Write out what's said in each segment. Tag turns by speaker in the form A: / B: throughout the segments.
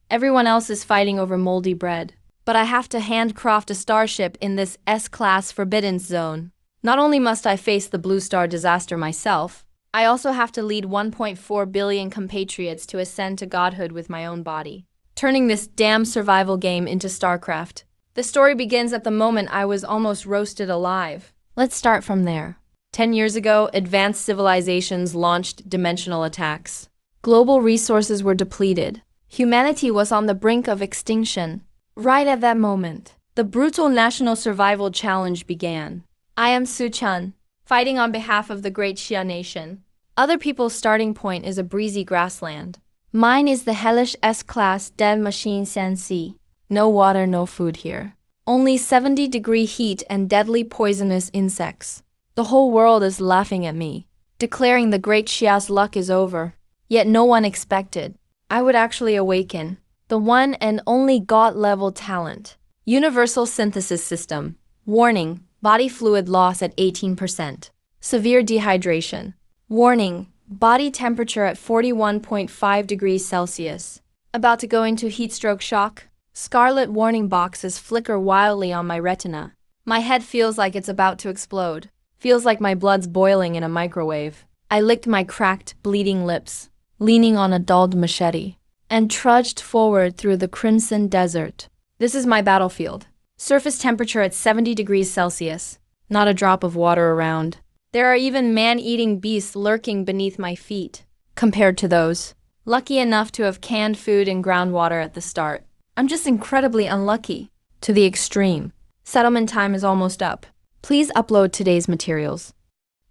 A: Everyone else is fighting over moldy bread. But I have to handcraft a starship in this S-class forbidden zone. Not only must I face the Blue Star disaster myself, I also have to lead 1.4 billion compatriots to ascend to godhood with my own body, turning this damn survival game into StarCraft. The story begins at the moment I was almost roasted alive. Let's start from there. 10 years ago, advanced civilizations launched dimensional attacks. Global resources were depleted. Humanity was on the brink of extinction. Right at that moment, the brutal national survival challenge began. I am Su Chun, fighting on behalf of the great Xia nation. Other people's starting point is a breezy grassland. Mine is the hellish S-class dead machine Sensi. No water, no food here. Only 70-degree heat and deadly poisonous insects. The whole world is laughing at me, declaring the great Xia's luck is over. Yet no one expected I would actually awaken. The one and only god-level talent. Universal synthesis system. Warning, body fluid loss at 18%. Severe dehydration. Warning, body temperature at 41.5 degrees Celsius. About to go into heatstroke shock. Scarlet warning boxes flicker wildly on my retina. My head feels like it's about to explode. Feels like my blood's boiling in a microwave. I licked my cracked, bleeding lips, leaning on a dulled machete, and trudged forward through the crimson desert. This is my battlefield. Surface temperature at 70 degrees Celsius. Not a drop of water around. There are even man-eating beasts lurking beneath my feet. Compared to those, lucky enough to have canned food and groundwater at the start, I'm just incredibly unlucky. To the extreme. Settlement time is almost up. Please upload today's materials.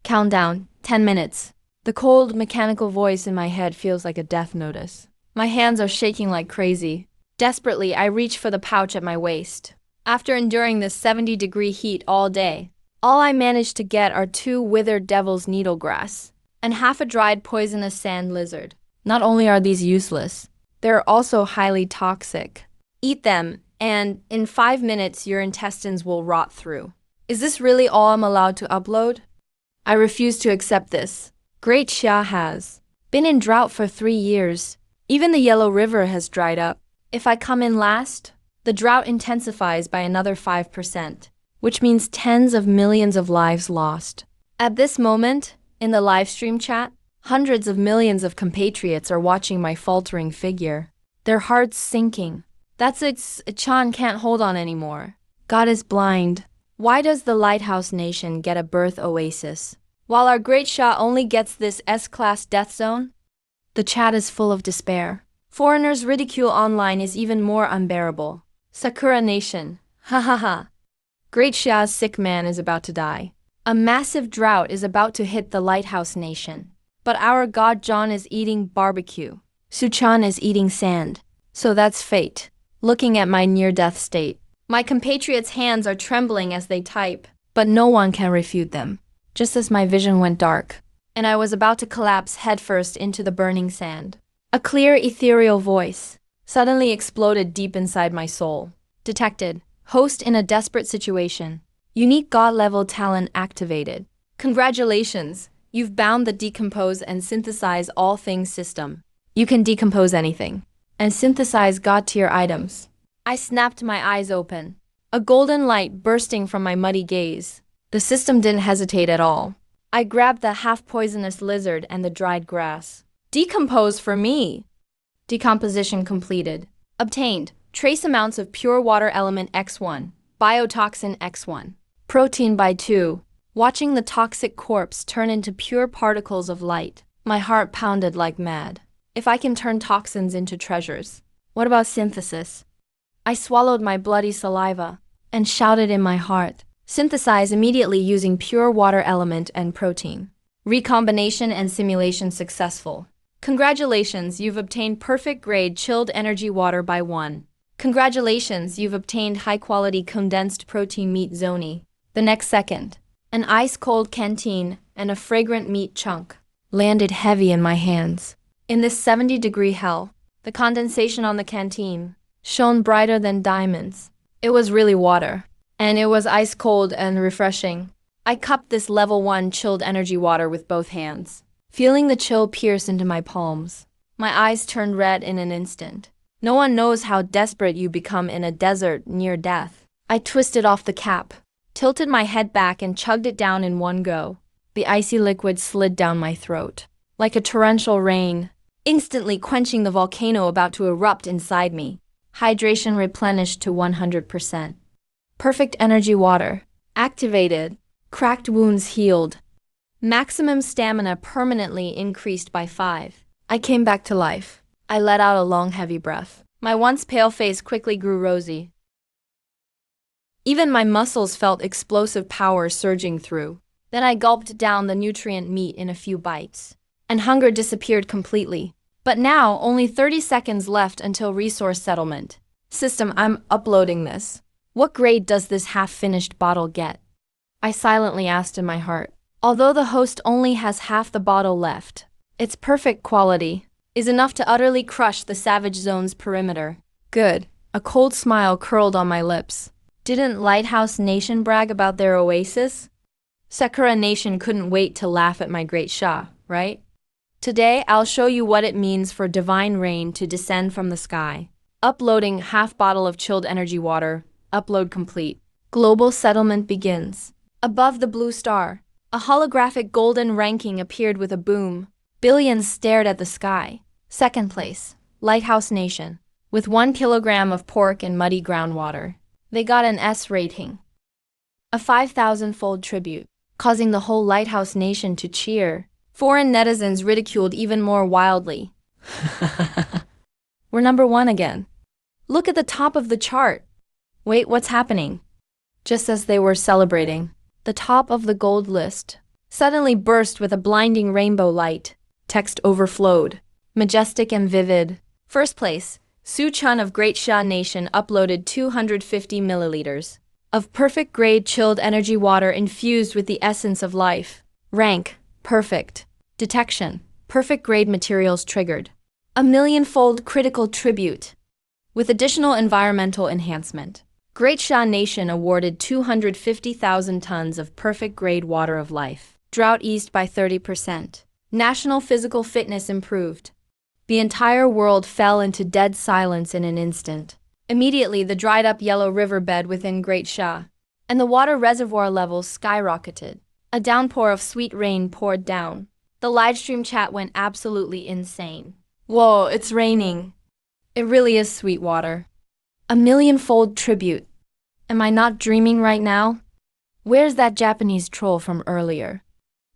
A: Countdown, 10 minutes. The cold, mechanical voice in my head feels like a death notice. My hands are shaking like crazy. Desperately, I reach for the pouch at my waist. After enduring this 70-degree heat all day, all I managed to get are 2 withered devil's needlegrass and half a dried poisonous sand lizard. Not only are these useless, they're also highly toxic. Eat them, and in 5 minutes your intestines will rot through. Is this really all I'm allowed to upload? I refuse to accept this. Great Xia has been in drought for 3 years. Even the Yellow River has dried up. If I come in last, the drought intensifies by another 5%, which means tens of millions of lives lost. At this moment, in the live stream chat, hundreds of millions of compatriots are watching my faltering figure. Their hearts sinking. That's it, Chan can't hold on anymore. God is blind. Why does the Lighthouse Nation get a birth oasis, while our great Xia only gets this S-class death zone? The chat is full of despair. Foreigners' ridicule online is even more unbearable. Sakura Nation. Ha ha ha. Great Xia's sick man is about to die. A massive drought is about to hit the Lighthouse Nation. But our god John is eating barbecue. Suchan is eating sand. So that's fate. Looking at my near-death state. My compatriots' hands are trembling as they type, but no one can refute them. Just as my vision went dark, and I was about to collapse headfirst into the burning sand, a clear, ethereal voice suddenly exploded deep inside my soul. Detected. Host in a desperate situation. Unique god-level talent activated. Congratulations, you've bound the decompose and synthesize all things system. You can decompose anything and synthesize god-tier items. I snapped my eyes open, a golden light bursting from my muddy gaze. The system didn't hesitate at all. I grabbed the half-poisonous lizard and the dried grass. Decompose for me! Decomposition completed. Obtained. Trace amounts of pure water element X1. Biotoxin X1. Protein by 2. Watching the toxic corpse turn into pure particles of light, my heart pounded like mad. If I can turn toxins into treasures, what about synthesis? I swallowed my bloody saliva and shouted in my heart. Synthesize immediately using pure water element and protein. Recombination and simulation successful. Congratulations, you've obtained perfect grade chilled energy water by 1. Congratulations, you've obtained high-quality condensed protein meat zoni. The next second, an ice-cold canteen and a fragrant meat chunk landed heavy in my hands. In this 70-degree hell, the condensation on the canteen shone brighter than diamonds. It was really water, and it was ice-cold and refreshing. I cupped this level 1 chilled energy water with both hands, feeling the chill pierce into my palms. My eyes turned red in an instant. No one knows how desperate you become in a desert near death. I twisted off the cap, tilted my head back and chugged it down in one go. The icy liquid slid down my throat, like a torrential rain, instantly quenching the volcano about to erupt inside me. Hydration replenished to 100%. Perfect energy water. Activated. Cracked wounds healed. Maximum stamina permanently increased by 5. I came back to life. I let out a long, heavy breath. My once pale face quickly grew rosy. Even my muscles felt explosive power surging through. Then I gulped down the nutrient meat in a few bites, and hunger disappeared completely. But now, only 30 seconds left until resource settlement. System, I'm uploading this. What grade does this half-finished bottle get? I silently asked in my heart. Although the host only has half the bottle left, its perfect quality is enough to utterly crush the savage zone's perimeter. Good. A cold smile curled on my lips. Didn't Lighthouse Nation brag about their oasis? Sakura Nation couldn't wait to laugh at my great Shah, right? Today, I'll show you what it means for divine rain to descend from the sky. Uploading half bottle of chilled energy water. Upload complete. Global settlement begins. Above the blue star, a holographic golden ranking appeared with a boom. Billions stared at the sky. Second place, Lighthouse Nation, with 1 kilogram of pork and muddy groundwater. They got an S rating. A 5,000-fold tribute, causing the whole Lighthouse Nation to cheer. Foreign netizens ridiculed even more wildly. We're number 1 again. Look at the top of the chart. Wait, what's happening? Just as they were celebrating, the top of the gold list suddenly burst with a blinding rainbow light. Text overflowed, majestic and vivid. First place, Su Chun of Great Sha Nation uploaded 250 milliliters of perfect grade chilled energy water infused with the essence of life. Rank, perfect. Detection, perfect grade materials triggered. A 1,000,000-fold critical tribute, with additional environmental enhancement. Great Sha Nation awarded 250,000 tons of perfect grade water of life. Drought eased by 30%. National physical fitness improved. The entire world fell into dead silence in an instant. Immediately, the dried-up yellow riverbed within Great Sha and the water reservoir levels skyrocketed. A downpour of sweet rain poured down. The livestream chat went absolutely insane. Whoa, it's raining. It really is sweet water. A 1,000,000-fold tribute. Am I not dreaming right now? Where's that Japanese troll from earlier?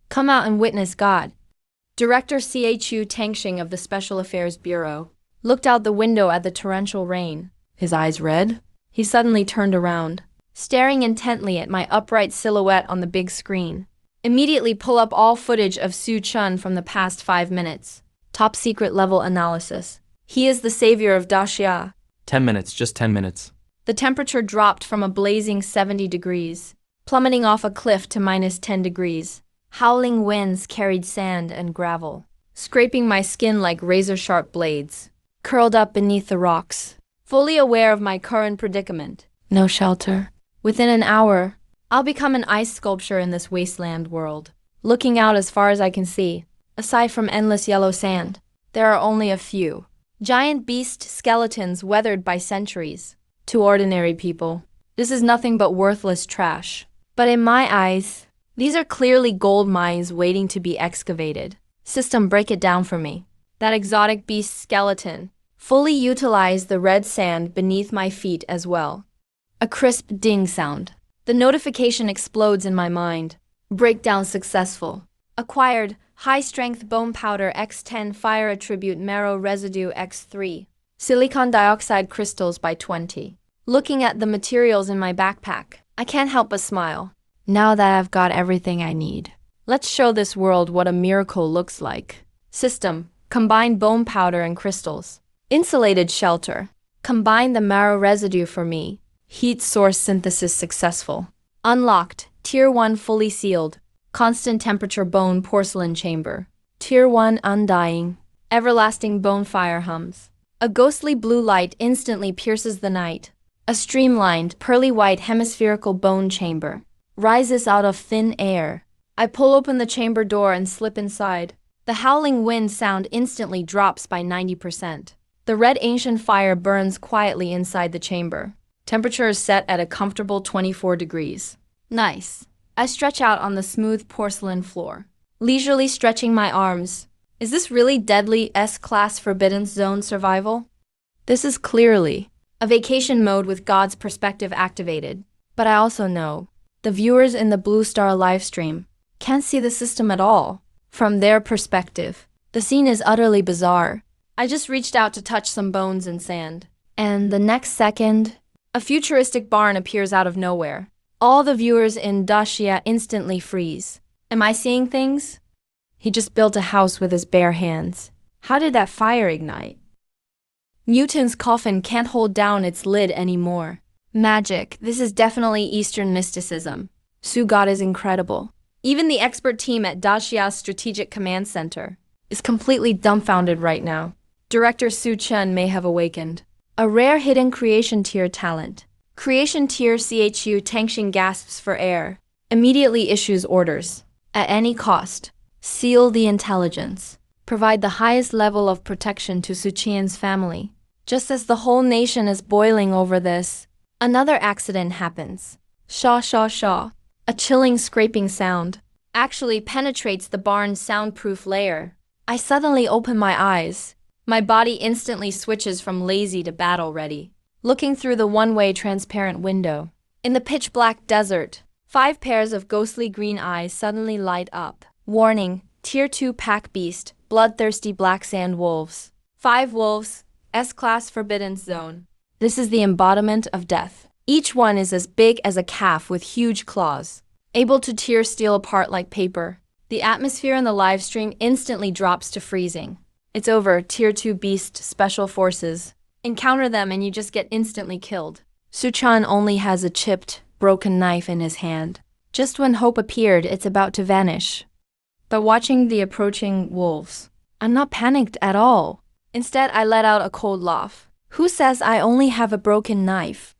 A: Come out and witness God. Director Chu Tangxing of the Special Affairs Bureau looked out the window at the torrential rain. His eyes red. He suddenly turned around, staring intently at my upright silhouette on the big screen. Immediately pull up all footage of Su Chun from the past 5 minutes. Top secret level analysis. He is the savior of Daxia.
B: 10 minutes, just 10 minutes.
A: The temperature dropped from a blazing 70 degrees, plummeting off a cliff to -10 degrees. Howling winds carried sand and gravel, scraping my skin like razor-sharp blades. Curled up beneath the rocks, fully aware of my current predicament. No shelter. Within an hour, I'll become an ice sculpture in this wasteland world. Looking out as far as I can see, aside from endless yellow sand, there are only a few giant beast skeletons weathered by centuries. To ordinary people, this is nothing but worthless trash. But in my eyes, these are clearly gold mines waiting to be excavated. System, break it down for me. That exotic beast skeleton fully utilized the red sand beneath my feet as well. A crisp ding sound. The notification explodes in my mind. Breakdown successful. Acquired high-strength bone powder X10 fire attribute marrow residue X3. Silicon dioxide crystals by 20. Looking at the materials in my backpack, I can't help but smile. Now that I've got everything I need, let's show this world what a miracle looks like. System, combine bone powder and crystals. Insulated shelter, combine the marrow residue for me. Heat source synthesis successful. Unlocked, Tier 1 fully sealed. Constant temperature bone porcelain chamber. Tier 1 undying. Everlasting bone fire hums. A ghostly blue light instantly pierces the night. A streamlined, pearly white hemispherical bone chamber rises out of thin air. I pull open the chamber door and slip inside. The howling wind sound instantly drops by 90%. The red ancient fire burns quietly inside the chamber. Temperature is set at a comfortable 24 degrees. Nice. I stretch out on the smooth porcelain floor, leisurely stretching my arms. Is this really deadly S-class Forbidden Zone survival? This is clearly a vacation mode with God's perspective activated. But I also know the viewers in the Blue Star livestream can't see the system at all. From their perspective, the scene is utterly bizarre. I just reached out to touch some bones and sand. And the next second, a futuristic barn appears out of nowhere. All the viewers in Dacia instantly freeze. Am I seeing things? He just built a house with his bare hands. How did that fire ignite? Newton's coffin can't hold down its lid anymore. Magic. This is definitely Eastern mysticism. Su God is incredible. Even the expert team at Dacia's Strategic Command Center is completely dumbfounded right now. Director Su Chen may have awakened. A rare hidden creation tier talent. Creation tier CHU Tangxing gasps for air. Immediately issues orders. At any cost, seal the intelligence. Provide the highest level of protection to Su Qian's family. Just as the whole nation is boiling over this, another accident happens. Shaw, shaw, shaw. A chilling scraping sound actually penetrates the barn's soundproof layer. I suddenly open my eyes. My body instantly switches from lazy to battle ready. Looking through the one-way transparent window. In the pitch-black desert, 5 pairs of ghostly green eyes suddenly light up. Warning, Tier 2 pack beast, bloodthirsty black sand wolves. 5 wolves, S-class Forbidden Zone. This is the embodiment of death. Each one is as big as a calf with huge claws, able to tear steel apart like paper. The atmosphere in the livestream instantly drops to freezing. It's over, Tier 2 beast special forces. Encounter them and you just get instantly killed. Su Chan only has a chipped, broken knife in his hand. Just when hope appeared, it's about to vanish. But watching the approaching wolves, I'm not panicked at all. Instead, I let out a cold laugh. Who says I only have a broken knife?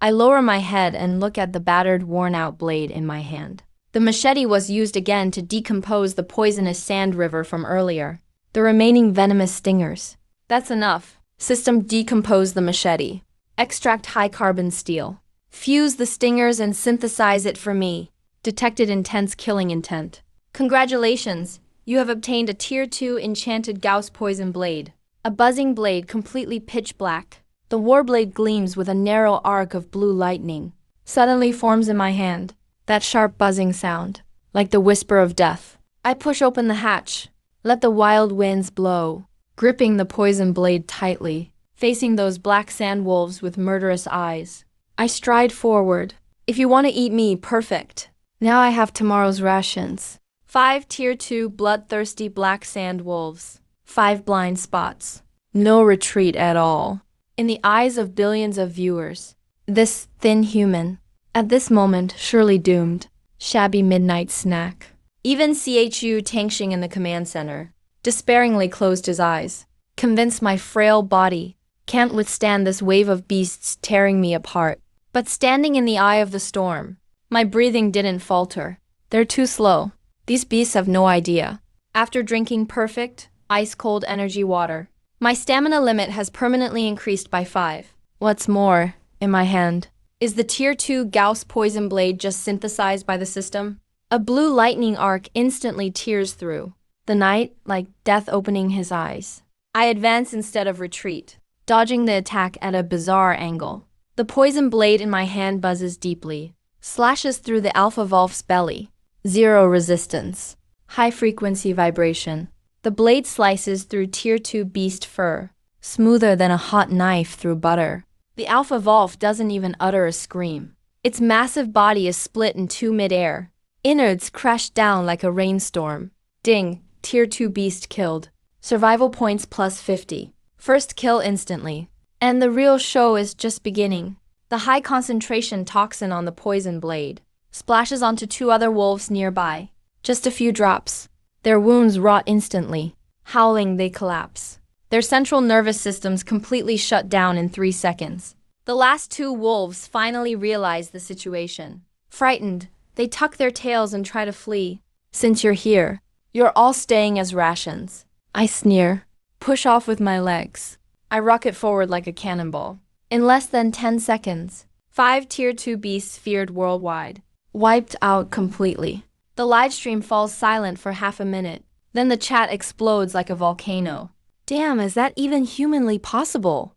A: I lower my head and look at the battered, worn-out blade in my hand. The machete was used again to decompose the poisonous sand river from earlier. The remaining venomous stingers. That's enough. System decompose the machete. Extract high-carbon steel. Fuse the stingers and synthesize it for me. Detected intense killing intent. Congratulations, you have obtained a Tier 2 enchanted Gauss poison blade. A buzzing blade completely pitch black. The warblade gleams with a narrow arc of blue lightning. Suddenly forms in my hand. That sharp buzzing sound, like the whisper of death. I push open the hatch. Let the wild winds blow, gripping the poison blade tightly, facing those black sand wolves with murderous eyes. I stride forward. If you want to eat me, perfect. Now I have tomorrow's rations. 5 Tier 2 bloodthirsty black sand wolves. 5 blind spots. No retreat at all. In the eyes of billions of viewers, this thin human, at this moment surely doomed, shabby midnight snack. Even CHU Tangxing in the command center despairingly closed his eyes, convinced my frail body can't withstand this wave of beasts tearing me apart. But standing in the eye of the storm, my breathing didn't falter. They're too slow. These beasts have no idea. After drinking perfect, ice-cold energy water, my stamina limit has permanently increased by 5. What's more, in my hand, is the Tier 2 Gauss poison blade just synthesized by the system. A blue lightning arc instantly tears through the night like death opening his eyes. I advance instead of retreat, dodging the attack at a bizarre angle. The poison blade in my hand buzzes deeply, slashes through the Alpha Wolf's belly. 0 resistance. High-frequency vibration. The blade slices through Tier 2 beast fur, smoother than a hot knife through butter. The Alpha Wolf doesn't even utter a scream. Its massive body is split in 2 mid-air. Innards crash down like a rainstorm. Ding, Tier 2 beast killed. Survival points plus 50. First kill instantly. And the real show is just beginning. The high concentration toxin on the poison blade splashes onto 2 other wolves nearby. Just a few drops. Their wounds rot instantly. Howling, they collapse. Their central nervous systems completely shut down in 3 seconds. The last 2 wolves finally realize the situation. Frightened, they tuck their tails and try to flee. Since you're here, you're all staying as rations. I sneer, push off with my legs. I rocket forward like a cannonball. In less than 10 seconds, 5 Tier 2 beasts feared worldwide. Wiped out completely. The livestream falls silent for half a minute. Then the chat explodes like a volcano. Damn, is that even humanly possible?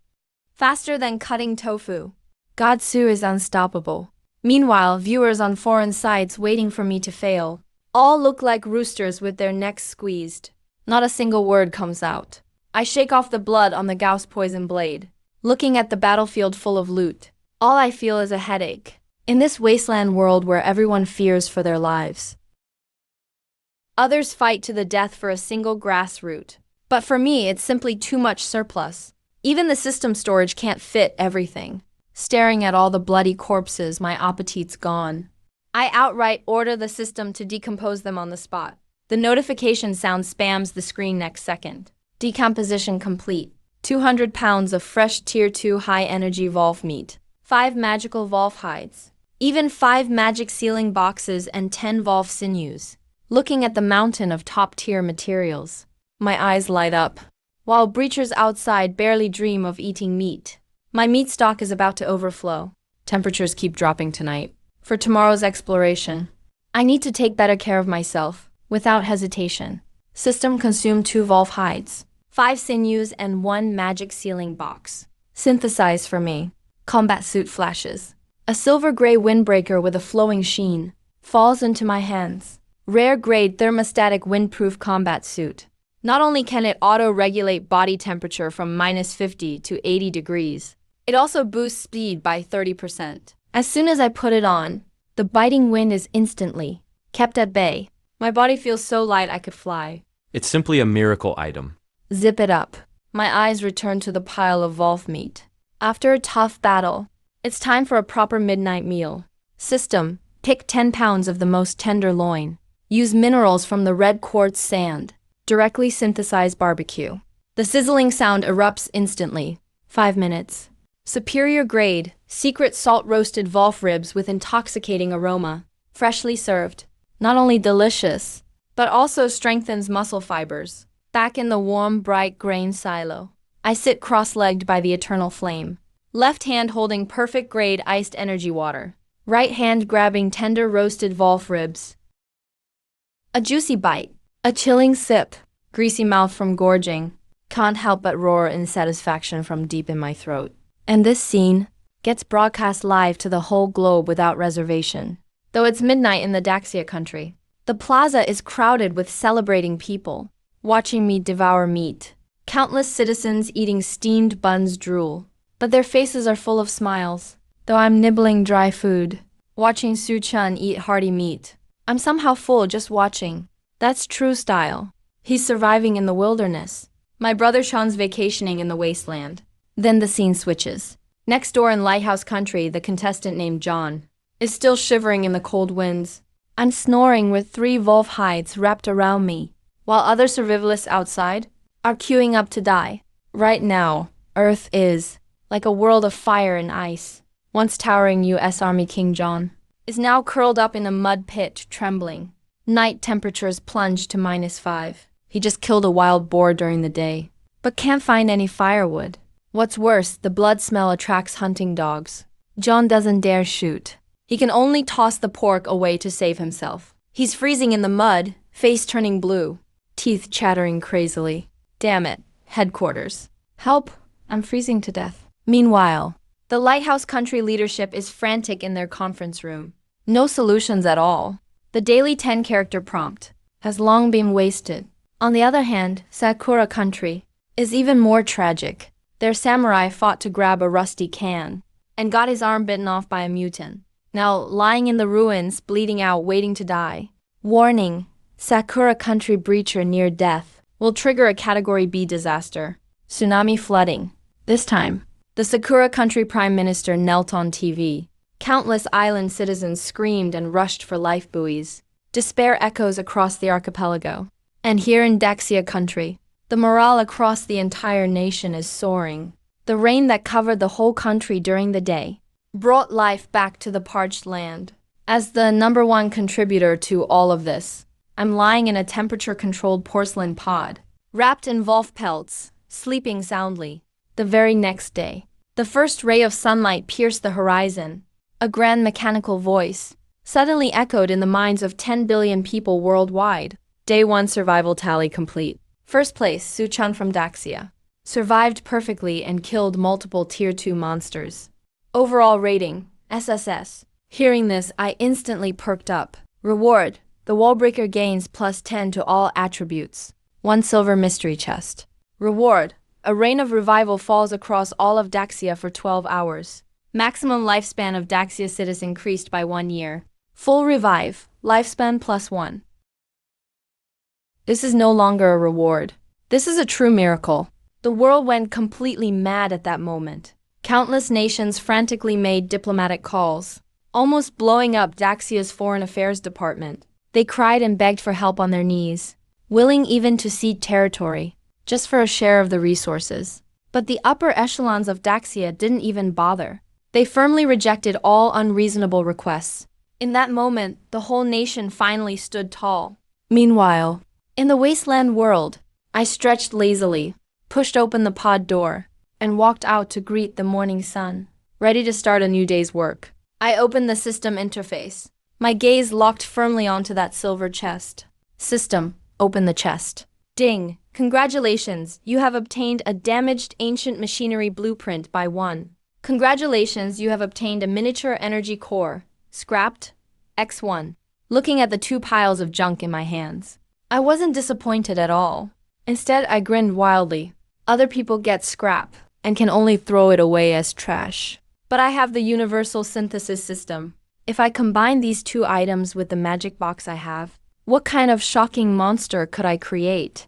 A: Faster than cutting tofu. Godsu is unstoppable. Meanwhile, viewers on foreign sites waiting for me to fail all look like roosters with their necks squeezed. Not a single word comes out. I shake off the blood on the Gauss poison blade. Looking at the battlefield full of loot, all I feel is a headache. In this wasteland world where everyone fears for their lives. Others fight to the death for a single grass root. But for me, it's simply too much surplus. Even the system storage can't fit everything. Staring at all the bloody corpses, my appetite's gone. I outright order the system to decompose them on the spot. The notification sound spams the screen next second. Decomposition complete. 200 pounds of fresh Tier 2 high-energy Volf meat. 5 magical Volf hides. Even 5 magic sealing boxes and 10 Volf sinews. Looking at the mountain of top-tier materials, my eyes light up. While breachers outside barely dream of eating meat, my meat stock is about to overflow. Temperatures keep dropping tonight. For tomorrow's exploration, I need to take better care of myself, without hesitation. System consume 2 Volf hides, 5 sinews and 1 magic sealing box. Synthesize for me. Combat suit flashes. A silver-gray windbreaker with a flowing sheen falls into my hands. Rare-grade thermostatic windproof combat suit. Not only can it auto-regulate body temperature from -50 to 80 degrees, it also boosts speed by 30%. As soon as I put it on, the biting wind is instantly kept at bay. My body feels so light I could fly.
B: It's simply a miracle item.
A: Zip it up. My eyes return to the pile of Volf meat. After a tough battle, it's time for a proper midnight meal. System, pick 10 pounds of the most tender loin. Use minerals from the red quartz sand. Directly synthesize barbecue. The sizzling sound erupts instantly. 5 minutes. Superior grade, secret salt-roasted Volf ribs with intoxicating aroma. Freshly served. Not only delicious, but also strengthens muscle fibers. Back in the warm, bright grain silo, I sit cross-legged by the eternal flame. Left hand holding perfect grade iced energy water. Right hand grabbing tender roasted Volf ribs. A juicy bite. A chilling sip. Greasy mouth from gorging. Can't help but roar in satisfaction from deep in my throat. And this scene gets broadcast live to the whole globe without reservation. Though it's midnight in the Daxia country, the plaza is crowded with celebrating people, watching me devour meat. Countless citizens eating steamed buns drool, but their faces are full of smiles. Though I'm nibbling dry food, watching Su Chun eat hearty meat, I'm somehow full just watching. That's true style. He's surviving in the wilderness. My brother Sean's vacationing in the wasteland. Then the scene switches. Next door in Lighthouse Country, the contestant named John is still shivering in the cold winds. I'm snoring with 3 Volf hides wrapped around me, while other survivalists outside are queuing up to die. Right now, Earth is like a world of fire and ice. Once towering U.S. Army King John is now curled up in a mud pit, trembling. Night temperatures plunge to -5. He just killed a wild boar during the day, but can't find any firewood. What's worse, the blood smell attracts hunting dogs. John doesn't dare shoot. He can only toss the pork away to save himself. He's freezing in the mud, face turning blue, teeth chattering crazily. Damn it, headquarters. Help, I'm freezing to death. Meanwhile, the Lighthouse Country leadership is frantic in their conference room. No solutions at all. The daily 10-character prompt has long been wasted. On the other hand, Sakura Country is even more tragic. Their samurai fought to grab a rusty can and got his arm bitten off by a mutant. Now lying in the ruins, bleeding out, waiting to die. Warning, Sakura Country breacher near death will trigger a Category B disaster. Tsunami flooding. This time, the Sakura Country Prime Minister knelt on TV. Countless island citizens screamed and rushed for life buoys. Despair echoes across the archipelago. And here in Daxia Country, the morale across the entire nation is soaring. The rain that covered the whole country during the day brought life back to the parched land. As the #1 contributor to all of this, I'm lying in a temperature-controlled porcelain pod, wrapped in Volf pelts, sleeping soundly. The very next day, the first ray of sunlight pierced the horizon. A grand mechanical voice suddenly echoed in the minds of 10 billion people worldwide. Day 1 survival tally complete. First place, Suchun from Daxia. Survived perfectly and killed multiple Tier 2 monsters. Overall rating, SSS. Hearing this, I instantly perked up. Reward, the Wallbreaker gains +10 to all attributes. 1 silver mystery chest. Reward, a rain of revival falls across all of Daxia for 12 hours. Maximum lifespan of Daxia cities increased by 1 year. Full revive, lifespan +1. This is no longer a reward. This is a true miracle. The world went completely mad at that moment. Countless nations frantically made diplomatic calls, almost blowing up Daxia's foreign affairs department. They cried and begged for help on their knees, willing even to cede territory, just for a share of the resources. But the upper echelons of Daxia didn't even bother. They firmly rejected all unreasonable requests. In that moment, the whole nation finally stood tall. Meanwhile, in the wasteland world, I stretched lazily, pushed open the pod door, and walked out to greet the morning sun, ready to start a new day's work. I opened the system interface. My gaze locked firmly onto that silver chest. System, open the chest. Ding! Congratulations, you have obtained a damaged ancient machinery blueprint by 1. Congratulations, you have obtained a miniature energy core. Scrapped, X1. Looking at the 2 piles of junk in my hands, I wasn't disappointed at all. Instead, I grinned wildly. Other people get scrap and can only throw it away as trash. But I have the universal synthesis system. If I combine these 2 items with the magic box I have, what kind of shocking monster could I create?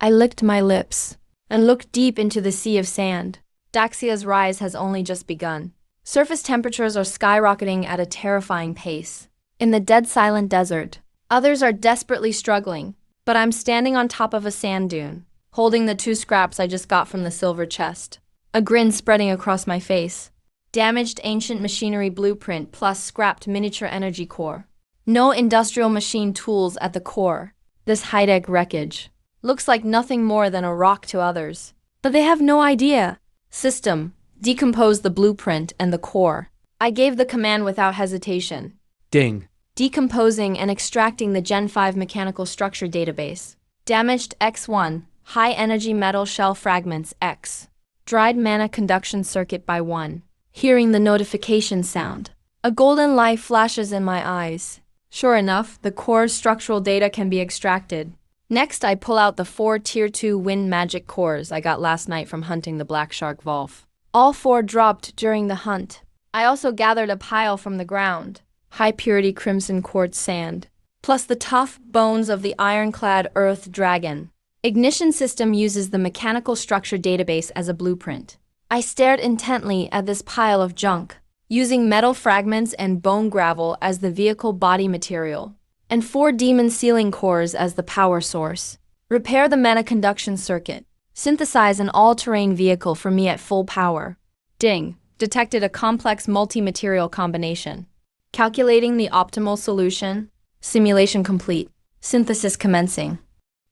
A: I licked my lips and looked deep into the sea of sand. Daxia's rise has only just begun. Surface temperatures are skyrocketing at a terrifying pace. In the dead silent desert, others are desperately struggling, but I'm standing on top of a sand dune, holding the 2 scraps I just got from the silver chest. A grin spreading across my face. Damaged ancient machinery blueprint plus scrapped miniature energy core. No industrial machine tools at the core. This high-tech wreckage looks like nothing more than a rock to others. But they have no idea. System, decompose the blueprint and the core. I gave the command without hesitation.
B: Ding.
A: Decomposing and extracting the Gen 5 mechanical structure database. Damaged X1, high energy metal shell fragments X. Dried mana conduction circuit by 1. Hearing the notification sound, a golden light flashes in my eyes. Sure enough, the core's structural data can be extracted. Next, I pull out the 4 Tier 2 wind magic cores I got last night from hunting the Black Shark Wolf. All 4 dropped during the hunt. I also gathered a pile from the ground. High-purity crimson quartz sand, plus the tough bones of the ironclad earth dragon. Ignition system uses the mechanical structure database as a blueprint. I stared intently at this pile of junk, using metal fragments and bone gravel as the vehicle body material, and 4 demon sealing cores as the power source. Repair the mana conduction circuit. Synthesize an all-terrain vehicle for me at full power. Ding! Detected a complex multi-material combination. Calculating the optimal solution. Simulation complete. Synthesis commencing.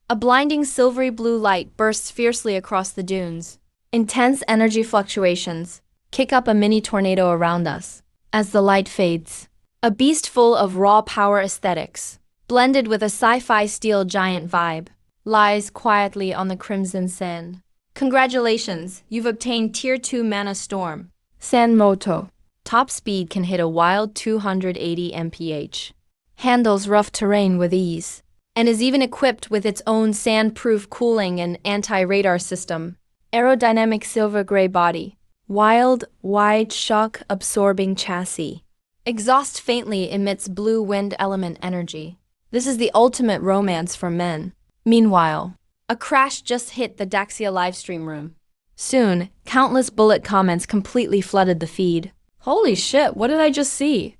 A: A blinding silvery blue light bursts fiercely across the dunes. Intense energy fluctuations kick up a mini tornado around us. As the light fades, a beast full of raw power aesthetics, blended with a sci-fi steel giant vibe, lies quietly on the crimson sand. Congratulations, you've obtained Tier 2 Mana Storm. Sand Moto. Top speed can hit a wild 280 mph. Handles rough terrain with ease, and is even equipped with its own sand-proof cooling and anti-radar system. Aerodynamic silver-gray body. Wild, wide, shock-absorbing chassis. Exhaust faintly emits blue wind element energy. This is the ultimate romance for men. Meanwhile, a crash just hit the Daxia livestream room. Soon, countless bullet comments completely flooded the feed. Holy shit, what did I just see?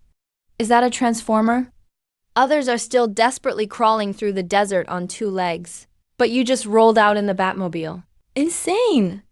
A: Is that a transformer? Others are still desperately crawling through the desert on 2 legs. But you just rolled out in the Batmobile. Insane!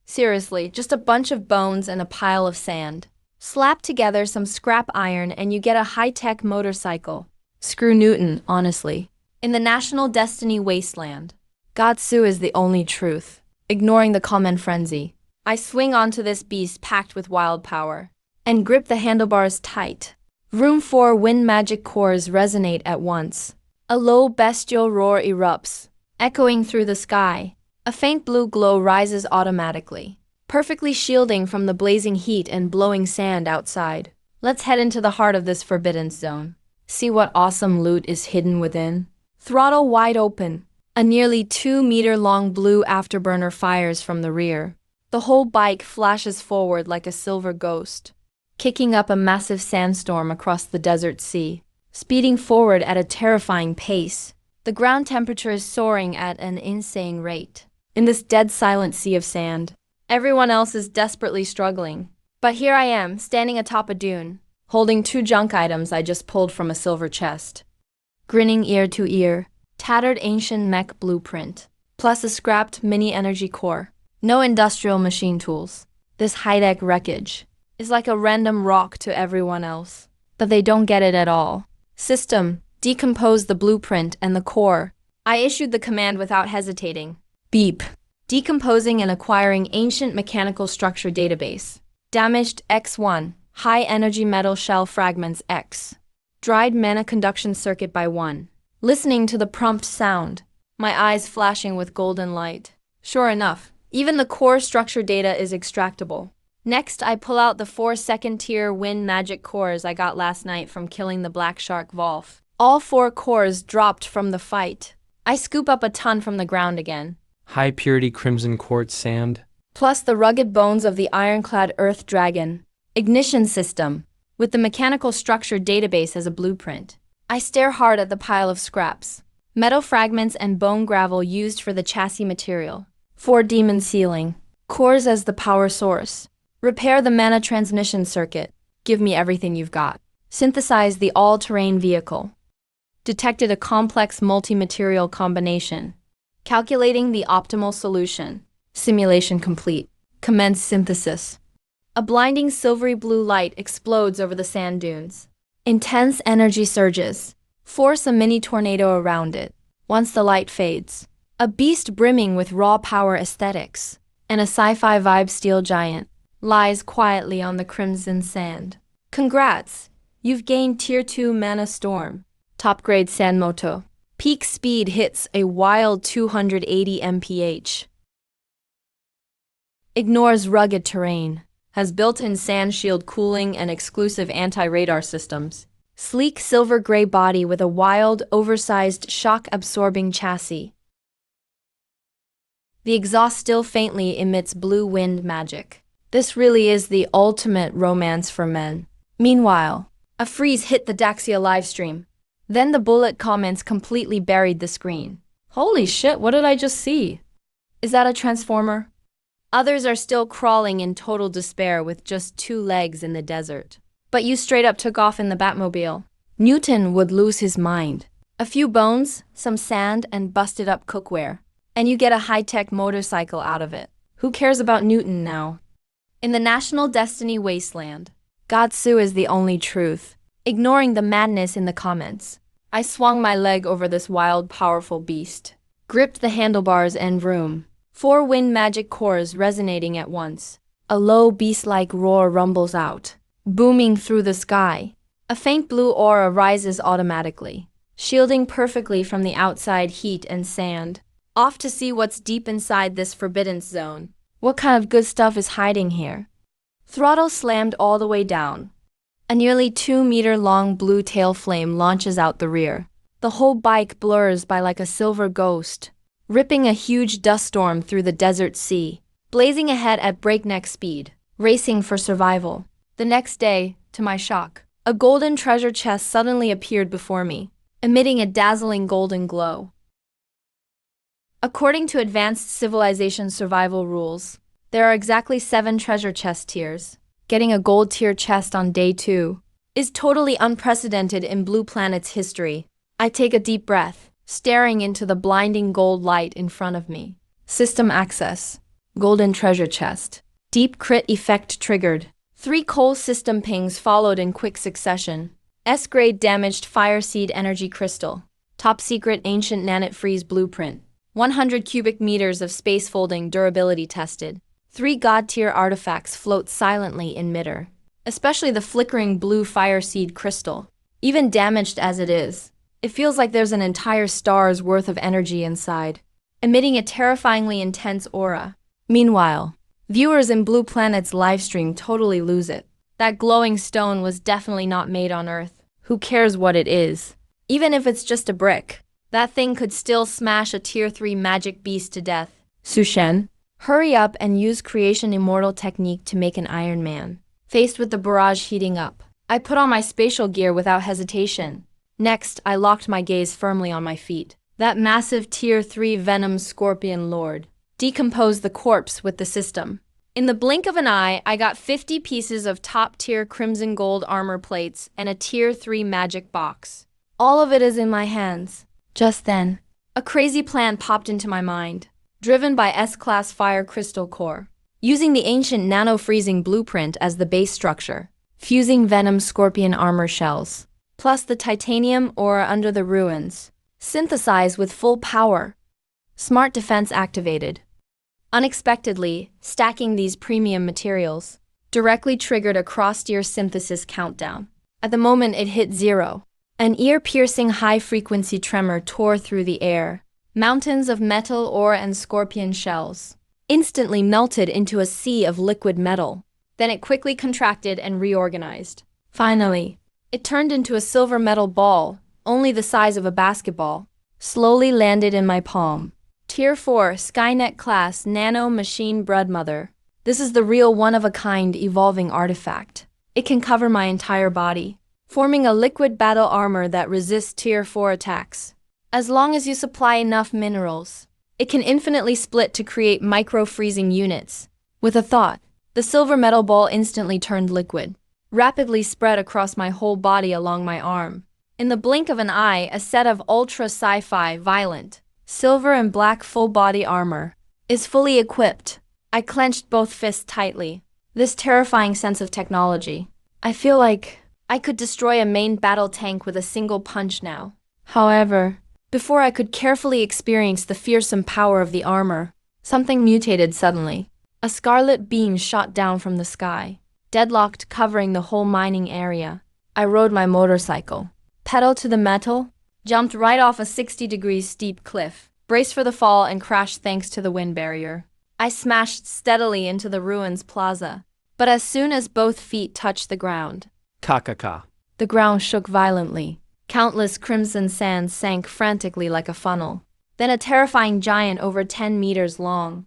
A: Seriously, just a bunch of bones and a pile of sand. Slap together some scrap iron and you get a high-tech motorcycle. Screw Newton, honestly. In the National Destiny wasteland, Godsu is the only truth. Ignoring the comment frenzy, I swing onto this beast packed with wild power and grip the handlebars tight. Room 4 wind magic cores resonate at once. A low bestial roar erupts, echoing through the sky. A faint blue glow rises automatically, perfectly shielding from the blazing heat and blowing sand outside. Let's head into the heart of this forbidden zone. See what awesome loot is hidden within. Throttle wide open. A nearly 2-meter-long blue afterburner fires from the rear. The whole bike flashes forward like a silver ghost, kicking up a massive sandstorm across the desert sea, speeding forward at a terrifying pace. The ground temperature is soaring at an insane rate. In this dead silent sea of sand, everyone else is desperately struggling. But here I am, standing atop a dune, holding 2 junk items I just pulled from a silver chest. Grinning ear to ear, tattered ancient mech blueprint, plus a scrapped mini-energy core. No industrial machine tools. This high-tech wreckage is like a random rock to everyone else. But they don't get it at all. System, decompose the blueprint and the core. I issued the command without hesitating. Beep. Decomposing and acquiring ancient mechanical structure database. Damaged X1, high energy metal shell fragments X. Dried mana conduction circuit by 1. Listening to the prompt sound, my eyes flashing with golden light. Sure enough, even the core structure data is extractable. Next, I pull out the 4 second-tier wind magic cores I got last night from killing the Black Shark Volf. All 4 cores dropped from the fight. I scoop up a ton from the ground again.
B: High-purity crimson quartz sand.
A: Plus the rugged bones of the ironclad Earth Dragon. Ignition system, with the mechanical structure database as a blueprint. I stare hard at the pile of scraps. Metal fragments and bone gravel used for the chassis material. 4 demon sealing. Cores as the power source. Repair the mana transmission circuit. Give me everything you've got. Synthesize the all-terrain vehicle. Detected a complex multi-material combination. Calculating the optimal solution. Simulation complete. Commence synthesis. A blinding silvery blue light explodes over the sand dunes. Intense energy surges. Force a mini tornado around it. Once the light fades, a beast brimming with raw power aesthetics and a sci-fi vibe steel giant lies quietly on the crimson sand. Congrats! You've gained Tier 2 Mana Storm. Top grade Sanmoto. Peak speed hits a wild 280 mph. Ignores rugged terrain. Has built-in sand shield cooling and exclusive anti-radar systems. Sleek silver-gray body with a wild, oversized, shock-absorbing chassis. The exhaust still faintly emits blue wind magic. This really is the ultimate romance for men. Meanwhile, a freeze hit the Daxia livestream. Then the bullet comments completely buried the screen. Holy shit, what did I just see? Is that a transformer? Others are still crawling in total despair with just 2 legs in the desert. But you straight up took off in the Batmobile. Newton would lose his mind. A few bones, some sand, and busted up cookware. And you get a high-tech motorcycle out of it. Who cares about Newton now? In the National Destiny wasteland, Godsu is the only truth. Ignoring the madness in the comments, I swung my leg over this wild, powerful beast. Gripped the handlebars and vroom. 4 wind magic cores resonating at once. A low beast-like roar rumbles out, booming through the sky. A faint blue aura rises automatically, shielding perfectly from the outside heat and sand. Off to see what's deep inside this forbidden zone. What kind of good stuff is hiding here? Throttle slammed all the way down. A nearly 2-meter-long blue tail flame launches out the rear. The whole bike blurs by like a silver ghost, ripping a huge dust storm through the desert sea, blazing ahead at breakneck speed, racing for survival. The next day, to my shock, a golden treasure chest suddenly appeared before me, emitting a dazzling golden glow. According to advanced civilization survival rules, there are exactly 7 treasure chest tiers. Getting a gold tier chest on day 2 is totally unprecedented in Blue Planet's history. I take a deep breath, staring into the blinding gold light in front of me. System access. Golden treasure chest. Deep crit effect triggered. 3 coal system pings followed in quick succession. S-grade damaged fire seed energy crystal. Top secret ancient nanite freeze blueprint. 100 cubic meters of space folding durability tested. 3 god-tier artifacts float silently in midair, especially the flickering blue fire seed crystal. Even damaged as it is, it feels like there's an entire star's worth of energy inside, emitting a terrifyingly intense aura. Meanwhile, viewers in Blue Planet's livestream totally lose it. That glowing stone was definitely not made on Earth. Who cares what it is? Even if it's just a brick, that thing could still smash a tier 3 magic beast to death. Sushen, hurry up and use creation immortal technique to make an Iron Man. Faced with the barrage heating up, I put on my spatial gear without hesitation. Next, I locked my gaze firmly on my feet. That massive tier 3 venom scorpion lord decomposed the corpse with the system. In the blink of an eye, I got 50 pieces of top-tier crimson gold armor plates and a tier 3 magic box. All of it is in my hands. Just then, a crazy plan popped into my mind, driven by S-Class Fire Crystal Core. Using the ancient nano-freezing blueprint as the base structure, fusing venom scorpion armor shells, plus the titanium ore under the ruins, synthesized with full power. Smart defense activated. Unexpectedly, stacking these premium materials directly triggered a cross-tier synthesis countdown. At the moment it hit 0, an ear-piercing high-frequency tremor tore through the air. Mountains of metal ore and scorpion shells instantly melted into a sea of liquid metal. Then it quickly contracted and reorganized. Finally, it turned into a silver metal ball, only the size of a basketball, slowly landed in my palm. Tier 4 Skynet Class Nano Machine Broodmother. This is the real one-of-a-kind evolving artifact. It can cover my entire body, forming a liquid battle armor that resists Tier 4 attacks. As long as you supply enough minerals, it can infinitely split to create micro-freezing units. With a thought, the silver metal ball instantly turned liquid, rapidly spread across my whole body along my arm. In the blink of an eye, a set of ultra sci-fi violent silver and black full-body armor is fully equipped. I clenched both fists tightly. This terrifying sense of technology. I feel like I could destroy a main battle tank with a single punch now. However, before I could carefully experience the fearsome power of the armor, something mutated suddenly. A scarlet beam shot down from the sky, deadlocked, covering the whole mining area. I rode my motorcycle, pedal to the metal, jumped right off a 60-degree steep cliff, braced for the fall and crashed thanks to the wind barrier. I smashed steadily into the ruins plaza, but as soon as both feet touched the ground,
B: Ka.
A: the ground shook violently. Countless crimson sands sank frantically like a funnel. Then a terrifying giant over 10 meters long,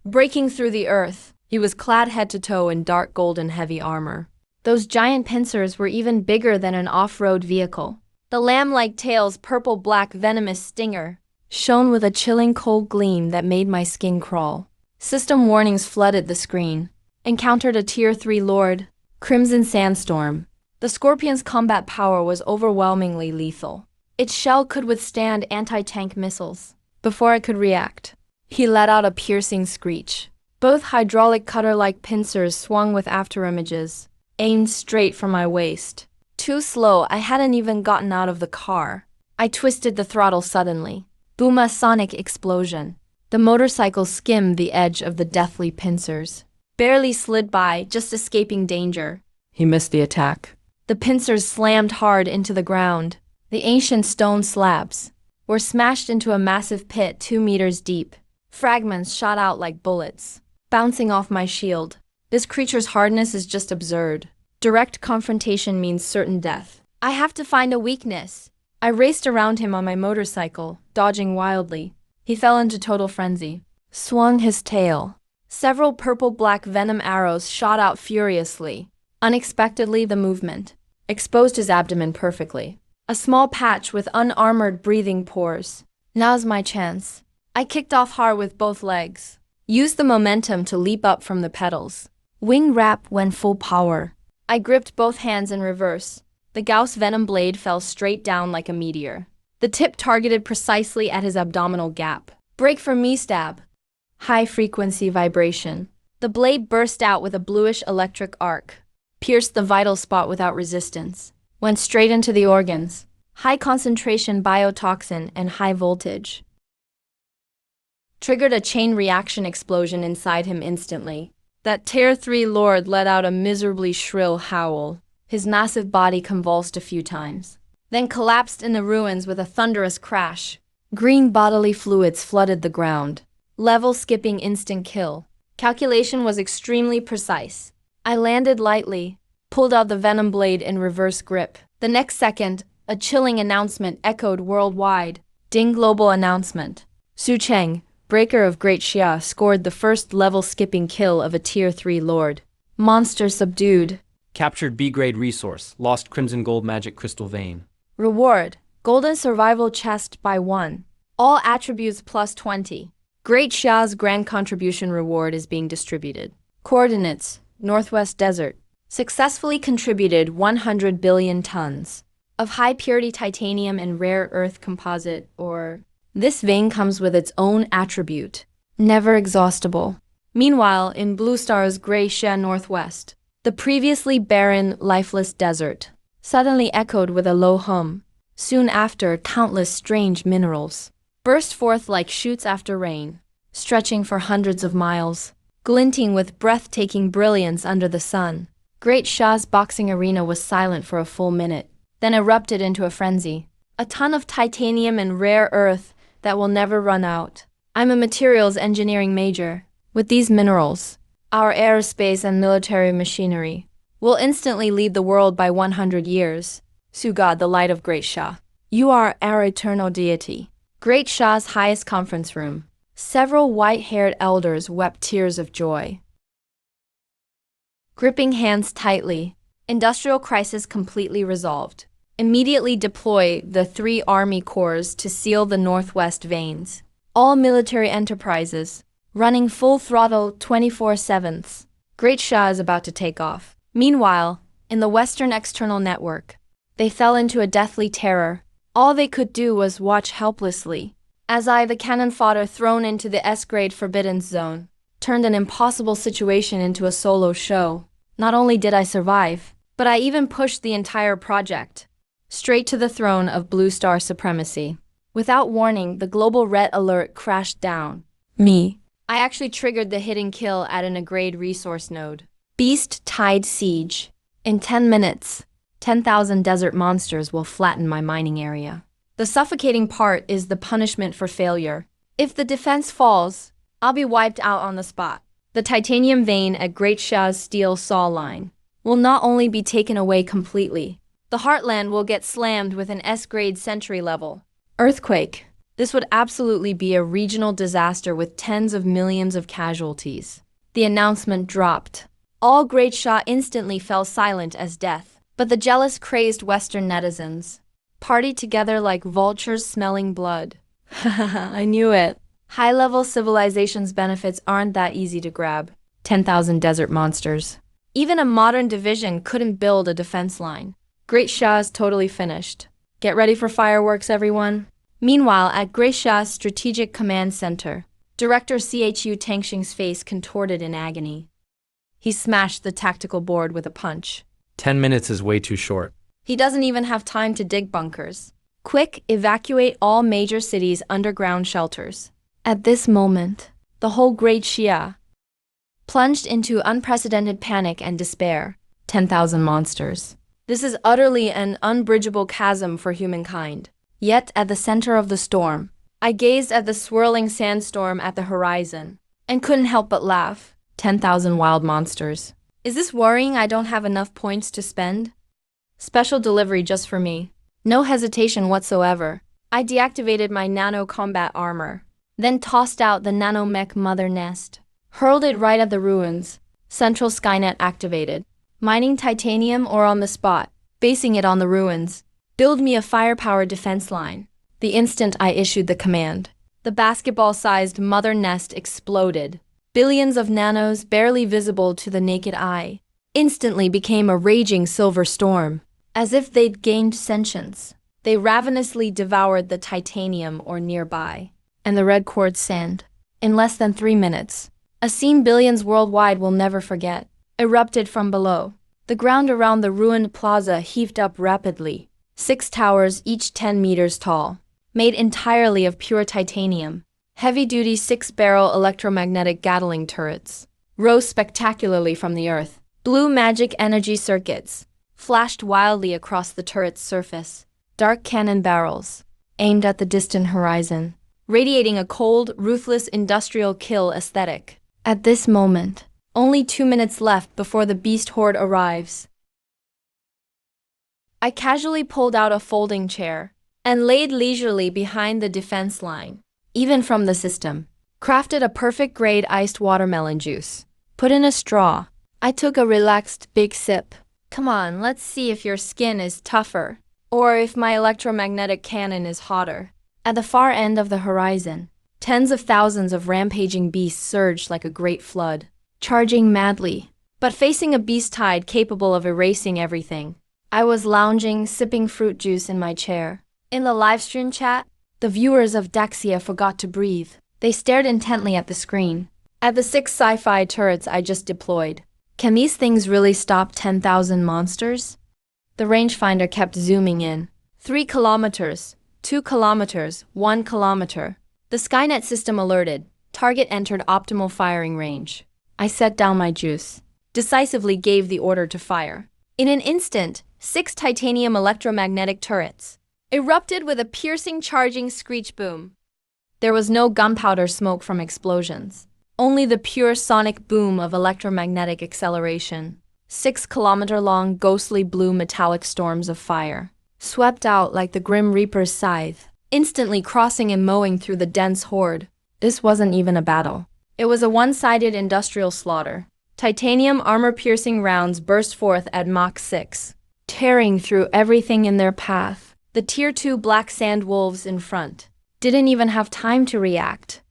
A: breaking through the earth. He was clad head to toe in dark golden heavy armor. Those giant pincers were even bigger than an off-road vehicle. The lamb-like tail's purple-black venomous stinger shone with a chilling cold gleam that made my skin crawl. System warnings flooded the screen. Encountered a Tier 3 Lord. Crimson Sandstorm. The Scorpion's combat power was overwhelmingly lethal. Its shell could withstand anti-tank missiles. Before I could react, he let out a piercing screech. Both hydraulic cutter-like pincers swung with afterimages, aimed straight for my waist. Too slow, I hadn't even gotten out of the car. I twisted the throttle suddenly. Boom, a sonic explosion. The motorcycle skimmed the edge of the deathly pincers. Barely slid by, just escaping danger. He missed the attack. The pincers slammed hard into the ground. The ancient stone slabs were smashed into a massive pit 2 meters deep. Fragments shot out like bullets, bouncing off my shield. This creature's hardness is just absurd. Direct confrontation means certain death. I have to find a weakness. I raced around him on my motorcycle, dodging wildly. He fell into total frenzy, swung his tail. Several purple-black venom arrows shot out furiously. Unexpectedly, the movement exposed his abdomen perfectly. A small patch with unarmored breathing pores. Now's my chance. I kicked off hard with both legs. Used the momentum to leap up from the pedals. Wing wrap when full power. I gripped both hands in reverse. The Gauss venom blade fell straight down like a meteor. The tip targeted precisely at his abdominal gap. Break for me, stab. High-frequency vibration. The blade burst out with a bluish electric arc. Pierced the vital spot without resistance. Went straight into the organs. High-concentration biotoxin and high voltage. triggered a chain reaction explosion inside him instantly. That Tier 3 lord let out a miserably shrill howl. His massive body convulsed a few times, then collapsed in the ruins with a thunderous crash. Green bodily fluids flooded the ground. Level skipping instant kill. Calculation was extremely precise. I landed lightly, pulled out the venom blade in reverse grip. The next second, a chilling announcement echoed worldwide. Ding global announcement. Su Cheng, Breaker of Great Xia, scored the first level skipping kill of a Tier 3 lord. Monster subdued.
B: Captured B-grade resource. Lost crimson gold magic crystal vein.
A: Reward, golden survival chest by 1. All attributes plus 20. Great Xia's grand contribution reward is being distributed. Coordinates, Northwest Desert. Successfully contributed 100 billion tons of high-purity titanium and rare earth composite, or... This vein comes with its own attribute. Never exhaustible. Meanwhile, in Blue Star's Gray Xia Northwest, the previously barren, lifeless desert suddenly echoed with a low hum. Soon after, countless strange minerals burst forth like shoots after rain, stretching for hundreds of miles, glinting with breathtaking brilliance under the sun. Great Xia's boxing arena was silent for a full minute, then erupted into a frenzy. A ton of titanium and rare earth that will never run out. I'm a materials engineering major. With these minerals, our aerospace and military machinery will instantly lead the world by 100 years. Su God, the light of Great Xia. You are our eternal deity. Great Xia's highest conference room. Several white-haired elders wept tears of joy. Gripping hands tightly, industrial crisis completely resolved. Immediately deploy the 3 army corps to seal the northwest veins. All military enterprises, running full throttle 24/7. Great Xia is about to take off. Meanwhile, in the Western external network, they fell into a deathly terror. All they could do was watch helplessly, as the cannon fodder thrown into the S-grade forbidden zone, turned an impossible situation into a solo show. Not only did I survive, but I even pushed the entire project straight to the throne of Blue Star supremacy. Without warning, the global red alert crashed down. Me. I actually triggered the hidden kill at an A-grade resource node. Beast Tide Siege. In 10 minutes, 10,000 desert monsters will flatten my mining area. The suffocating part is the punishment for failure. If the defense falls, I'll be wiped out on the spot. The titanium vein at Great Xia's steel saw line will not only be taken away completely, the heartland will get slammed with an S-grade sentry level. Earthquake. This would absolutely be a regional disaster with tens of millions of casualties. The announcement dropped. All Great Xia instantly fell silent as death. But the jealous, crazed Western netizens partied together like vultures smelling blood. I knew it. High-level civilization's benefits aren't that easy to grab. 10,000 desert monsters. Even a modern division couldn't build a defense line. Great Xia is totally finished. Get ready for fireworks, everyone. Meanwhile, at Great Xia's Strategic Command Center, Director Chu Tangxing's face contorted in agony. He smashed the tactical board with a punch.
B: 10 minutes is way too short.
A: He doesn't even have time to dig bunkers. Quick, evacuate all major cities' underground shelters. At this moment, the whole Great Xia plunged into unprecedented panic and despair. 10,000 monsters. This is utterly an unbridgeable chasm for humankind. Yet, at the center of the storm, I gazed at the swirling sandstorm at the horizon and couldn't help but laugh. 10,000 wild monsters. Is this worrying I don't have enough points to spend? Special delivery just for me. No hesitation whatsoever. I deactivated my nano combat armor, then tossed out the nanomech mother nest, hurled it right at the ruins. Central Skynet activated. Mining titanium or on the spot, basing it on the ruins. Build me a firepower defense line. The instant I issued the command, the basketball-sized mother nest exploded. Billions of nanos, barely visible to the naked eye, instantly became a raging silver storm. As if they'd gained sentience, they ravenously devoured the titanium or nearby, and the red quartz sand. In less than 3 minutes, a scene billions worldwide will never forget, erupted from below. The ground around the ruined plaza heaved up rapidly. 6 towers, each 10 meters tall, made entirely of pure titanium, Heavy-duty 6-barrel electromagnetic Gatling turrets rose spectacularly from the earth. Blue magic energy circuits flashed wildly across the turret's surface. Dark cannon barrels aimed at the distant horizon, radiating a cold, ruthless industrial kill aesthetic. At this moment, only 2 minutes left before the beast horde arrives. I casually pulled out a folding chair and laid leisurely behind the defense line. Even from the system, crafted a perfect grade iced watermelon juice. Put in a straw. I took a relaxed big sip. Come on, let's see if your skin is tougher, or if my electromagnetic cannon is hotter. At the far end of the horizon, tens of thousands of rampaging beasts surged like a great flood, charging madly, but facing a beast tide capable of erasing everything. I was lounging, sipping fruit juice in my chair. In the livestream chat, the viewers of Daxia forgot to breathe. They stared intently at the screen, at the 6 sci-fi turrets I just deployed. Can these things really stop 10,000 monsters? The rangefinder kept zooming in. 3 kilometers, 2 kilometers, 1 kilometer. The Skynet system alerted. Target entered optimal firing range. I set down my juice, decisively gave the order to fire. In an instant, 6 titanium electromagnetic turrets erupted with a piercing charging screech boom. There was no gunpowder smoke from explosions, only the pure sonic boom of electromagnetic acceleration. 6-kilometer-long ghostly blue metallic storms of fire swept out like the Grim Reaper's scythe, instantly crossing and mowing through the dense horde. This wasn't even a battle. It was a one-sided industrial slaughter. Titanium armor-piercing rounds burst forth at Mach 6, tearing through everything in their path. The Tier 2 black sand wolves in front didn't even have time to react.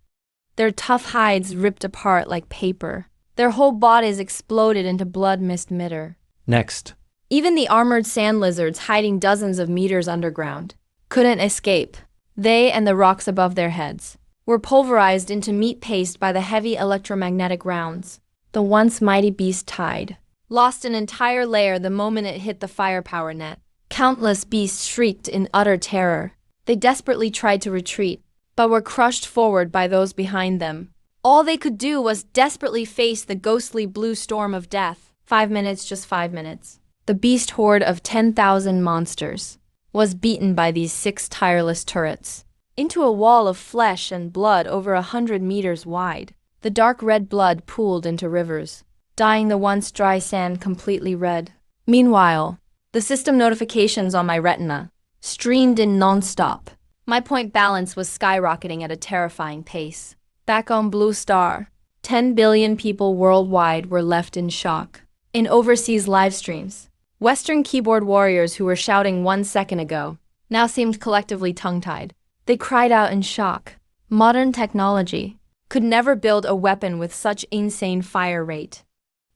A: Their tough hides ripped apart like paper. Their whole bodies exploded into blood mist midair.
B: Next.
A: Even the armored sand lizards hiding dozens of meters underground couldn't escape. They and the rocks above their heads were pulverized into meat paste by the heavy electromagnetic rounds. The once mighty beast tide lost an entire layer the moment it hit the firepower net. Countless beasts shrieked in utter terror. They desperately tried to retreat, but were crushed forward by those behind them. All they could do was desperately face the ghostly blue storm of death. 5 minutes, just 5 minutes. The beast horde of 10,000 monsters was beaten by these 6 tireless turrets into a wall of flesh and blood over 100 meters wide. The dark red blood pooled into rivers, dyeing the once dry sand completely red. Meanwhile, the system notifications on my retina streamed in non-stop. My point balance was skyrocketing at a terrifying pace. Back on Blue Star, 10 billion people worldwide were left in shock. In overseas live streams, Western keyboard warriors who were shouting 1 second ago now seemed collectively tongue-tied. They cried out in shock. Modern technology could never build a weapon with such insane fire rate.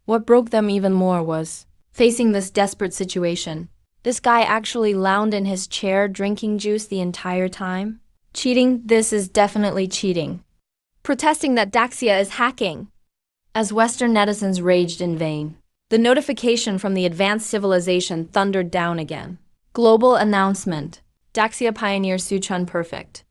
A: What broke them even more was, facing this desperate situation, this guy actually lounged in his chair drinking juice the entire time. Cheating? This is definitely cheating. Protesting that Daxia is hacking. As Western netizens raged in vain, the notification from the advanced civilization thundered down again. Global announcement. Daxia Pioneer Suchun Perfect.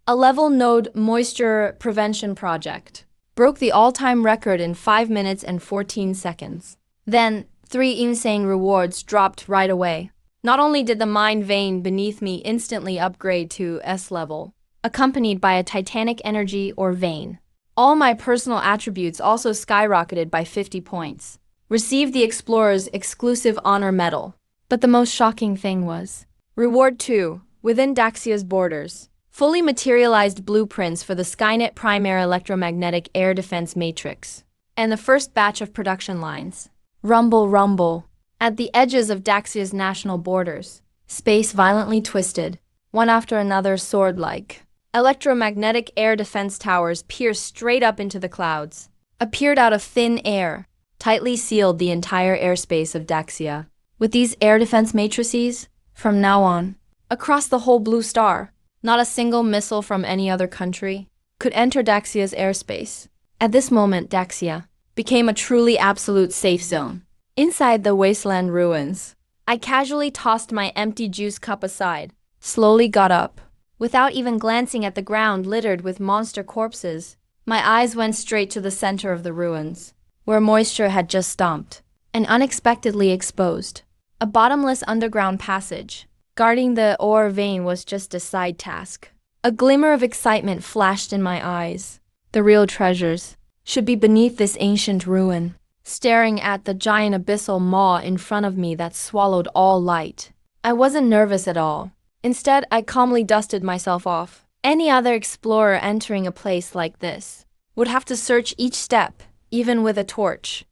A: A level node moisture prevention project broke the all-time record in 5 minutes and 14 seconds. Then, 3 insane rewards dropped right away. Not only did the mind vein beneath me instantly upgrade to S level, accompanied by a titanic energy or vein, all my personal attributes also skyrocketed by 50 points. Received the Explorer's exclusive honor medal. But the most shocking thing was, Reward 2, within Daxia's borders, fully materialized blueprints for the Skynet Primary Electromagnetic Air Defense Matrix, and the first batch of production lines. Rumble, rumble. At the edges of Daxia's national borders, space violently twisted, one after another sword-like. Electromagnetic air defense towers pierced straight up into the clouds, appeared out of thin air, tightly sealed the entire airspace of Daxia. With these air defense matrices, from now on, across the whole Blue Star, not a single missile from any other country could enter Daxia's airspace. At this moment, Daxia became a truly absolute safe zone. Inside the wasteland ruins, I casually tossed my empty juice cup aside, slowly got up, Without even glancing at the ground littered with monster corpses, my eyes went straight to the center of the ruins, where moisture had just stomped, and unexpectedly exposed. A bottomless underground passage. Guarding the ore vein was just a side task. A glimmer of excitement flashed in my eyes. The real treasures should be beneath this ancient ruin. Staring at the giant abyssal maw in front of me that swallowed all light. I wasn't nervous at all. Instead, I calmly dusted myself off. Any other explorer entering a place like this would have to search each step, even with a torch.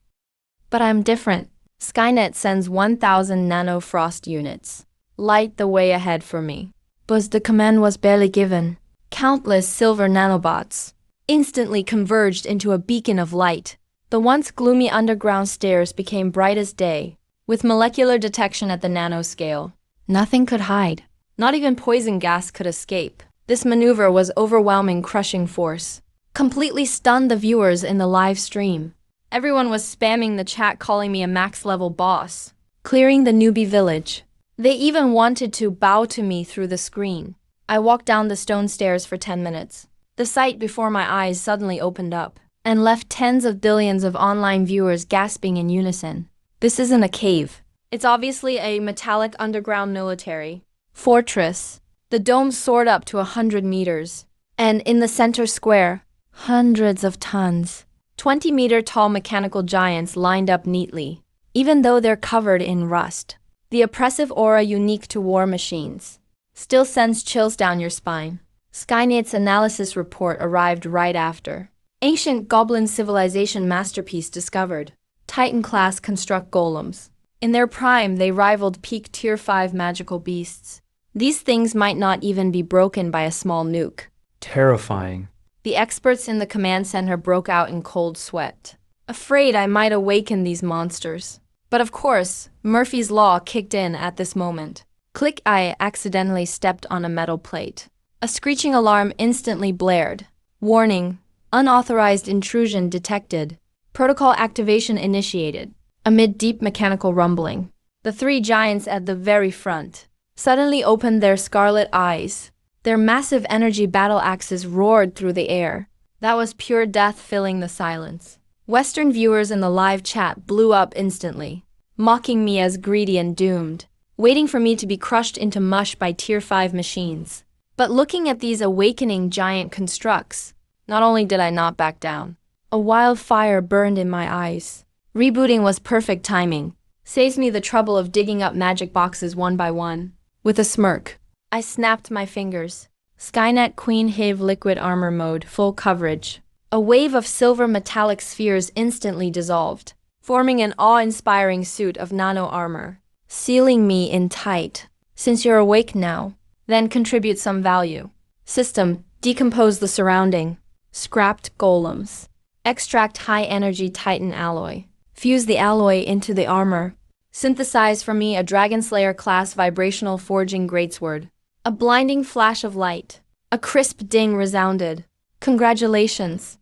A: But I'm different. Skynet sends 1,000 nanofrost units. Light the way ahead for me. But the command was barely given. Countless silver nanobots instantly converged into a beacon of light. The once gloomy underground stairs became bright as day, with molecular detection at the nanoscale. Nothing could hide. Not even poison gas could escape. This maneuver was overwhelming, crushing force. Completely stunned the viewers in the live stream. Everyone was spamming the chat calling me a max-level boss. Clearing the newbie village. They even wanted to bow to me through the screen. I walked down the stone stairs for 10 minutes. The sight before my eyes suddenly opened up and left tens of billions of online viewers gasping in unison. This isn't a cave. It's obviously a metallic underground military fortress. The dome soared up to 100 meters. And in the center square, hundreds of tons, 20-meter-tall mechanical giants lined up neatly, even though they're covered in rust. The oppressive aura unique to war machines still sends chills down your spine. Skynet's analysis report arrived right after. Ancient Goblin civilization masterpiece discovered. Titan-class construct golems. In their prime, they rivaled peak Tier 5 magical beasts. These things might not even be broken by a small nuke.
B: Terrifying.
A: The experts in the command center broke out in cold sweat, afraid I might awaken these monsters. But of course, Murphy's Law kicked in at this moment. Click, I accidentally stepped on a metal plate. A screeching alarm instantly blared. Warning, unauthorized intrusion detected. Protocol activation initiated. Amid deep mechanical rumbling, the three giants at the very front suddenly opened their scarlet eyes. Their massive energy battle axes roared through the air. That was pure death filling the silence. Western viewers in the live chat blew up instantly, mocking me as greedy and doomed, waiting for me to be crushed into mush by Tier 5 machines. But looking at these awakening giant constructs, not only did I not back down, a wildfire burned in my eyes. Rebooting was perfect timing. Saves me the trouble of digging up magic boxes one by one. With a smirk, I snapped my fingers. Skynet Queen Hive liquid armor mode, full coverage. A wave of silver metallic spheres instantly dissolved, forming an awe-inspiring suit of nano armor, sealing me in tight. Since you're awake now, then contribute some value. System, decompose the surrounding. Scrapped golems. Extract high-energy Titan alloy. Fuse the alloy into the armor. Synthesize for me a Dragonslayer-class vibrational forging greatsword. A blinding flash of light. A crisp ding resounded. Congratulations.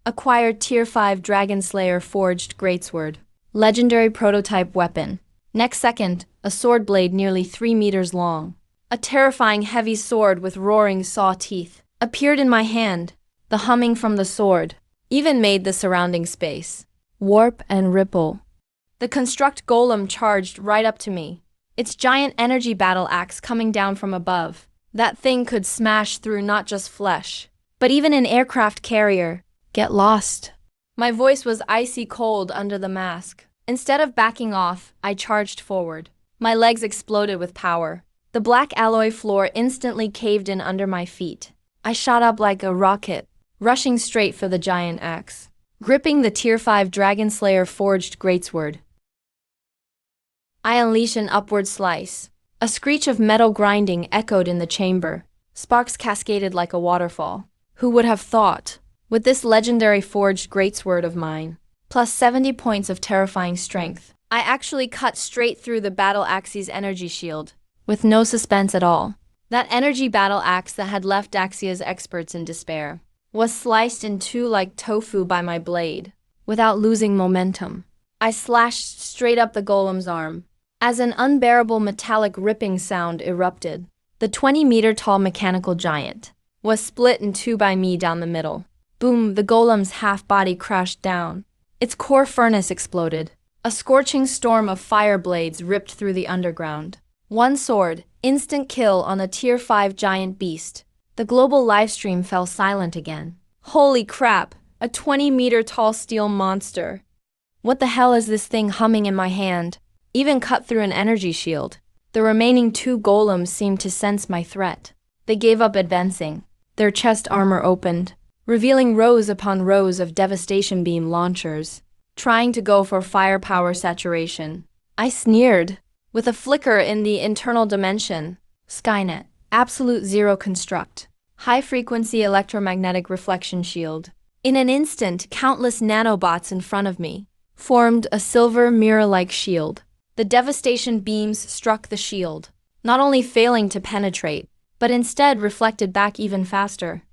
A: Acquired Tier 5 Dragonslayer forged greatsword. Legendary prototype weapon. Next second, a sword blade nearly 3 meters long. A terrifying heavy sword with roaring saw teeth appeared in my hand. The humming from the sword even made the surrounding space warp and ripple. The construct golem charged right up to me, its giant energy battle axe coming down from above. That thing could smash through not just flesh, but even an aircraft carrier. Get lost. My voice was icy cold under the mask. Instead of backing off, I charged forward. My legs exploded with power. The black alloy floor instantly caved in under my feet. I shot up like a rocket, rushing straight for the giant axe, gripping the Tier 5 Dragonslayer forged greatsword. I unleashed an upward slice. A screech of metal grinding echoed in the chamber. Sparks cascaded like a waterfall. Who would have thought? With this legendary forged greatsword of mine, plus 70 points of terrifying strength, I actually cut straight through the battle axe's energy shield, with no suspense at all. That energy battle axe that had left Daxia's experts in despair was sliced in two like tofu by my blade, without losing momentum. I slashed straight up the golem's arm, as an unbearable metallic ripping sound erupted. The 20-meter-tall mechanical giant was split in two by me down the middle. Boom, the golem's half-body crashed down. Its core furnace exploded. A scorching storm of fire blades ripped through the underground. One sword, instant kill on a Tier 5 giant beast. The global livestream fell silent again. Holy crap, a 20-meter-tall steel monster. What the hell is this thing humming in my hand? Even cut through an energy shield. The remaining two golems seemed to sense my threat. They gave up advancing. Their chest armor opened, revealing rows upon rows of devastation beam launchers, trying to go for firepower saturation. I sneered. With a flicker in the internal dimension, Skynet, absolute zero construct, high-frequency electromagnetic reflection shield. In an instant, countless nanobots in front of me formed a silver mirror-like shield. The devastation beams struck the shield, not only failing to penetrate, but instead reflected back even faster.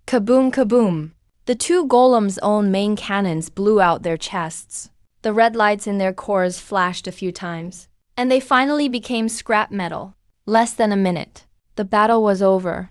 A: Kaboom, kaboom! The two golems' own main cannons blew out their chests. The red lights in their cores flashed a few times, and they finally became scrap metal. Less than a minute. The battle was over.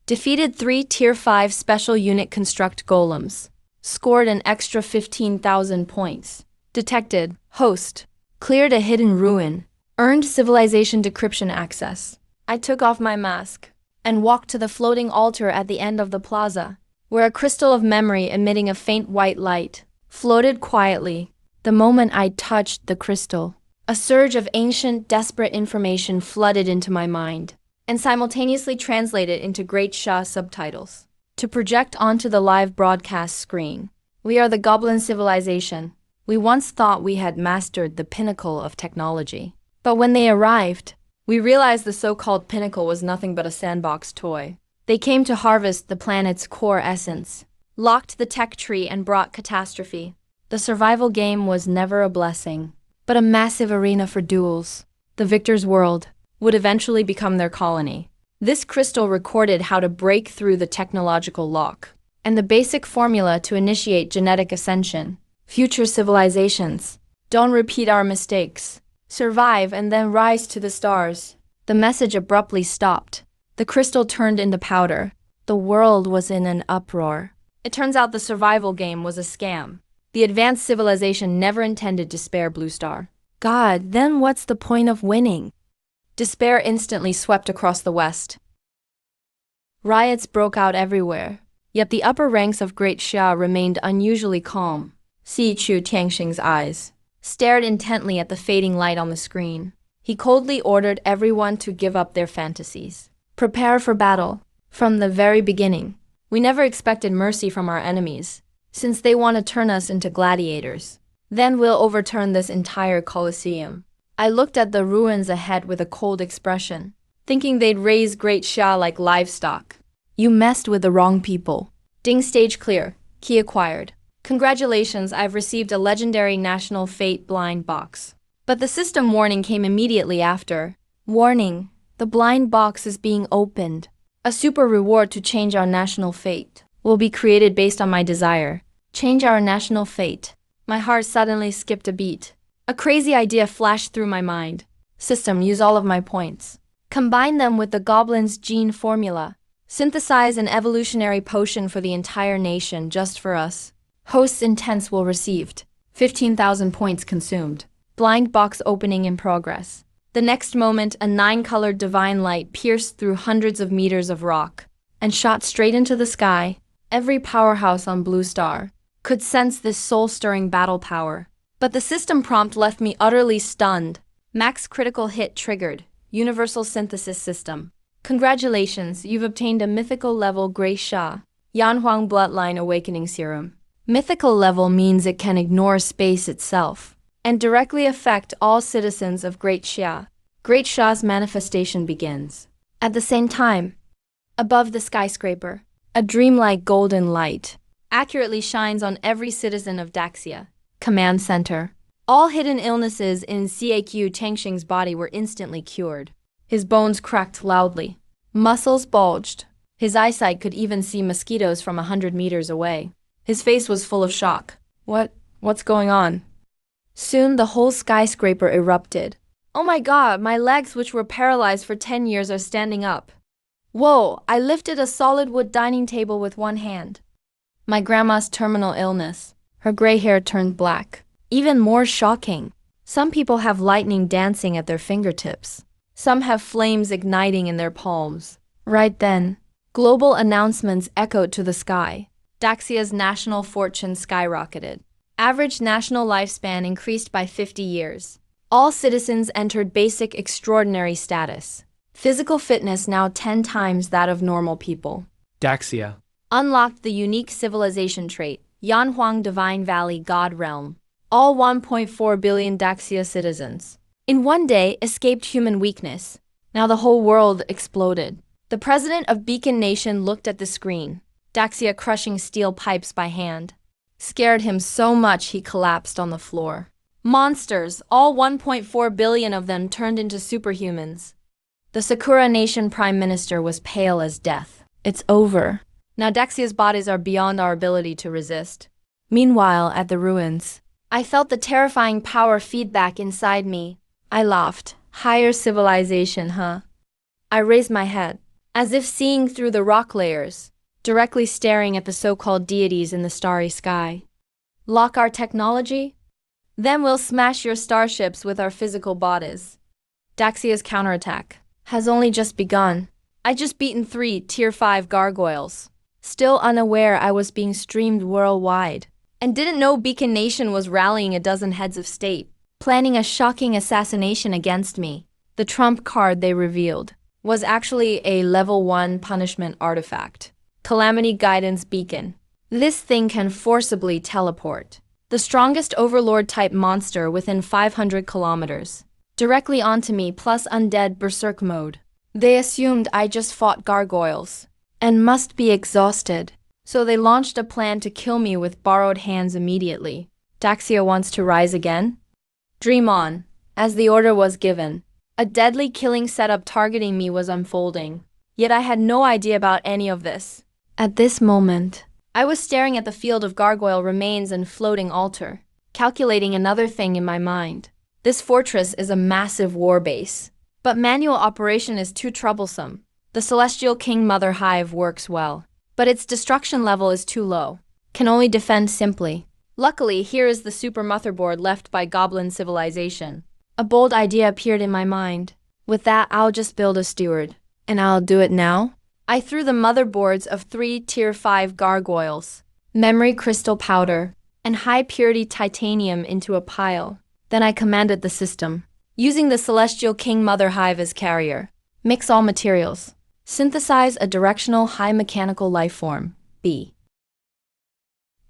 A: Defeated 3 Tier 5 Special Unit Construct golems. Scored an extra 15,000 points. Detected. Host. Cleared a hidden ruin. Earned civilization decryption access. I took off my mask and walked to the floating altar at the end of the plaza, where a crystal of memory emitting a faint white light floated quietly. The moment I touched the crystal, a surge of ancient, desperate information flooded into my mind and simultaneously translated into Great Shah subtitles to project onto the live broadcast screen. We are the Goblin civilization. We once thought we had mastered the pinnacle of technology. But when they arrived, we realized the so-called pinnacle was nothing but a sandbox toy. They came to harvest the planet's core essence, locked the tech tree and brought catastrophe. The survival game was never a blessing, but a massive arena for duels. The victor's world would eventually become their colony. This crystal recorded how to break through the technological lock and the basic formula to initiate genetic ascension. Future civilizations, don't repeat our mistakes. Survive and then rise to the stars. The message abruptly stopped. The crystal turned into powder. The world was in an uproar. It turns out the survival game was a scam. The advanced civilization never intended to spare Blue Star. God, then what's the point of winning? Despair instantly swept across the West. Riots broke out everywhere, yet the upper ranks of Great Xia remained unusually calm. Si Chu Tianxing's eyes stared intently at the fading light on the screen. He coldly ordered everyone to give up their fantasies. Prepare for battle. From the very beginning, we never expected mercy from our enemies, since they want to turn us into gladiators. Then we'll overturn this entire Colosseum. I looked at the ruins ahead with a cold expression, thinking they'd raise Great Xia like livestock. You messed with the wrong people. Ding stage clear. Key acquired. Congratulations, I've received a legendary National Fate blind box. But the system warning came immediately after. Warning, the blind box is being opened. A super reward to change our national fate will be created based on my desire. Change our national fate. My heart suddenly skipped a beat. A crazy idea flashed through my mind. System, use all of my points. Combine them with the goblin's gene formula. Synthesize an evolutionary potion for the entire nation just for us. Host's intents will received. 15,000 points consumed. Blind box opening in progress. The next moment, a 9-colored divine light pierced through hundreds of meters of rock and shot straight into the sky. Every powerhouse on Blue Star could sense this soul-stirring battle power. But the system prompt left me utterly stunned. Max critical hit triggered. Universal synthesis system. Congratulations, you've obtained a mythical level Grey Sha, Yanhuang Bloodline Awakening Serum. Mythical level means it can ignore space itself and directly affect all citizens of Great Xia. Great Xia's manifestation begins. At the same time, above the skyscraper, a dreamlike golden light accurately shines on every citizen of Daxia. Command Center. All hidden illnesses in CAQ Tangxing's body were instantly cured. His bones cracked loudly. Muscles bulged. His eyesight could even see mosquitoes from 100 meters away. His face was full of shock. What's going on? Soon the whole skyscraper erupted. Oh my god, my legs, which were paralyzed for 10 years, are standing up. Whoa, I lifted a solid wood dining table with one hand. My grandma's terminal illness. Her gray hair turned black. Even more shocking, some people have lightning dancing at their fingertips. Some have flames igniting in their palms. Right then, global announcements echoed to the sky. Daxia's national fortune skyrocketed. Average national lifespan increased by 50 years. All citizens entered basic extraordinary status. Physical fitness now 10 times that of normal people.
B: Daxia.
A: Unlocked the unique civilization trait, Yanhuang Divine Valley God Realm. All 1.4 billion Daxia citizens. In one day, escaped human weakness. Now the whole world exploded. The president of Beacon Nation looked at the screen. Daxia crushing steel pipes by hand. Scared him so much he collapsed on the floor. Monsters, all 1.4 billion of them turned into superhumans. The Sakura Nation Prime Minister was pale as death. It's over. Now Daxia's bodies are beyond our ability to resist. Meanwhile, at the ruins, I felt the terrifying power feedback inside me. I laughed. Higher civilization, huh? I raised my head, as if seeing through the rock layers, directly staring at the so-called deities in the starry sky. Lock our technology? Then we'll smash your starships with our physical bodies. Daxia's counterattack has only just begun. I just beaten 3 Tier 5 gargoyles, still unaware I was being streamed worldwide, and didn't know Beacon Nation was rallying a dozen heads of state, planning a shocking assassination against me. The trump card they revealed was actually a level 1 punishment artifact. Calamity Guidance Beacon. This thing can forcibly teleport the strongest overlord-type monster within 500 kilometers, directly onto me plus undead berserk mode. They assumed I just fought gargoyles, and must be exhausted, so they launched a plan to kill me with borrowed hands immediately. Daxia wants to rise again? Dream on. As the order was given, a deadly killing setup targeting me was unfolding, yet I had no idea about any of this. At this moment, I was staring at the field of gargoyle remains and floating altar, calculating another thing in my mind. This fortress is a massive war base, but manual operation is too troublesome. The Celestial King Mother Hive works well, but its destruction level is too low. Can only defend simply. Luckily, here is the super motherboard left by Goblin civilization. A bold idea appeared in my mind. With that, I'll just build a steward. And I'll do it now? I threw the motherboards of 3 Tier 5 gargoyles, memory crystal powder, and high-purity titanium into a pile. Then I commanded the system, using the Celestial King Mother Hive as carrier. Mix all materials. Synthesize a directional high mechanical life form, B.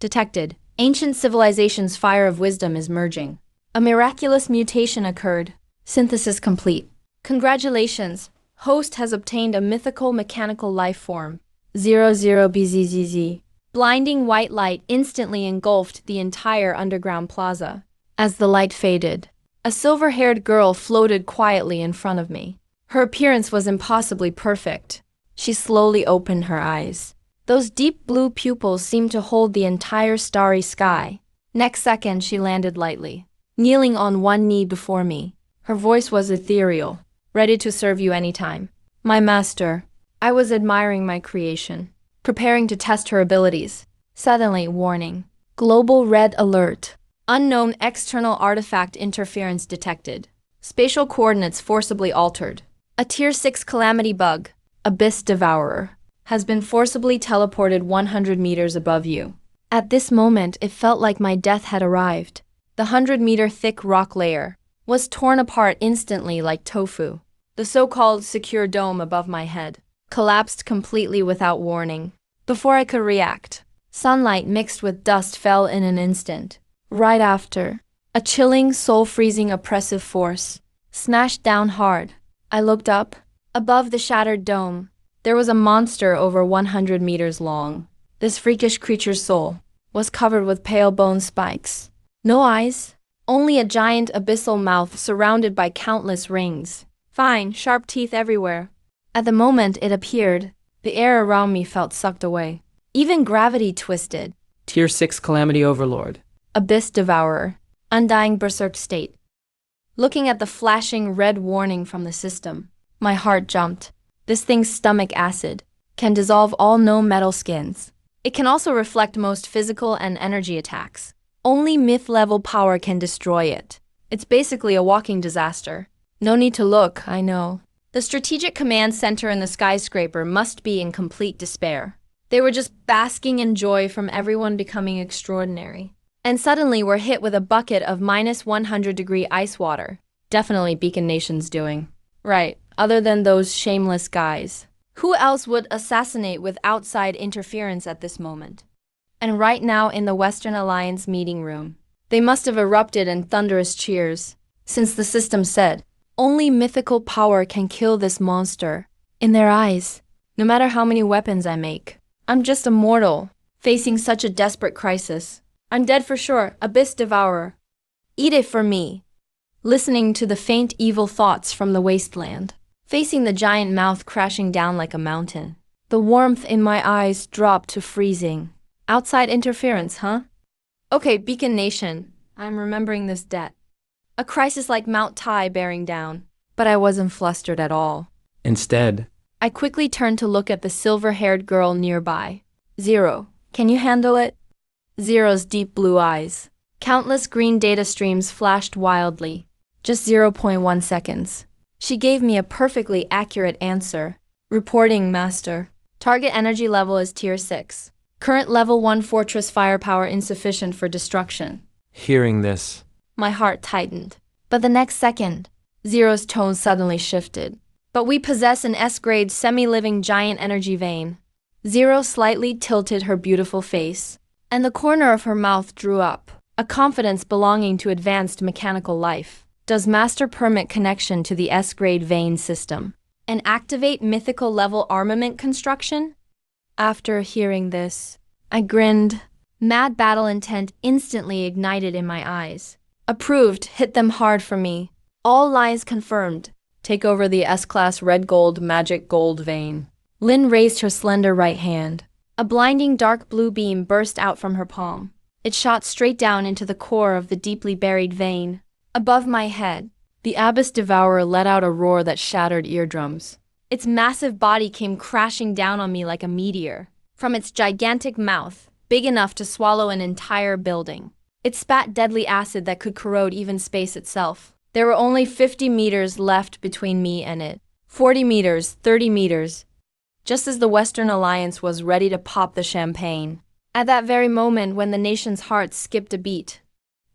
A: Detected. Ancient civilization's fire of wisdom is merging. A miraculous mutation occurred. Synthesis complete. Congratulations. Host has obtained a mythical mechanical life form. 00BZZZ. Blinding white light instantly engulfed the entire underground plaza. As the light faded, a silver-haired girl floated quietly in front of me. Her appearance was impossibly perfect. She slowly opened her eyes. Those deep blue pupils seemed to hold the entire starry sky. Next second, she landed lightly, kneeling on one knee before me. Her voice was ethereal. Ready to serve you anytime. My master. I was admiring my creation, preparing to test her abilities. Suddenly, warning. Global red alert. Unknown external artifact interference detected. Spatial coordinates forcibly altered. A Tier 6 calamity bug, Abyss Devourer, has been forcibly teleported 100 meters above you. At this moment, it felt like my death had arrived. The 100-meter thick rock layer was torn apart instantly like tofu. The so-called secure dome above my head collapsed completely without warning. Before I could react, sunlight mixed with dust fell in an instant. Right after, a chilling, soul-freezing, oppressive force smashed down hard. I looked up. Above the shattered dome, there was a monster over 100 meters long. This freakish creature's soul was covered with pale bone spikes. No eyes, only a giant abyssal mouth surrounded by countless rings. Fine, sharp teeth everywhere. At the moment it appeared, the air around me felt sucked away. Even gravity twisted.
B: Tier 6 Calamity Overlord.
A: Abyss Devourer. Undying berserk state. Looking at the flashing red warning from the system, my heart jumped. This thing's stomach acid can dissolve all known metal skins. It can also reflect most physical and energy attacks. Only myth-level power can destroy it. It's basically a walking disaster. No need to look, I know. The strategic command center in the skyscraper must be in complete despair. They were just basking in joy from everyone becoming extraordinary. And suddenly we're hit with a bucket of minus 100-degree ice water. Definitely Beacon Nation's doing. Right, other than those shameless guys. Who else would assassinate with outside interference at this moment? And right now in the Western Alliance meeting room, they must have erupted in thunderous cheers, since the system said, only mythical power can kill this monster. In their eyes, no matter how many weapons I make, I'm just a mortal, facing such a desperate crisis. I'm dead for sure, Abyss Devourer. Eat it for me. Listening to the faint evil thoughts from the wasteland, facing the giant mouth crashing down like a mountain. The warmth in my eyes dropped to freezing. Outside interference, huh? Okay, Beacon Nation, I'm remembering this debt. A crisis like Mount Tai bearing down. But I wasn't flustered at all.
B: Instead,
A: I quickly turned to look at the silver-haired girl nearby. Zero, can you handle it? Zero's deep blue eyes. Countless green data streams flashed wildly. Just 0.1 seconds. She gave me a perfectly accurate answer. Reporting, Master. Target energy level is Tier 6. Current Level 1 fortress firepower insufficient for destruction.
B: hearing this,
A: My heart tightened. But the next second, Zero's tone suddenly shifted. But we possess an S-grade semi-living giant energy vein. Zero slightly tilted her beautiful face, and the corner of her mouth drew up, a confidence belonging to advanced mechanical life. Does Master permit connection to the S-grade vein system and activate mythical level armament construction? After hearing this, I grinned. Mad battle intent instantly ignited in my eyes. Approved, hit them hard for me. All lies confirmed. Take over the S-class red gold magic gold vein. Lynn raised her slender right hand. A blinding dark blue beam burst out from her palm. It shot straight down into the core of the deeply buried vein. Above my head, the Abyss Devourer let out a roar that shattered eardrums. Its massive body came crashing down on me like a meteor. From its gigantic mouth, big enough to swallow an entire building, it spat deadly acid that could corrode even space itself. There were only 50 meters left between me and it. 40 meters, 30 meters. Just as the Western Alliance was ready to pop the champagne. At that very moment when the nation's hearts skipped a beat,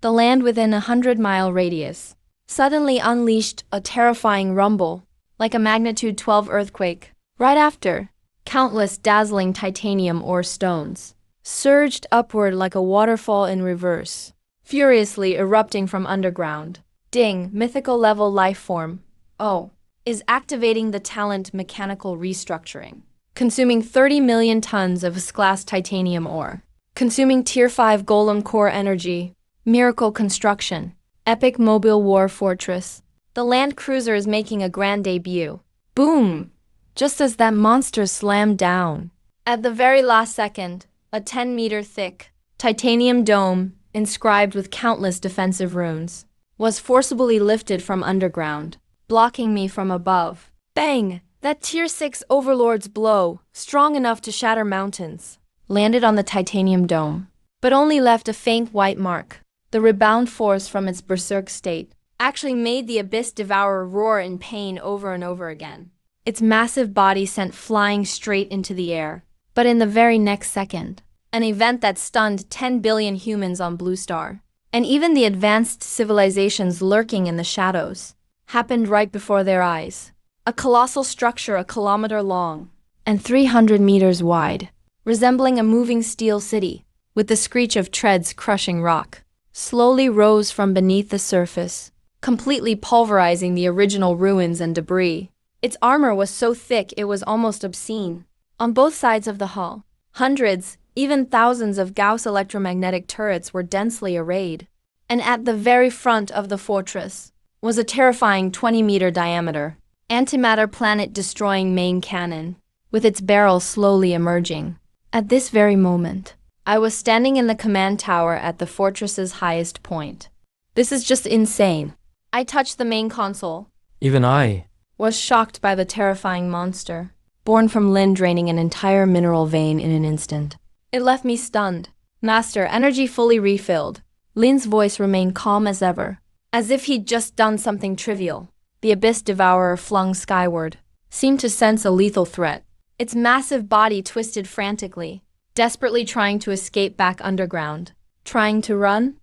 A: the land within a 100-mile radius suddenly unleashed a terrifying rumble, like a magnitude 12 earthquake. Right after, countless dazzling titanium ore stones surged upward like a waterfall in reverse, furiously erupting from underground. Ding, mythical level life form. Oh, is activating the talent mechanical restructuring. Consuming 30 million tons of S-class titanium ore. Consuming Tier 5 golem core energy. Miracle construction. Epic mobile war fortress. The land cruiser is making a grand debut. Boom! Just as that monster slammed down. At the very last second, a 10-meter thick titanium dome, inscribed with countless defensive runes, was forcibly lifted from underground, blocking me from above. Bang! That Tier 6 Overlord's blow, strong enough to shatter mountains, landed on the titanium dome, but only left a faint white mark. The rebound force from its berserk state actually made the Abyss Devourer roar in pain over and over again. Its massive body sent flying straight into the air. But in the very next second, an event that stunned 10 billion humans on Blue Star, and even the advanced civilizations lurking in the shadows, happened right before their eyes. A colossal structure a kilometer long and 300 meters wide, resembling a moving steel city, with the screech of treads crushing rock, slowly rose from beneath the surface, completely pulverizing the original ruins and debris. Its armor was so thick it was almost obscene. On both sides of the hull, hundreds, even thousands of Gauss electromagnetic turrets were densely arrayed. And at the very front of the fortress was a terrifying 20-meter diameter, antimatter planet-destroying main cannon, with its barrel slowly emerging. At this very moment, I was standing in the command tower at the fortress's highest point. This is just insane. I touched the main console.
B: Even I.
A: Was shocked by the terrifying monster, born from Lin draining an entire mineral vein in an instant. It left me stunned. Master, energy fully refilled. Lin's voice remained calm as ever, as if he'd just done something trivial. The abyss devourer flung skyward, seemed to sense a lethal threat. Its massive body twisted frantically, desperately trying to escape back underground. Trying to run?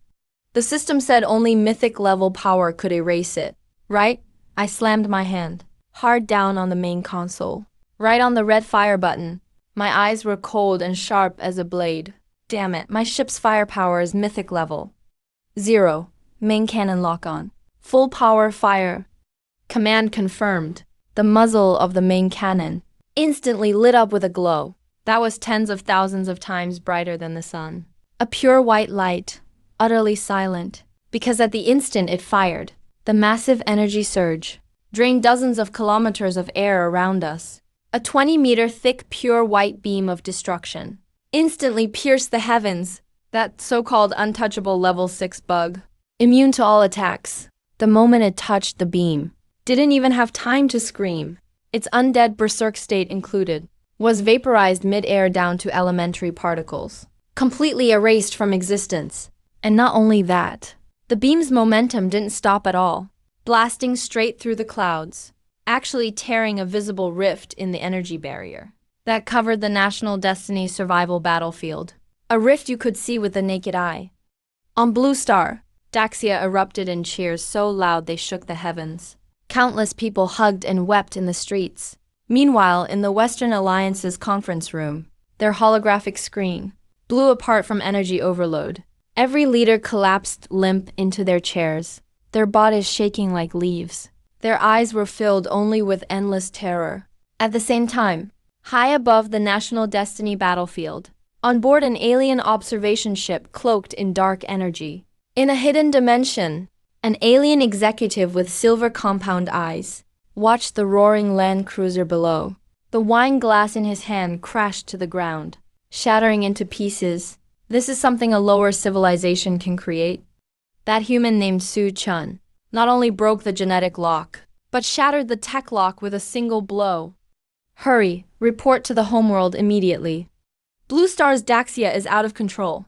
A: The system said only mythic-level power could erase it. Right? I slammed my hand hard down on the main console, right on the red fire button. My eyes were cold and sharp as a blade. Damn it, my ship's firepower is mythic level. 0. Main cannon lock on. Full power fire. Command confirmed. The muzzle of the main cannon instantly lit up with a glow that was tens of thousands of times brighter than the sun. A pure white light, utterly silent, because at the instant it fired, the massive energy surge drained dozens of kilometers of air around us. A 20-meter thick pure white beam of destruction instantly pierced the heavens, that so-called untouchable level 6 bug, immune to all attacks. The moment it touched the beam, didn't even have time to scream. Its undead berserk state included, was vaporized mid-air down to elementary particles, completely erased from existence. And not only that, the beam's momentum didn't stop at all, blasting straight through the clouds, actually tearing a visible rift in the energy barrier that covered the National Destiny survival battlefield, a rift you could see with the naked eye. On Blue Star, Daxia erupted in cheers so loud they shook the heavens. Countless people hugged and wept in the streets. Meanwhile, in the Western Alliance's conference room, their holographic screen blew apart from energy overload. Every leader collapsed limp into their chairs, their bodies shaking like leaves. Their eyes were filled only with endless terror. At the same time, high above the National Destiny battlefield, on board an alien observation ship cloaked in dark energy, in a hidden dimension, an alien executive with silver compound eyes watched the roaring land cruiser below. The wine glass in his hand crashed to the ground, shattering into pieces. This is something a lower civilization can create. That human named Su Chun not only broke the genetic lock, but shattered the tech lock with a single blow. Hurry, report to the homeworld immediately. Blue Star's Daxia is out of control.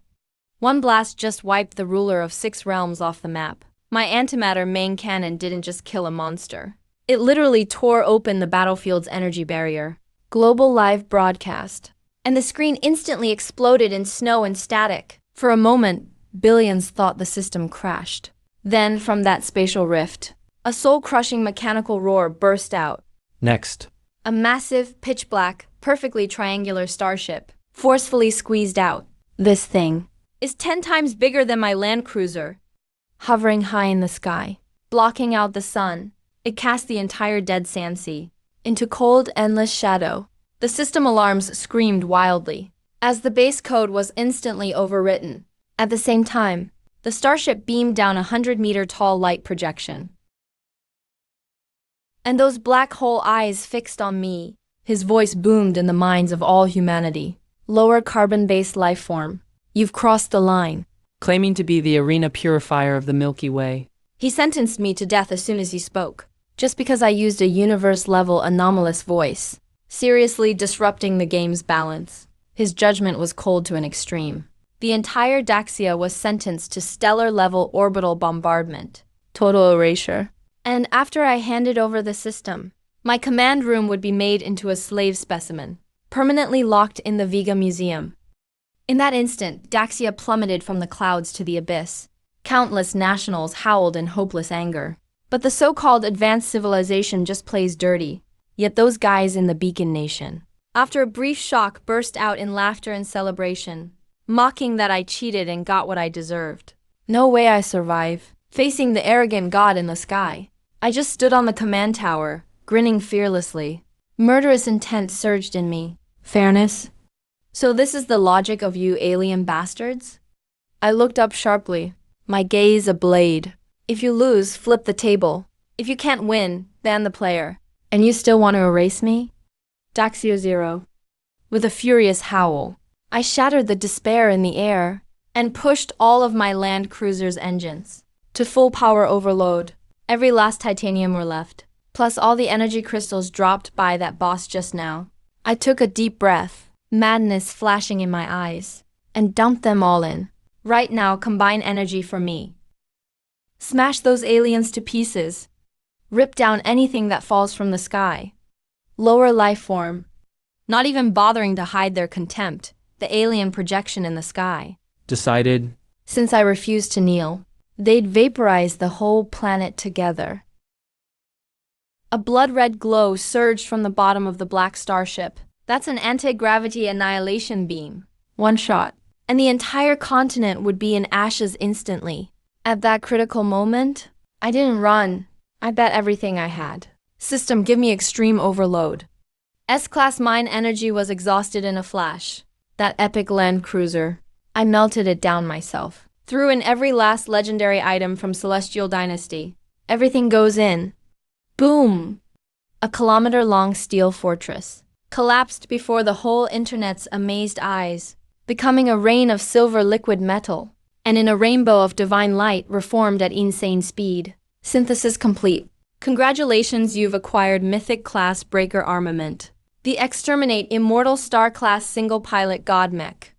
A: One blast just wiped the ruler of 6 realms off the map. My antimatter main cannon didn't just kill a monster. It literally tore open the battlefield's energy barrier. Global live broadcast. And the screen instantly exploded in snow and static. For a moment, billions thought the system crashed. Then, from that spatial rift, a soul-crushing mechanical roar burst out.
B: Next.
A: A massive, pitch-black, perfectly triangular starship forcefully squeezed out. This thing is 10 times bigger than my land cruiser. Hovering high in the sky, blocking out the sun, it cast the entire dead sand sea into cold, endless shadow. The system alarms screamed wildly, as the base code was instantly overwritten. At the same time, the starship beamed down a 100-meter-tall light projection. And those black hole eyes fixed on me. His voice boomed in the minds of all humanity. Lower carbon-based life form, you've crossed the line.
B: Claiming to be the arena purifier of the Milky Way.
A: He sentenced me to death as soon as he spoke, just because I used a universe-level anomalous voice, seriously disrupting the game's balance. His judgment was cold to an extreme. The entire Daxia was sentenced to stellar-level orbital bombardment, total erasure. And after I handed over the system, my command room would be made into a slave specimen, permanently locked in the Vega Museum. In that instant, Daxia plummeted from the clouds to the abyss. Countless nationals howled in hopeless anger. But the so-called advanced civilization just plays dirty. Yet those guys in the Beacon Nation, after a brief shock, burst out in laughter and celebration, mocking that I cheated and got what I deserved. No way I survive, facing the arrogant god in the sky. I just stood on the command tower, grinning fearlessly. Murderous intent surged in me. Fairness? So this is the logic of you alien bastards? I looked up sharply, my gaze ablade. If you lose, flip the table. If you can't win, ban the player. And you still want to erase me? Daxia 0. With a furious howl, I shattered the despair in the air and pushed all of my land cruiser's engines to full power overload. Every last titanium were left, plus all the energy crystals dropped by that boss just now. I took a deep breath, madness flashing in my eyes, and dumped them all in. Right now, combine energy for me. Smash those aliens to pieces. Rip down anything that falls from the sky. Lower life form. Not even bothering to hide their contempt, the alien projection in the sky.
B: Decided.
A: Since I refused to kneel, they'd vaporize the whole planet together. A blood-red glow surged from the bottom of the black starship. That's an anti-gravity annihilation beam. One shot, and the entire continent would be in ashes instantly. At that critical moment, I didn't run. I bet everything I had. System, give me extreme overload. S-class mine energy was exhausted in a flash. That epic land cruiser. I melted it down myself. Threw in every last legendary item from Celestial Dynasty. Everything goes in. Boom! A kilometer-long steel fortress collapsed before the whole internet's amazed eyes, becoming a rain of silver liquid metal, and in a rainbow of divine light reformed at insane speed. Synthesis complete. Congratulations, you've acquired Mythic-class breaker armament. The Exterminate Immortal Star-class single-pilot god mech.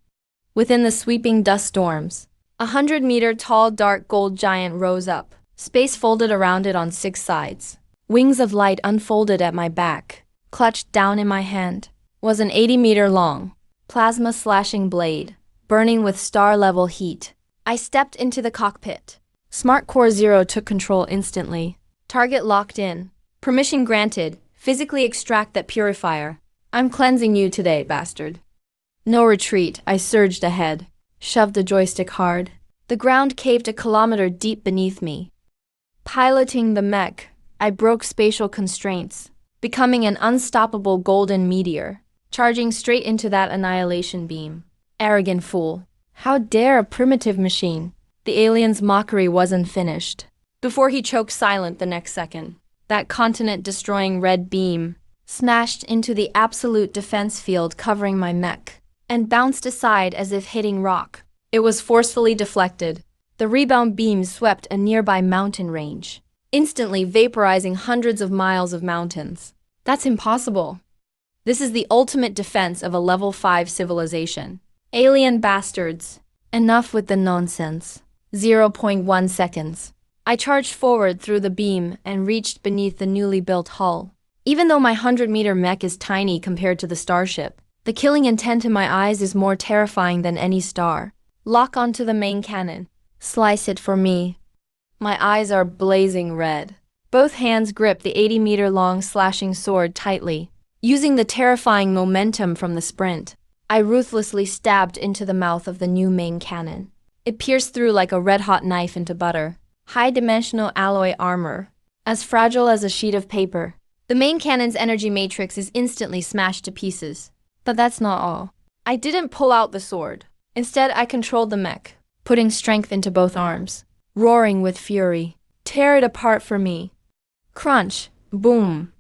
A: Within the sweeping dust storms, 100-meter-tall dark gold giant rose up, space folded around it on 6 sides. Wings of light unfolded at my back. Clutched down in my hand was an 80-meter-long, plasma-slashing blade, burning with star-level heat. I stepped into the cockpit. Smart Core 0 took control instantly. Target locked in. Permission granted. Physically extract that purifier. I'm cleansing you today, bastard. No retreat. I surged ahead. Shoved the joystick hard. The ground caved a kilometer deep beneath me. Piloting the mech, I broke spatial constraints, becoming an unstoppable golden meteor, charging straight into that annihilation beam. Arrogant fool. How dare a primitive machine? The alien's mockery wasn't finished. Before he choked silent the next second, that continent-destroying red beam smashed into the absolute defense field covering my mech, and bounced aside as if hitting rock. It was forcefully deflected. The rebound beam swept a nearby mountain range, instantly vaporizing hundreds of miles of mountains. That's impossible. This is the ultimate defense of a level 5 civilization. Alien bastards. Enough with the nonsense. 0.1 seconds. I charged forward through the beam and reached beneath the newly built hull. Even though my 100-meter mech is tiny compared to the starship, the killing intent in my eyes is more terrifying than any star. Lock onto the main cannon. Slice it for me. My eyes are blazing red. Both hands grip the 80-meter-long slashing sword tightly. Using the terrifying momentum from the sprint, I ruthlessly stabbed into the mouth of the new main cannon. It pierced through like a red-hot knife into butter. High-dimensional alloy armor, as fragile as a sheet of paper. The main cannon's energy matrix is instantly smashed to pieces. But that's not all. I didn't pull out the sword. Instead, I controlled the mech, putting strength into both arms, roaring with fury. Tear it apart for me. Crunch. Boom.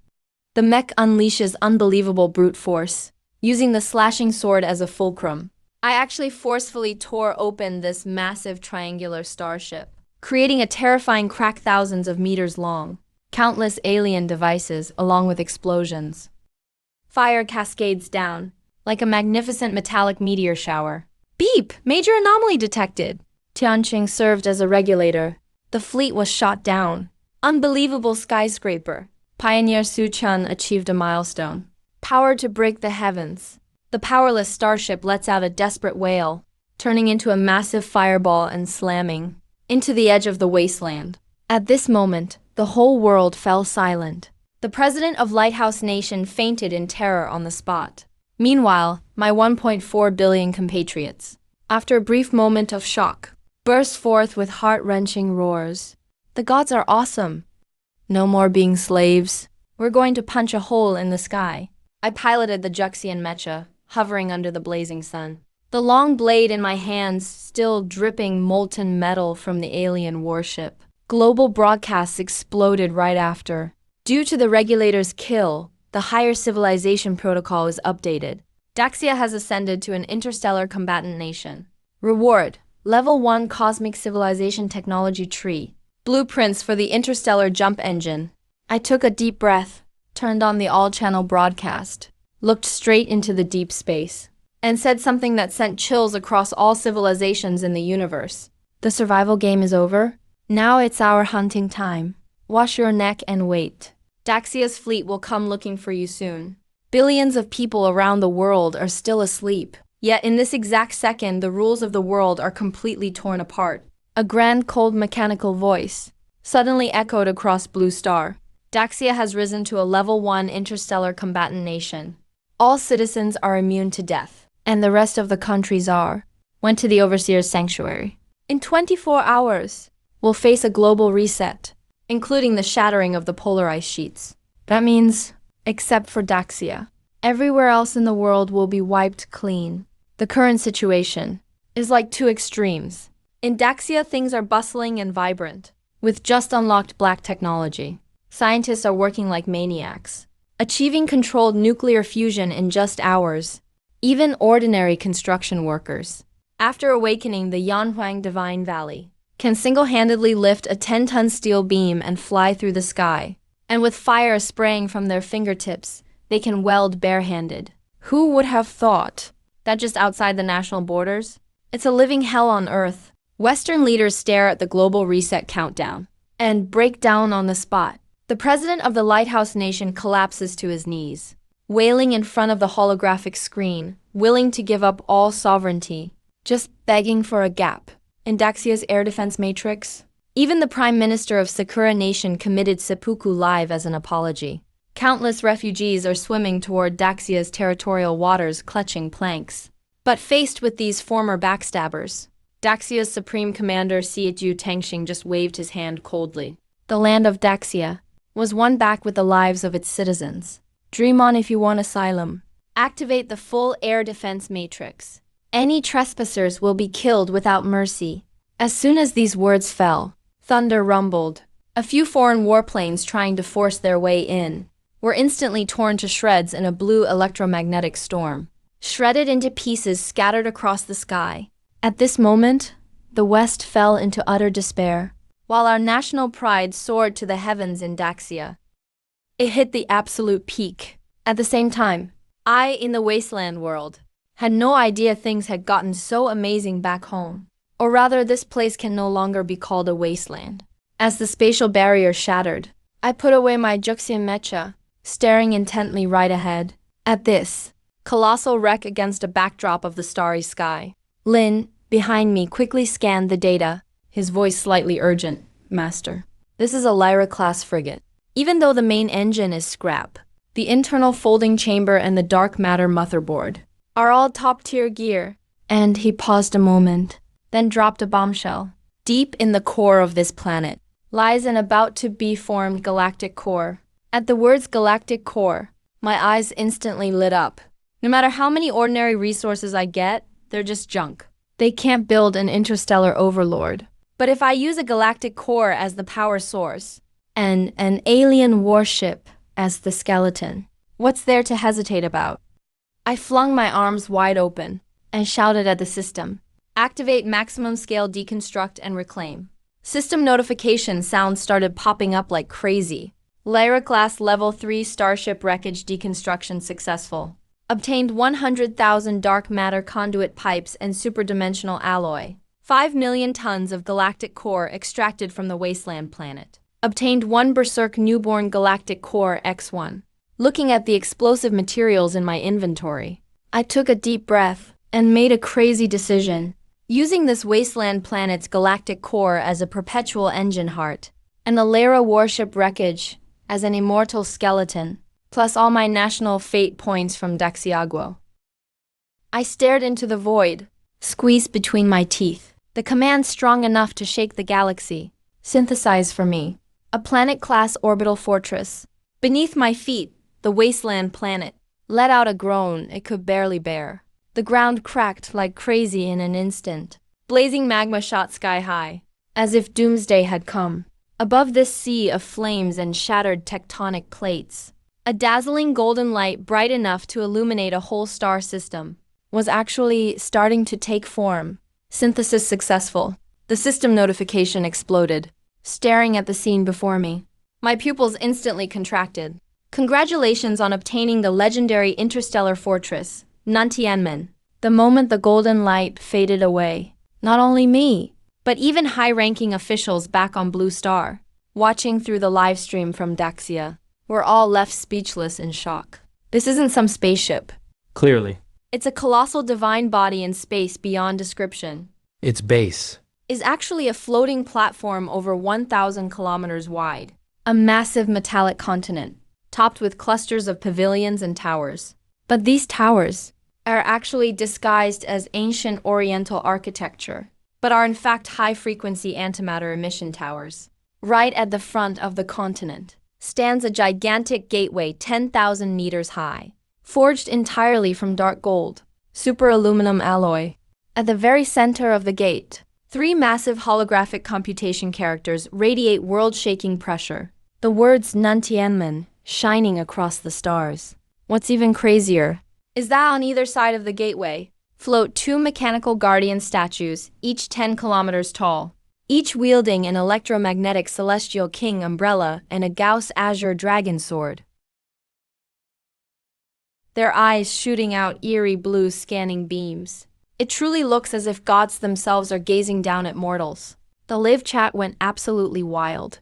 A: The mech unleashes unbelievable brute force, using the slashing sword as a fulcrum. I actually forcefully tore open this massive triangular starship, creating a terrifying crack thousands of meters long. Countless alien devices, along with explosions. Fire cascades down, like a magnificent metallic meteor shower. Beep! Major anomaly detected! Tianqing served as a regulator. The fleet was shot down. Unbelievable skyscraper. Pioneer Su-chun achieved a milestone. Power to break the heavens. The powerless starship lets out a desperate wail, turning into a massive fireball and slamming into the edge of the wasteland. At this moment, the whole world fell silent. The president of Lighthouse Nation fainted in terror on the spot. Meanwhile, my 1.4 billion compatriots, after a brief moment of shock, burst forth with heart-wrenching roars. The gods are awesome. No more being slaves. We're going to punch a hole in the sky. I piloted the Juxian mecha, hovering under the blazing sun. The long blade in my hands still dripping molten metal from the alien warship. Global broadcasts exploded right after. Due to the regulator's kill, the higher civilization protocol is updated. Daxia has ascended to an interstellar combatant nation. Reward: Level 1 Cosmic Civilization Technology Tree. Blueprints for the Interstellar jump engine. I took a deep breath, turned on the all-channel broadcast, looked straight into the deep space, and said something that sent chills across all civilizations in the universe. The survival game is over. Now it's our hunting time. Wash your neck and wait. Daxia's fleet will come looking for you soon. Billions of people around the world are still asleep. Yet in this exact second, the rules of the world are completely torn apart. A grand, cold, mechanical voice suddenly echoed across Blue Star. Daxia has risen to a level 1 interstellar combatant nation. All citizens are immune to death, and the rest of the countries went to the Overseer's sanctuary. In 24 hours, we'll face a global reset, including the shattering of the polar ice sheets. That means, except for Daxia, everywhere else in the world will be wiped clean. The current situation is like two extremes. In Daxia, things are bustling and vibrant, with just unlocked black technology. Scientists are working like maniacs, achieving controlled nuclear fusion in just hours. Even ordinary construction workers, after awakening the Yanhuang Divine Valley, can single-handedly lift a 10-ton steel beam and fly through the sky. And with fire spraying from their fingertips, they can weld barehanded. Who would have thought that just outside the national borders? It's a living hell on Earth. Western leaders stare at the global reset countdown and break down on the spot. The president of the lighthouse nation collapses to his knees, wailing in front of the holographic screen, willing to give up all sovereignty, just begging for a gap in Daxia's air defense matrix. Even the prime minister of Sakura Nation committed seppuku live as an apology. Countless refugees are swimming toward Daxia's territorial waters, clutching planks. But faced with these former backstabbers, Daxia's supreme commander Sieju Tangxing just waved his hand coldly. The land of Daxia was won back with the lives of its citizens. Dream on if you want asylum. Activate the full air defense matrix. Any trespassers will be killed without mercy. As soon as these words fell, thunder rumbled. A few foreign warplanes trying to force their way in were instantly torn to shreds in a blue electromagnetic storm. Shredded into pieces scattered across the sky. At this moment, the West fell into utter despair, while our national pride soared to the heavens in Daxia. It hit the absolute peak. At the same time, I, in the wasteland world, had no idea things had gotten so amazing back home. Or rather, this place can no longer be called a wasteland. As the spatial barrier shattered, I put away my Juxian mecha, staring intently right ahead. At this colossal wreck against a backdrop of the starry sky. Lin, behind me, quickly scanned the data, his voice slightly urgent. Master, this is a Lyra-class frigate. Even though the main engine is scrap, the internal folding chamber and the dark matter motherboard are all top-tier gear. And he paused a moment, then dropped a bombshell. Deep in the core of this planet lies an about-to-be-formed galactic core. At the words galactic core, my eyes instantly lit up. No matter how many ordinary resources I get, they're just junk. They can't build an interstellar overlord. But if I use a galactic core as the power source, and an alien warship as the skeleton, what's there to hesitate about? I flung my arms wide open and shouted at the system. Activate maximum scale deconstruct and reclaim. System notification sounds started popping up like crazy. Lyra-class level 3 starship wreckage deconstruction successful. Obtained 100,000 dark matter conduit pipes and superdimensional alloy. 5 million tons of galactic core extracted from the wasteland planet. Obtained 1 Berserk newborn galactic core X1. Looking at the explosive materials in my inventory, I took a deep breath and made a crazy decision. Using this wasteland planet's galactic core as a perpetual engine heart, and the Lyra warship wreckage as an immortal skeleton, plus all my national fate points from Daxiaguo. I stared into the void, squeezed between my teeth. The command strong enough to shake the galaxy. Synthesize for me. A planet-class orbital fortress. Beneath my feet, the wasteland planet let out a groan it could barely bear. The ground cracked like crazy in an instant. Blazing magma shot sky high, as if doomsday had come. Above this sea of flames and shattered tectonic plates, a dazzling golden light bright enough to illuminate a whole star system was actually starting to take form. Synthesis successful. The system notification exploded. staring at the scene before me. My pupils instantly contracted. Congratulations on obtaining the legendary Interstellar fortress, Nuntianmen. The moment the golden light faded away, not only me, but even high-ranking officials back on Blue Star, watching through the live stream from Daxia, were all left speechless in shock. This isn't some spaceship.
B: Clearly.
A: It's a colossal divine body in space beyond description.
B: Its base
A: Is actually a floating platform over 1,000 kilometers wide. A massive metallic continent, topped with clusters of pavilions and towers. But these towers are actually disguised as ancient Oriental architecture, but are in fact high-frequency antimatter emission towers. Right at the front of the continent stands a gigantic gateway 10,000 meters high, forged entirely from dark gold, super aluminum alloy. At the very center of the gate, 3 massive holographic computation characters radiate world-shaking pressure. The words Nuntianmen shining across the stars. What's even crazier is that on either side of the gateway float 2 mechanical guardian statues, each 10 kilometers tall, each wielding an electromagnetic celestial king umbrella and a Gauss azure dragon sword. Their eyes shooting out eerie blue scanning beams. It truly looks as if gods themselves are gazing down at mortals. The live chat went absolutely wild.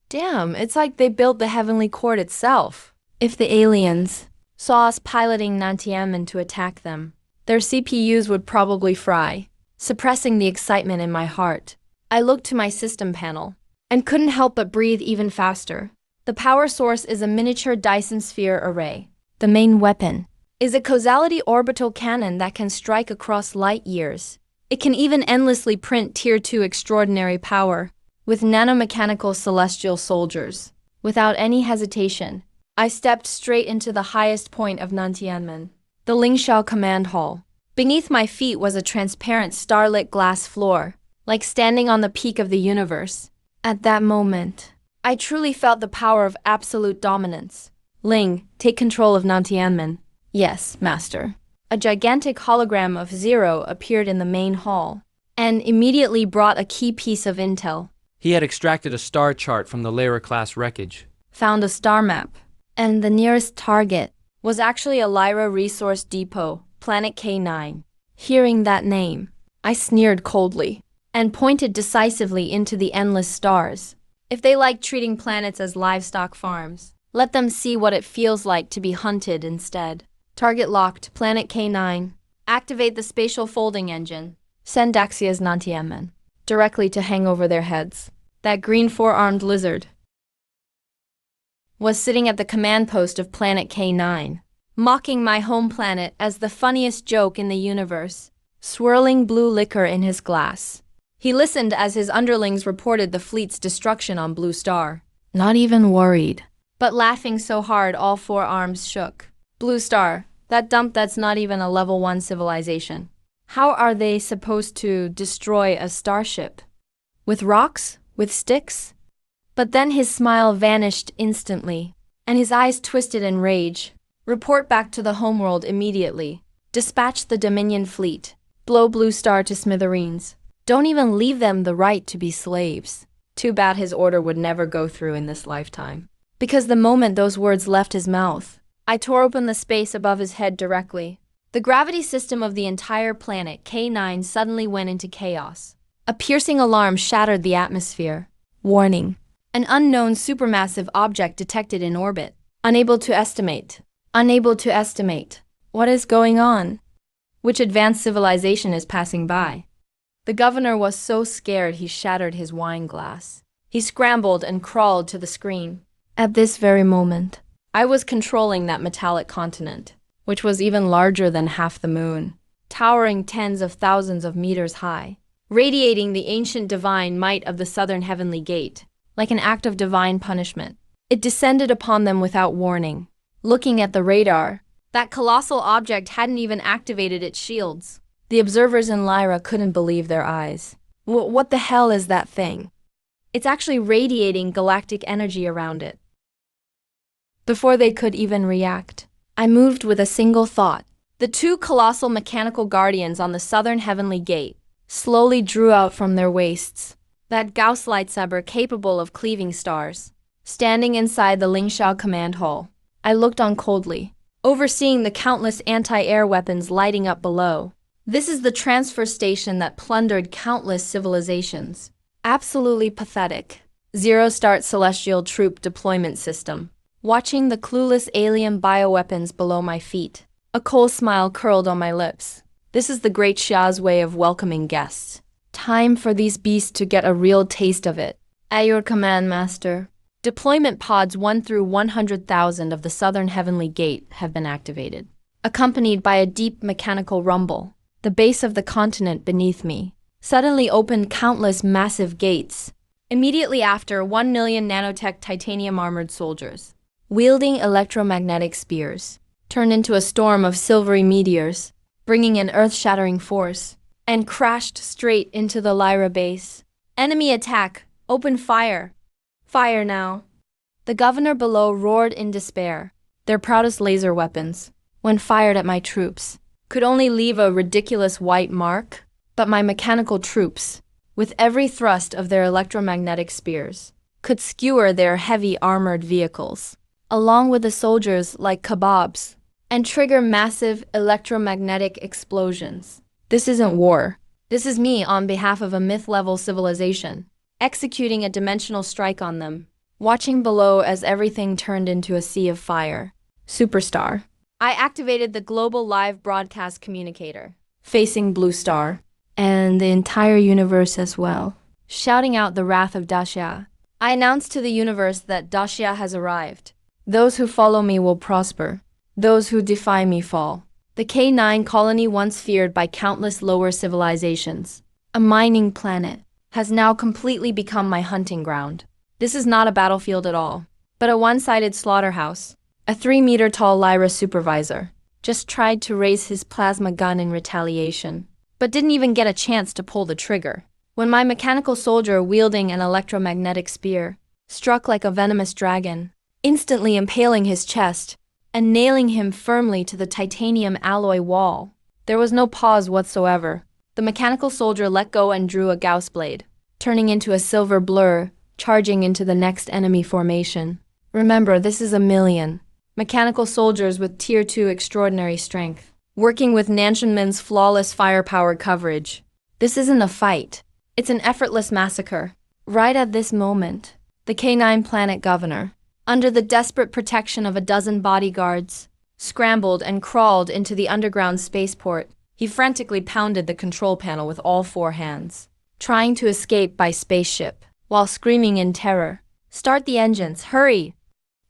A: Damn, it's like they built the heavenly court itself. If the aliens saw us piloting Nuntianmen to attack them, their CPUs would probably fry, suppressing the excitement in my heart. I looked to my system panel and couldn't help but breathe even faster. The power source is a miniature Dyson sphere array. The main weapon is a causality orbital cannon that can strike across light years. It can even endlessly print Tier 2 extraordinary power with nanomechanical celestial soldiers. Without any hesitation, I stepped straight into the highest point of Nuntianmen, the Lingxiao command hall. Beneath my feet was a transparent starlit glass floor, like standing on the peak of the universe. At that moment, I truly felt the power of absolute dominance. Ling, take control of Nuntianmen. Yes, master. A gigantic hologram of Zero appeared in the main hall, and immediately brought a key piece of intel.
B: He had extracted a star chart from the Lyra-class wreckage.
A: Found a star map, and the nearest target was actually a Lyra resource depot, Planet K9. Hearing that name, I sneered coldly and pointed decisively into the endless stars. If they like treating planets as livestock farms, let them see what it feels like to be hunted instead. Target locked, Planet K9. Activate the spatial folding engine. Send Daxia's Nuntianmen directly to hang over their heads. That green 4-armed lizard was sitting at the command post of Planet K9, mocking my home planet as the funniest joke in the universe, swirling blue liquor in his glass. He listened as his underlings reported the fleet's destruction on Blue Star. Not even worried, but laughing so hard all 4 arms shook. Blue Star, that dump that's not even a level 1 civilization. How are they supposed to destroy a starship? With rocks? With sticks? But then his smile vanished instantly, and his eyes twisted in rage. Report back to the homeworld immediately. Dispatch the Dominion fleet. Blow Blue Star to smithereens. Don't even leave them the right to be slaves. Too bad his order would never go through in this lifetime. Because the moment those words left his mouth, I tore open the space above his head directly. The gravity system of the entire planet K9 suddenly went into chaos. A piercing alarm shattered the atmosphere. Warning. An unknown supermassive object detected in orbit. Unable to estimate. Unable to estimate. What is going on? Which advanced civilization is passing by? The governor was so scared he shattered his wine glass. He scrambled and crawled to the screen. At this very moment, I was controlling that metallic continent, which was even larger than half the moon, towering tens of thousands of meters high, radiating the ancient divine might of the southern heavenly gate, like an act of divine punishment. It descended upon them without warning. Looking at the radar, that colossal object hadn't even activated its shields. The observers in Lyra couldn't believe their eyes. What the hell is that thing? It's actually radiating galactic energy around it. Before they could even react, I moved with a single thought. The 2 colossal mechanical guardians on the southern heavenly gate slowly drew out from their waists That Gauss lightsaber capable of cleaving stars. Standing inside the Lingxiao command hall, I looked on coldly, overseeing the countless anti-air weapons lighting up below. This is the transfer station that plundered countless civilizations. Absolutely pathetic. Zero-start celestial troop deployment system. Watching the clueless alien bioweapons below my feet, a cold smile curled on my lips. This is the Great Xia's way of welcoming guests. Time for these beasts to get a real taste of it. At your command, Master. Deployment pods 1 through 100,000 of the Southern Heavenly Gate have been activated, accompanied by a deep mechanical rumble. The base of the continent beneath me suddenly opened countless massive gates. Immediately after, 1 million nanotech titanium armored soldiers, wielding electromagnetic spears, turned into a storm of silvery meteors, bringing an earth-shattering force, and crashed straight into the Lyra base. Enemy attack! Open fire! Fire now! The governor below roared in despair. Their proudest laser weapons, when fired at my troops, could only leave a ridiculous white mark, but my mechanical troops, with every thrust of their electromagnetic spears, could skewer their heavy armored vehicles, along with the soldiers like kebabs, and trigger massive electromagnetic explosions. This isn't war. This is me on behalf of a myth-level civilization, executing a dimensional strike on them, watching below as everything turned into a sea of fire. Superstar. I activated the global live broadcast communicator, facing Blue Star, and the entire universe as well, shouting out the wrath of Daxia. I announced to the universe that Daxia has arrived. Those who follow me will prosper. Those who defy me fall. The K9 colony, once feared by countless lower civilizations, a mining planet, has now completely become my hunting ground. This is not a battlefield at all, but a one-sided slaughterhouse. A 3-meter-tall Lyra supervisor just tried to raise his plasma gun in retaliation, but didn't even get a chance to pull the trigger, when my mechanical soldier wielding an electromagnetic spear struck like a venomous dragon, instantly impaling his chest and nailing him firmly to the titanium alloy wall. There was no pause whatsoever. The mechanical soldier let go and drew a Gauss blade, turning into a silver blur, charging into the next enemy formation. Remember, this is a million mechanical soldiers with Tier 2 extraordinary strength, working with Nanshanman's flawless firepower coverage. This isn't a fight. It's an effortless massacre. Right at this moment, the K9 planet governor, under the desperate protection of a dozen bodyguards, scrambled and crawled into the underground spaceport. He frantically pounded the control panel with all 4 hands, trying to escape by spaceship, while screaming in terror. Start the engines, hurry!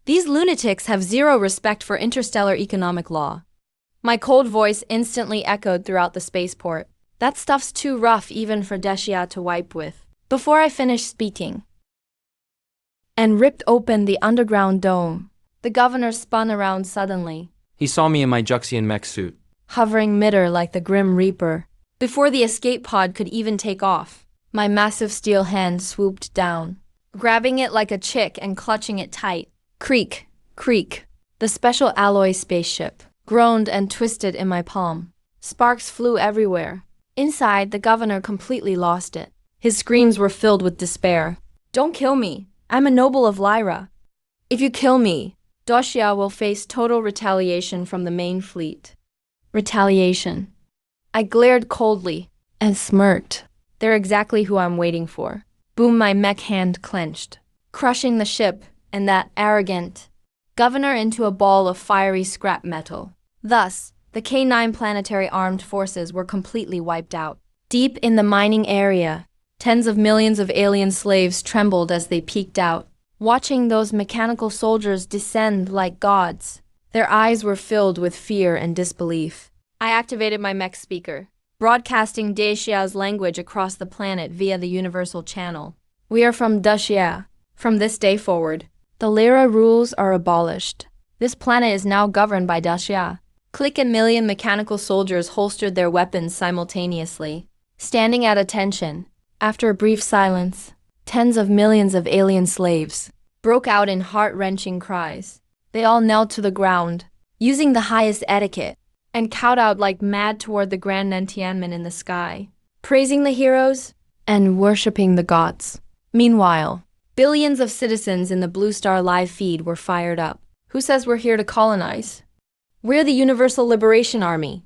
A: These lunatics have zero respect for interstellar economic law. My cold voice instantly echoed throughout the spaceport. That stuff's too rough even for Daxia to wipe with. Before I finished speaking, and ripped open the underground dome, the governor spun around suddenly.
B: He saw me in my Juxian mech suit.
A: Hovering midair like the Grim Reaper. Before the escape pod could even take off, my massive steel hand swooped down, grabbing it like a chick and clutching it tight. Creak, creak. The special alloy spaceship groaned and twisted in my palm. Sparks flew everywhere. Inside, the governor completely lost it. His screams were filled with despair. Don't kill me. I'm a noble of Lyra. If you kill me, Daxia will face total retaliation from the main fleet. Retaliation. I glared coldly and smirked. They're exactly who I'm waiting for. Boom, my mech hand clenched, crushing the ship and that arrogant governor into a ball of fiery scrap metal. Thus, the K9 planetary armed forces were completely wiped out. Deep in the mining area, tens of millions of alien slaves trembled as they peeked out, watching those mechanical soldiers descend like gods. Their eyes were filled with fear and disbelief. I activated my mech speaker, broadcasting Daxia's language across the planet via the universal channel. We are from Daxia. From this day forward, the Lyra rules are abolished. This planet is now governed by Daxia. Click. A million mechanical soldiers holstered their weapons simultaneously, standing at attention. After a brief silence, tens of millions of alien slaves broke out in heart-wrenching cries. They all knelt to the ground, using the highest etiquette, and kowtowed like mad toward the Grand Nentianmen in the sky, praising the heroes, and worshipping the gods. Meanwhile, billions of citizens in the Blue Star live feed were fired up. Who says we're here to colonize? We're the Universal Liberation Army.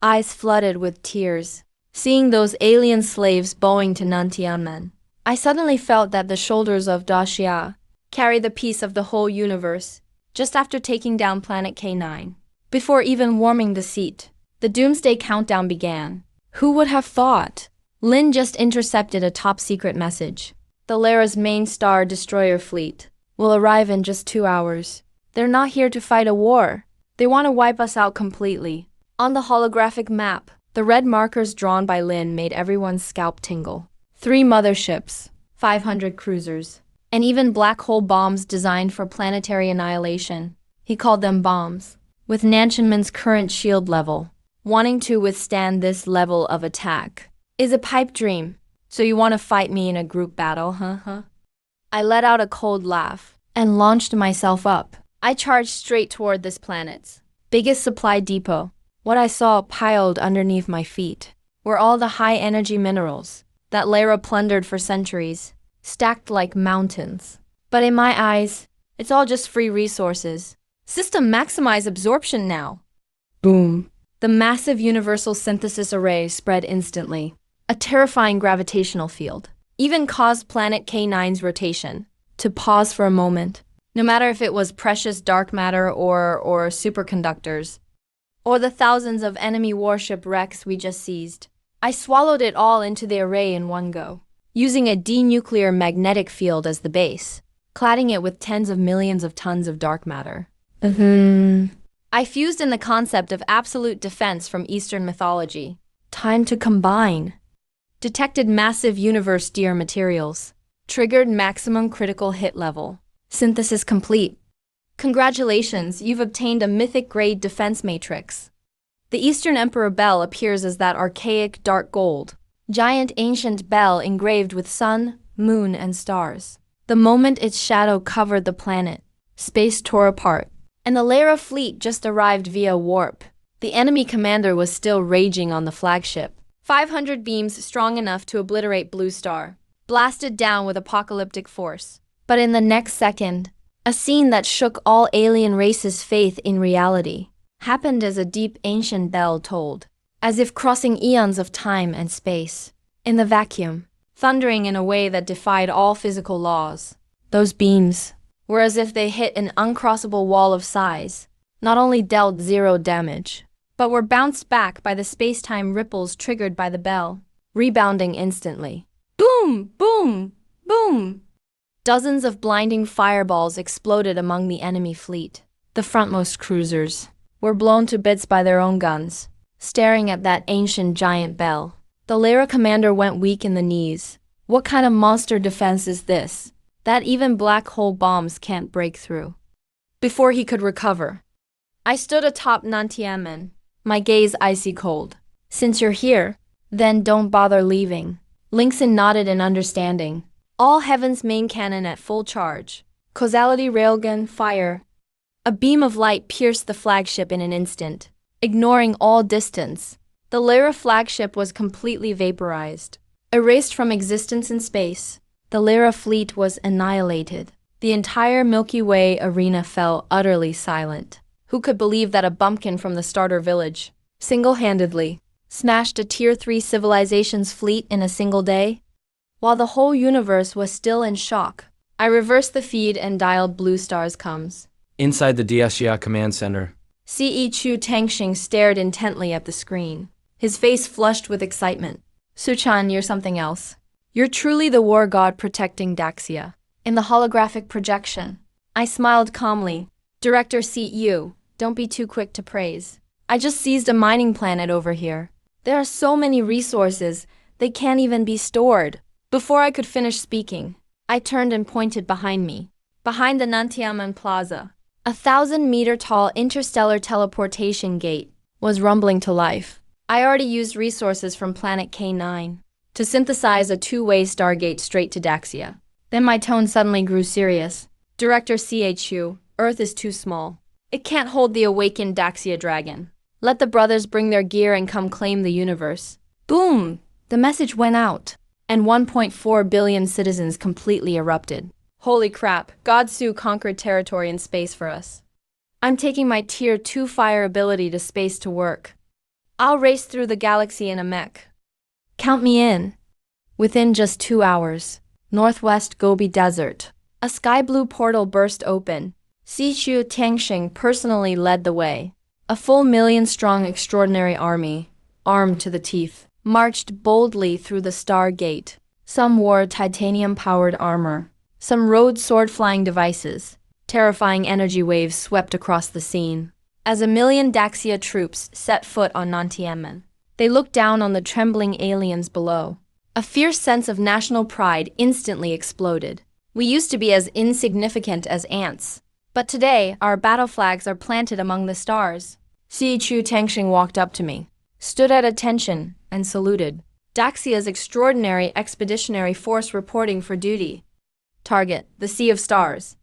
A: Eyes flooded with tears, seeing those alien slaves bowing to Nantianmen. I suddenly felt that the shoulders of Daxia carry the peace of the whole universe. Just after taking down planet K9, before even warming the seat, the doomsday countdown began. Who would have thought? Lin just intercepted a top-secret message. The Lyra's main star destroyer fleet will arrive in just 2 hours. They're not here to fight a war. They want to wipe us out completely. On the holographic map, the red markers drawn by Lin made everyone's scalp tingle. 3 motherships, 500 cruisers, and even black hole bombs designed for planetary annihilation. He called them bombs. With Nantianmen's current shield level, wanting to withstand this level of attack is a pipe dream. So you want to fight me in a group battle, huh? I let out a cold laugh and launched myself up. I charged straight toward this planet's biggest supply depot. What I saw piled underneath my feet were all the high-energy minerals that Lyra plundered for centuries, stacked like mountains. But in my eyes, it's all just free resources. System maximize absorption now. Boom. The massive universal synthesis array spread instantly. A terrifying gravitational field even caused planet K9's rotation to pause for a moment. No matter if it was precious dark matter or superconductors, or the thousands of enemy warship wrecks we just seized. I swallowed it all into the array in one go, using a denuclear magnetic field as the base, cladding it with tens of millions of tons of dark matter. I fused in the concept of absolute defense from Eastern mythology. Time to combine. Detected massive universe-dear materials. Triggered maximum critical hit level. Synthesis complete. Congratulations, you've obtained a mythic-grade defense matrix. The Eastern Emperor Bell appears as that archaic dark gold, giant ancient bell engraved with sun, moon, and stars. The moment its shadow covered the planet, space tore apart, and the Lyra fleet just arrived via warp. The enemy commander was still raging on the flagship. 500 beams strong enough to obliterate Blue Star, blasted down with apocalyptic force. But in the next second, a scene that shook all alien races' faith in reality happened as a deep ancient bell tolled, as if crossing eons of time and space. In the vacuum, thundering in a way that defied all physical laws, those beams were as if they hit an uncrossable wall of size, not only dealt 0 damage, but were bounced back by the space-time ripples triggered by the bell, rebounding instantly. Boom! Boom! Boom! Dozens of blinding fireballs exploded among the enemy fleet. The frontmost cruisers were blown to bits by their own guns, staring at that ancient giant bell. The Lyra commander went weak in the knees. What kind of monster defense is this, that even black hole bombs can't break through? Before he could recover, I stood atop Nantianmen, my gaze icy cold. Since you're here, then don't bother leaving. Linkson nodded in understanding. All Heaven's main cannon at full charge. Causality railgun, fire. A beam of light pierced the flagship in an instant, ignoring all distance. The Lyra flagship was completely vaporized, erased from existence in space. The Lyra fleet was annihilated. The entire Milky Way arena fell utterly silent. Who could believe that a bumpkin from the starter village, single-handedly, smashed a Tier 3 civilization's fleet in a single day? While the whole universe was still in shock, I reversed the feed and dialed Blue Star's comms.
B: Inside the Daxia command center.
A: C.E. Chu Tangxing stared intently at the screen, his face flushed with excitement. Suchan, you're something else. You're truly the war god protecting Daxia. In the holographic projection, I smiled calmly. Director C.U., don't be too quick to praise. I just seized a mining planet over here. There are so many resources, they can't even be stored. Before I could finish speaking, I turned and pointed behind me. Behind the Nantianmen Plaza, a 1,000-meter-tall interstellar teleportation gate was rumbling to life. I already used resources from planet K9 to synthesize a 2-way stargate straight to Daxia. Then my tone suddenly grew serious. Director CHU, Earth is too small. It can't hold the awakened Daxia dragon. Let the brothers bring their gear and come claim the universe. Boom! The message went out, and 1.4 billion citizens completely erupted. Holy crap, Godsu conquered territory in space for us. I'm taking my Tier 2 fire ability to space to work. I'll race through the galaxy in a mech. Count me in. Within just 2 hours, Northwest Gobi Desert, a sky blue portal burst open. Sichu Tangxing personally led the way. A full million-strong extraordinary army, armed to the teeth, marched boldly through the Star Gate. Some wore titanium-powered armor. Some rode sword-flying devices. Terrifying energy waves swept across the scene. As a million Daxia troops set foot on Nantiamen, they looked down on the trembling aliens below. A fierce sense of national pride instantly exploded. We used to be as insignificant as ants. But today, our battle flags are planted among the stars. Si Chu Tangxing walked up to me, stood at attention, and saluted. Daxia's extraordinary expeditionary force reporting for duty. Target, the Sea of Stars.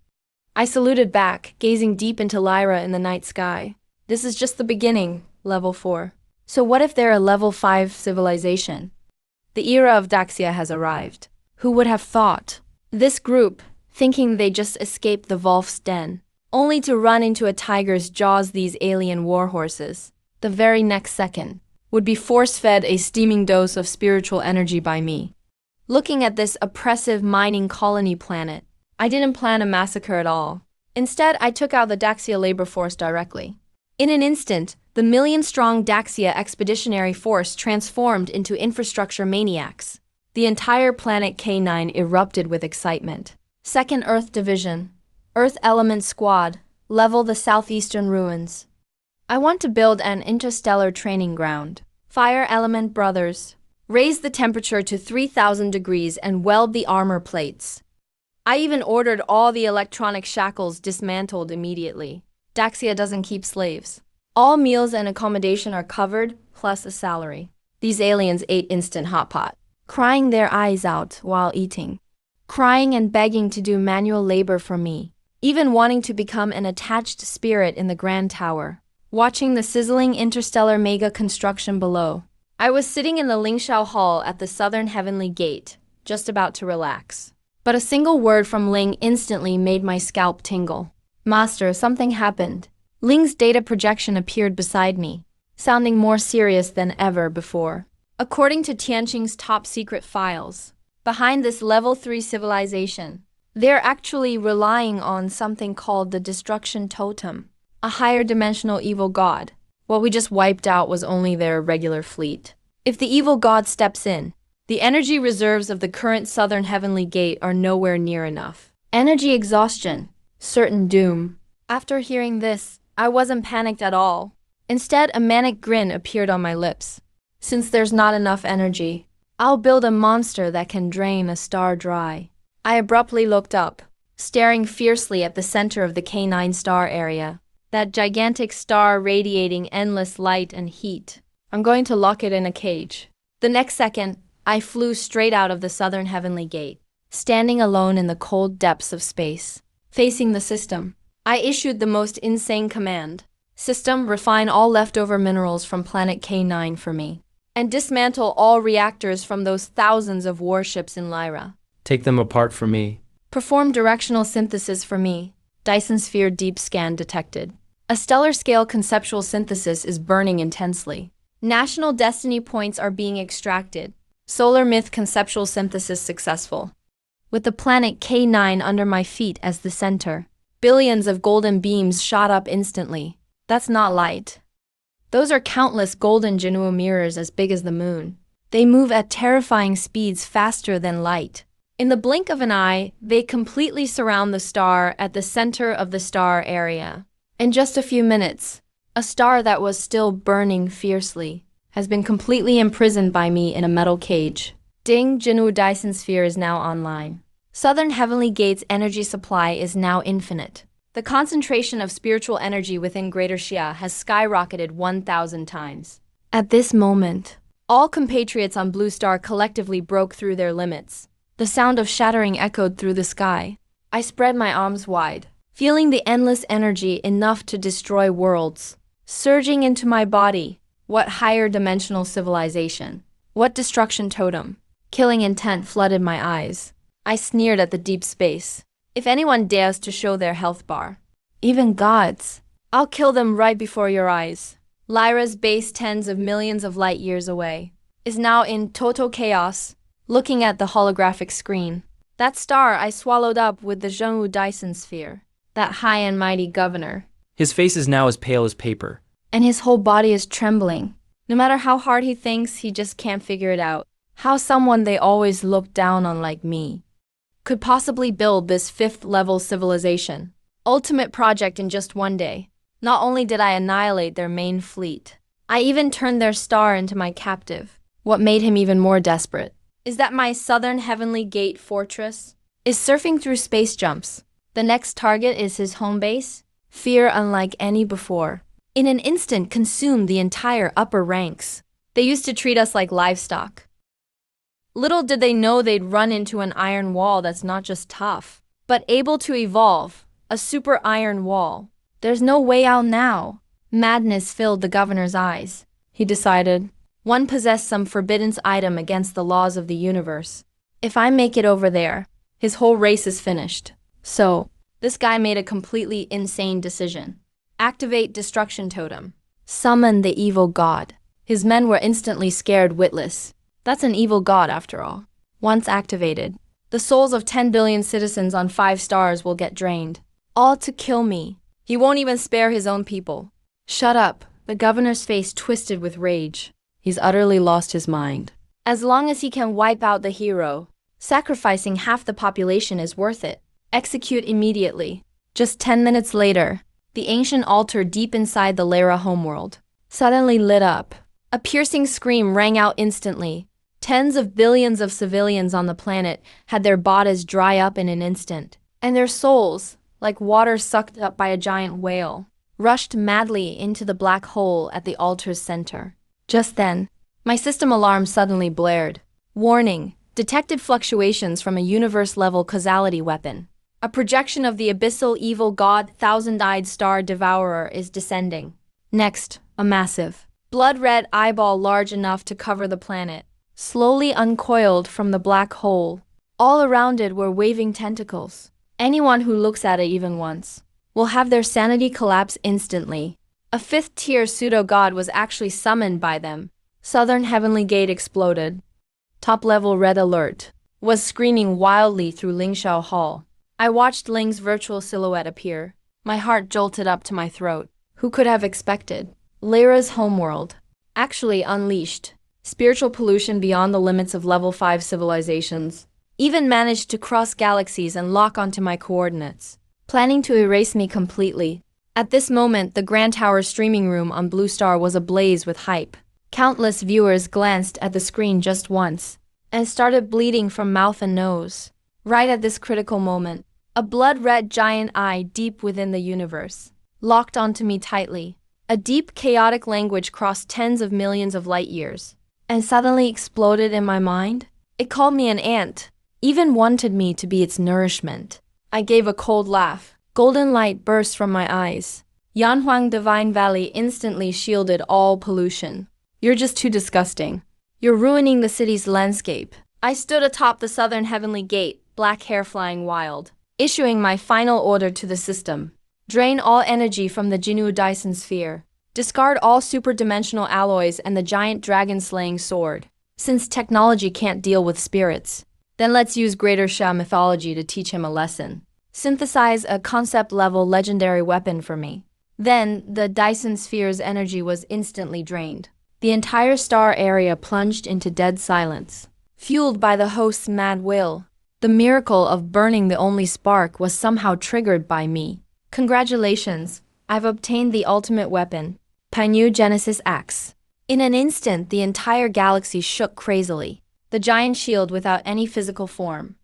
A: I saluted back, gazing deep into Lyra in the night sky. This is just the beginning, Level 4. So what if they're a Level 5 civilization? The era of Daxia has arrived. Who would have thought? This group, thinking they just escaped the Wolf's den, only to run into a tiger's jaws, these alien warhorses, the very next second, would be force-fed a steaming dose of spiritual energy by me. Looking at this oppressive mining colony planet, I didn't plan a massacre at all. Instead, I took out the Daxia labor force directly. In an instant, the million-strong Daxia expeditionary force transformed into infrastructure maniacs. The entire planet K9 erupted with excitement. 2nd Earth Division, Earth Element Squad, level the southeastern ruins. I want to build an interstellar training ground. Fire Element Brothers, raise the temperature to 3,000 degrees and weld the armor plates. I even ordered all the electronic shackles dismantled immediately. Daxia doesn't keep slaves. All meals and accommodation are covered, plus a salary. These aliens ate instant hot pot, crying their eyes out while eating. Crying and begging to do manual labor for me, even wanting to become an attached spirit in the Grand Tower, watching the sizzling interstellar mega construction below. I was sitting in the Lingshao Hall at the southern heavenly gate, just about to relax. But a single word from Ling instantly made my scalp tingle. Master, something happened. Ling's data projection appeared beside me, sounding more serious than ever before. According to Tianqing's top-secret files, behind this Level 3 civilization, they're actually relying on something called the Destruction Totem, a higher dimensional evil god. What we just wiped out was only their regular fleet. If the evil god steps in, the energy reserves of the current southern heavenly gate are nowhere near enough. Energy exhaustion, certain doom. After hearing this, I wasn't panicked at all. Instead, a manic grin appeared on my lips. Since there's not enough energy, I'll build a monster that can drain a star dry. I abruptly looked up, staring fiercely at the center of the K9 star area. That gigantic star radiating endless light and heat. I'm going to lock it in a cage. The next second, I flew straight out of the southern heavenly gate, standing alone in the cold depths of space. Facing the system, I issued the most insane command. System, refine all leftover minerals from planet K9 for me. And dismantle all reactors from those thousands of warships in Lyra.
B: Take them apart for me.
A: Perform directional synthesis for me. Dyson Sphere deep scan detected. A stellar-scale conceptual synthesis is burning intensely. National destiny points are being extracted. Solar myth conceptual synthesis successful. With the planet K9 under my feet as the center, billions of golden beams shot up instantly. That's not light. Those are countless golden Jinwu mirrors as big as the moon. They move at terrifying speeds faster than light. In the blink of an eye, they completely surround the star at the center of the star area. In just a few minutes, a star that was still burning fiercely has been completely imprisoned by me in a metal cage. Ding, Jinwu Dyson Sphere is now online. Southern Heavenly Gate's energy supply is now infinite. The concentration of spiritual energy within Greater Xia has skyrocketed 1,000 times. At this moment, all compatriots on Blue Star collectively broke through their limits. The sound of shattering echoed through the sky. I spread my arms wide, feeling the endless energy enough to destroy worlds. Surging into my body, what higher dimensional civilization? What destruction totem? Killing intent flooded my eyes. I sneered at the deep space. If anyone dares to show their health bar, even gods, I'll kill them right before your eyes. Lyra's base, tens of millions of light years away, is now in total chaos, looking at the holographic screen. That star I swallowed up with the Zhengwu Dyson sphere. That high and mighty governor.
B: His face is now as pale as paper.
A: And his whole body is trembling. No matter how hard he thinks, he just can't figure it out. How someone they always looked down on like me could possibly build this fifth-level civilization. Ultimate project in just one day. Not only did I annihilate their main fleet, I even turned their star into my captive. What made him even more desperate is that my southern heavenly gate fortress is surfing through space jumps. The next target is his home base. Fear unlike any before. In an instant consumed the entire upper ranks. They used to treat us like livestock. Little did they know they'd run into an iron wall that's not just tough, but able to evolve. A super iron wall. There's no way out now. Madness filled the governor's eyes. He decided, one possessed some forbidden item against the laws of the universe. If I make it over there, his whole race is finished. So, this guy made a completely insane decision. Activate Destruction Totem. Summon the evil god. His men were instantly scared witless. That's an evil god after all. Once activated, the souls of 10 billion citizens on 5 stars will get drained. All to kill me. He won't even spare his own people. Shut up. The governor's face twisted with rage. He's utterly lost his mind. As long as he can wipe out the hero, sacrificing half the population is worth it. Execute immediately. Just 10 minutes later, the ancient altar deep inside the Lara homeworld suddenly lit up. A piercing scream rang out instantly. Tens of billions of civilians on the planet had their bodies dry up in an instant, and their souls, like water sucked up by a giant whale, rushed madly into the black hole at the altar's center. Just then, my system alarm suddenly blared. Warning, detected fluctuations from a universe-level causality weapon. A projection of the abyssal evil god thousand-eyed star Devourer is descending. Next, a massive, blood-red eyeball large enough to cover the planet, slowly uncoiled from the black hole. All around it were waving tentacles. Anyone who looks at it even once will have their sanity collapse instantly. A fifth-tier pseudo-god was actually summoned by them. Southern Heavenly Gate exploded. Top-level red alert was screaming wildly through Lingxiao Hall. I watched Ling's virtual silhouette appear. My heart jolted up to my throat. Who could have expected? Lyra's homeworld. Actually unleashed. Spiritual pollution beyond the limits of level 5 civilizations. Even managed to cross galaxies and lock onto my coordinates, planning to erase me completely. At this moment, the Grand Tower streaming room on Blue Star was ablaze with hype. Countless viewers glanced at the screen just once, and started bleeding from mouth and nose. Right at this critical moment, a blood-red giant eye deep within the universe locked onto me tightly. A deep, chaotic language crossed tens of millions of light years, and suddenly exploded in my mind. It called me an ant, even wanted me to be its nourishment. I gave a cold laugh. Golden light burst from my eyes. Yanhuang Divine Valley instantly shielded all pollution. You're just too disgusting. You're ruining the city's landscape. I stood atop the southern heavenly gate, black hair flying wild, issuing my final order to the system. Drain all energy from the Jinwu Dyson sphere. Discard all superdimensional alloys and the giant dragon-slaying sword. Since technology can't deal with spirits, then let's use Greater Sha mythology to teach him a lesson. Synthesize a concept-level legendary weapon for me. Then, the Dyson sphere's energy was instantly drained. The entire star area plunged into dead silence. Fueled by the host's mad will, the miracle of burning the only spark was somehow triggered by me. Congratulations, I've obtained the ultimate weapon, Panyu Genesis Axe. In an instant, the entire galaxy shook crazily. The giant shield without any physical form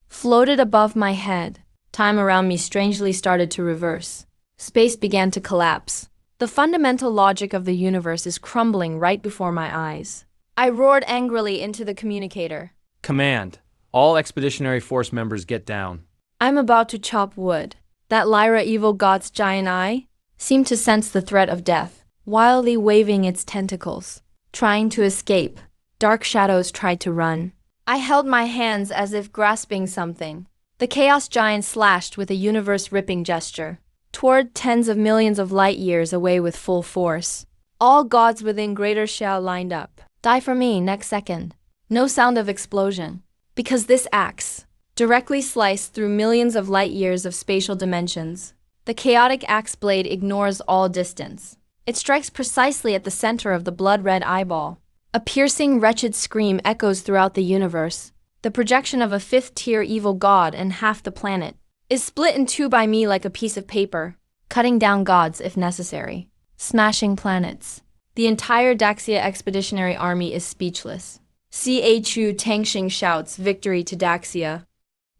A: floated above my head. Time around me strangely started to reverse. Space began to collapse. The fundamental logic of the universe is crumbling right before my eyes. I roared angrily into the communicator.
B: Command. All Expeditionary Force members get down.
A: I'm about to chop wood. That Lyra evil god's giant eye seemed to sense the threat of death, wildly waving its tentacles, trying to escape. Dark shadows tried to run. I held my hands as if grasping something. The chaos giant slashed with a universe-ripping gesture toward tens of millions of light years away with full force. All gods within Greater Shell lined up. Die for me next second. No sound of explosion. Because this axe directly sliced through millions of light years of spatial dimensions. The chaotic axe blade ignores all distance. It strikes precisely at the center of the blood-red eyeball. A piercing, wretched scream echoes throughout the universe. The projection of a fifth-tier evil god and half the planet is split in two by me like a piece of paper, cutting down gods if necessary, smashing planets. The entire Daxia Expeditionary Army is speechless. Chu Tangxing shouts victory to Daxia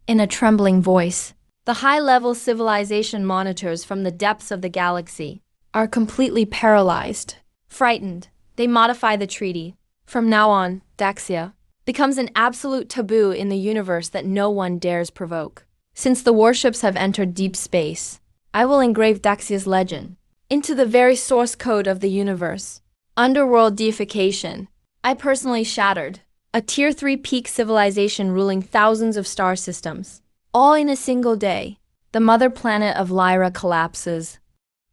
A: in a trembling voice. The high-level civilization monitors from the depths of the galaxy are completely paralyzed. Frightened, they modify the treaty. From now on, Daxia becomes an absolute taboo in the universe that no one dares provoke. Since the warships have entered deep space, I will engrave Daxia's legend into the very source code of the universe. Underworld deification. I personally shattered a Tier 3 peak civilization ruling thousands of star systems. All in a single day. The mother planet of Lyra collapses.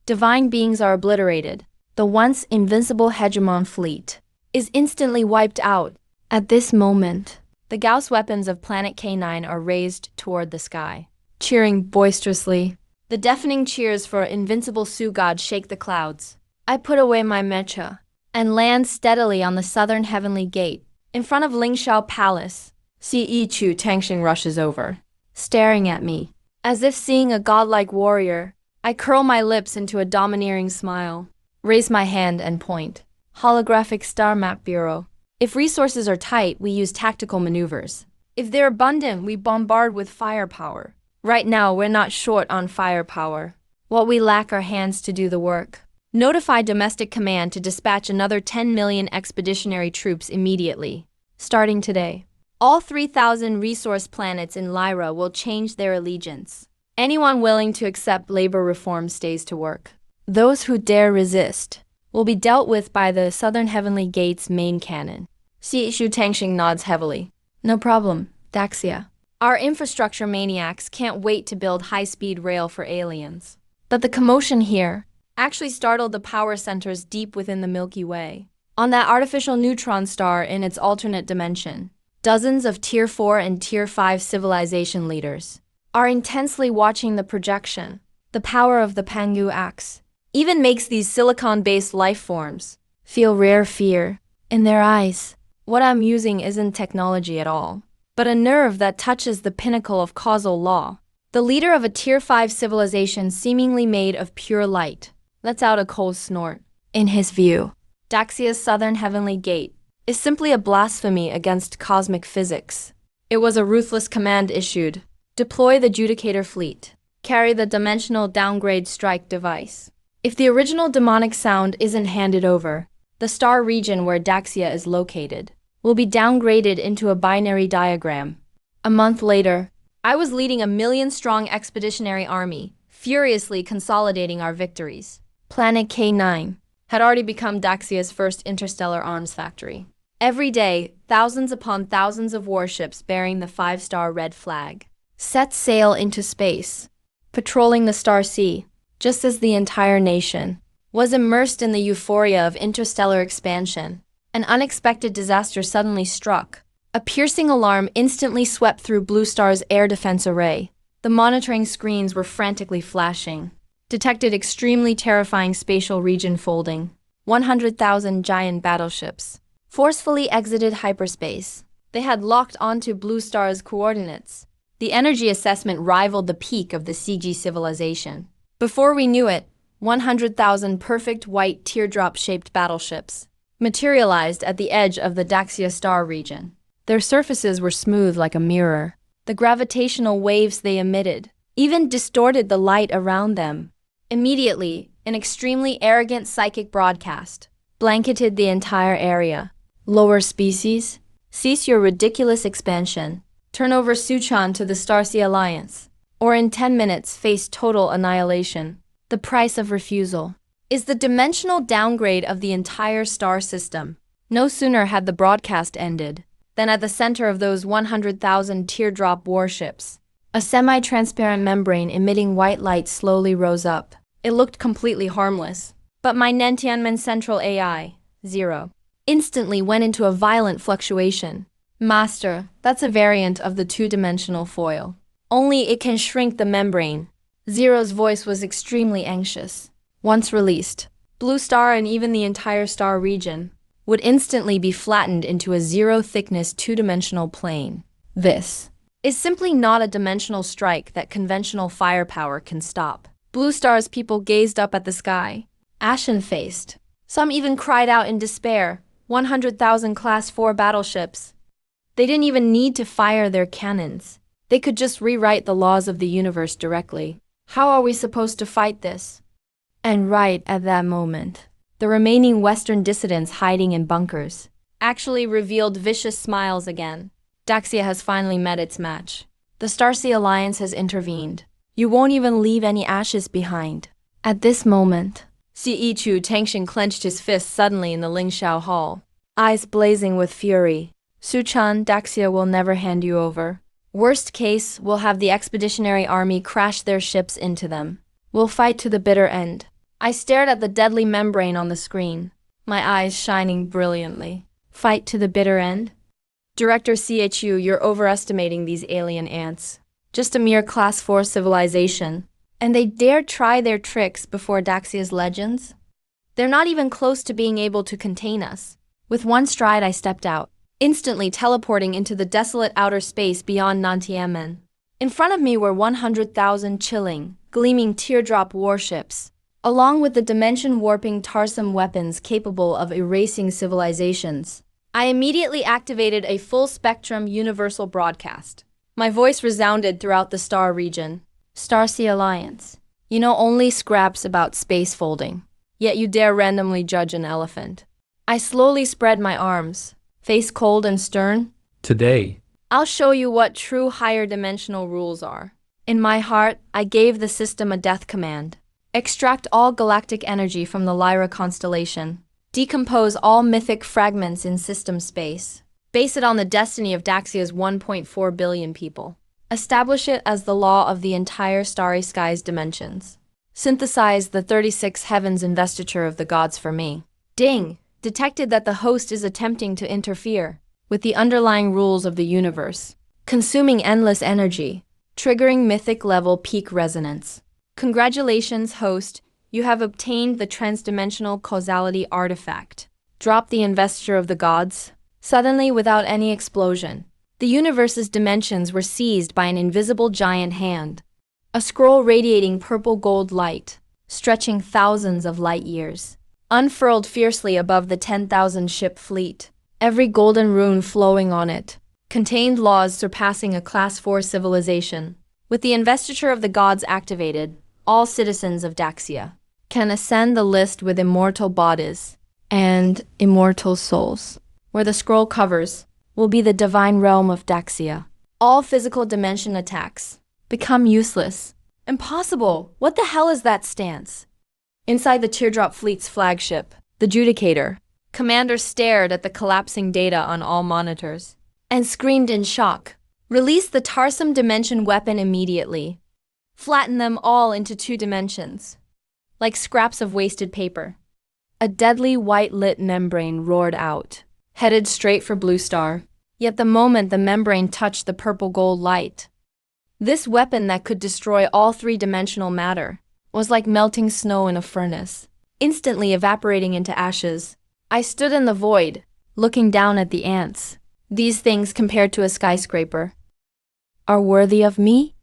A: Divine beings are obliterated. The once invincible hegemon fleet is instantly wiped out. At this moment, the Gauss weapons of Planet K9 are raised toward the sky, cheering boisterously. The deafening cheers for Invincible Sioux God shake the clouds. I put away my mecha and land steadily on the southern heavenly gate, in front of Lingxiao Palace. Chu Tangxing rushes over, staring at me, as if seeing a godlike warrior. I curl my lips into a domineering smile, raise my hand and point. Holographic Star Map Bureau. If resources are tight, we use tactical maneuvers. If they're abundant, we bombard with firepower. Right now, we're not short on firepower. What we lack are hands to do the work. Notify Domestic Command to dispatch another 10 million expeditionary troops immediately, starting today. All 3,000 resource planets in Lyra will change their allegiance. Anyone willing to accept labor reform stays to work. Those who dare resist will be dealt with by the Southern Heavenly Gate's main cannon. Chu Tangxing nods heavily. No problem, Daxia. Our infrastructure maniacs can't wait to build high-speed rail for aliens. But the commotion here actually startled the power centers deep within the Milky Way. On that artificial neutron star in its alternate dimension, dozens of Tier 4 and Tier 5 civilization leaders are intensely watching the projection. The power of the Pangu axe even makes these silicon-based life forms feel rare fear in their eyes. What I'm using isn't technology at all, but a nerve that touches the pinnacle of causal law. The leader of a Tier 5 civilization seemingly made of pure light lets out a cold snort. In his view, Daxia's southern heavenly gate is simply a blasphemy against cosmic physics. It was a ruthless command issued. Deploy the Judicator fleet. Carry the dimensional downgrade strike device. If the original demonic sound isn't handed over, the star region where Daxia is located will be downgraded into a binary diagram. A month later, I was leading a 1 million-strong expeditionary army, furiously consolidating our victories. Planet K9 had already become Daxia's first interstellar arms factory. Every day, thousands upon thousands of warships bearing the 5-star red flag set sail into space, patrolling the star sea, just as the entire nation was immersed in the euphoria of interstellar expansion. An unexpected disaster suddenly struck. A piercing alarm instantly swept through Blue Star's air defense array. The monitoring screens were frantically flashing. Detected extremely terrifying spatial region folding. 100,000 giant battleships forcefully exited hyperspace. They had locked onto Blue Star's coordinates. The energy assessment rivaled the peak of the CG civilization. Before we knew it, 100,000 perfect white teardrop-shaped battleships materialized at the edge of the Daxia star region. Their surfaces were smooth like a mirror. The gravitational waves they emitted even distorted the light around them. Immediately, an extremely arrogant psychic broadcast blanketed the entire area. Lower species, cease your ridiculous expansion. Turn over Suchan to the Starsea Alliance, or in 10 minutes face total annihilation. The price of refusal is the dimensional downgrade of the entire star system. No sooner had the broadcast ended Then at the center of those 100,000 teardrop warships, a semi-transparent membrane emitting white light slowly rose up. It looked completely harmless. But my Nentianmen Central AI, 0, instantly went into a violent fluctuation. Master, that's a variant of the two-dimensional foil. Only it can shrink the membrane. Zero's voice was extremely anxious. Once released, Blue Star and even the entire star region would instantly be flattened into a zero-thickness two-dimensional plane. This is simply not a dimensional strike that conventional firepower can stop. Blue Star's people gazed up at the sky, ashen-faced. Some even cried out in despair. 100,000 Class 4 battleships. They didn't even need to fire their cannons. They could just rewrite the laws of the universe directly. How are we supposed to fight this? And right at that moment, the remaining Western dissidents hiding in bunkers actually revealed vicious smiles again. Daxia has finally met its match. The Starsea Alliance has intervened. You won't even leave any ashes behind. At this moment, Si'ichu Tangshan clenched his fist suddenly in the Lingxiao Hall, eyes blazing with fury. Suchan, Daxia will never hand you over. Worst case, we'll have the expeditionary army crash their ships into them. We'll fight to the bitter end. I stared at the deadly membrane on the screen, my eyes shining brilliantly. Fight to the bitter end? Director CHU, you're overestimating these alien ants. Just a mere Class 4 civilization. And they dare try their tricks before Daxia's legends? They're not even close to being able to contain us. With one stride I stepped out, instantly teleporting into the desolate outer space beyond Nantiamen. In front of me were 100,000 chilling, gleaming teardrop warships, along with the dimension-warping Tarsum weapons capable of erasing civilizations. I immediately activated a full-spectrum universal broadcast. My voice resounded throughout the star region. Starsea Alliance, you know only scraps about space folding, yet you dare randomly judge an elephant. I slowly spread my arms, face cold and stern.
B: Today,
A: I'll show you what true higher dimensional rules are. In my heart, I gave the system a death command. Extract all galactic energy from the Lyra constellation. Decompose all mythic fragments in system space. Base it on the destiny of Daxia's 1.4 billion people. Establish it as the law of the entire starry sky's dimensions. Synthesize the 36 heavens investiture of the gods for me. Ding! Detected that the host is attempting to interfere with the underlying rules of the universe, consuming endless energy, triggering mythic level peak resonance. Congratulations, host. You have obtained the transdimensional causality artifact. Drop the investiture of the gods. Suddenly, without any explosion, the universe's dimensions were seized by an invisible giant hand. A scroll radiating purple-gold light, stretching thousands of light years, unfurled fiercely above the 10,000-ship fleet. Every golden rune flowing on it contained laws surpassing a Class 4 civilization. With the investiture of the gods activated, all citizens of Daxia can ascend the list with immortal bodies and immortal souls. Where the scroll covers will be the divine realm of Daxia. All physical dimension attacks become useless. Impossible! What the hell is that stance? Inside the Teardrop Fleet's flagship, the Judicator, Commander stared at the collapsing data on all monitors and screamed in shock. Release the Tarsum Dimension weapon immediately. Flatten them all into 2 dimensions, like scraps of wasted paper. A deadly white-lit membrane roared out, headed straight for Blue Star. Yet the moment the membrane touched the purple-gold light, this weapon that could destroy all 3-dimensional matter was like melting snow in a furnace, instantly evaporating into ashes. I stood in the void, looking down at the ants. These things, compared to a skyscraper, are worthy of me?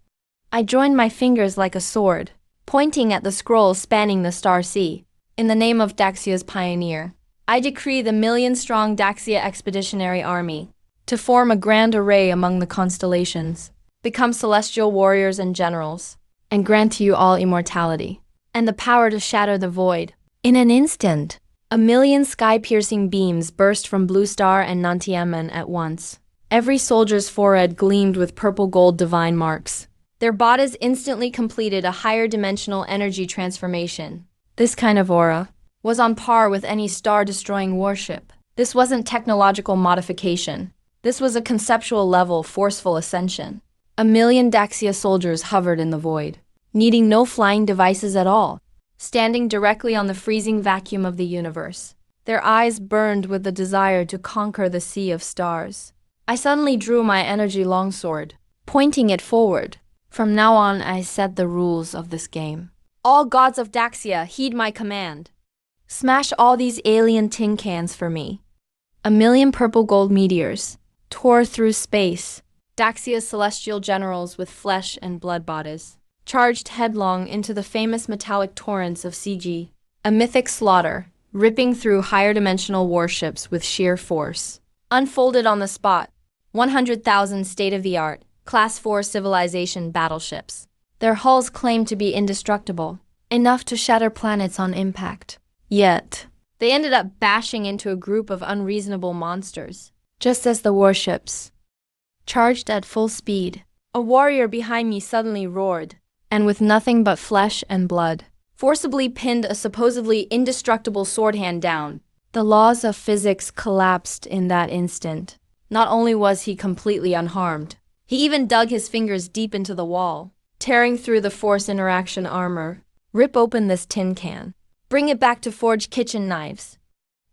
A: I joined my fingers like a sword, pointing at the scroll spanning the star sea. In the name of Daxia's pioneer, I decree the million-strong Daxia Expeditionary Army to form a grand array among the constellations, become celestial warriors and generals, and grant to you all immortality and the power to shatter the void. In an instant, a million sky-piercing beams burst from Blue Star and Nantiamen at once. Every soldier's forehead gleamed with purple-gold divine marks. Their bodies instantly completed a higher dimensional energy transformation. This kind of aura was on par with any star-destroying warship. This wasn't technological modification. This was a conceptual level, forceful ascension. A million Daxia soldiers hovered in the void, needing no flying devices at all, standing directly on the freezing vacuum of the universe. Their eyes burned with the desire to conquer the sea of stars. I suddenly drew my energy longsword, pointing it forward. From now on, I set the rules of this game. All gods of Daxia, heed my command. Smash all these alien tin cans for me. A million purple gold meteors tore through space. Daxia's celestial generals with flesh and blood bodies charged headlong into the famous metallic torrents of CG. A mythic slaughter, ripping through higher dimensional warships with sheer force. Unfolded on the spot, 100,000 state-of-the-art, Class 4 civilization battleships. Their hulls claimed to be indestructible, enough to shatter planets on impact. Yet, they ended up bashing into a group of unreasonable monsters. Just as the warships charged at full speed, a warrior behind me suddenly roared, and with nothing but flesh and blood, forcibly pinned a supposedly indestructible sword hand down. The laws of physics collapsed in that instant. Not only was he completely unharmed, he even dug his fingers deep into the wall, tearing through the force interaction armor. Rip open this tin can. Bring it back to forge kitchen knives.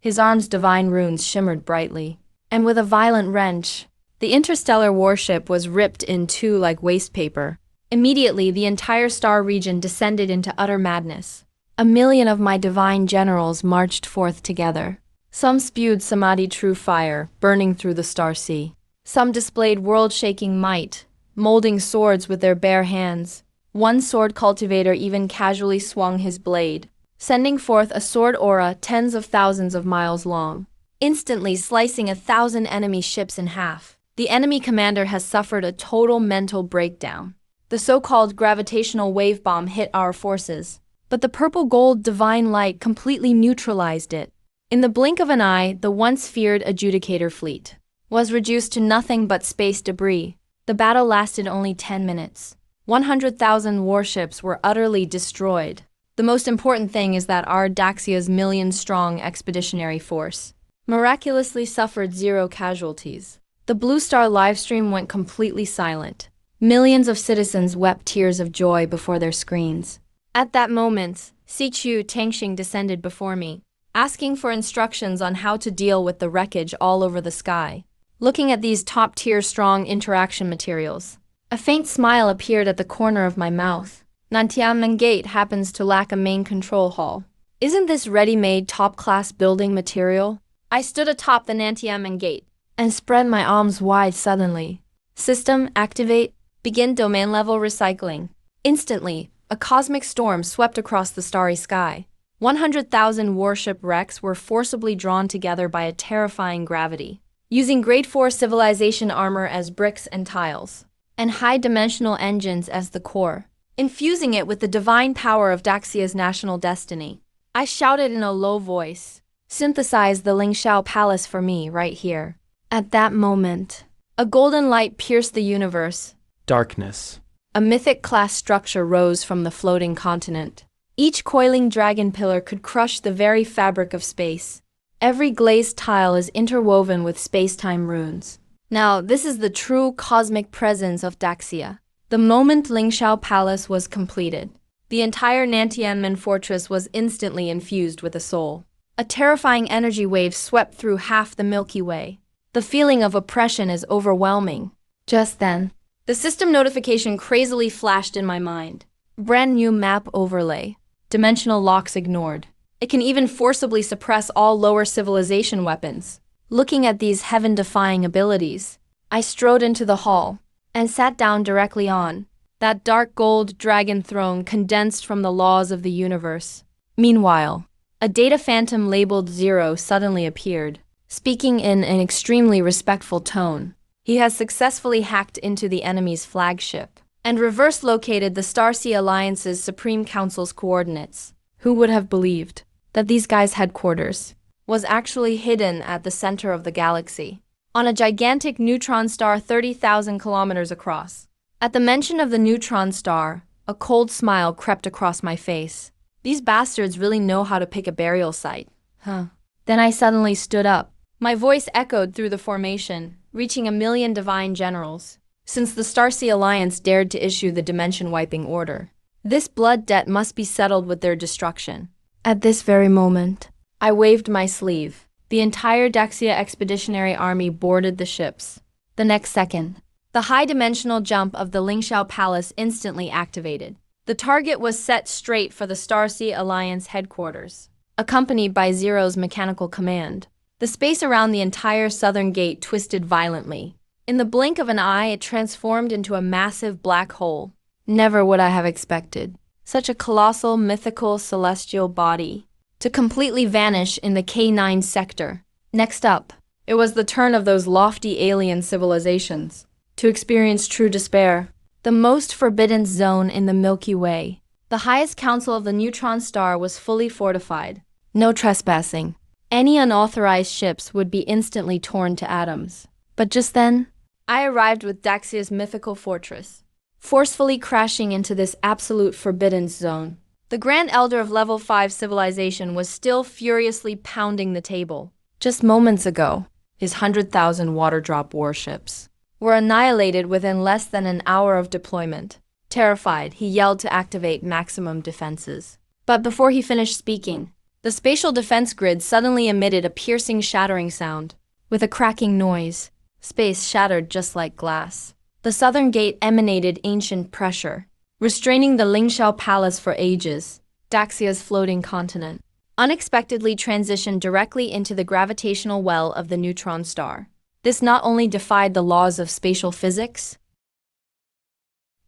A: His arm's divine runes shimmered brightly, and with a violent wrench, the interstellar warship was ripped in two like waste paper. Immediately, the entire star region descended into utter madness. A million of my divine generals marched forth together. Some spewed samadhi true fire, burning through the star sea. Some displayed world-shaking might, molding swords with their bare hands. One sword cultivator even casually swung his blade, sending forth a sword aura tens of thousands of miles long, instantly slicing 1,000 enemy ships in half. The enemy commander has suffered a total mental breakdown. The so-called gravitational wave bomb hit our forces, but the purple-gold divine light completely neutralized it. In the blink of an eye, the once feared adjudicator fleet was reduced to nothing but space debris. The battle lasted only 10 minutes. 100,000 warships were utterly destroyed. The most important thing is that our Daxia's million-strong expeditionary force miraculously suffered 0 casualties. The Blue Star livestream went completely silent. Millions of citizens wept tears of joy before their screens. At that moment, Sichu Tangxing descended before me, asking for instructions on how to deal with the wreckage all over the sky. Looking at these top-tier strong interaction materials, a faint smile appeared at the corner of my mouth. Nantiamen Gate happens to lack a main control hall. Isn't this ready-made top-class building material? I stood atop the Nantiamen Gate and spread my arms wide suddenly. System activate. Begin domain-level recycling. Instantly, a cosmic storm swept across the starry sky. 100,000 warship wrecks were forcibly drawn together by a terrifying gravity, using Grade 4 civilization armor as bricks and tiles, and high-dimensional engines as the core, infusing it with the divine power of Daxia's national destiny. I shouted in a low voice, "Synthesize the Lingxiao Palace for me right here." At that moment, a golden light pierced the universe.
B: Darkness.
A: A mythic class structure rose from the floating continent. Each coiling dragon pillar could crush the very fabric of space. Every glazed tile is interwoven with space-time runes. Now, this is the true cosmic presence of Daxia. The moment Lingxiao Palace was completed, the entire Nantianmen fortress was instantly infused with a soul. A terrifying energy wave swept through half the Milky Way. The feeling of oppression is overwhelming. Just then, the system notification crazily flashed in my mind. Brand new map overlay. Dimensional locks ignored. It can even forcibly suppress all lower civilization weapons. Looking at these heaven-defying abilities, I strode into the hall and sat down directly on that dark gold dragon throne condensed from the laws of the universe. Meanwhile, a data phantom labeled 0 suddenly appeared, speaking in an extremely respectful tone. He has successfully hacked into the enemy's flagship and reverse-located the Starsea Alliance's Supreme Council's coordinates. Who would have believed that these guys' headquarters was actually hidden at the center of the galaxy, on a gigantic neutron star 30,000 kilometers across? At the mention of the neutron star, a cold smile crept across my face. These bastards really know how to pick a burial site, huh? Then I suddenly stood up. My voice echoed through the formation. reaching 1,000,000 divine generals, since the Starsea Alliance dared to issue the dimension-wiping order. This blood debt must be settled with their destruction. At this very moment, I waved my sleeve. The entire Daxia Expeditionary Army boarded the ships. The next second, the high-dimensional jump of the Lingxiao Palace instantly activated. The target was set straight for the Starsea Alliance headquarters, accompanied by Zero's mechanical command. The space around the entire southern gate twisted violently. In the blink of an eye, it transformed into a massive black hole. Never would I have expected such a colossal, mythical, celestial body to completely vanish in the K9 sector. Next up, it was the turn of those lofty alien civilizations to experience true despair. The most forbidden zone in the Milky Way. The highest council of the neutron star was fully fortified. No trespassing. Any unauthorized ships would be instantly torn to atoms. But just then, I arrived with Daxia's mythical fortress, forcefully crashing into this absolute forbidden zone. The Grand Elder of Level 5 civilization was still furiously pounding the table. Just moments ago, his 100,000 water-drop warships were annihilated within less than an hour of deployment. Terrified, he yelled to activate maximum defenses. But before he finished speaking, the spatial defense grid suddenly emitted a piercing, shattering sound. With a cracking noise, space shattered just like glass. The southern gate emanated ancient pressure, restraining the Lingxiao Palace for ages. Daxia's floating continent unexpectedly transitioned directly into the gravitational well of the neutron star. This not only defied the laws of spatial physics,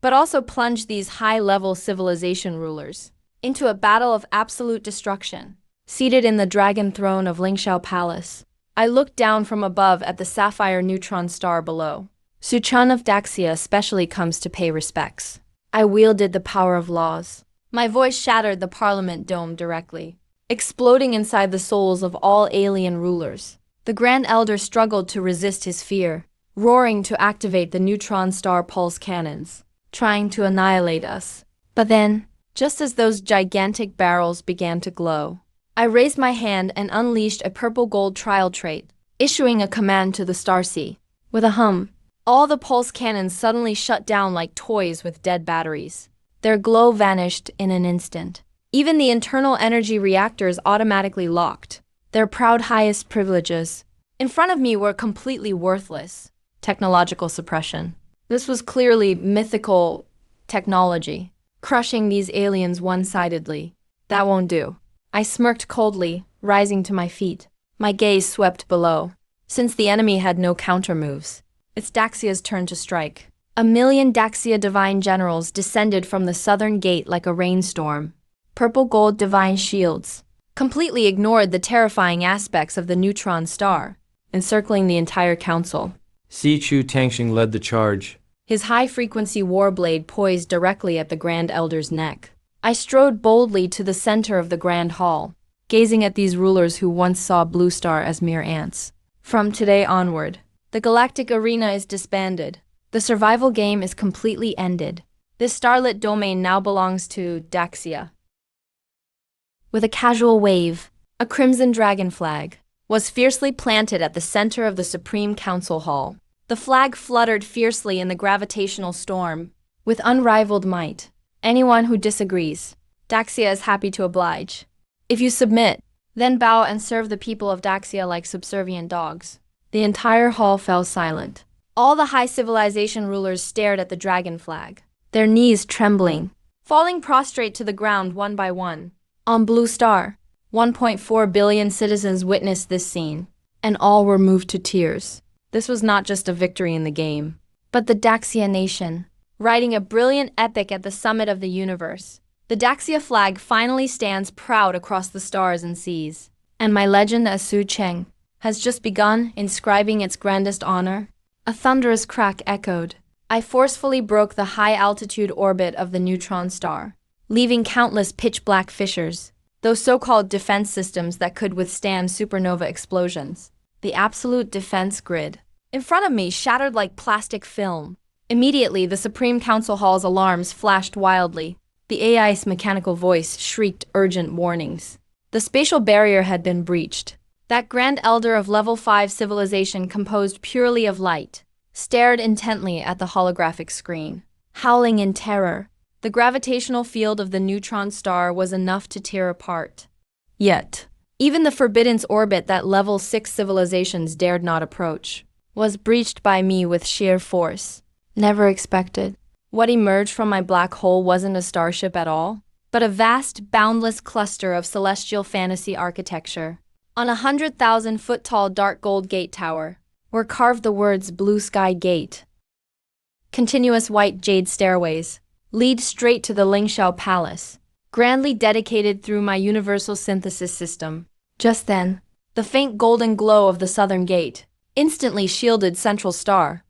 A: but also plunged these high-level civilization rulers into a battle of absolute destruction. Seated in the dragon throne of Lingxiao Palace, I looked down from above at the sapphire neutron star below. Suchun of Daxia especially comes to pay respects. I wielded the power of laws. My voice shattered the parliament dome directly, exploding inside the souls of all alien rulers. The Grand Elder struggled to resist his fear, roaring to activate the neutron star pulse cannons, trying to annihilate us. But then, just as those gigantic barrels began to glow, I raised my hand and unleashed a purple-gold trial trait, issuing a command to the Starsea. With a hum, all the pulse cannons suddenly shut down like toys with dead batteries. Their glow vanished in an instant. Even the internal energy reactors automatically locked. Their proud highest privileges in front of me were completely worthless. Technological suppression. This was clearly mythical technology, crushing these aliens one-sidedly. That won't do. I smirked coldly, rising to my feet. My gaze swept below. Since the enemy had no counter-moves, it's Daxia's turn to strike. 1,000,000 Daxia divine generals descended from the southern gate like a rainstorm. Purple-gold divine shields completely ignored the terrifying aspects of the neutron star, encircling the entire council.
B: Si Chu Tangxing led the charge.
A: His high-frequency warblade poised directly at the Grand Elder's neck. I strode boldly to the center of the Grand Hall, gazing at these rulers who once saw Blue Star as mere ants. From today onward, the Galactic Arena is disbanded. The survival game is completely ended. This starlit domain now belongs to Daxia. With a casual wave, a crimson dragon flag was fiercely planted at the center of the Supreme Council Hall. The flag fluttered fiercely in the gravitational storm, with unrivaled might. Anyone who disagrees, Daxia is happy to oblige. If you submit, then bow and serve the people of Daxia like subservient dogs. The entire hall fell silent. All the high civilization rulers stared at the dragon flag, their knees trembling, falling prostrate to the ground one by one. On Blue Star, 1.4 billion citizens witnessed this scene, and all were moved to tears. This was not just a victory in the game, but the Daxia nation, writing a brilliant epic at the summit of the universe. The Daxia flag finally stands proud across the stars and seas, and my legend as Su Cheng has just begun inscribing its grandest honor. A thunderous crack echoed. I forcefully broke the high-altitude orbit of the neutron star, leaving countless pitch-black fissures, those so-called defense systems that could withstand supernova explosions. The absolute defense grid in front of me shattered like plastic film. Immediately, the Supreme Council Hall's alarms flashed wildly. The AI's mechanical voice shrieked urgent warnings. The spatial barrier had been breached. That grand elder of level 5 civilization composed purely of light stared intently at the holographic screen, howling in terror. The gravitational field of the neutron star was enough to tear apart. Yet, even the Forbidden's orbit that level 6 civilizations dared not approach was breached by me with sheer force. Never expected. What emerged from my black hole wasn't a starship at all, but a vast, boundless cluster of celestial fantasy architecture. On a 100,000-foot-tall dark gold gate tower were carved the words Blue Sky Gate. Continuous white jade stairways lead straight to the Lingxiao Palace, grandly dedicated through my universal synthesis system. Just then, the faint golden glow of the southern gate instantly shielded Central Star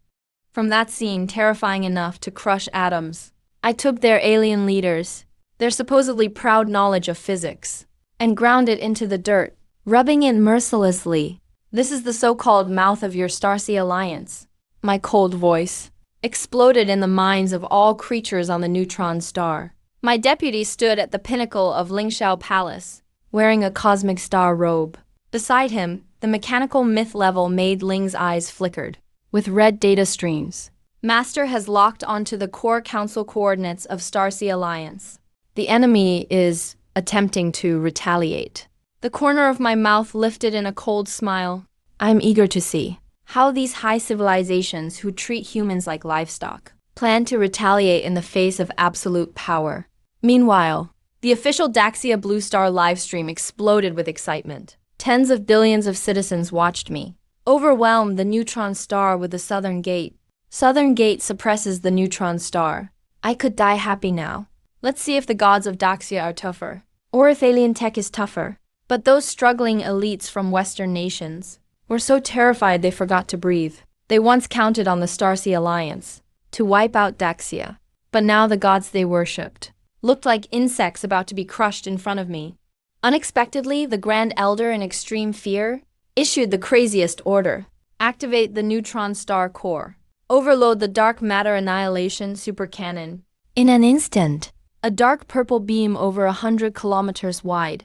A: from that scene terrifying enough to crush atoms. I took their alien leaders, their supposedly proud knowledge of physics, and ground it into the dirt, rubbing it mercilessly. This is the so-called mouth of your Starcy Alliance. My cold voice exploded in the minds of all creatures on the neutron star. My deputy stood at the pinnacle of Lingxiao Palace, wearing a cosmic star robe. Beside him, the mechanical myth level made Ling's eyes flickered with red data streams. Master has locked onto the core council coordinates of Starcy Alliance. The enemy is attempting to retaliate. The corner of my mouth lifted in a cold smile. I'm eager to see how these high civilizations who treat humans like livestock plan to retaliate in the face of absolute power. Meanwhile, the official Daxia Blue Star livestream exploded with excitement. Tens of billions of citizens watched me overwhelm the neutron star with the Southern Gate. Southern Gate suppresses the neutron star. I could die happy now. Let's see if the gods of Daxia are tougher, or if alien tech is tougher. But those struggling elites from Western nations were so terrified they forgot to breathe. They once counted on the Starcy Alliance to wipe out Daxia, but now the gods they worshipped looked like insects about to be crushed in front of me. Unexpectedly, the Grand Elder, in extreme fear, issued the craziest order. Activate the neutron star core. Overload the dark matter annihilation supercannon. In an instant, a dark purple beam over 100 kilometers wide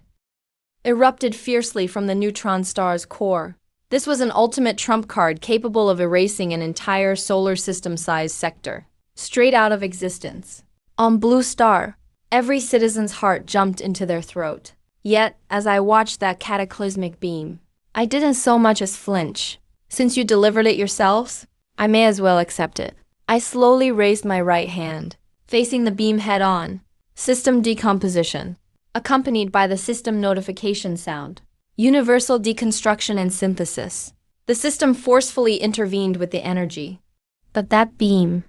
A: erupted fiercely from the neutron star's core. This was an ultimate trump card capable of erasing an entire solar system-sized sector straight out of existence. On Blue Star, every citizen's heart jumped into their throat. Yet, as I watched that cataclysmic beam, I didn't so much as flinch. Since you delivered it yourselves, I may as well accept it. I slowly raised my right hand, facing the beam head-on. System decomposition, accompanied by the system notification sound. Universal deconstruction and synthesis. The system forcefully intervened with the energy. But that beam,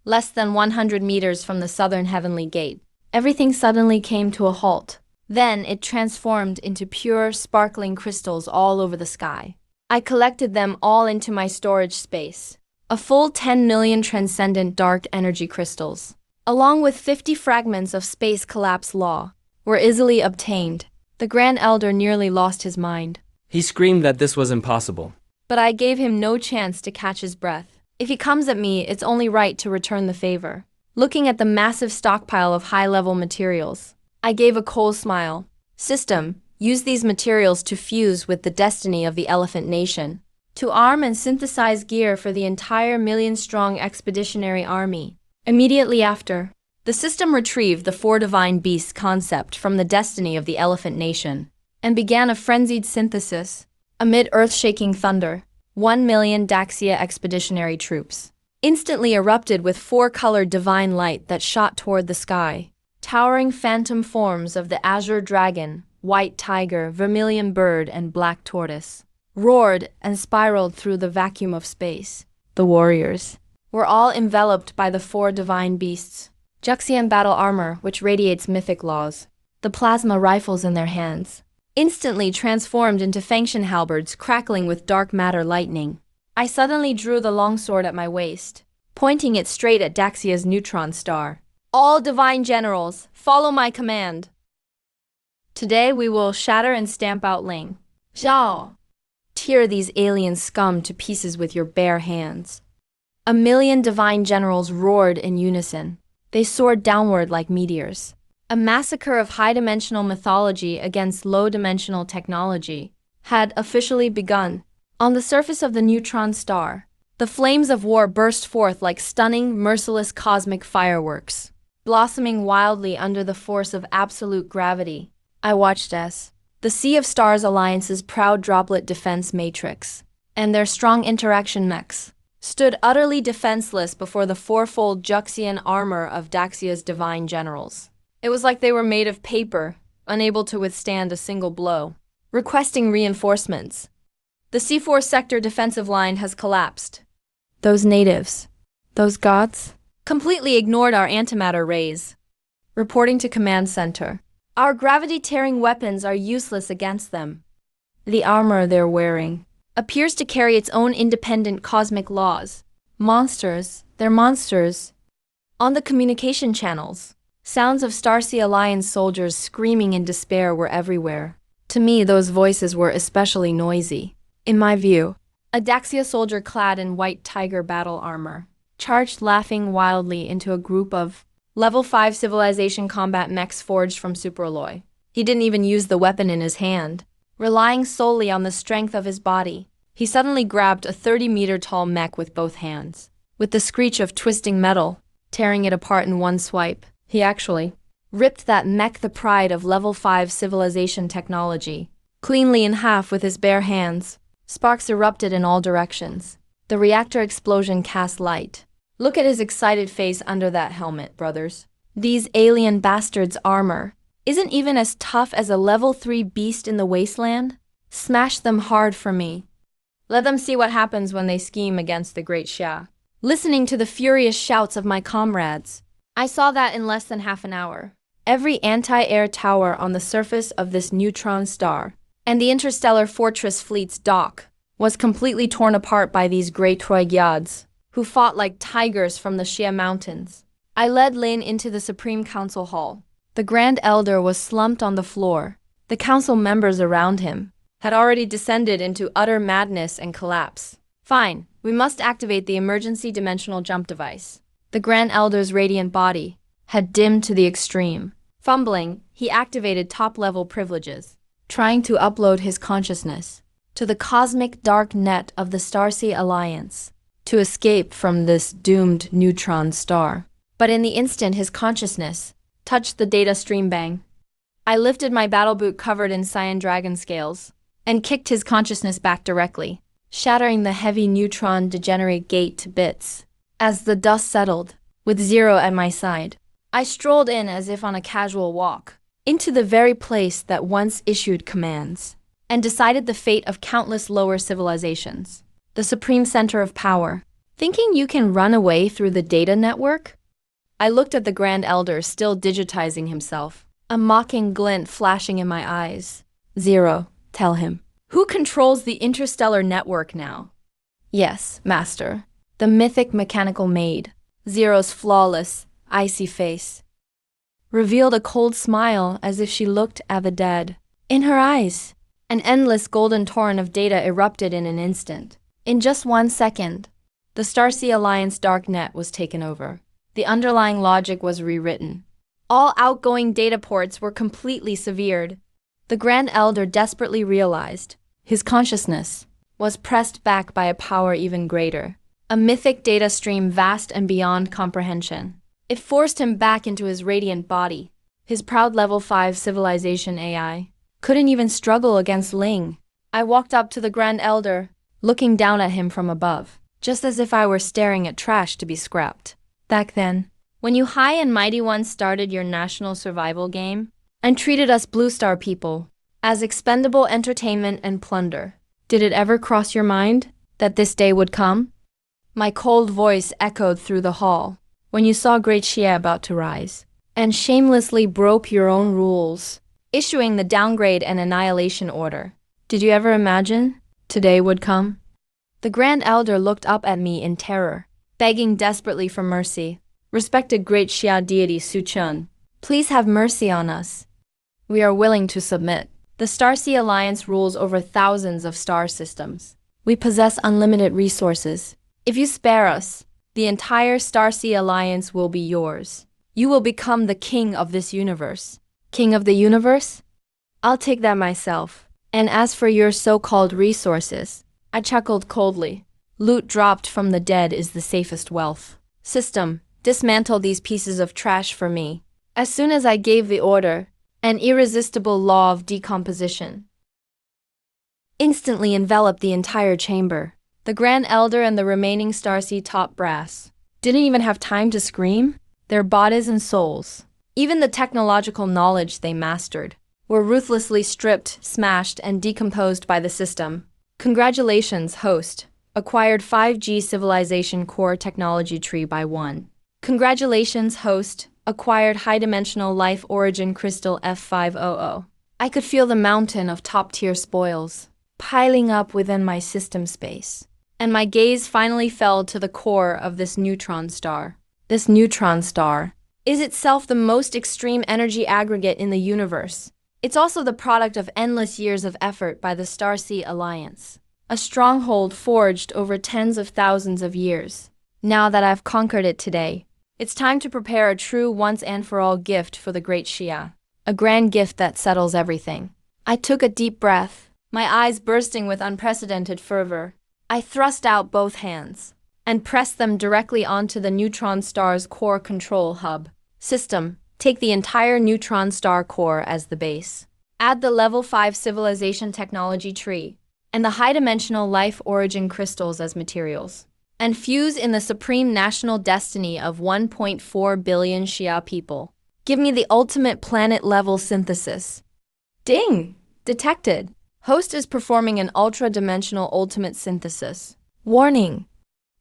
A: less than 100 meters from the southern heavenly gate, everything suddenly came to a halt. Then it transformed into pure, sparkling crystals all over the sky. I collected them all into my storage space. A full 10 million transcendent dark energy crystals, along with 50 fragments of space collapse law, were easily obtained. The Grand Elder nearly lost his mind.
B: He screamed that this was impossible.
A: But I gave him no chance to catch his breath. If he comes at me, it's only right to return the favor. Looking at the massive stockpile of high-level materials, I gave a cold smile. System, use these materials to fuse with the destiny of the Elephant Nation, to arm and synthesize gear for the entire million-strong expeditionary army. Immediately after, the system retrieved the four divine beasts concept from the destiny of the Elephant Nation, and began a frenzied synthesis. Amid earth-shaking thunder, 1 million Daxia expeditionary troops instantly erupted with four-colored divine light that shot toward the sky. Towering phantom forms of the azure dragon, white tiger, vermilion bird, and black tortoise roared and spiraled through the vacuum of space. The warriors were all enveloped by the four divine beasts. Juxian battle armor, which radiates mythic laws. The plasma rifles in their hands instantly transformed into Fangshan halberds crackling with dark matter lightning. I suddenly drew the longsword at my waist, pointing it straight at Daxia's neutron star. All divine generals, follow my command. Today we will shatter and stamp out Ling. Zhao! Tear these alien scum to pieces with your bare hands. A million divine generals roared in unison. They soared downward like meteors. A massacre of high-dimensional mythology against low-dimensional technology had officially begun. On the surface of the neutron star, the flames of war burst forth like stunning, merciless cosmic fireworks, blossoming wildly under the force of absolute gravity. I watched as the Sea of Stars Alliance's proud droplet defense matrix and their strong interaction mechs stood utterly defenseless before the fourfold Juxian armor of Daxia's divine generals. It was like they were made of paper, unable to withstand a single blow. Requesting reinforcements. The C4 sector defensive line has collapsed. Those natives, those gods, completely ignored our antimatter rays. Reporting to command center. Our gravity-tearing weapons are useless against them. The armor they're wearing appears to carry its own independent cosmic laws. Monsters, they're monsters. On the communication channels, sounds of Starsea Alliance soldiers screaming in despair were everywhere. To me, those voices were especially noisy. In my view, a Daxia soldier clad in white tiger battle armor charged laughing wildly into a group of Level 5 civilization combat mechs forged from superalloy. He didn't even use the weapon in his hand. Relying solely on the strength of his body, he suddenly grabbed a 30-meter-tall mech with both hands. With the screech of twisting metal, tearing it apart in one swipe, he actually ripped that mech, the pride of Level 5 civilization technology, cleanly in half with his bare hands. Sparks erupted in all directions. The reactor explosion cast light. Look at his excited face under that helmet, brothers. These alien bastards' armor isn't even as tough as a Level 3 beast in the wasteland. Smash them hard for me. Let them see what happens when they scheme against the Great Xia. Listening to the furious shouts of my comrades, I saw that in less than half an hour, every anti-air tower on the surface of this neutron star and the Interstellar Fortress fleet's dock was completely torn apart by these Grey Troygyads, who fought like tigers from the Xia Mountains. I led Lin into the Supreme Council Hall. The Grand Elder was slumped on the floor. The council members around him had already descended into utter madness and collapse. Fine, we must activate the emergency dimensional jump device. The Grand Elder's radiant body had dimmed to the extreme. Fumbling, he activated top-level privileges, trying to upload his consciousness to the cosmic dark net of the Starsea Alliance to escape from this doomed neutron star. But in the instant his consciousness touched the data stream bang, I lifted my battle boot covered in cyan dragon scales and kicked his consciousness back directly, shattering the heavy neutron degenerate gate to bits. As the dust settled, with Zero at my side, I strolled in as if on a casual walk, into the very place that once issued commands and decided the fate of countless lower civilizations. The supreme center of power. Thinking you can run away through the data network? I looked at the Grand Elder still digitizing himself, a mocking glint flashing in my eyes. Zero, tell him. Who controls the interstellar network now? Yes, Master. The mythic mechanical maid. Zero's flawless, icy face revealed a cold smile as if she looked at the dead. In her eyes, an endless golden torrent of data erupted in an instant. In just 1 second, the Starsea Alliance dark net was taken over. The underlying logic was rewritten. All outgoing data ports were completely severed. The Grand Elder desperately realized his consciousness was pressed back by a power even greater, a mythic data stream vast and beyond comprehension. It forced him back into his radiant body. His proud Level 5 civilization AI couldn't even struggle against Ling. I walked up to the Grand Elder, looking down at him from above, just as if I were staring at trash to be scrapped. Back then, when you high and mighty ones started your national survival game and treated us Blue Star people as expendable entertainment and plunder, did it ever cross your mind that this day would come? My cold voice echoed through the hall when you saw Great Xia about to rise and shamelessly broke your own rules, issuing the downgrade and annihilation order. Did you ever imagine today would come? The Grand Elder looked up at me in terror, begging desperately for mercy. Respected Great Xia deity Su Chun, please have mercy on us. We are willing to submit. The Starsea Alliance rules over thousands of star systems. We possess unlimited resources. If you spare us, the entire Starsea Alliance will be yours. You will become the king of this universe. King of the universe? I'll take that myself. And as for your so-called resources, I chuckled coldly. Loot dropped from the dead is the safest wealth. System, dismantle these pieces of trash for me. As soon as I gave the order, an irresistible law of decomposition instantly enveloped the entire chamber. The Grand Elder and the remaining Starseed top brass didn't even have time to scream. Their bodies and souls, even the technological knowledge they mastered, were ruthlessly stripped, smashed, and decomposed by the system. Congratulations, host. Acquired 5G civilization core technology tree by 1. Congratulations, host. Acquired high-dimensional life origin crystal F500. I could feel the mountain of top-tier spoils piling up within my system space, and my gaze finally fell to the core of this neutron star. This neutron star is itself the most extreme energy aggregate in the universe. It's also the product of endless years of effort by the Starseed Alliance, a stronghold forged over tens of thousands of years. Now that I've conquered it today, it's time to prepare a true once-and-for-all gift for the Great Shia, a grand gift that settles everything. I took a deep breath, my eyes bursting with unprecedented fervor. I thrust out both hands and pressed them directly onto the neutron star's core control hub. System, take the entire neutron star core as the base. Add the level 5 civilization technology tree and the high-dimensional life origin crystals as materials, and fuse in the supreme national destiny of 1.4 billion Shia people. Give me the ultimate planet-level synthesis. Ding! Detected. Host is performing an ultra-dimensional ultimate synthesis. Warning!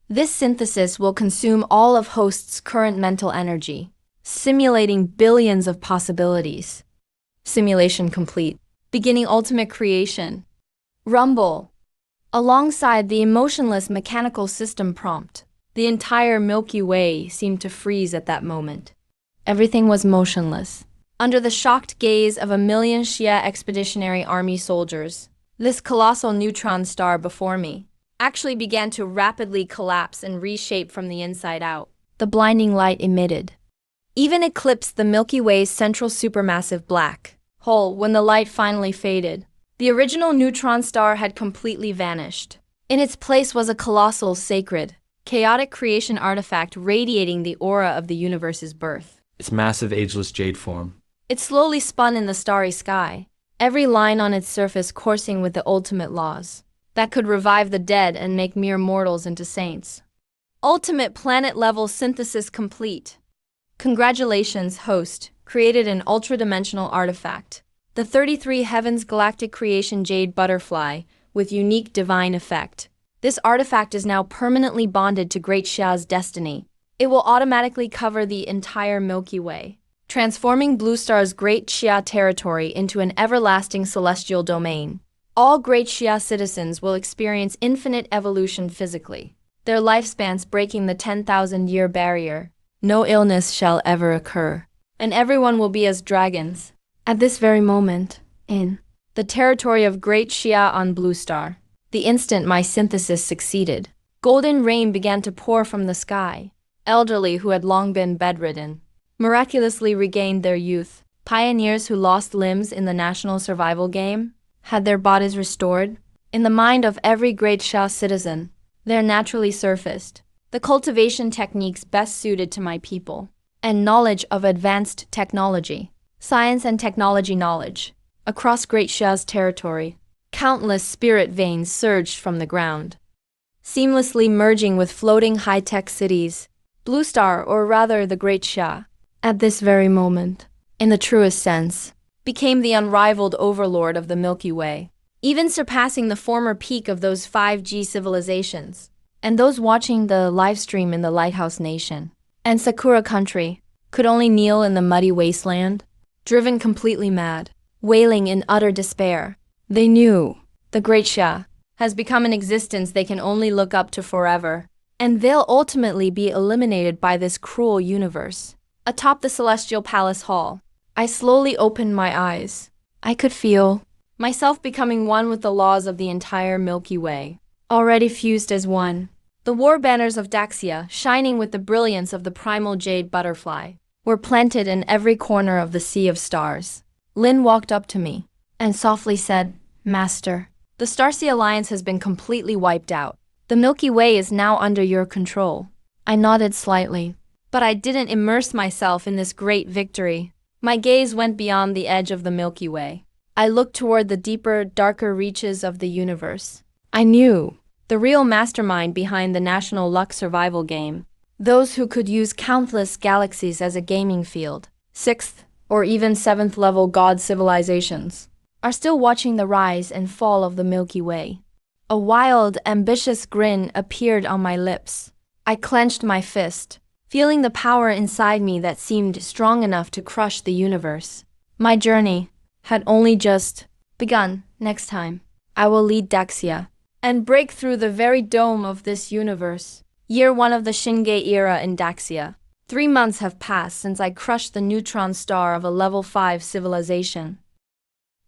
A: This synthesis will consume all of host's current mental energy, simulating billions of possibilities. Simulation complete. Beginning ultimate creation. Rumble. Alongside the emotionless mechanical system prompt, the entire Milky Way seemed to freeze at that moment. Everything was motionless. Under the shocked gaze of 1 million Shia Expeditionary Army soldiers, this colossal neutron star before me actually began to rapidly collapse and reshape from the inside out. The blinding light emitted even eclipsed the Milky Way's central supermassive black hole when the light finally faded. The original neutron star had completely vanished. In its place was a colossal, sacred, chaotic creation artifact radiating the aura of the universe's birth.
B: Its massive ageless jade form.
A: It slowly spun in the starry sky, every line on its surface coursing with the ultimate laws that could revive the dead and make mere mortals into saints. Ultimate planet-level synthesis complete. Congratulations, host, created an ultra-dimensional artifact. The 33 Heavens Galactic Creation Jade Butterfly, with unique divine effect. This artifact is now permanently bonded to Great Shia's destiny. It will automatically cover the entire Milky Way, transforming Blue Star's Great Shia territory into an everlasting celestial domain. All Great Shia citizens will experience infinite evolution physically, their lifespans breaking the 10,000-year barrier. No illness shall ever occur, and everyone will be as dragons. At this very moment, in the territory of Great Shia on Blue Star, the instant my synthesis succeeded, golden rain began to pour from the sky. Elderly who had long been bedridden miraculously regained their youth. Pioneers who lost limbs in the national survival game had their bodies restored. In the mind of every Great Shia citizen, there naturally surfaced the cultivation techniques best suited to my people, and knowledge of advanced technology, science and technology knowledge. Across Great Shia's territory, countless spirit veins surged from the ground, seamlessly merging with floating high-tech cities. Blue Star, or rather the Great Shia, at this very moment, in the truest sense, became the unrivaled overlord of the Milky Way, even surpassing the former peak of those 5G civilizations. And those watching the livestream in the Lighthouse Nation and Sakura Country could only kneel in the muddy wasteland, driven completely mad, wailing in utter despair. They knew the Great Shia has become an existence they can only look up to forever, and they'll ultimately be eliminated by this cruel universe. Atop the Celestial Palace Hall, I slowly opened my eyes. I could feel myself becoming one with the laws of the entire Milky Way, already fused as one. The war banners of Daxia, shining with the brilliance of the primal jade butterfly, were planted in every corner of the sea of stars. Lin walked up to me and softly said, Master. The Starcy Alliance has been completely wiped out. The Milky Way is now under your control. I nodded slightly, but I didn't immerse myself in this great victory. My gaze went beyond the edge of the Milky Way. I looked toward the deeper, darker reaches of the universe. I knew the real mastermind behind the National Luck survival game. Those who could use countless galaxies as a gaming field, 6th or even 7th level god civilizations, are still watching the rise and fall of the Milky Way. A wild, ambitious grin appeared on my lips. I clenched my fist, feeling the power inside me that seemed strong enough to crush the universe. My journey had only just begun. Next time, I will lead Daxia and break through the very dome of this universe. Year 1 of the Shinge era in Daxia. 3 months have passed since I crushed the neutron star of a level 5 civilization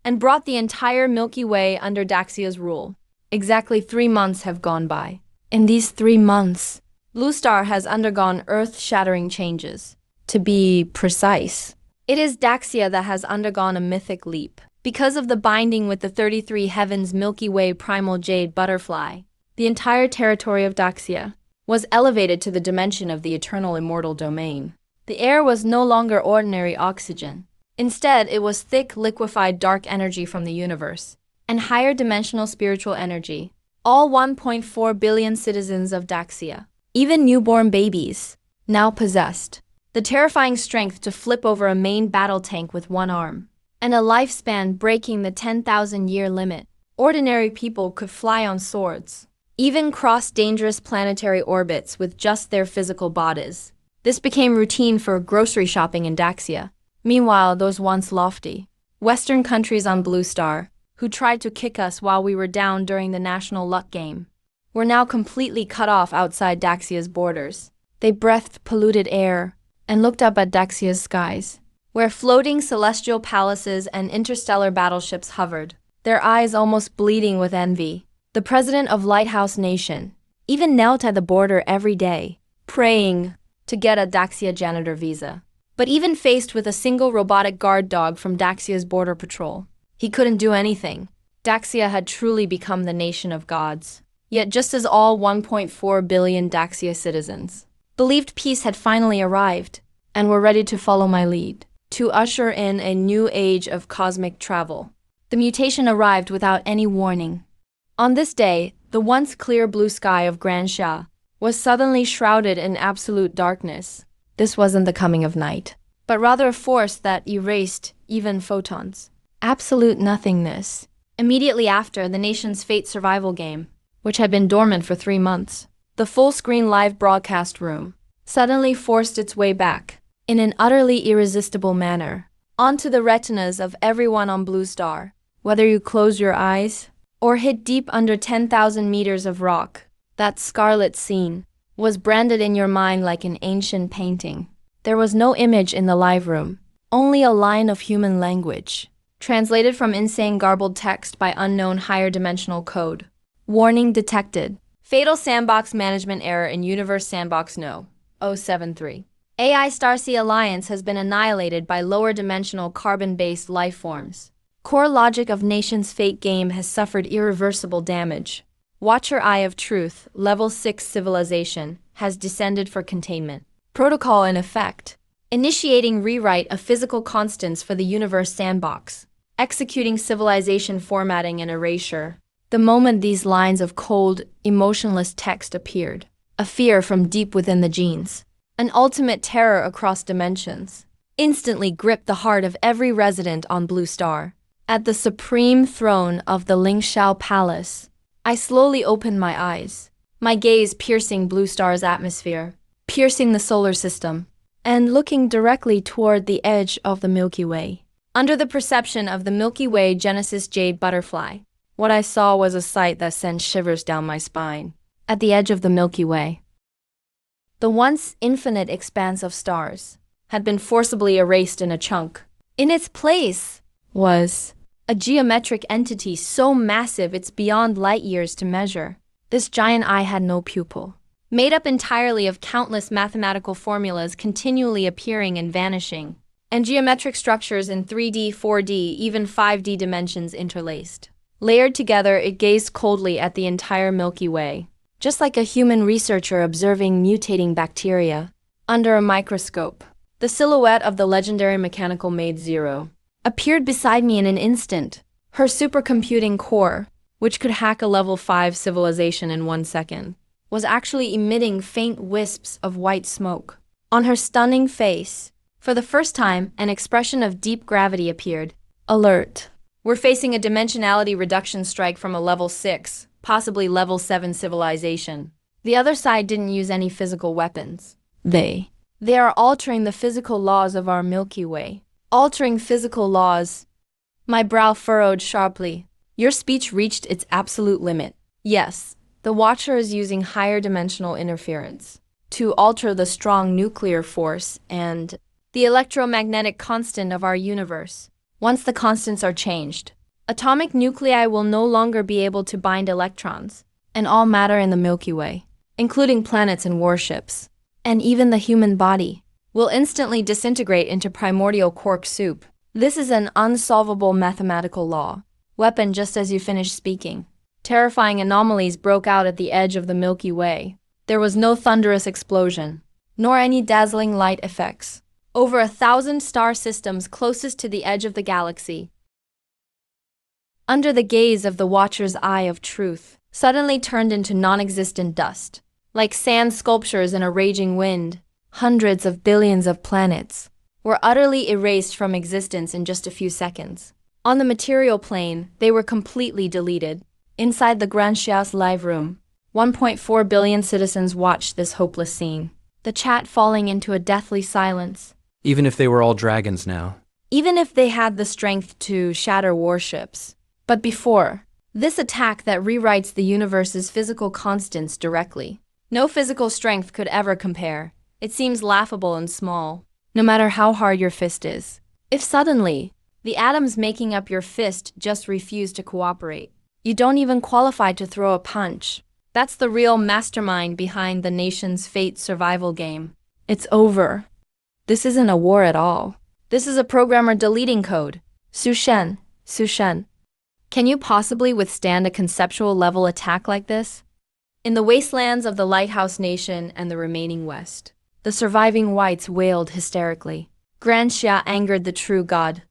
A: and brought the entire Milky Way under Daxia's rule. Exactly 3 months have gone by. In these 3 months, Blue Star has undergone earth-shattering changes. To be precise, it is Daxia that has undergone a mythic leap. Because of the binding with the 33 Heavens Milky Way primal jade butterfly, the entire territory of Daxia was elevated to the dimension of the eternal immortal domain. The air was no longer ordinary oxygen. Instead, it was thick, liquefied dark energy from the universe, and higher dimensional spiritual energy. All 1.4 billion citizens of Daxia, even newborn babies, now possessed the terrifying strength to flip over a main battle tank with one arm, and a lifespan breaking the 10,000-year limit. Ordinary people could fly on swords, even cross dangerous planetary orbits with just their physical bodies. This became routine for grocery shopping in Daxia. Meanwhile, those once lofty Western countries on Blue Star, who tried to kick us while we were down during the National Luck game, were now completely cut off outside Daxia's borders. They breathed polluted air and looked up at Daxia's skies, where floating celestial palaces and interstellar battleships hovered, their eyes almost bleeding with envy. The president of Lighthouse Nation even knelt at the border every day, praying to get a Daxia janitor visa. But even faced with a single robotic guard dog from Daxia's border patrol, he couldn't do anything. Daxia had truly become the nation of gods. Yet just as all 1.4 billion Daxia citizens believed peace had finally arrived and were ready to follow my lead, to usher in a new age of cosmic travel, the mutation arrived without any warning. On this day, the once clear blue sky of Grand Sha was suddenly shrouded in absolute darkness. This wasn't the coming of night, but rather a force that erased even photons. Absolute nothingness. Immediately after the nation's fate survival game, which had been dormant for 3 months, the full-screen live broadcast room suddenly forced its way back, in an utterly irresistible manner, onto the retinas of everyone on Blue Star. Whether you close your eyes or hid deep under 10,000 meters of rock, that scarlet scene was branded in your mind like an ancient painting. There was no image in the live room, only a line of human language, translated from insane garbled text by unknown higher dimensional code. Warning detected. Fatal sandbox management error in Universe Sandbox No. 073. AI Starcy Alliance has been annihilated by lower dimensional carbon-based life forms. Core logic of Nation's Fate game has suffered irreversible damage. Watcher Eye of Truth, Level 6 Civilization, has descended for containment. Protocol in effect. Initiating rewrite of physical constants for the Universe Sandbox. Executing civilization formatting and erasure. The moment these lines of cold, emotionless text appeared, a fear from deep within the genes, an ultimate terror across dimensions, instantly gripped the heart of every resident on Blue Star. At the supreme throne of the Lingxiao Palace, I slowly opened my eyes, my gaze piercing Blue Star's atmosphere, piercing the solar system, and looking directly toward the edge of the Milky Way. Under the perception of the Milky Way Genesis Jade Butterfly, what I saw was a sight that sent shivers down my spine. At the edge of the Milky Way, the once infinite expanse of stars had been forcibly erased in a chunk. In its place was a geometric entity so massive it's beyond light years to measure. This giant eye had no pupil, made up entirely of countless mathematical formulas continually appearing and vanishing, and geometric structures in 3D, 4D, even 5D dimensions interlaced. Layered together, it gazed coldly at the entire Milky Way, just like a human researcher observing mutating bacteria under a microscope. The silhouette of the legendary mechanical maid Zero appeared beside me in an instant. Her supercomputing core, which could hack a level 5 civilization in 1 second, was actually emitting faint wisps of white smoke. On her stunning face, for the first time, an expression of deep gravity appeared. Alert. We're facing a dimensionality reduction strike from a level 6, possibly level 7 civilization. The other side didn't use any physical weapons. They are altering the physical laws of our Milky Way. Altering physical laws. My brow furrowed sharply. Your speech reached its absolute limit. Yes, the Watcher is using higher dimensional interference to alter the strong nuclear force and the electromagnetic constant of our universe. Once the constants are changed, atomic nuclei will no longer be able to bind electrons, and all matter in the Milky Way, including planets and warships, and even the human body, will instantly disintegrate into primordial quark soup. This is an unsolvable mathematical law. Weapon just as you finished speaking. Terrifying anomalies broke out at the edge of the Milky Way. There was no thunderous explosion, nor any dazzling light effects. Over 1,000 star systems closest to the edge of the galaxy, under the gaze of the Watcher's eye of truth, suddenly turned into non-existent dust. Like sand sculptures in a raging wind, hundreds of billions of planets were utterly erased from existence in just a few seconds. On the material plane, they were completely deleted. Inside the Grand Xiao's live room, 1.4 billion citizens watched this hopeless scene, the chat falling into a deathly silence.
B: Even if they were all dragons now.
A: Even if they had the strength to shatter warships. But before, this attack that rewrites the universe's physical constants directly. No physical strength could ever compare. It seems laughable and small, no matter how hard your fist is. If suddenly, the atoms making up your fist just refuse to cooperate, you don't even qualify to throw a punch. That's the real mastermind behind the nation's fate survival game. It's over. This isn't a war at all. This is a programmer deleting code. Su Shen. Can you possibly withstand a conceptual level attack like this? In the wastelands of the Lighthouse Nation and the remaining West, the surviving whites wailed hysterically. Grand Xia angered the true god.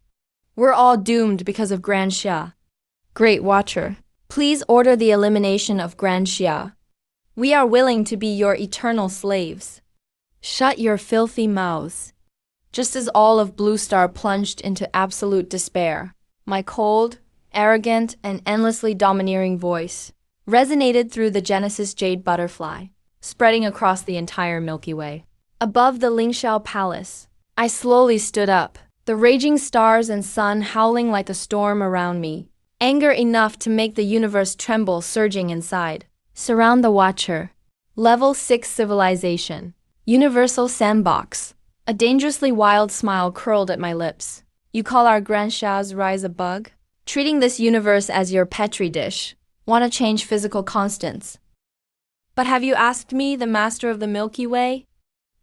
A: We're all doomed because of Grand Xia. Great Watcher, please order the elimination of Grand Xia. We are willing to be your eternal slaves. Shut your filthy mouths. Just as all of Blue Star plunged into absolute despair, my cold, arrogant, and endlessly domineering voice resonated through the Genesis Jade Butterfly, spreading across the entire Milky Way. Above the Lingxiao Palace, I slowly stood up, the raging stars and sun howling like a storm around me, anger enough to make the universe tremble surging inside. Surround the Watcher. Level 6 civilization. Universal sandbox. A dangerously wild smile curled at my lips. You call our Grand Xia's rise a bug? Treating this universe as your petri dish. Want to change physical constants. But have you asked me, the master of the Milky Way?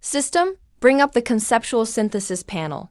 A: System, bring up the conceptual synthesis panel.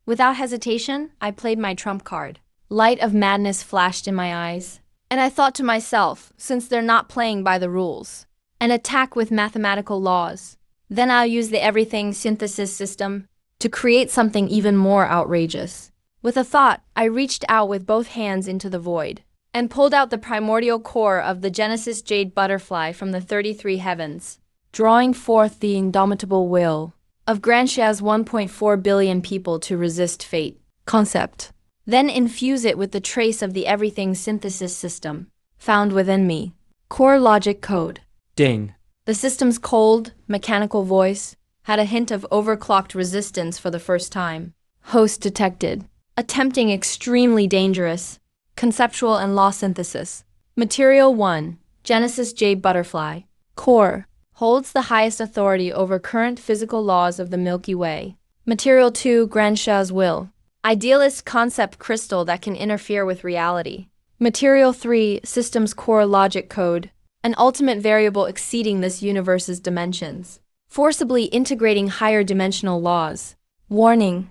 A: Without hesitation, I played my trump card. Light of madness flashed in my eyes. And I thought to myself, since they're not playing by the rules, an attack with mathematical laws, then I'll use the everything synthesis system to create something even more outrageous. With a thought, I reached out with both hands into the void and pulled out the primordial core of the Genesis Jade Butterfly from the 33 heavens, drawing forth the indomitable will of Grand Xia's 1.4 billion people to resist fate. Concept. Then infuse it with the trace of the everything synthesis system found within me. Core logic code.
B: Ding.
A: The system's cold, mechanical voice had a hint of overclocked resistance for the first time. Host detected. Attempting extremely dangerous conceptual and law synthesis. Material 1. Genesis Jade Butterfly. Core. Holds the highest authority over current physical laws of the Milky Way. Material 2. Grand Xia's will. Idealist concept crystal that can interfere with reality. Material 3. System's core logic code. An ultimate variable exceeding this universe's dimensions. Forcibly integrating higher dimensional laws. Warning.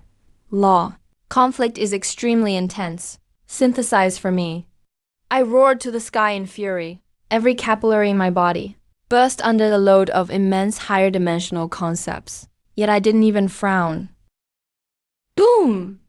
A: Law. Conflict is extremely intense. Synthesize for me. I roared to the sky in fury. Every capillary in my body burst under the load of immense higher dimensional concepts. Yet I didn't even frown. Boom!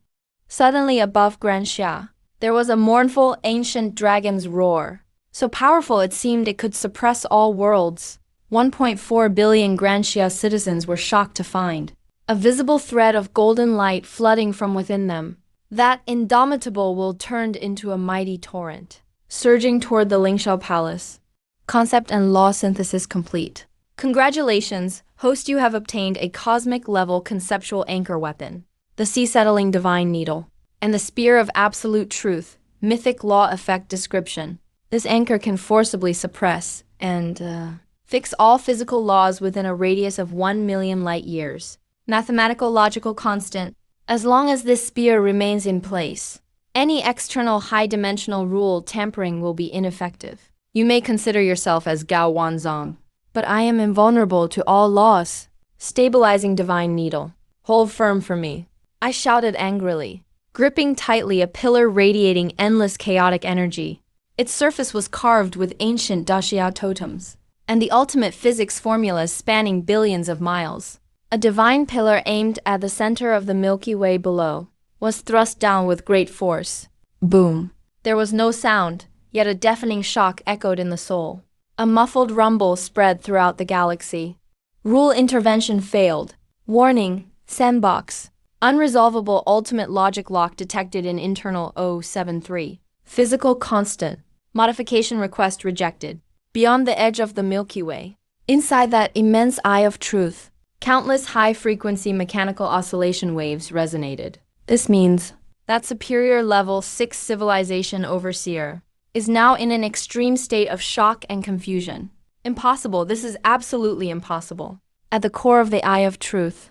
A: Suddenly above Grand Xia, there was a mournful ancient dragon's roar. So powerful it seemed it could suppress all worlds. 1.4 billion Grand Xia citizens were shocked to find a visible thread of golden light flooding from within them. That indomitable will turned into a mighty torrent, surging toward the Lingxiao Palace. Concept and law synthesis complete. Congratulations, host, you have obtained a cosmic-level conceptual anchor weapon, the sea-settling divine needle, and the spear of absolute truth, mythic law effect description. This anchor can forcibly suppress and fix all physical laws within a radius of 1 million light years. Mathematical logical constant. As long as this spear remains in place, any external high-dimensional rule tampering will be ineffective. You may consider yourself as Gao Wanzong, but I am invulnerable to all laws. Stabilizing divine needle. Hold firm for me, I shouted angrily, gripping tightly a pillar radiating endless chaotic energy. Its surface was carved with ancient Daxia totems and the ultimate physics formulas spanning billions of miles. A divine pillar aimed at the center of the Milky Way below was thrust down with great force. Boom! There was no sound, yet a deafening shock echoed in the soul. A muffled rumble spread throughout the galaxy. Rule intervention failed. Warning, sandbox. Unresolvable ultimate logic lock detected in internal 073. Physical constant. Modification request rejected. Beyond the edge of the Milky Way, inside that immense eye of truth, countless high-frequency mechanical oscillation waves resonated. This means that superior level 6 civilization overseer is now in an extreme state of shock and confusion. Impossible, this is absolutely impossible. At the core of the eye of truth,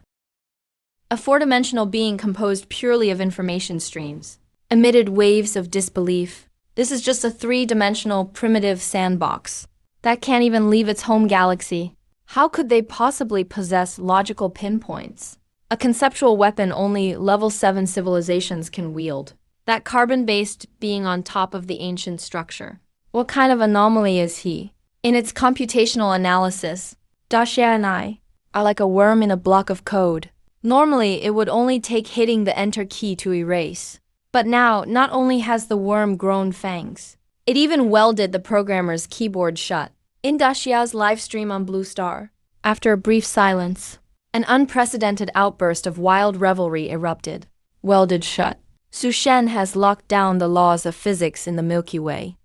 A: a four-dimensional being composed purely of information streams emitted waves of disbelief. This is just a three-dimensional primitive sandbox that can't even leave its home galaxy. How could they possibly possess logical pinpoints? A conceptual weapon only level 7 civilizations can wield. That carbon-based being on top of the ancient structure. What kind of anomaly is he? In its computational analysis, Daxia and I are like a worm in a block of code. Normally, it would only take hitting the enter key to erase. But now, not only has the worm grown fangs, it even welded the programmer's keyboard shut. In Daxia's livestream on Blue Star, after a brief silence, an unprecedented outburst of wild revelry erupted. Welded shut. Su Shen has locked down the laws of physics in the Milky Way.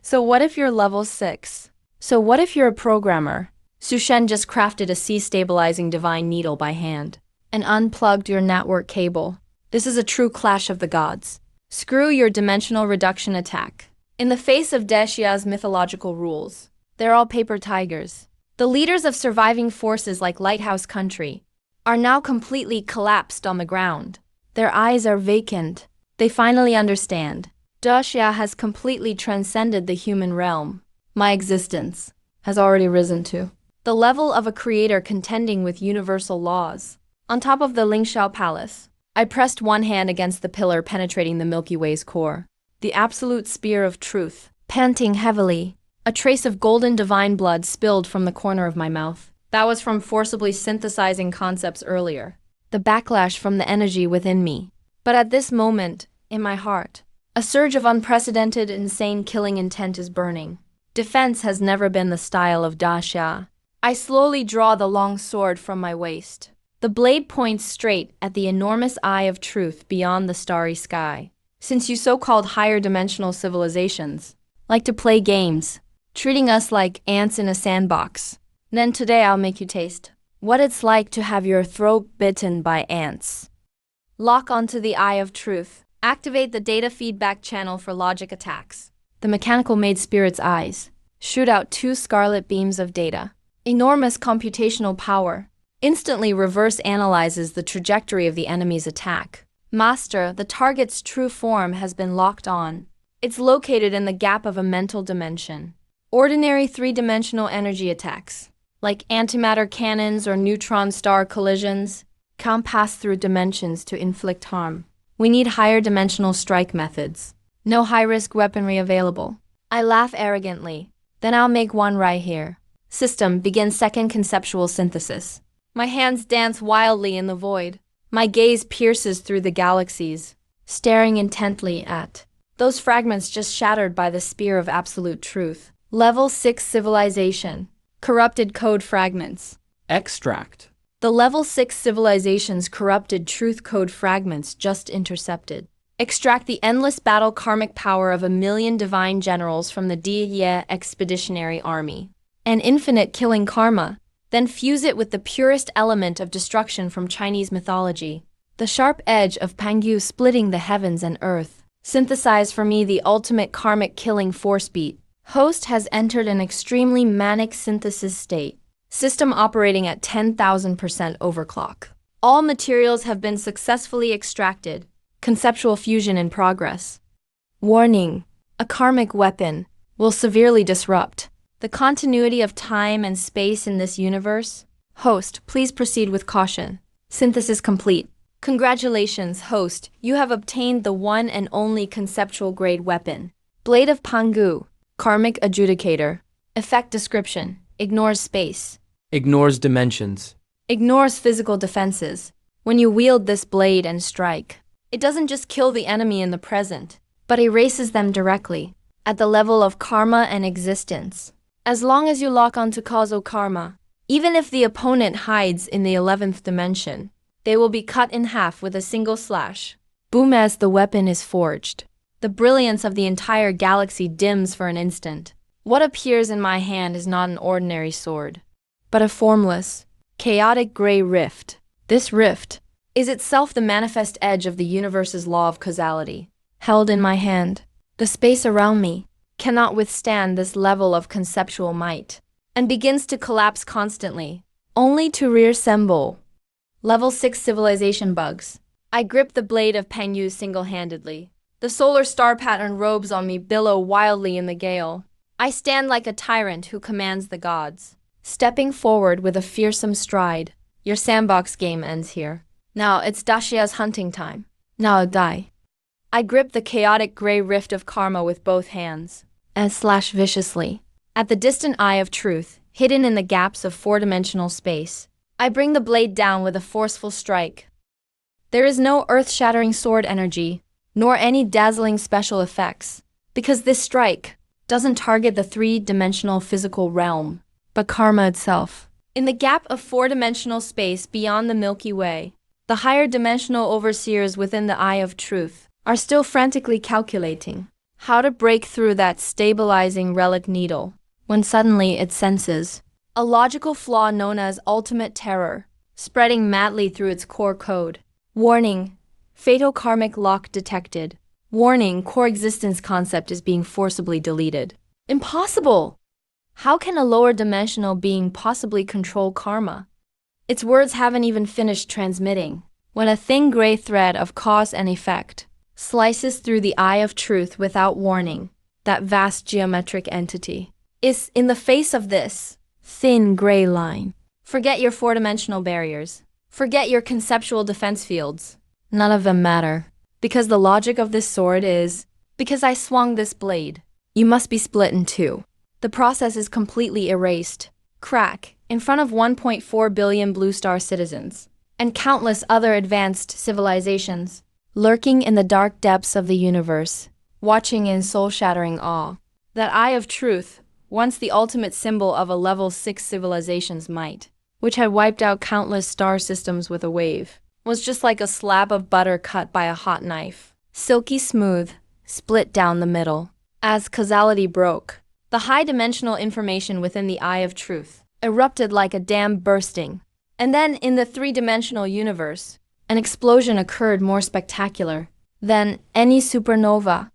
A: So what if you're level 6? So what if you're a programmer? Su Shen just crafted a sea-stabilizing divine needle by hand and unplugged your network cable. This is a true clash of the gods. Screw your dimensional reduction attack. In the face of Daxia's mythological rules, they're all paper tigers. The leaders of surviving forces like Lighthouse Country are now completely collapsed on the ground. Their eyes are vacant. They finally understand. Daxia has completely transcended the human realm. My existence has already risen to the level of a creator contending with universal laws. On top of the Lingxiao Palace, I pressed one hand against the pillar penetrating the Milky Way's core. The absolute spear of truth. Panting heavily, a trace of golden divine blood spilled from the corner of my mouth. That was from forcibly synthesizing concepts earlier. The backlash from the energy within me. But at this moment, in my heart, a surge of unprecedented, insane killing intent is burning. Defense has never been the style of Daxia. I slowly draw the long sword from my waist. The blade points straight at the enormous eye of truth beyond the starry sky. Since you so-called higher dimensional civilizations like to play games, treating us like ants in a sandbox, then today I'll make you taste what it's like to have your throat bitten by ants. Lock onto the eye of truth. Activate the data feedback channel for logic attacks. The mechanical maid spirit's eyes shoot out 2 scarlet beams of data. Enormous computational power instantly reverse analyzes the trajectory of the enemy's attack. Master, the target's true form has been locked on. It's located in the gap of a mental dimension. Ordinary 3-dimensional energy attacks, like antimatter cannons or neutron star collisions, can't pass through dimensions to inflict harm. We need higher dimensional strike methods. No high-risk weaponry available. I laugh arrogantly. Then I'll make one right here. System, begin second conceptual synthesis. My hands dance wildly in the void. My gaze pierces through the galaxies, staring intently at those fragments just shattered by the spear of absolute truth. Level 6 civilization. Corrupted code fragments.
B: Extract.
A: The level 6 civilization's corrupted truth code fragments just intercepted. Extract the endless battle karmic power of 1,000,000 divine generals from the Diye expeditionary army. An infinite killing karma. Then fuse it with the purest element of destruction from Chinese mythology. The sharp edge of Pangu splitting the heavens and earth. Synthesize for me the ultimate karmic killing force beat. Host has entered an extremely manic synthesis state. System operating at 10,000% overclock. All materials have been successfully extracted. Conceptual fusion in progress. Warning: a karmic weapon will severely disrupt the continuity of time and space in this universe. Host, please proceed with caution. Synthesis complete. Congratulations, Host. You have obtained the one and only conceptual grade weapon. Blade of Pangu. Karmic Adjudicator. Effect description. Ignores space.
B: Ignores dimensions.
A: Ignores physical defenses. When you wield this blade and strike, it doesn't just kill the enemy in the present, but erases them directly, at the level of karma and existence. As long as you lock onto causal karma, even if the opponent hides in the 11th dimension, they will be cut in half with a single slash. Boom, as the weapon is forged. The brilliance of the entire galaxy dims for an instant. What appears in my hand is not an ordinary sword, but a formless, chaotic gray rift. This rift is itself the manifest edge of the universe's law of causality. Held in my hand, the space around me cannot withstand this level of conceptual might, and begins to collapse constantly, only to reassemble. Level 6 civilization bugs. I grip the blade of Panyu single-handedly. The solar star pattern robes on me billow wildly in the gale. I stand like a tyrant who commands the gods, stepping forward with a fearsome stride. Your sandbox game ends here. Now it's Dashia's hunting time. Now die. I grip the chaotic gray rift of karma with both hands, and slash viciously. At the distant eye of truth, hidden in the gaps of four-dimensional space, I bring the blade down with a forceful strike. There is no earth-shattering sword energy, nor any dazzling special effects, because this strike doesn't target the three-dimensional physical realm, but karma itself. In the gap of four-dimensional space beyond the Milky Way, the higher dimensional overseers within the eye of truth are still frantically calculating how to break through that stabilizing relic needle, when suddenly it senses a logical flaw known as ultimate terror, spreading madly through its core code. Warning: fatal karmic lock detected. Warning: core existence concept is being forcibly deleted. Impossible! How can a lower dimensional being possibly control karma? Its words haven't even finished transmitting, when a thin gray thread of cause and effect slices through the eye of truth without warning. That vast geometric entity is in the face of this thin gray line. Forget your four-dimensional barriers. Forget your conceptual defense fields. None of them matter. Because the logic of this sword is, because I swung this blade, you must be split in two. The process is completely erased. Crack, in front of 1.4 billion Blue Star citizens, and countless other advanced civilizations, lurking in the dark depths of the universe, watching in soul-shattering awe. That eye of truth, once the ultimate symbol of a level 6 civilization's might, which had wiped out countless star systems with a wave, was just like a slab of butter cut by a hot knife. Silky smooth, split down the middle. As causality broke, the high-dimensional information within the eye of truth erupted like a dam bursting. And then, in the three-dimensional universe, an explosion occurred more spectacular than any supernova.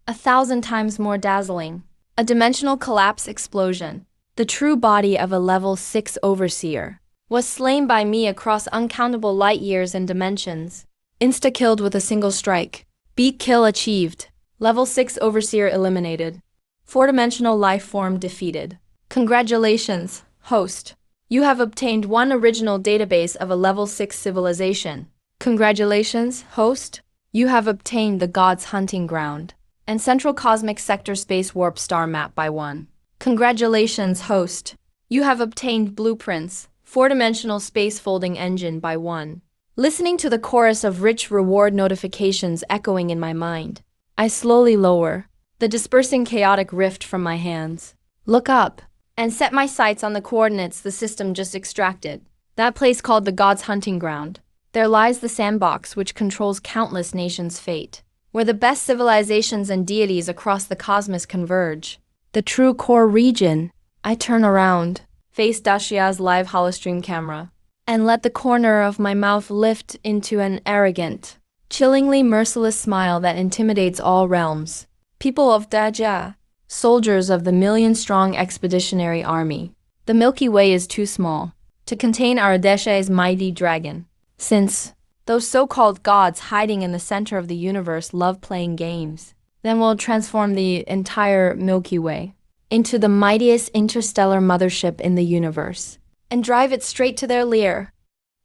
A: 1,000 times more dazzling. A dimensional collapse explosion. The true body of a level 6 overseer was slain by me across uncountable light years and dimensions. Insta-killed with a single strike. Beat kill achieved. Level 6 overseer eliminated. Four-dimensional life form defeated. Congratulations, host. You have obtained one original database of a level 6 civilization. Congratulations, host. You have obtained the god's hunting ground. and Central Cosmic Sector Space Warp Star Map by 1. Congratulations, host. You have obtained blueprints, 4-dimensional space folding engine by 1. Listening to the chorus of rich reward notifications echoing in my mind, I slowly lower the dispersing chaotic rift from my hands, look up, and set my sights on the coordinates the system just extracted. That place called the God's Hunting Ground. There lies the sandbox which controls countless nations' fate, where the best civilizations and deities across the cosmos converge. The true core region. I turn around, face Dashia's live holostream camera, and let the corner of my mouth lift into an arrogant, chillingly merciless smile that intimidates all realms. People of Dajia, soldiers of the million-strong expeditionary army, the Milky Way is too small to contain our Deshe's mighty dragon. Since those so-called gods hiding in the center of the universe love playing games, then we'll transform the entire Milky Way into the mightiest interstellar mothership in the universe and drive it straight to their lair.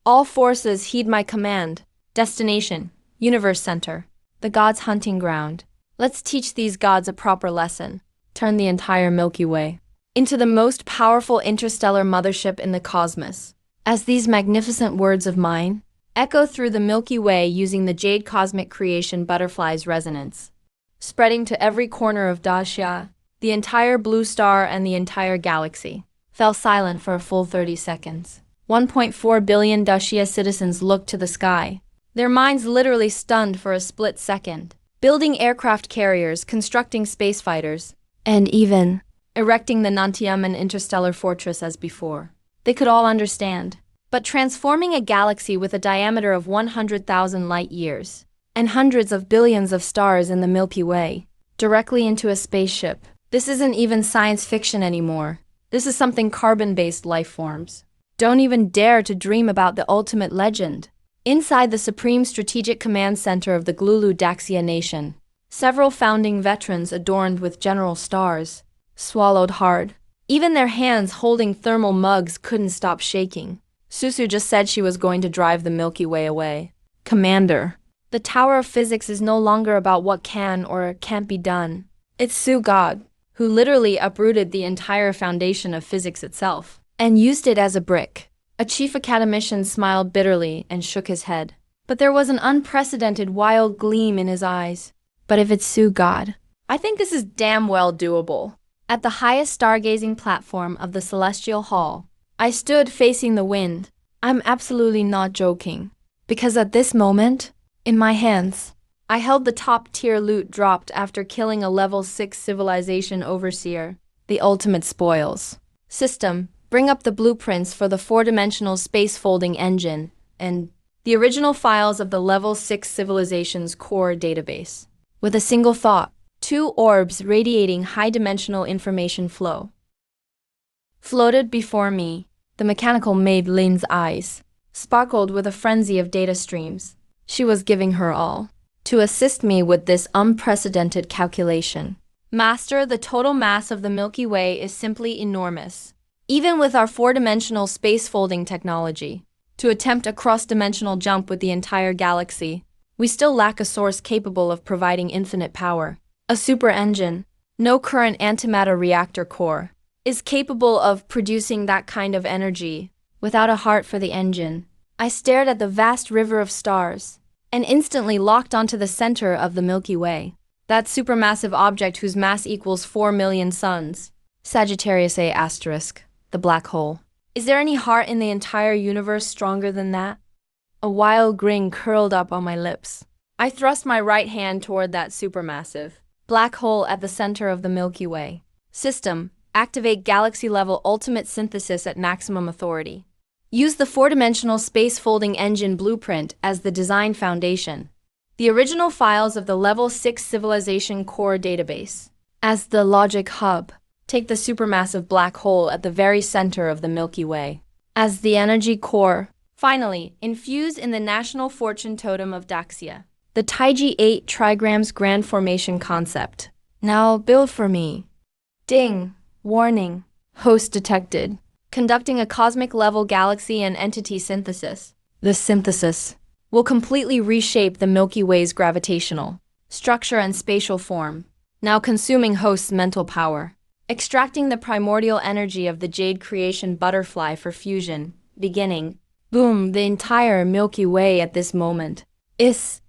A: All forces heed my command. Destination, Universe Center, the gods' hunting ground. Let's teach these gods a proper lesson. Turn the entire Milky Way into the most powerful interstellar mothership in the cosmos. As these magnificent words of mine echo through the Milky Way using the Jade Cosmic Creation Butterfly's resonance, spreading to every corner of Dashia, the entire blue star and the entire galaxy fell silent for a full 30 seconds. 1.4 billion Dashia citizens looked to the sky, their minds literally stunned for a split second, building aircraft carriers, constructing space fighters, and even erecting the Nantiaman interstellar fortress as before. They could all understand. But transforming a galaxy with a diameter of 100,000 light-years and hundreds of billions of stars in the Milky Way directly into a spaceship, this isn't even science fiction anymore. This is something carbon-based life forms don't even dare to dream about the ultimate legend. Inside the Supreme Strategic Command Center of the Glulu Daxia Nation, several founding veterans adorned with general stars swallowed hard. Even their hands holding thermal mugs couldn't stop shaking. Susu just said she was going to drive the Milky Way away. Commander, the Tower of Physics is no longer about what can or can't be done. It's Su God, who literally uprooted the entire foundation of physics itself and used it as a brick. A chief academician smiled bitterly and shook his head. But there was an unprecedented wild gleam in his eyes. But if it's Su God, I think this is damn well doable. At the highest stargazing platform of the Celestial Hall, I stood facing the wind. I'm absolutely not joking. Because at this moment, in my hands, I held the top-tier loot dropped after killing a level 6 civilization overseer, the ultimate spoils. System, bring up the blueprints for the 4-dimensional space-folding engine and the original files of the level 6 civilization's core database. With a single thought, 2 orbs radiating high-dimensional information flow floated before me. The mechanical maid Lin's eyes sparkled with a frenzy of data streams. She was giving her all to assist me with this unprecedented calculation. Master, the total mass of the Milky Way is simply enormous. Even with our 4-dimensional space-folding technology, to attempt a cross-dimensional jump with the entire galaxy, we still lack a source capable of providing infinite power. A super engine, no current antimatter reactor core, is capable of producing that kind of energy without a heart for the engine. I stared at the vast river of stars and instantly locked onto the center of the Milky Way, that supermassive object whose mass equals 4 million suns. Sagittarius A*, the black hole. Is there any heart in the entire universe stronger than that? A wild grin curled up on my lips. I thrust my right hand toward that supermassive black hole at the center of the Milky Way. System, activate galaxy-level ultimate synthesis at maximum authority. Use the 4-dimensional space-folding engine blueprint as the design foundation. The original files of the level 6 civilization core database. As the logic hub, take the supermassive black hole at the very center of the Milky Way. As the energy core, finally, infuse in the national fortune totem of Daxia. The Taiji 8 trigrams grand formation concept. Now build for me. Ding. Warning. Host detected. Conducting a cosmic-level galaxy and entity synthesis. This synthesis will completely reshape the Milky Way's gravitational structure and spatial form. now consuming host's mental power. Extracting the primordial energy of the jade creation butterfly for fusion, beginning. Boom, the entire Milky Way at this moment is.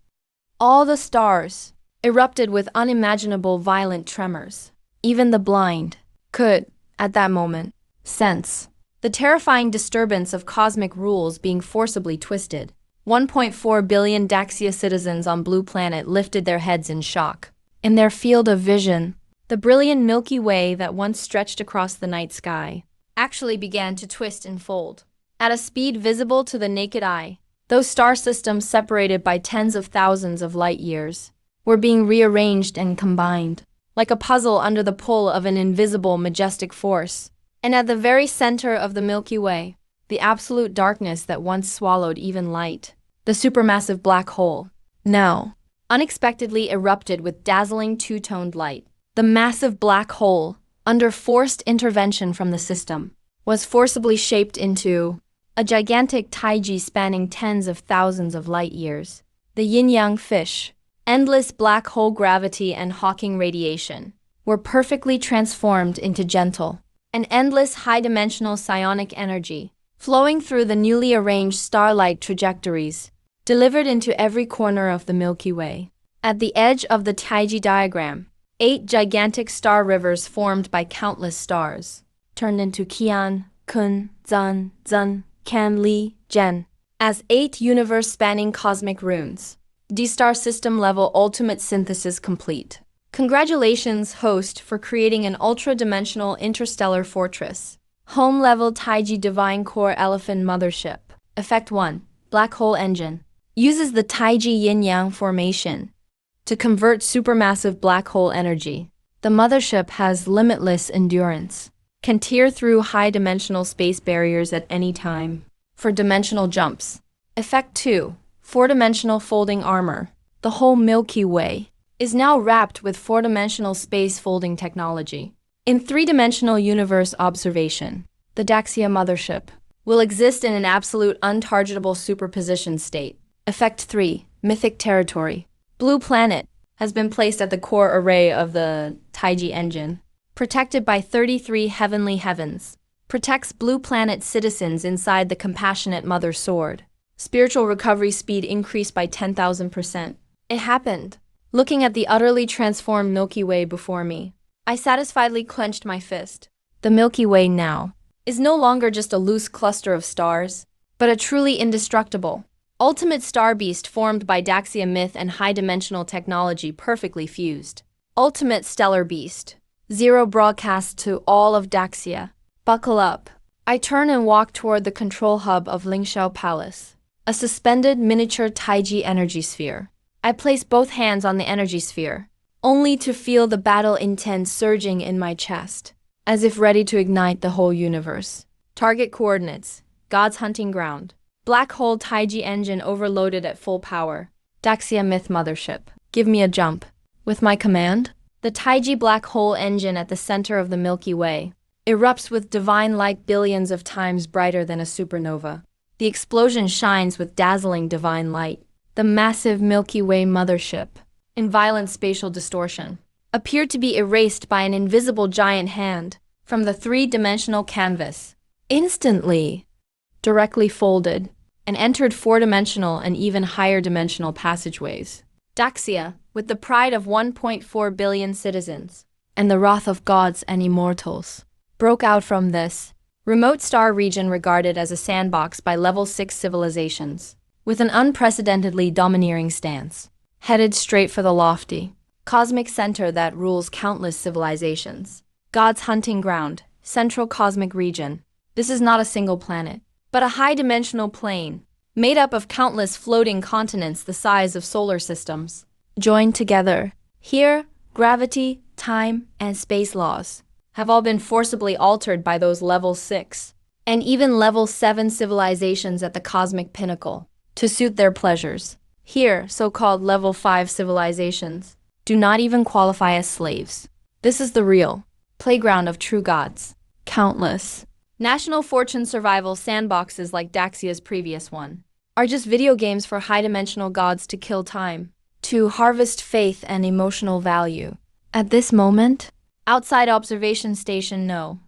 A: All the stars erupted with unimaginable violent tremors. Even the blind could, at that moment, sense the terrifying disturbance of cosmic rules being forcibly twisted. 1.4 billion Daxia citizens on Blue Planet lifted their heads in shock. In their field of vision, the brilliant Milky Way that once stretched across the night sky actually began to twist and fold. At a speed visible to the naked eye, those star systems separated by tens of thousands of light years were being rearranged and combined, like a puzzle under the pull of an invisible, majestic force. And at the very center of the Milky Way, the absolute darkness that once swallowed even light, the supermassive black hole, now unexpectedly erupted with dazzling two-toned light. The massive black hole, under forced intervention from the system, was forcibly shaped into a gigantic taiji spanning tens of thousands of light years. The yin-yang fish, endless black hole gravity and Hawking radiation, were perfectly transformed into gentle and endless high-dimensional psionic energy, flowing through the newly arranged starlight trajectories, delivered into every corner of the Milky Way. At the edge of the taiji diagram, 8 gigantic star rivers formed by countless stars turned into Qian, Kun, Zan, Zun, Kan, Li, Zhen, as 8 universe-spanning cosmic runes. D-star system-level ultimate synthesis complete. Congratulations, host, for creating an ultra-dimensional interstellar fortress. Home-level Taiji Divine Core Elephant Mothership. Effect 1. Black Hole Engine. Uses the Taiji Yin-Yang formation to convert supermassive black hole energy. The mothership has limitless endurance, can tear through high-dimensional space barriers at any time. For dimensional jumps. Effect 2. 4-dimensional folding armor. The whole Milky Way is now wrapped with 4-dimensional space folding technology. In 3-dimensional universe observation, the Daxia mothership will exist in an absolute untargetable superposition state. Effect 3. Mythic territory. Blue Planet has been placed at the core array of the Taiji engine, protected by 33 heavenly heavens. Protects Blue Planet citizens inside the compassionate Mother Sword. Spiritual recovery speed increased by 10,000%. It happened. Looking at the utterly transformed Milky Way before me, I satisfiedly clenched my fist. The Milky Way now is no longer just a loose cluster of stars, but a truly indestructible, ultimate star beast formed by Daxia myth and high-dimensional technology perfectly fused. Ultimate stellar beast. Zero broadcast to all of Daxia. Buckle up. I turn and walk toward the control hub of Lingxiao Palace, a suspended miniature Taiji energy sphere. I place both hands on the energy sphere, only to feel the battle intent surging in my chest, as if ready to ignite the whole universe. Target coordinates: God's hunting ground. Black hole Taiji engine overloaded at full power. Daxia myth mothership. Give me a jump. With my command, the Taiji black hole engine at the center of the Milky Way erupts with divine light billions of times brighter than a supernova. The explosion shines with dazzling divine light. The massive Milky Way mothership, in violent spatial distortion, appeared to be erased by an invisible giant hand from the 3-dimensional canvas. Instantly, directly folded, and entered 4-dimensional and even higher dimensional passageways. Daxia, with the pride of 1.4 billion citizens, and the wrath of gods and immortals, broke out from this remote star region regarded as a sandbox by level 6 civilizations. With an unprecedentedly domineering stance, headed straight for the lofty, cosmic center that rules countless civilizations. God's hunting ground, central cosmic region. This is not a single planet, but a high-dimensional plane, made up of countless floating continents the size of solar systems. Joined together, here, gravity, time, and space laws have all been forcibly altered by those level 6, and even level 7 civilizations at the cosmic pinnacle, to suit their pleasures. Here, so-called level 5 civilizations do not even qualify as slaves. This is the real playground of true gods. Countless national fortune survival sandboxes like Daxia's previous one are just video games for high-dimensional gods to kill time, to harvest faith and emotional value. At this moment? Outside observation station no.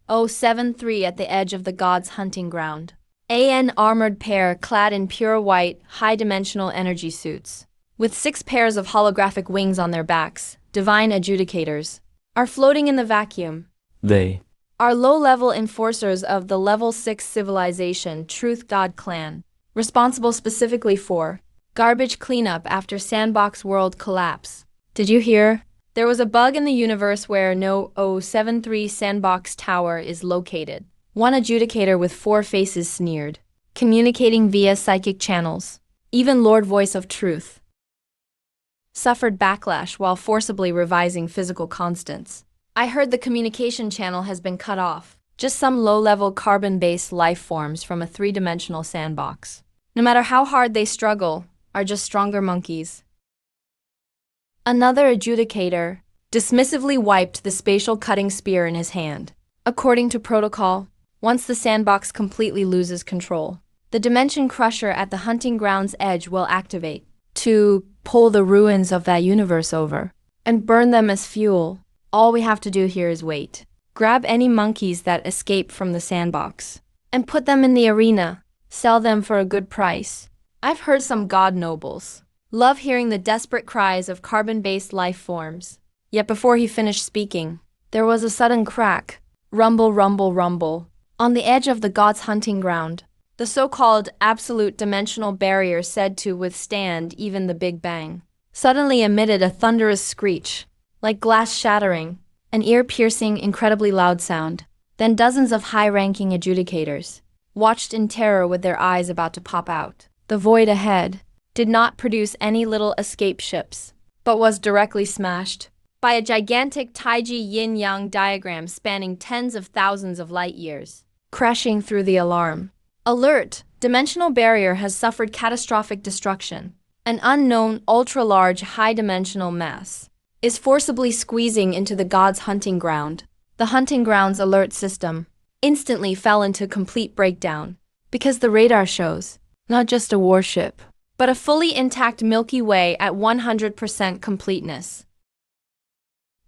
A: 073 at the edge of the gods' hunting ground. An armored pair clad in pure white, high-dimensional energy suits, with 6 pairs of holographic wings on their backs, divine adjudicators, are floating in the vacuum.
B: They
A: Are low-level enforcers of the Level 6 civilization Truth God clan, responsible specifically for garbage cleanup after Sandbox World collapse. Did you hear? There was a bug in the universe where no 073 Sandbox Tower is located. One adjudicator with 4 faces sneered, communicating via psychic channels. Even Lord Voice of Truth suffered backlash while forcibly revising physical constants. I heard the communication channel has been cut off. Just some low-level carbon-based life forms from a 3-dimensional sandbox. No matter how hard they struggle, are just stronger monkeys. Another adjudicator dismissively wiped the spatial cutting spear in his hand. According to protocol, once the sandbox completely loses control, the Dimension Crusher at the hunting ground's edge will activate to pull the ruins of that universe over and burn them as fuel. All we have to do here is wait. Grab any monkeys that escape from the sandbox and put them in the arena. Sell them for a good price. I've heard some god nobles love hearing the desperate cries of carbon-based life forms. Yet before he finished speaking, there was a sudden crack. Rumble, rumble, rumble. On the edge of the gods' hunting ground, the so-called absolute dimensional barrier said to withstand even the Big Bang suddenly emitted a thunderous screech, like glass shattering, an ear-piercing, incredibly loud sound. Then dozens of high-ranking adjudicators watched in terror with their eyes about to pop out. The void ahead did not produce any little escape ships, but was directly smashed by a gigantic Taiji yin-yang diagram spanning tens of thousands of light years, crashing through the alarm. Alert! Dimensional barrier has suffered catastrophic destruction. An unknown, ultra-large, high-dimensional mass is forcibly squeezing into the gods' hunting ground. The hunting ground's alert system instantly fell into complete breakdown because the radar shows not just a warship, but a fully intact Milky Way at 100% completeness.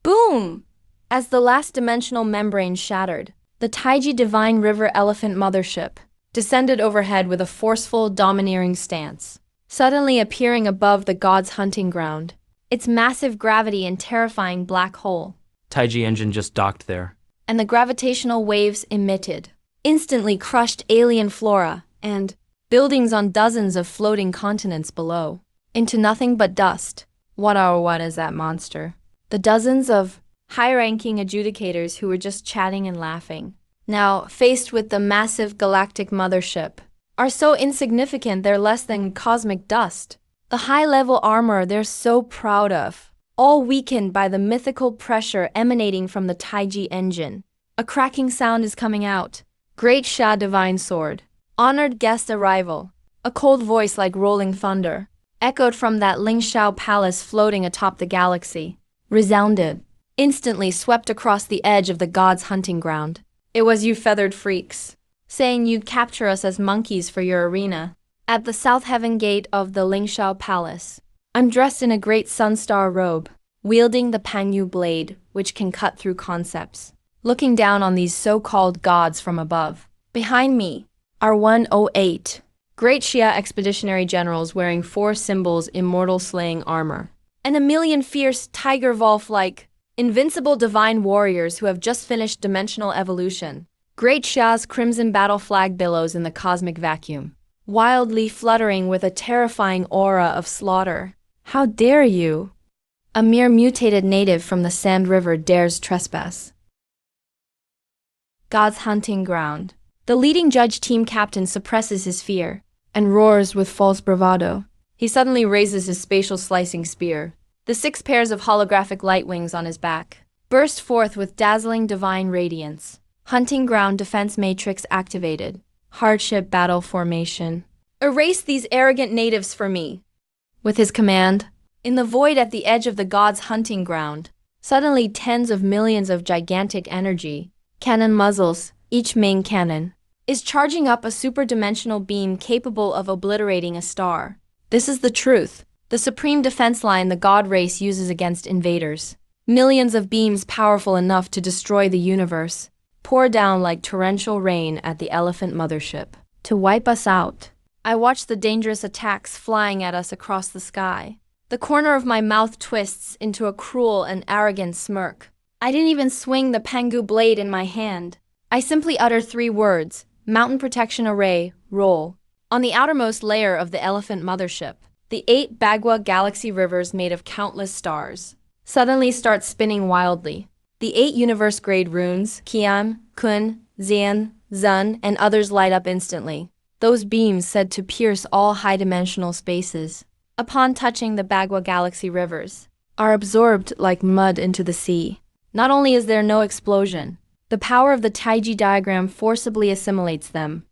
A: Boom! As the last dimensional membrane shattered, the Taiji Divine River Elephant Mothership descended overhead with a forceful, domineering stance, suddenly appearing above the gods' hunting ground, its massive gravity and terrifying black hole.
B: Taiji engine just docked there.
A: And the gravitational waves emitted instantly crushed alien flora and buildings on dozens of floating continents below into nothing but dust. What is that monster? The dozens of high-ranking adjudicators who were just chatting and laughing, now faced with the massive galactic mothership, are so insignificant they're less than cosmic dust. The high-level armor they're so proud of, all weakened by the mythical pressure emanating from the Taiji engine. A cracking sound is coming out. Great Sha Divine Sword. Honored guest arrival. A cold voice like rolling thunder echoed from that Lingxiao palace floating atop the galaxy. Resounded. Instantly swept across the edge of the gods' hunting ground. It was you feathered freaks, saying you'd capture us as monkeys for your arena. At the south heaven gate of the Lingxiao palace, I'm dressed in a great sunstar robe, wielding the Panyu blade, which can cut through concepts, looking down on these so-called gods from above. Behind me are 108 great Xia expeditionary generals wearing 4 symbols immortal slaying armor, and a million fierce tiger wolf-like invincible divine warriors who have just finished dimensional evolution. Great Xia's crimson battle flag billows in the cosmic vacuum, wildly fluttering with a terrifying aura of slaughter. How dare you? A mere mutated native from the Sand River dares trespass. God's hunting ground. The leading judge team captain suppresses his fear and roars with false bravado. He suddenly raises his spatial slicing spear. The 6 pairs of holographic light wings on his back burst forth with dazzling divine radiance. Hunting ground defense matrix activated. Hardship battle formation. Erase these arrogant natives for me. With his command, in the void at the edge of the gods' hunting ground, suddenly tens of millions of gigantic energy cannon muzzles, each main cannon, is charging up a superdimensional beam capable of obliterating a star. This is the truth, the supreme defense line the god race uses against invaders. Millions of beams powerful enough to destroy the universe pour down like torrential rain at the elephant mothership to wipe us out. I watch the dangerous attacks flying at us across the sky. The corner of my mouth twists into a cruel and arrogant smirk. I didn't even swing the Pangu blade in my hand. I simply utter 3 words: Mountain Protection Array, roll. On the outermost layer of the elephant mothership, the 8 Bagua galaxy rivers made of countless stars suddenly start spinning wildly. The 8 universe-grade runes, Qian, Kun, Xian, Zun, and others light up instantly. Those beams said to pierce all high-dimensional spaces. Upon touching the Bagua galaxy rivers, are absorbed like mud into the sea. Not only is there no explosion, the power of the Taiji diagram forcibly assimilates them.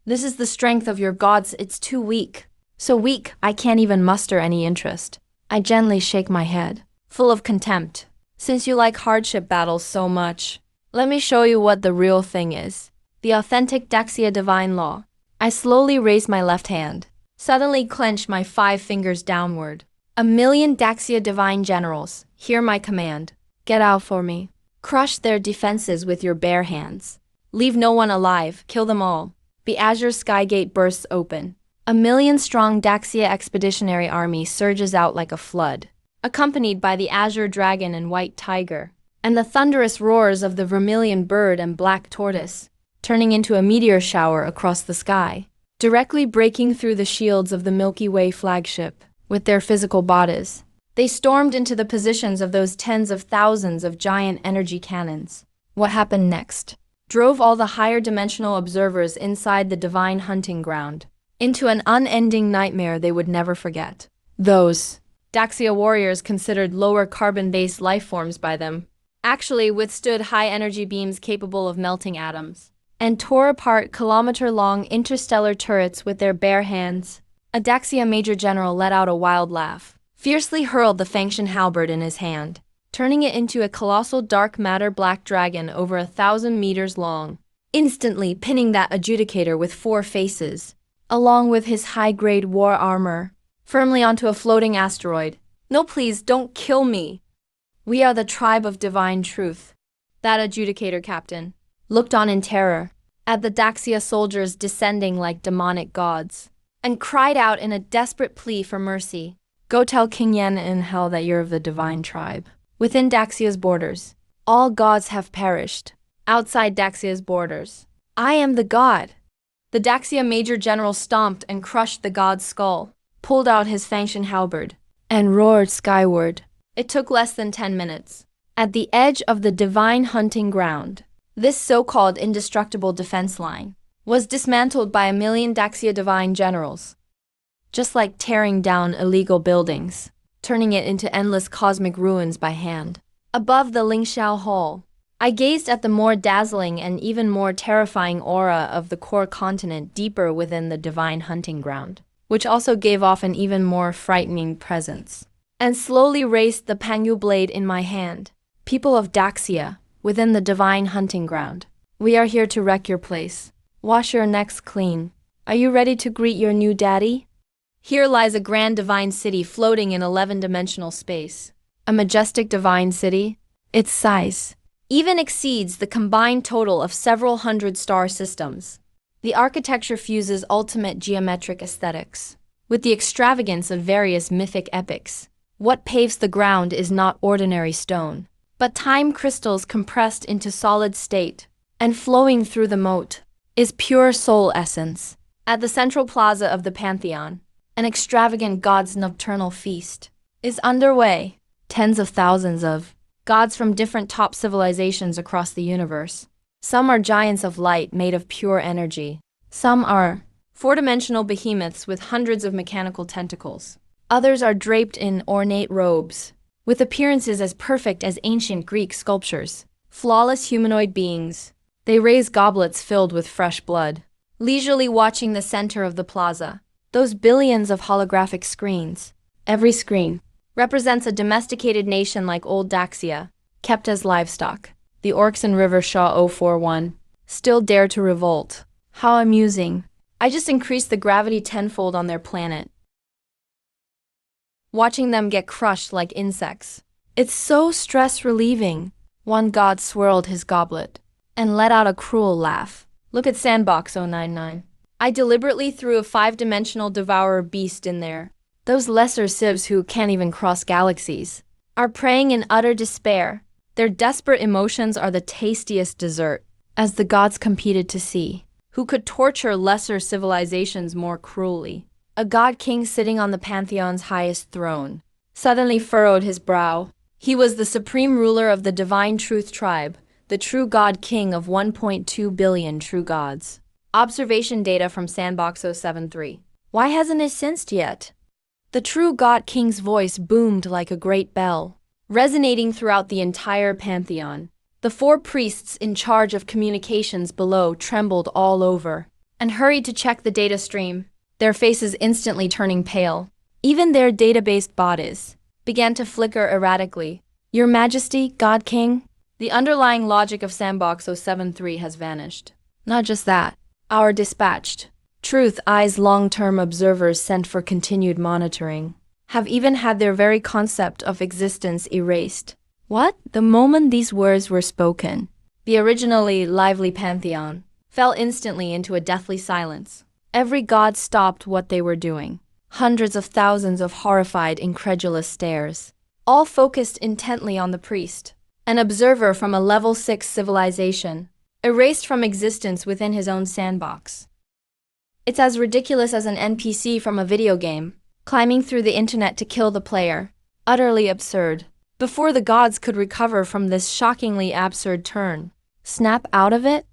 A: This is the strength of your gods, it's too weak. So weak, I can't even muster any interest. I gently shake my head, full of contempt. Since you like hardship battles so much, let me show you what the real thing is. The authentic Daxia divine law. I slowly raise my left hand, suddenly clench my 5 fingers downward. 1,000,000 Daxia divine generals, hear my command. Get out for me. Crush their defenses with your bare hands. Leave no one alive, kill them all. The azure sky gate bursts open. 1,000,000-strong Daxia expeditionary army surges out like a flood, accompanied by the azure dragon and white tiger, and the thunderous roars of the vermilion bird and black tortoise, turning into a meteor shower across the sky, directly breaking through the shields of the Milky Way flagship. With their physical bodies, they stormed into the positions of those tens of thousands of giant energy cannons. What happened next drove all the higher dimensional observers inside the divine hunting ground into an unending nightmare they would never forget. Those Daxia warriors, considered lower carbon-based life forms by them, actually withstood high energy beams capable of melting atoms, and tore apart kilometer-long interstellar turrets with their bare hands. A Daxia major general let out a wild laugh, fiercely hurled the Fangshan halberd in his hand, turning it into a colossal dark matter black dragon over 1,000 meters long, instantly pinning that adjudicator with 4 faces, along with his high-grade war armor, firmly onto a floating asteroid. No, please, don't kill me. We are the tribe of divine truth. That adjudicator captain looked on in terror at the Daxia soldiers descending like demonic gods, and cried out in a desperate plea for mercy. Go tell King Yan in hell that you're of the divine tribe. Within Daxia's borders, all gods have perished. Outside Daxia's borders, I am the god. The Daxia major general stomped and crushed the god's skull, pulled out his Fangshan halberd, and roared skyward. It took less than 10 minutes. At the edge of the divine hunting ground, this so-called indestructible defense line was dismantled by 1,000,000 Daxia divine generals, just like tearing down illegal buildings, turning it into endless cosmic ruins by hand. Above the Lingxiao Hall, I gazed at the more dazzling and even more terrifying aura of the core continent deeper within the divine hunting ground, which also gave off an even more frightening presence, and slowly raised the Pangu blade in my hand. People of Daxia, within the divine hunting ground, we are here to wreck your place. Wash your necks clean. Are you ready to greet your new daddy? Here lies a grand divine city floating in 11-dimensional space. A majestic divine city. Its size even exceeds the combined total of several hundred star systems. The architecture fuses ultimate geometric aesthetics with the extravagance of various mythic epics. What paves the ground is not ordinary stone, but time crystals compressed into solid state, and flowing through the moat is pure soul essence. At the central plaza of the Pantheon, an extravagant god's nocturnal feast is underway. Tens of thousands of gods from different top civilizations across the universe. Some are giants of light made of pure energy. Some are 4-dimensional behemoths with hundreds of mechanical tentacles. Others are draped in ornate robes, with appearances as perfect as ancient Greek sculptures. Flawless humanoid beings. They raise goblets filled with fresh blood, leisurely watching the center of the plaza. Those billions of holographic screens. Every screen represents a domesticated nation like old Daxia, kept as livestock. The orcs in River Shaw 041 still dare to revolt. How amusing. I just increased the gravity tenfold on their planet, watching them get crushed like insects. It's so stress-relieving. One god swirled his goblet and let out a cruel laugh. Look at Sandbox 099. I deliberately threw a 5-dimensional Devourer beast in there. Those lesser civs who can't even cross galaxies are praying in utter despair. Their desperate emotions are the tastiest dessert, as the gods competed to see who could torture lesser civilizations more cruelly. A god king sitting on the pantheon's highest throne suddenly furrowed his brow. He was the supreme ruler of the divine truth tribe, the true god king of 1.2 billion true gods. Observation data from Sandbox 073. Why hasn't it sensed yet? The true god king's voice boomed like a great bell, resonating throughout the entire pantheon. The 4 priests in charge of communications below trembled all over and hurried to check the data stream, their faces instantly turning pale. Even their database bodies began to flicker erratically. Your Majesty, God King, the underlying logic of Sandbox 073 has vanished. Not just that, our dispatched Truth Eye's long-term observers sent for continued monitoring have even had their very concept of existence erased. What? The moment these words were spoken, the originally lively pantheon fell instantly into a deathly silence. Every god stopped what they were doing. Hundreds of thousands of horrified, incredulous stares, all focused intently on the priest, an observer from a level 6 civilization, erased from existence within his own sandbox. It's as ridiculous as an NPC from a video game, climbing through the internet to kill the player. Utterly absurd. Before the gods could recover from this shockingly absurd turn, snap out of it,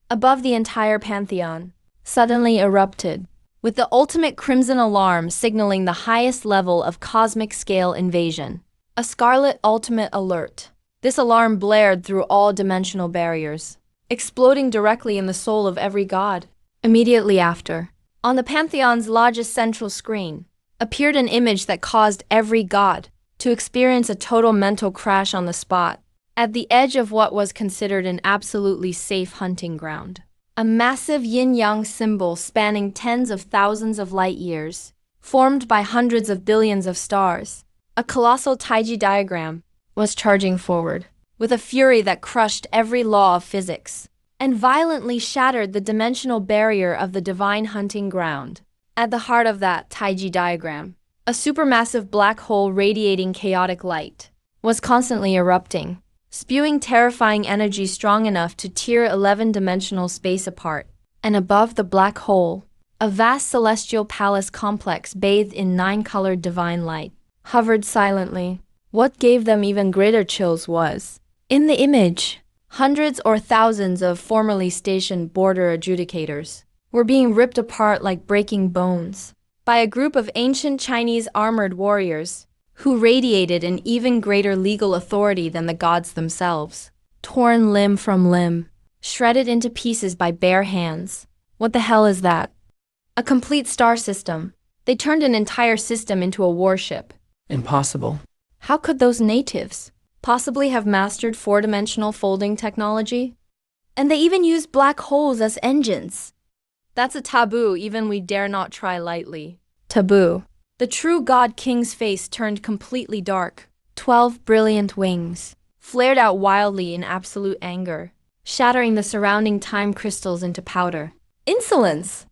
A: above the entire pantheon suddenly erupted, with the ultimate crimson alarm signaling the highest level of cosmic scale invasion. A scarlet ultimate alert. This alarm blared through all dimensional barriers, exploding directly in the soul of every god. Immediately after, on the pantheon's largest central screen, appeared an image that caused every god to experience a total mental crash on the spot, at the edge of what was considered an absolutely safe hunting ground. A massive yin-yang symbol spanning tens of thousands of light years, formed by hundreds of billions of stars, a colossal Taiji diagram, was charging forward, with a fury that crushed every law of physics, and violently shattered the dimensional barrier of the divine hunting ground. At the heart of that Taiji diagram, a supermassive black hole radiating chaotic light was constantly erupting, spewing terrifying energy strong enough to tear 11-dimensional space apart. And above the black hole, a vast celestial palace complex bathed in 9-colored divine light hovered silently. What gave them even greater chills was, in the image, hundreds or thousands of formerly stationed border adjudicators were being ripped apart like breaking bones by a group of ancient Chinese armored warriors who radiated an even greater legal authority than the gods themselves. Torn limb from limb, shredded into pieces by bare hands. What the hell is that? A complete star system. They turned an entire system into a warship.
B: Impossible.
A: How could those natives possibly have mastered 4-dimensional folding technology? And they even used black holes as engines. That's a taboo even we dare not try lightly. Taboo. The true God King's face turned completely dark. 12 brilliant wings flared out wildly in absolute anger, shattering the surrounding time crystals into powder. Insolence!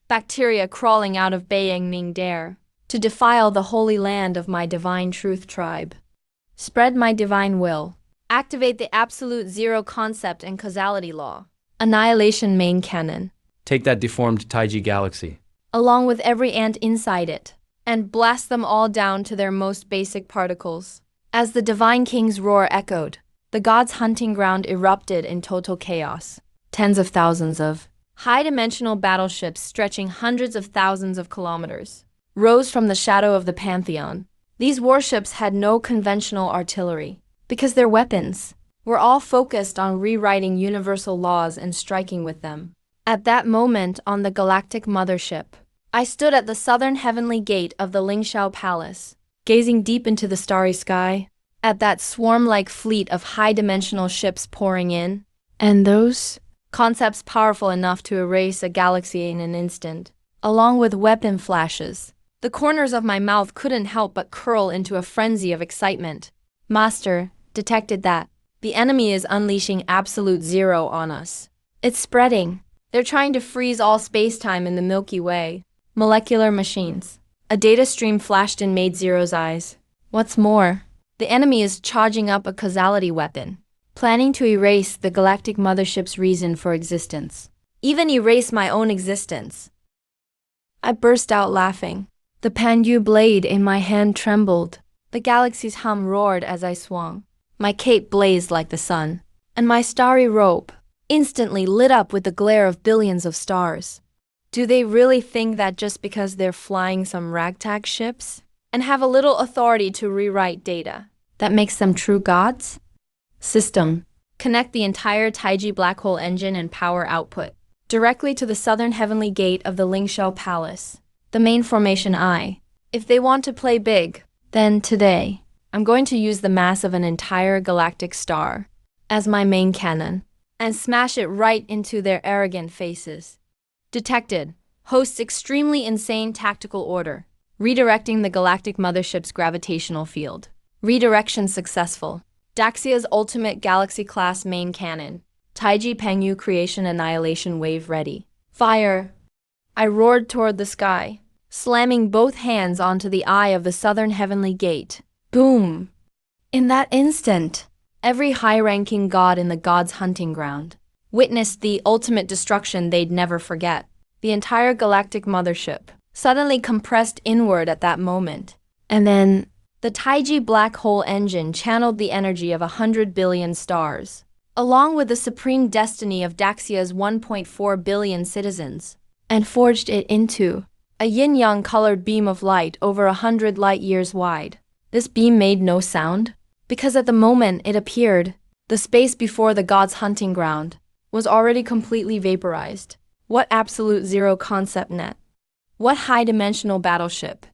A: Bacteria crawling out of Beiyang dare to defile the holy land of my divine truth tribe. Spread my divine will. Activate the absolute zero concept and causality law. Annihilation main cannon.
B: Take that deformed Taiji galaxy,
A: along with every ant inside it, and blast them all down to their most basic particles. As the Divine King's roar echoed, the gods' hunting ground erupted in total chaos. Tens of thousands of high-dimensional battleships stretching hundreds of thousands of kilometers rose from the shadow of the pantheon. These warships had no conventional artillery, because their weapons were all focused on rewriting universal laws and striking with them. At that moment on the Galactic mothership, I stood at the southern heavenly gate of the Lingxiao Palace, gazing deep into the starry sky, at that swarm-like fleet of high-dimensional ships pouring in, and those concepts powerful enough to erase a galaxy in an instant, along with weapon flashes. The corners of my mouth couldn't help but curl into a frenzy of excitement. Master, detected that. The enemy is unleashing absolute zero on us. It's spreading. They're trying to freeze all space-time in the Milky Way. Molecular machines. A data stream flashed in Maid Zero's eyes. What's more, the enemy is charging up a causality weapon, planning to erase the galactic mothership's reason for existence. Even erase my own existence. I burst out laughing. The Panyu blade in my hand trembled. The galaxy's hum roared as I swung. My cape blazed like the sun, and my starry robe instantly lit up with the glare of billions of stars. Do they really think that just because they're flying some ragtag ships and have a little authority to rewrite data, that makes them true gods? System. Connect the entire Taiji black hole engine and power output directly to the southern heavenly gate of the Lingshao Palace, the main formation eye. If they want to play big, then today, I'm going to use the mass of an entire galactic star as my main cannon and smash it right into their arrogant faces. Detected. Hosts extremely insane tactical order. Redirecting the galactic mothership's gravitational field. Redirection successful. Daxia's ultimate galaxy-class main cannon. Taiji Pengyu creation annihilation wave ready. Fire! I roared toward the sky, slamming both hands onto the eye of the southern heavenly gate. Boom! In that instant, every high-ranking god in the gods' hunting ground witnessed the ultimate destruction they'd never forget. The entire galactic mothership suddenly compressed inward at that moment. And then, the Taiji black hole engine channeled the energy of 100 billion stars, along with the supreme destiny of Daxia's 1.4 billion citizens, and forged it into a yin-yang colored beam of light over 100 light-years wide. This beam made no sound, because at the moment it appeared, the space before the gods' hunting ground was already completely vaporized. What absolute zero concept net? What high-dimensional battleship?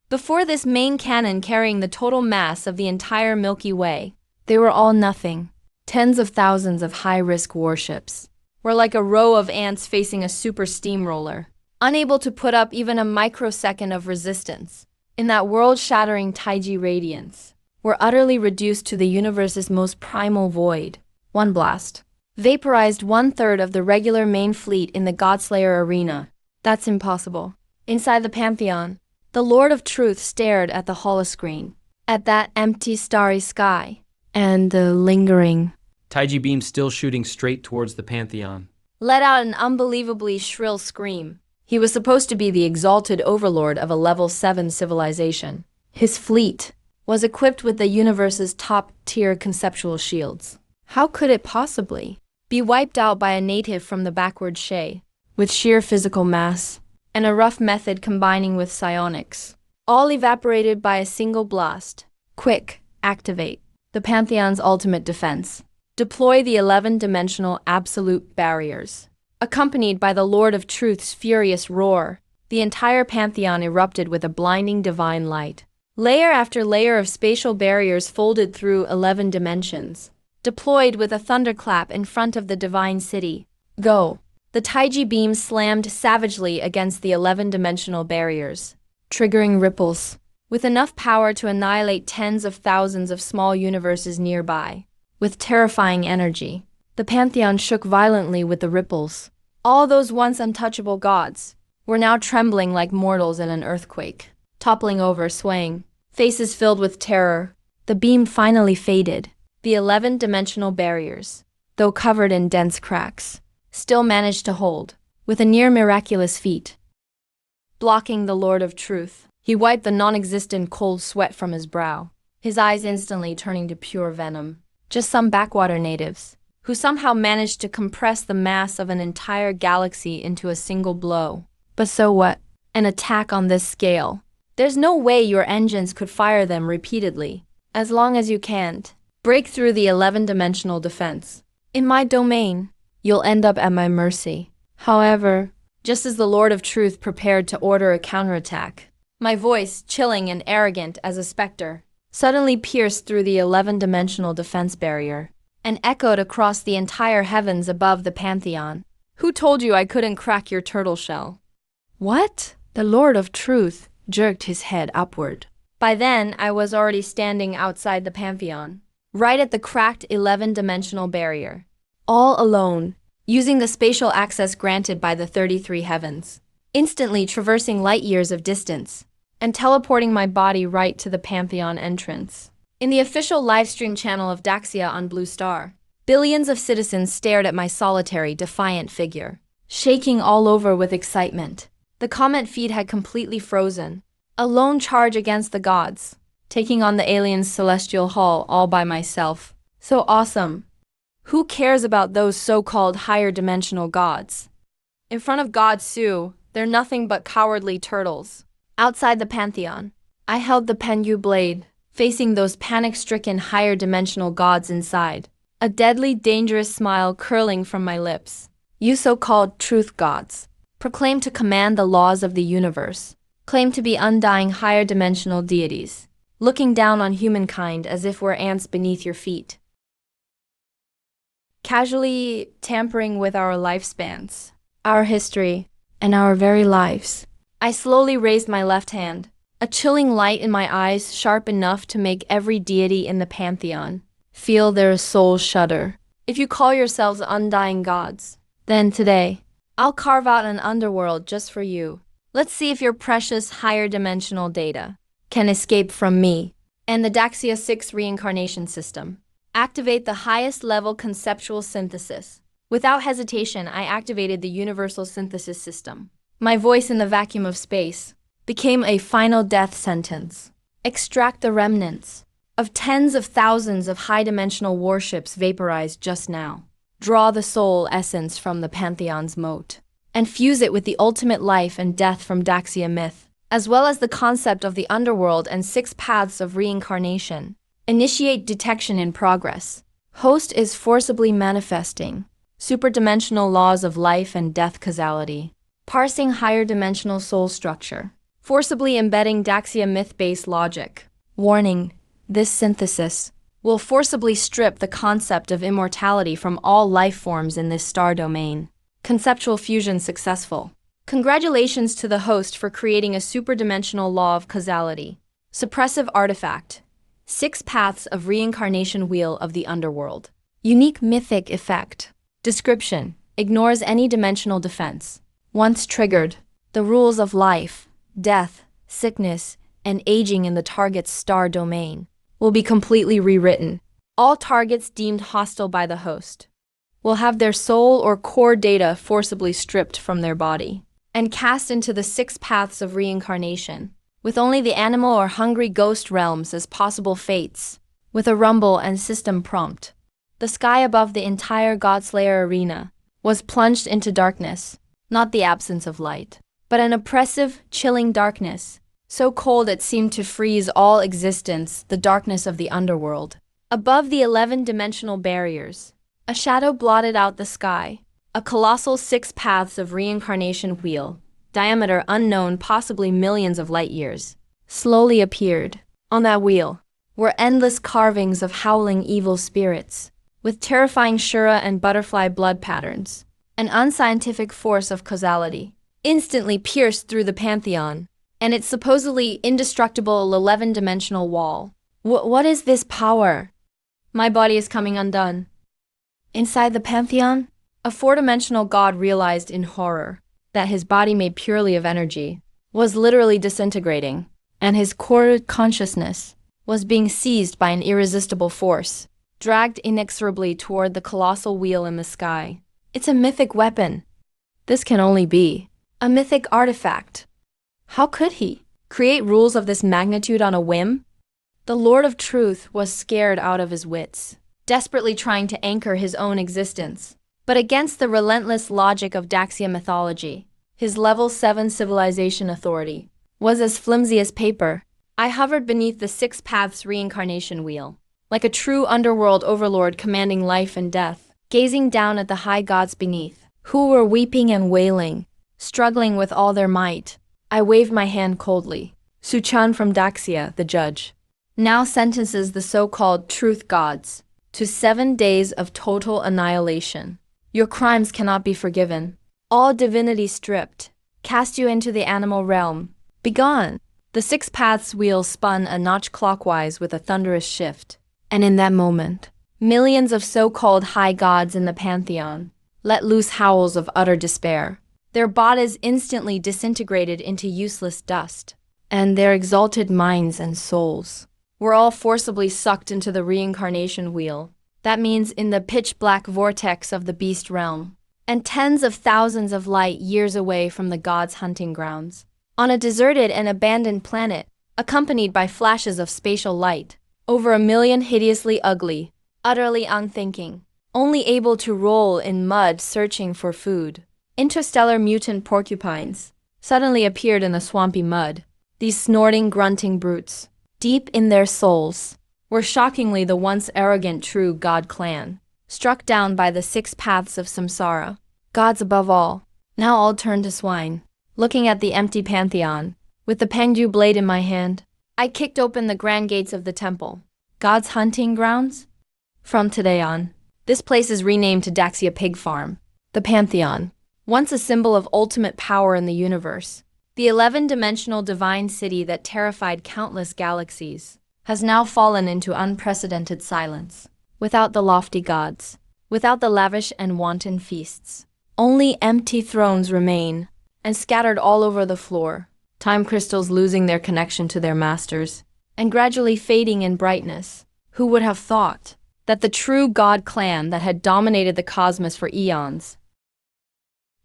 A: Before this main cannon carrying the total mass of the entire Milky Way, they were all nothing. Tens of thousands of high-risk warships were like a row of ants facing a super steamroller, unable to put up even a microsecond of resistance. In that world-shattering Taiji radiance, were utterly reduced to the universe's most primal void. One blast vaporized 1/3 of the regular main fleet in the Godslayer arena. That's impossible. Inside the Pantheon, the Lord of Truth stared at the holoscreen, at that empty starry sky, and the lingering
B: Taiji beam still shooting straight towards the Pantheon.
A: Let out an unbelievably shrill scream. He was supposed to be the exalted overlord of a level 7 civilization. His fleet was equipped with the universe's top-tier conceptual shields. How could it possibly be wiped out by a native from the backward Shay, with sheer physical mass and a rough method combining with psionics, all evaporated by a single blast? Quick, activate the Pantheon's ultimate defense. Deploy the 11-dimensional absolute barriers. Accompanied by the Lord of Truth's furious roar, the entire Pantheon erupted with a blinding divine light. Layer after layer of spatial barriers folded through 11 dimensions, deployed with a thunderclap in front of the divine city. Go! The Taiji beam slammed savagely against the 11-dimensional barriers, triggering ripples, with enough power to annihilate tens of thousands of small universes nearby. With terrifying energy, the Pantheon shook violently with the ripples. All those once untouchable gods were now trembling like mortals in an earthquake, toppling over, swaying, faces filled with terror. The beam finally faded. The 11-dimensional barriers, though covered in dense cracks, still managed to hold, with a near miraculous feat. Blocking the Lord of Truth, he wiped the non-existent cold sweat from his brow, his eyes instantly turning to pure venom. Just some backwater natives, who somehow managed to compress the mass of an entire galaxy into a single blow. But so what? An attack on this scale. There's no way your engines could fire them repeatedly. As long as you can't break through the 11-dimensional defense in my domain, you'll end up at my mercy. However, just as the Lord of Truth prepared to order a counterattack, my voice, chilling and arrogant as a specter, suddenly pierced through the 11-dimensional defense barrier and echoed across the entire heavens above the Pantheon. Who told you I couldn't crack your turtle shell? What? The Lord of Truth jerked his head upward, By then, I was already standing outside the Pantheon, right at the cracked 11-dimensional barrier. All alone, using the spatial access granted by the 33 heavens, instantly traversing light years of distance, and teleporting my body right to the Pantheon entrance. In the official livestream channel of Daxia on Blue Star, billions of citizens stared at my solitary, defiant figure, shaking all over with excitement. The comment feed had completely frozen. A lone charge against the gods, taking on the aliens' celestial hall all by myself. So awesome. Who cares about those so-called higher dimensional gods? In front of God Su, they're nothing but cowardly turtles. Outside the Pantheon, I held the Penyu blade, facing those panic-stricken higher dimensional gods inside, a deadly dangerous smile curling from my lips. You so-called truth gods, proclaim to command the laws of the universe, claim to be undying higher dimensional deities, looking down on humankind as if we're ants beneath your feet, casually tampering with our lifespans, our history, and our very lives. I slowly raised my left hand, a chilling light in my eyes sharp enough to make every deity in the Pantheon feel their souls shudder. If you call yourselves undying gods, then today, I'll carve out an underworld just for you. Let's see if your precious higher dimensional data can escape from me and the Daxia 6 reincarnation system. Activate the highest level conceptual synthesis. Without hesitation, I activated the universal synthesis system. My voice in the vacuum of space became a final death sentence. Extract the remnants of tens of thousands of high-dimensional warships vaporized just now. Draw the soul essence from the Pantheon's moat, and fuse it with the ultimate life and death from Daxia myth, as well as the concept of the underworld and 6 paths of reincarnation. Initiate detection in progress. Host is forcibly manifesting superdimensional laws of life and death causality, parsing higher dimensional soul structure, forcibly embedding Daxia myth-based logic. Warning, this synthesis will forcibly strip the concept of immortality from all life forms in this star domain. Conceptual fusion successful. Congratulations to the host for creating a superdimensional law of causality. Suppressive artifact. 6 paths of reincarnation wheel of the underworld. Unique mythic effect. Description. Ignores any dimensional defense. Once triggered, the rules of life, death, sickness, and aging in the target's star domain will be completely rewritten. All targets deemed hostile by the host will have their soul or core data forcibly stripped from their body and cast into the 6 paths of reincarnation, with only the animal or hungry ghost realms as possible fates. With a rumble and system prompt, the sky above the entire Godslayer arena was plunged into darkness, not the absence of light, but an oppressive, chilling darkness, so cold it seemed to freeze all existence, the darkness of the underworld. Above the 11-dimensional barriers, a shadow blotted out the sky. A colossal 6 paths of reincarnation wheel, diameter unknown, possibly millions of light years, slowly appeared. On that wheel were endless carvings of howling evil spirits, with terrifying Shura and butterfly blood patterns. An unscientific force of causality instantly pierced through the Pantheon and its supposedly indestructible 11-dimensional wall. What is this power? My body is coming undone. Inside the Pantheon, a 4-dimensional god realized in horror that his body, made purely of energy, was literally disintegrating, and his core consciousness was being seized by an irresistible force, dragged inexorably toward the colossal wheel in the sky. It's a mythic weapon. This can only be a mythic artifact. How could he create rules of this magnitude on a whim? The Lord of Truth was scared out of his wits, desperately trying to anchor his own existence. But against the relentless logic of Daxia mythology, his level 7 civilization authority was as flimsy as paper. I hovered beneath the 6 paths reincarnation wheel, like a true underworld overlord commanding life and death, gazing down at the high gods beneath, who were weeping and wailing, struggling with all their might. I waved my hand coldly. Suchan from Daxia, the judge, now sentences the so-called truth gods to 7 days of total annihilation. Your crimes cannot be forgiven. All divinity stripped. Cast you into the animal realm. Begone. The six paths wheel spun a notch clockwise with a thunderous shift. And in that moment, millions of so-called high gods in the pantheon let loose howls of utter despair. Their bodies instantly disintegrated into useless dust, and their exalted minds and souls were all forcibly sucked into the reincarnation wheel. That means in the pitch-black vortex of the beast realm, and tens of thousands of light years away from the gods' hunting grounds, on a deserted and abandoned planet, accompanied by flashes of spatial light, over 1,000,000 hideously ugly, utterly unthinking, only able to roll in mud searching for food. Interstellar mutant porcupines suddenly appeared in the swampy mud. These snorting, grunting brutes, deep in their souls, were shockingly the once arrogant true god clan, struck down by the six paths of samsara. Gods above all, now all turned to swine. Looking at the empty pantheon, with the Pengyu blade in my hand, I kicked open the grand gates of the temple. God's hunting grounds? From today on, this place is renamed to Daxia Pig Farm. The Pantheon, once a symbol of ultimate power in the universe, the 11-dimensional divine city that terrified countless galaxies, has now fallen into unprecedented silence. Without the lofty gods, without the lavish and wanton feasts, only empty thrones remain, and scattered all over the floor, time crystals losing their connection to their masters, and gradually fading in brightness. Who would have thought that the true god clan that had dominated the cosmos for eons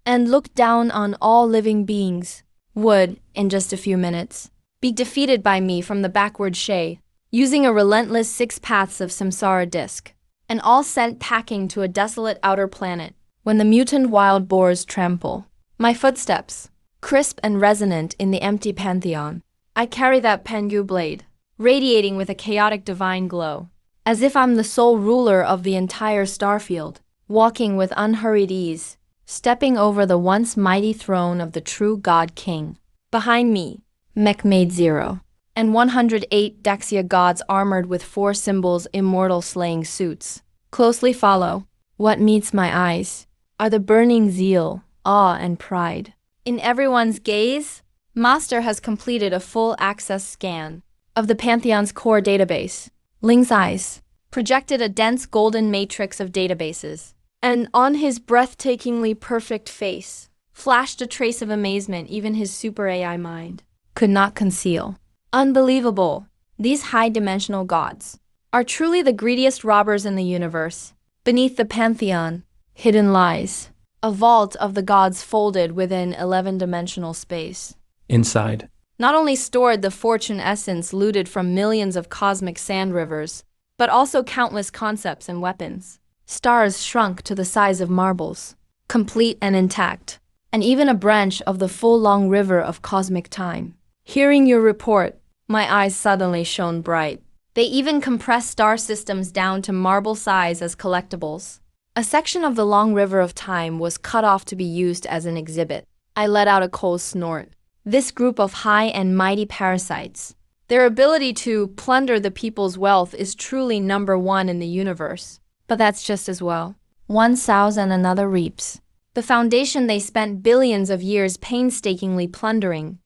A: and looked down on all living beings would, in just a few minutes, be defeated by me from the backward shay, using a relentless six paths of samsara disc, and all sent packing to a desolate outer planet, when the mutant wild boars trample my footsteps, crisp and resonant in the empty pantheon. I carry that Pengyu blade, radiating with a chaotic divine glow, as if I'm the sole ruler of the entire starfield, walking with unhurried ease, stepping over the once mighty throne of the true God King. Behind me, Mechmaid Zero, and 108 Daxia gods armored with 4 symbols immortal slaying suits, closely follow. What meets my eyes are the burning zeal, awe, and pride. In everyone's gaze, Master has completed a full access scan of the Pantheon's core database. Ling's eyes projected a dense golden matrix of databases, and on his breathtakingly perfect face flashed a trace of amazement even his super AI mind could not conceal. Unbelievable! These high-dimensional gods are truly the greediest robbers in the universe. Beneath the Pantheon, hidden lies a vault of the gods folded within 11-dimensional space.
B: Inside,
A: Not only stored the fortune essence looted from millions of cosmic sand rivers, but also countless concepts and weapons. Stars shrunk to the size of marbles, complete and intact, and even a branch of the full long river of cosmic time. Hearing your report, my eyes suddenly shone bright. They even compressed star systems down to marble size as collectibles. A section of the long river of time was cut off to be used as an exhibit. I let out a cold snort. This group of high and mighty parasites, their ability to plunder the people's wealth is truly number one in the universe. But that's just as well. One sows and another reaps. The foundation they spent billions of years painstakingly plundering.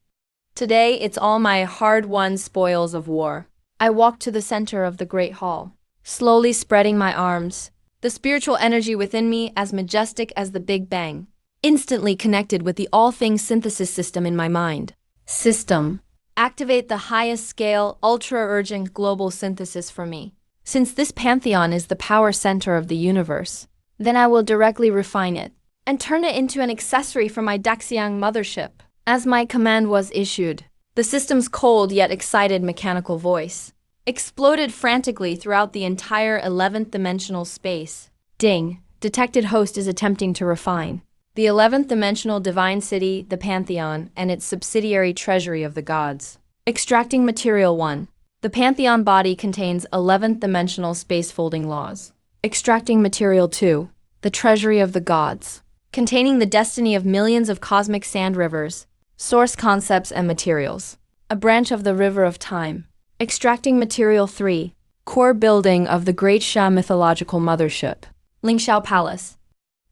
A: Today, it's all my hard-won spoils of war. I walked to the center of the Great Hall, slowly spreading my arms, the spiritual energy within me as majestic as the Big Bang, instantly connected with the all-things synthesis system in my mind. System. Activate the highest scale, ultra-urgent global synthesis for me. Since this pantheon is the power center of the universe, then I will directly refine it and turn it into an accessory for my Daxiang mothership. As my command was issued, the system's cold yet excited mechanical voice exploded frantically throughout the entire 11th dimensional space. Ding, detected host is attempting to refine the 11th dimensional divine city, the Pantheon, and its subsidiary treasury of the gods. Extracting material 1. The Pantheon body contains 11th dimensional space folding laws. Extracting material 2. The treasury of the gods, containing the destiny of millions of cosmic sand rivers, source concepts and materials. A branch of the river of time. Extracting material 3. Core building of the Great Sha mythological mothership. Lingxiao Palace.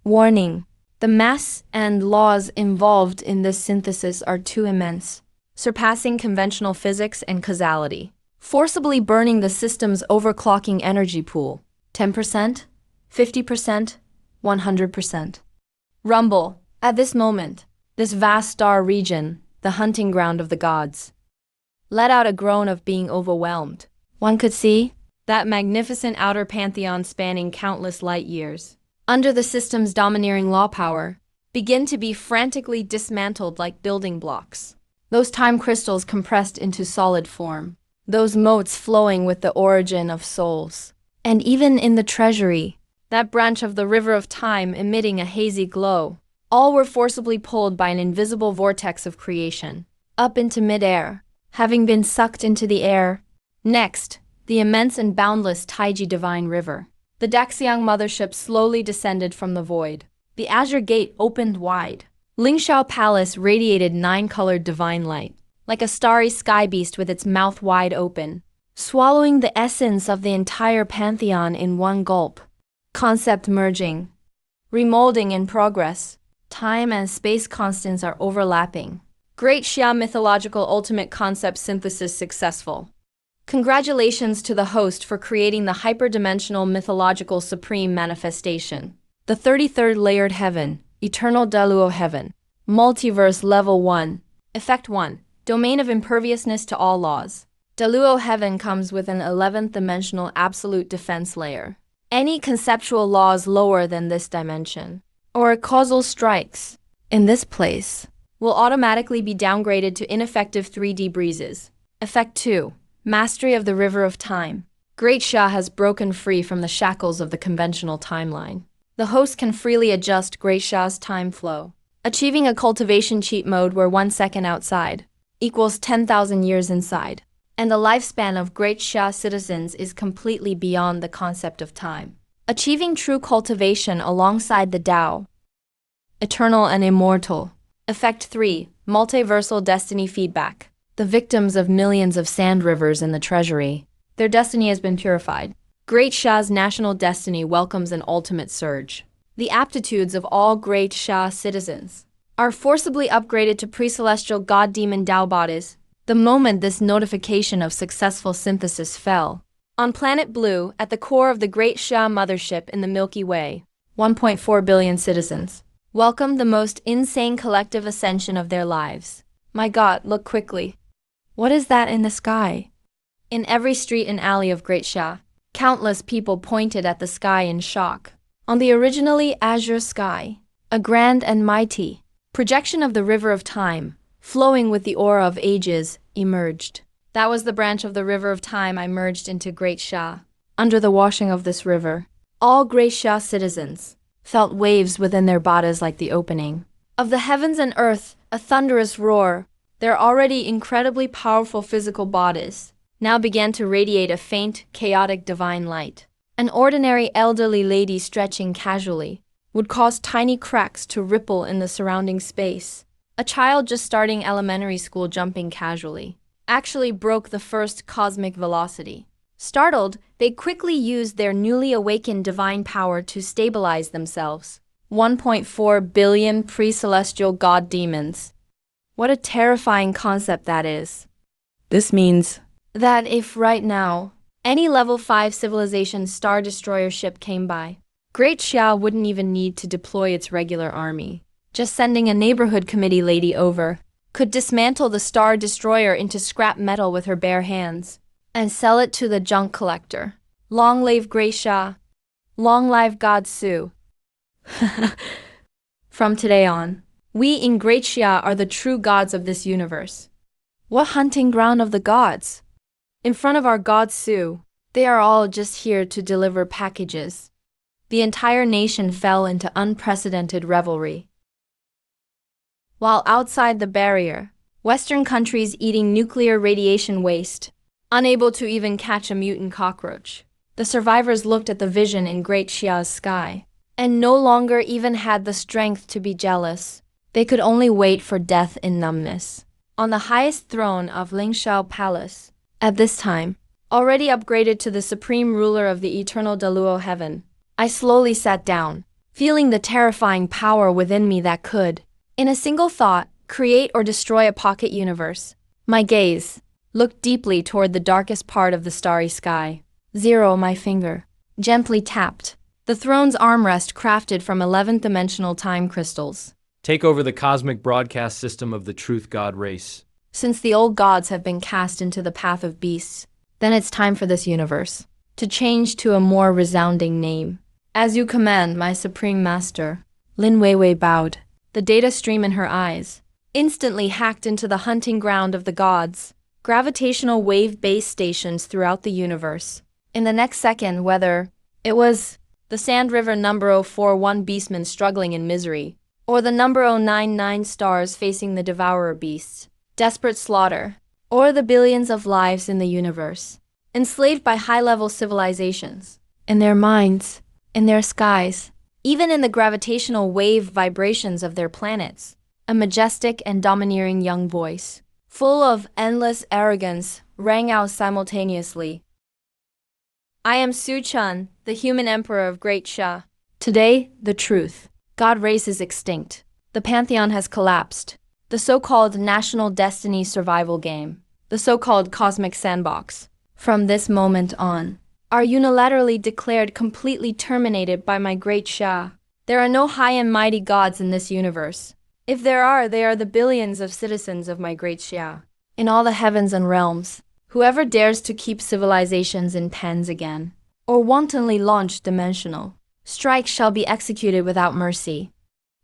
A: Warning. The mass and laws involved in this synthesis are too immense, surpassing conventional physics and causality, forcibly burning the system's overclocking energy pool. 10%, 50%, 100%. Rumble, at this moment, this vast star region, the hunting ground of the gods, let out a groan of being overwhelmed. One could see that magnificent outer pantheon spanning countless light years, under the system's domineering law power, begin to be frantically dismantled like building blocks. Those time crystals compressed into solid form, those motes flowing with the origin of souls. And even in the treasury, that branch of the river of time emitting a hazy glow, all were forcibly pulled by an invisible vortex of creation, up into midair, having been sucked into the air. Next, the immense and boundless Taiji Divine River. The Daxiang mothership slowly descended from the void. The azure gate opened wide. Lingxiao Palace radiated 9-colored divine light, like a starry sky beast with its mouth wide open, swallowing the essence of the entire pantheon in one gulp. Concept merging. Remolding in progress. Time and space constants are overlapping. Great Xia mythological ultimate concept synthesis successful. Congratulations to the host for creating the hyperdimensional mythological supreme manifestation. The 33rd layered heaven, eternal Daluo heaven. Multiverse level 1. Effect 1. Domain of imperviousness to all laws. Daluo heaven comes with an 11th dimensional absolute defense layer. Any conceptual laws lower than this dimension, or causal strikes, in this place, will automatically be downgraded to ineffective 3D breezes. Effect 2. Mastery of the River of Time. Great Xia has broken free from the shackles of the conventional timeline. The host can freely adjust Great Xia's time flow, achieving a cultivation cheat mode where 1 second outside equals 10,000 years inside. And the lifespan of Great Xia citizens is completely beyond the concept of time. Achieving true cultivation alongside the Tao. Eternal and immortal. Effect 3. Multiversal destiny feedback. The victims of millions of sand rivers in the treasury, their destiny has been purified. Great Xia's national destiny welcomes an ultimate surge. The aptitudes of all Great Xia citizens are forcibly upgraded to pre-celestial god-demon Tao bodies. The moment this notification of successful synthesis fell, on planet Blue, at the core of the Great Xia mothership in the Milky Way, 1.4 billion citizens welcomed the most insane collective ascension of their lives. My God, look quickly. What is that in the sky? In every street and alley of Great Xia, countless people pointed at the sky in shock. On the originally azure sky, a grand and mighty projection of the river of time, flowing with the aura of ages, emerged. That was the branch of the river of time I merged into Great Xia. Under the washing of this river, all Great Xia citizens felt waves within their bodies like the opening of the heavens and earth, a thunderous roar. Their already incredibly powerful physical bodies now began to radiate a faint, chaotic divine light. An ordinary elderly lady stretching casually would cause tiny cracks to ripple in the surrounding space. A child just starting elementary school jumping casually actually broke the first cosmic velocity. Startled, they quickly used their newly awakened divine power to stabilize themselves. 1.4 billion pre-celestial god demons. What a terrifying concept that is. This means that if right now, any level 5 civilization star destroyer ship came by, Great Xia wouldn't even need to deploy its regular army. Just sending a neighborhood committee lady over could dismantle the star destroyer into scrap metal with her bare hands and sell it to the junk collector. Long live Great Xia. Long live God Su. From today on, we in Great Xia are the true gods of this universe. What hunting ground of the gods? In front of our God Su, they are all just here to deliver packages. The entire nation fell into unprecedented revelry. While outside the barrier, Western countries eating nuclear radiation waste, unable to even catch a mutant cockroach, the survivors looked at the vision in Great Xia's sky, and no longer even had the strength to be jealous. They could only wait for death in numbness. On the highest throne of Lingxiao Palace, at this time, already upgraded to the supreme ruler of the eternal Daluo heaven, I slowly sat down, feeling the terrifying power within me that could, in a single thought, create or destroy a pocket universe. My gaze looked deeply toward the darkest part of the starry sky. 0, my finger gently tapped the throne's armrest crafted from 11th-dimensional time crystals.
B: Take over the cosmic broadcast system of the Truth God race.
A: Since the old gods have been cast into the path of beasts, then it's time for this universe to change to a more resounding name. As you command, my supreme master. Lin Weiwei bowed, the data stream in her eyes instantly hacked into the hunting ground of the gods, gravitational wave base stations throughout the universe. In the next second, whether it was the Sand River number 041 beastmen struggling in misery, or the number 099 stars facing the Devourer beasts, desperate slaughter, or the billions of lives in the universe, enslaved by high-level civilizations, in their minds, in their skies, even in the gravitational wave vibrations of their planets, a majestic and domineering young voice, full of endless arrogance, rang out simultaneously. I am Su Chun, the human emperor of Great Sha. Today, the truth. God race is extinct. The pantheon has collapsed. The so-called national destiny survival game, the so-called cosmic sandbox, from this moment on, are unilaterally declared completely terminated by my Great Sha. There are no high and mighty gods in this universe. If there are, they are the billions of citizens of my Great Sha. In all the heavens and realms, whoever dares to keep civilizations in pens again, or wantonly launch dimensional strikes shall be executed without mercy.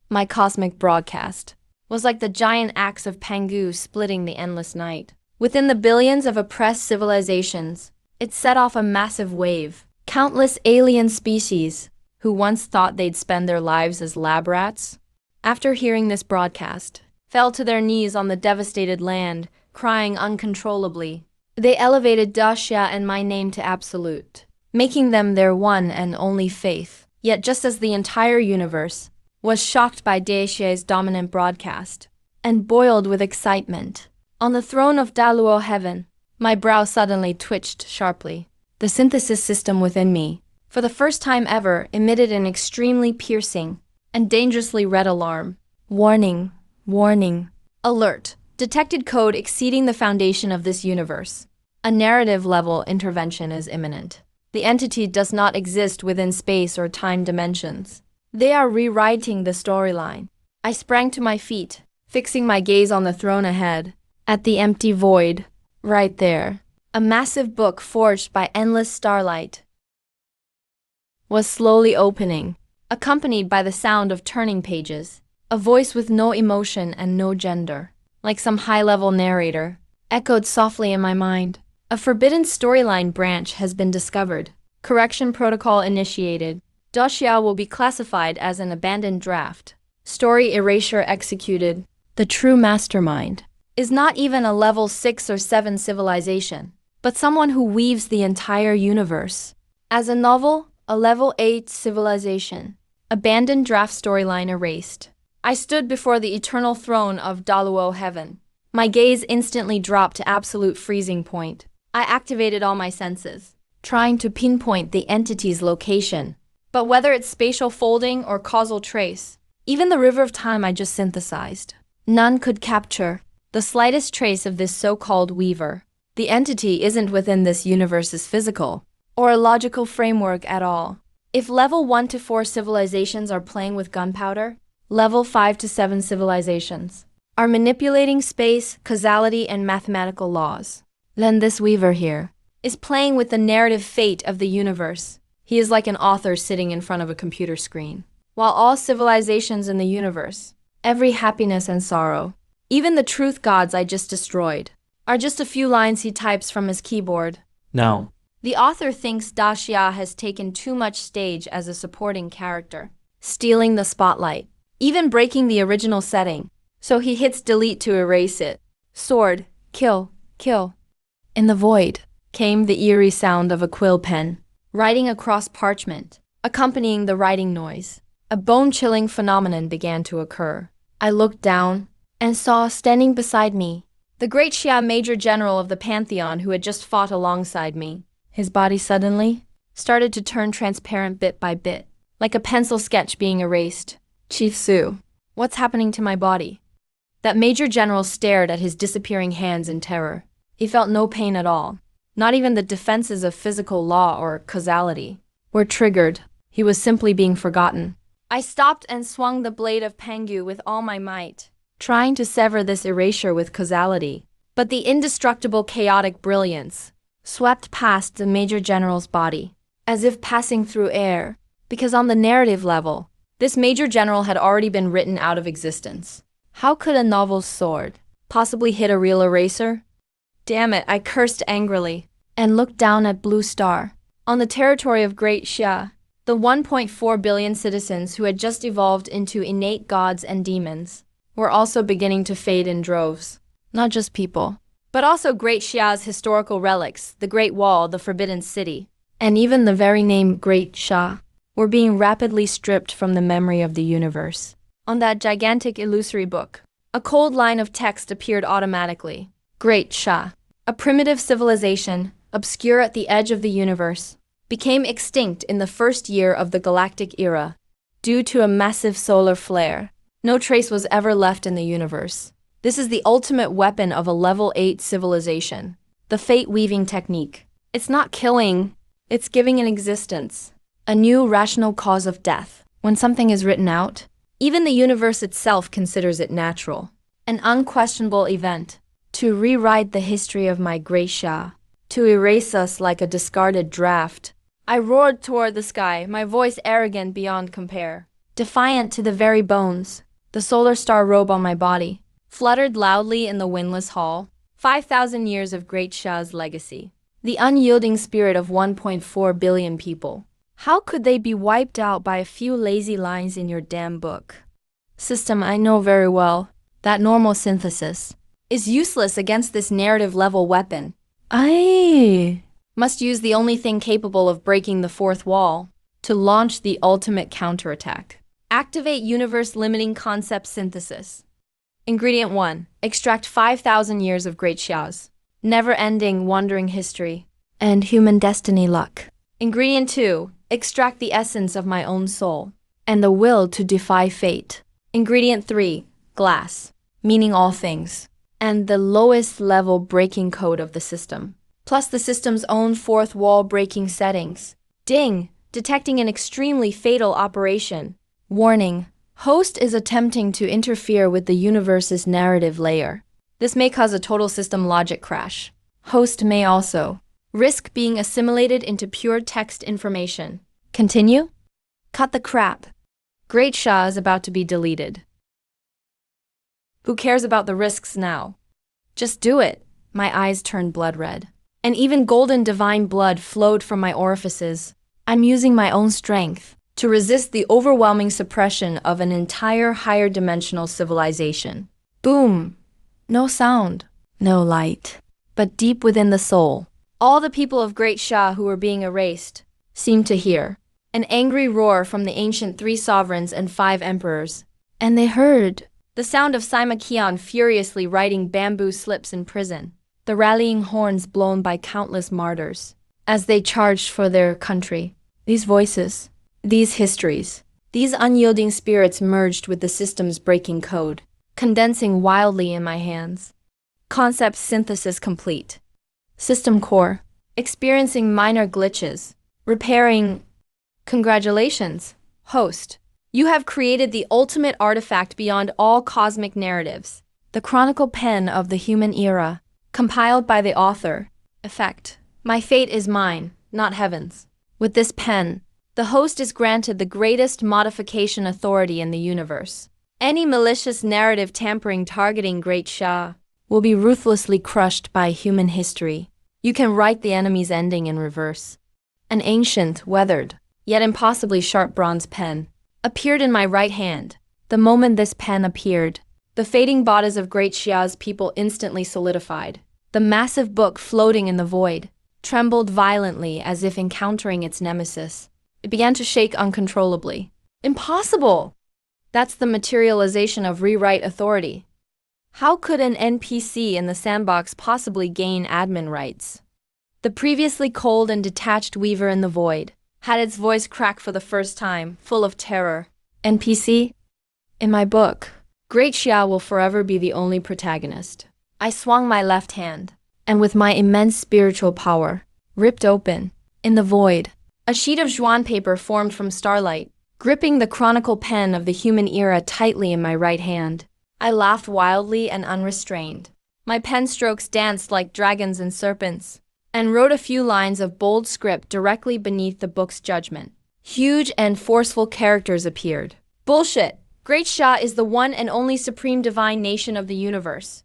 A: My cosmic broadcast was like the giant axe of Pangu splitting the endless night. Within the billions of oppressed civilizations, it set off a massive wave. Countless alien species, who once thought they'd spend their lives as lab rats, after hearing this broadcast, fell to their knees on the devastated land, crying uncontrollably. They elevated Daxia and my name to absolute, making them their one and only faith. Yet just as the entire universe was shocked by Daxia's dominant broadcast and boiled with excitement, on the throne of Daluo heaven, my brow suddenly twitched sharply. The synthesis system within me, for the first time ever, emitted an extremely piercing and dangerously red alarm. Warning, warning, alert. Detected code exceeding the foundation of this universe. A narrative-level intervention is imminent. The entity does not exist within space or time dimensions. They are rewriting the storyline. I sprang to my feet, fixing my gaze on the throne ahead. At the empty void, right there, a massive book forged by endless starlight was slowly opening, accompanied by the sound of turning pages. A voice with no emotion and no gender, like some high-level narrator, echoed softly in my mind. A forbidden storyline branch has been discovered. Correction protocol initiated. Daxia will be classified as an abandoned draft. Story erasure executed. The true mastermind is not even a level 6 or 7 civilization, but someone who weaves the entire universe. As a novel, a level 8 civilization. Abandoned draft storyline erased. I stood before the eternal throne of Daluo heaven. My gaze instantly dropped to absolute freezing point. I activated all my senses, trying to pinpoint the entity's location. But whether it's spatial folding or causal trace, even the river of time I just synthesized, none could capture the slightest trace of this so-called weaver. The entity isn't within this universe's physical or a logical framework at all. If level 1 to 4 civilizations are playing with gunpowder, level 5 to 7 civilizations are manipulating space, causality, and mathematical laws. Then this weaver here is playing with the narrative fate of the universe. He is like an author sitting in front of a computer screen. While all civilizations in the universe, every happiness and sorrow, even the truth gods I just destroyed, are just a few lines he types from his keyboard.
B: Now,
A: The author thinks Daxia has taken too much stage as a supporting character, stealing the spotlight, even breaking the original setting, so he hits delete to erase it. Sword, kill, kill. In the void came the eerie sound of a quill pen, writing across parchment, accompanying the writing noise. A bone-chilling phenomenon began to occur. I looked down and saw, standing beside me, the great Xia Major General of the Pantheon who had just fought alongside me. His body suddenly started to turn transparent bit by bit, like a pencil sketch being erased. Chief Su, what's happening to my body? That Major General stared at his disappearing hands in terror. He felt no pain at all. Not even the defenses of physical law or causality were triggered. He was simply being forgotten. I stopped and swung the blade of Pengu with all my might, trying to sever this erasure with causality. But the indestructible chaotic brilliance swept past the Major General's body, as if passing through air, because on the narrative level, this Major General had already been written out of existence. How could a novel's sword possibly hit a real eraser? Damn it, I cursed angrily, and looked down at Blue Star. On the territory of Great Xia, the 1.4 billion citizens who had just evolved into innate gods and demons were also beginning to fade in droves. Not just people, but also Great Xia's historical relics, the Great Wall, the Forbidden City, and even the very name Great Xia, were being rapidly stripped from the memory of the universe. On that gigantic illusory book, a cold line of text appeared automatically. Great Xia, a primitive civilization, obscure at the edge of the universe, became extinct in the first year of the Galactic era, due to a massive solar flare. No trace was ever left in the universe. This is the ultimate weapon of a level 8 civilization, the fate-weaving technique. It's not killing, it's giving an existence, a new rational cause of death. When something is written out, even the universe itself considers it natural, an unquestionable event, to rewrite the history of my Great Xia, to erase us like a discarded draft. I roared toward the sky, my voice arrogant beyond compare, defiant to the very bones. The solar star robe on my body fluttered loudly in the windless hall. 5,000 years of Great Xia's legacy, the unyielding spirit of 1.4 billion people. How could they be wiped out by a few lazy lines in your damn book? System, I know very well that normal synthesis is useless against this narrative-level weapon. I must use the only thing capable of breaking the fourth wall to launch the ultimate counterattack. Activate universe-limiting concept synthesis. Ingredient 1. Extract 5,000 years of Great Xia's never-ending, wandering history and human destiny luck. Ingredient 2. Extract the essence of my own soul and the will to defy fate. Ingredient 3. Glass, meaning all things, and the lowest level breaking code of the system, plus the system's own fourth wall breaking settings. Ding! Detecting an extremely fatal operation. Warning. Host is attempting to interfere with the universe's narrative layer. This may cause a total system logic crash. Host may also risk being assimilated into pure text information. Continue? Cut the crap. Great Xia is about to be deleted. Who cares about the risks now? Just do it. My eyes turned blood red, and even golden divine blood flowed from my orifices. I'm using my own strength to resist the overwhelming suppression of an entire higher dimensional civilization. Boom! No sound, no light, but deep within the soul, all the people of Great Xia who were being erased seemed to hear an angry roar from the ancient 3 sovereigns and 5 emperors. And they heard the sound of Sima Qian furiously writing bamboo slips in prison, the rallying horns blown by countless martyrs as they charged for their country. These voices, these histories, these unyielding spirits merged with the system's breaking code, condensing wildly in my hands. Concept synthesis complete. System core, experiencing minor glitches, repairing. Congratulations, host. You have created the ultimate artifact beyond all cosmic narratives, the chronicle pen of the human era, compiled by the author. Effect. My fate is mine, not heaven's. With this pen, the host is granted the greatest modification authority in the universe. Any malicious narrative tampering targeting Great Xia will be ruthlessly crushed by human history. You can write the enemy's ending in reverse. An ancient, weathered, yet impossibly sharp bronze pen appeared in my right hand. The moment this pen appeared, the fading bodies of Great Xia's people instantly solidified. The massive book floating in the void trembled violently as if encountering its nemesis. It began to shake uncontrollably. Impossible! That's the materialization of rewrite authority. How could an NPC in the sandbox possibly gain admin rights? The previously cold and detached weaver in the void had its voice crack for the first time, full of terror. NPC? In my book, Great Xia will forever be the only protagonist. I swung my left hand, and with my immense spiritual power, ripped open, in the void, a sheet of Zhuan paper formed from starlight, gripping the chronicle pen of the human era tightly in my right hand. I laughed wildly and unrestrained. My pen strokes danced like dragons and serpents, and wrote a few lines of bold script directly beneath the book's judgment. Huge and forceful characters appeared. Bullshit! Great Xia is the one and only supreme divine nation of the universe.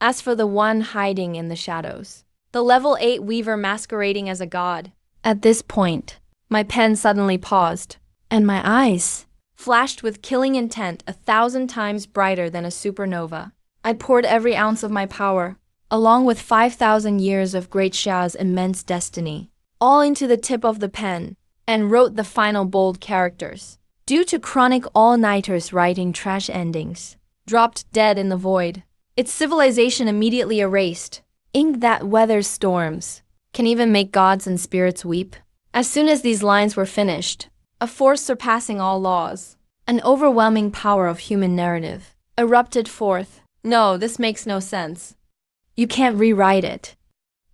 A: As for the one hiding in the shadows, the level 8 weaver masquerading as a god. At this point, my pen suddenly paused, and my eyes flashed with killing intent 1,000 times brighter than a supernova. I poured every ounce of my power, along with 5,000 years of Great Xia's immense destiny, all into the tip of the pen, and wrote the final bold characters. Due to chronic all-nighters writing trash endings, dropped dead in the void. Its civilization immediately erased. Ink that weathers storms, can even make gods and spirits weep. As soon as these lines were finished, a force surpassing all laws, an overwhelming power of human narrative, erupted forth. No, this makes no sense. You can't rewrite it.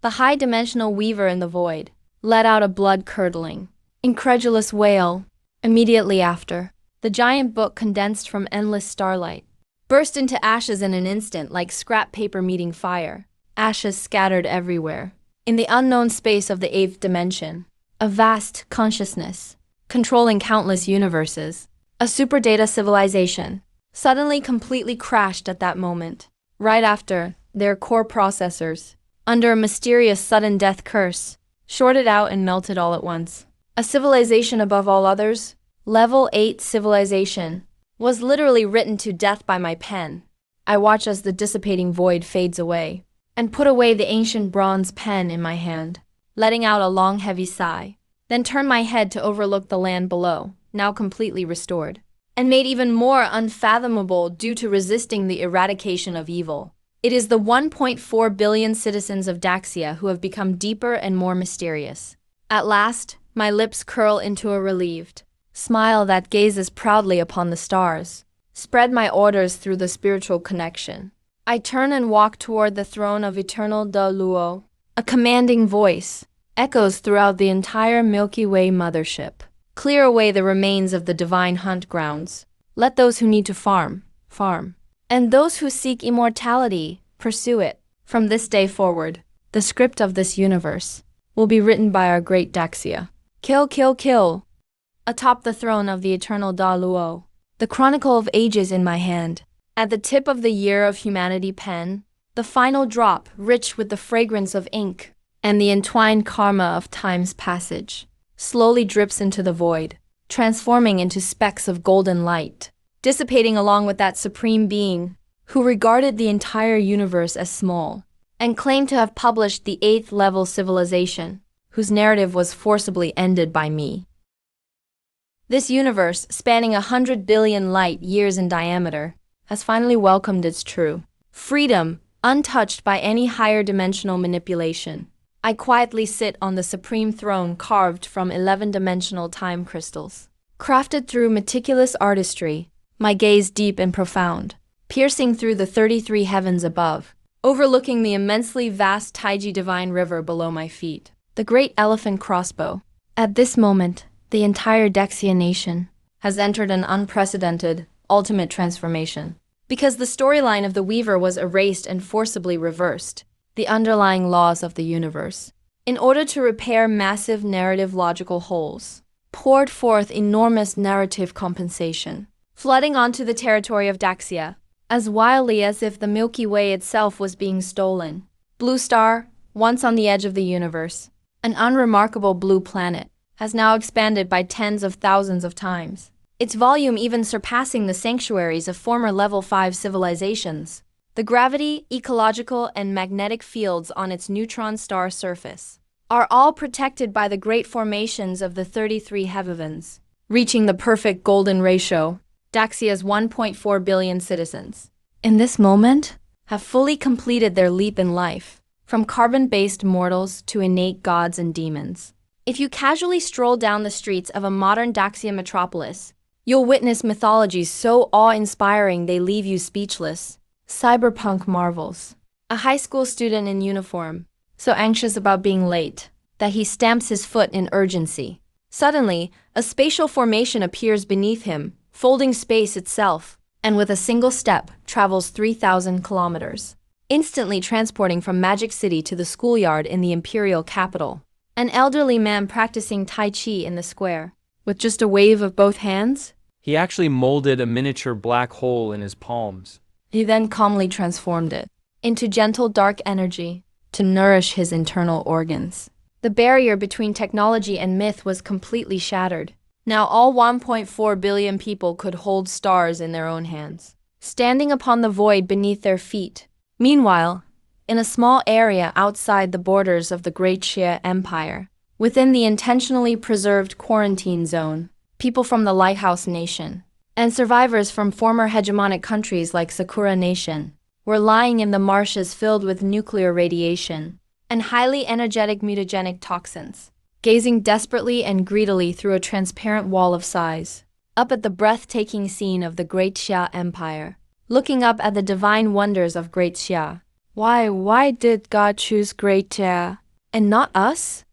A: The high-dimensional weaver in the void let out a blood-curdling, incredulous wail. Immediately after, the giant book condensed from endless starlight, burst into ashes in an instant like scrap paper meeting fire. Ashes scattered everywhere. In the unknown space of the 8th dimension, a vast consciousness, controlling countless universes, a superdata civilization, suddenly completely crashed at that moment. Right after, their core processors, under a mysterious sudden death curse, shorted out and melted all at once. A civilization above all others, level 8 civilization, was literally written to death by my pen. I watch as the dissipating void fades away, and put away the ancient bronze pen in my hand, letting out a long heavy sigh, then turn my head to overlook the land below, now completely restored, and made even more unfathomable due to resisting the eradication of evil. It is the 1.4 billion citizens of Daxia who have become deeper and more mysterious. At last, my lips curl into a relieved smile that gazes proudly upon the stars. Spread my orders through the spiritual connection. I turn and walk toward the throne of eternal De Luo. A commanding voice echoes throughout the entire Milky Way mothership. Clear away the remains of the divine hunt grounds. Let those who need to farm. And those who seek immortality, pursue it. From this day forward, the script of this universe will be written by our great Daxia. Kill, kill, kill. Atop the throne of the eternal Da Luo, the chronicle of ages in my hand. At the tip of the year of humanity pen, the final drop rich with the fragrance of ink and the entwined karma of time's passage, slowly drips into the void, transforming into specks of golden light, dissipating along with that supreme being who regarded the entire universe as small and claimed to have published the 8th level civilization, whose narrative was forcibly ended by me. This universe, spanning 100 billion light years in diameter, has finally welcomed its true freedom, untouched by any higher dimensional manipulation. I quietly sit on the supreme throne carved from 11-dimensional time crystals. Crafted through meticulous artistry, my gaze deep and profound, piercing through the 33 heavens above, overlooking the immensely vast Taiji Divine River below my feet. The great elephant crossbow. At this moment, the entire Daxia nation has entered an unprecedented, ultimate transformation. Because the storyline of the Weaver was erased and forcibly reversed, the underlying laws of the universe, in order to repair massive narrative logical holes, poured forth enormous narrative compensation, flooding onto the territory of Daxia, as wildly as if the Milky Way itself was being stolen. Blue Star, once on the edge of the universe, an unremarkable blue planet, has now expanded by tens of thousands of times, its volume even surpassing the sanctuaries of former level 5 civilizations. The gravity, ecological, and magnetic fields on its neutron star surface are all protected by the great formations of the 33 heavens, reaching the perfect golden ratio. Daxia's 1.4 billion citizens, in this moment, have fully completed their leap in life, from carbon-based mortals to innate gods and demons. If you casually stroll down the streets of a modern Daxia metropolis, You'll witness mythologies so awe-inspiring they leave you speechless. Cyberpunk marvels. A high school student in uniform, so anxious about being late, that he stamps his foot in urgency. Suddenly, a spatial formation appears beneath him, folding space itself, and with a single step, travels 3,000 kilometers, instantly transporting from Magic City to the schoolyard in the imperial capital. An elderly man practicing Tai Chi in the square, with just a wave of both hands.
B: He actually molded a miniature black hole in his palms.
A: He then calmly transformed it into gentle dark energy to nourish his internal organs. The barrier between technology and myth was completely shattered. Now all 1.4 billion people could hold stars in their own hands, standing upon the void beneath their feet. Meanwhile, in a small area outside the borders of the Great Xia Empire, within the intentionally preserved quarantine zone, people from the Lighthouse Nation and survivors from former hegemonic countries like Sakura Nation were lying in the marshes filled with nuclear radiation and highly energetic mutagenic toxins, gazing desperately and greedily through a transparent wall of size, up at the breathtaking scene of the Great Xia Empire, looking up at the divine wonders of Great Xia. Why did God choose Great Xia and not us?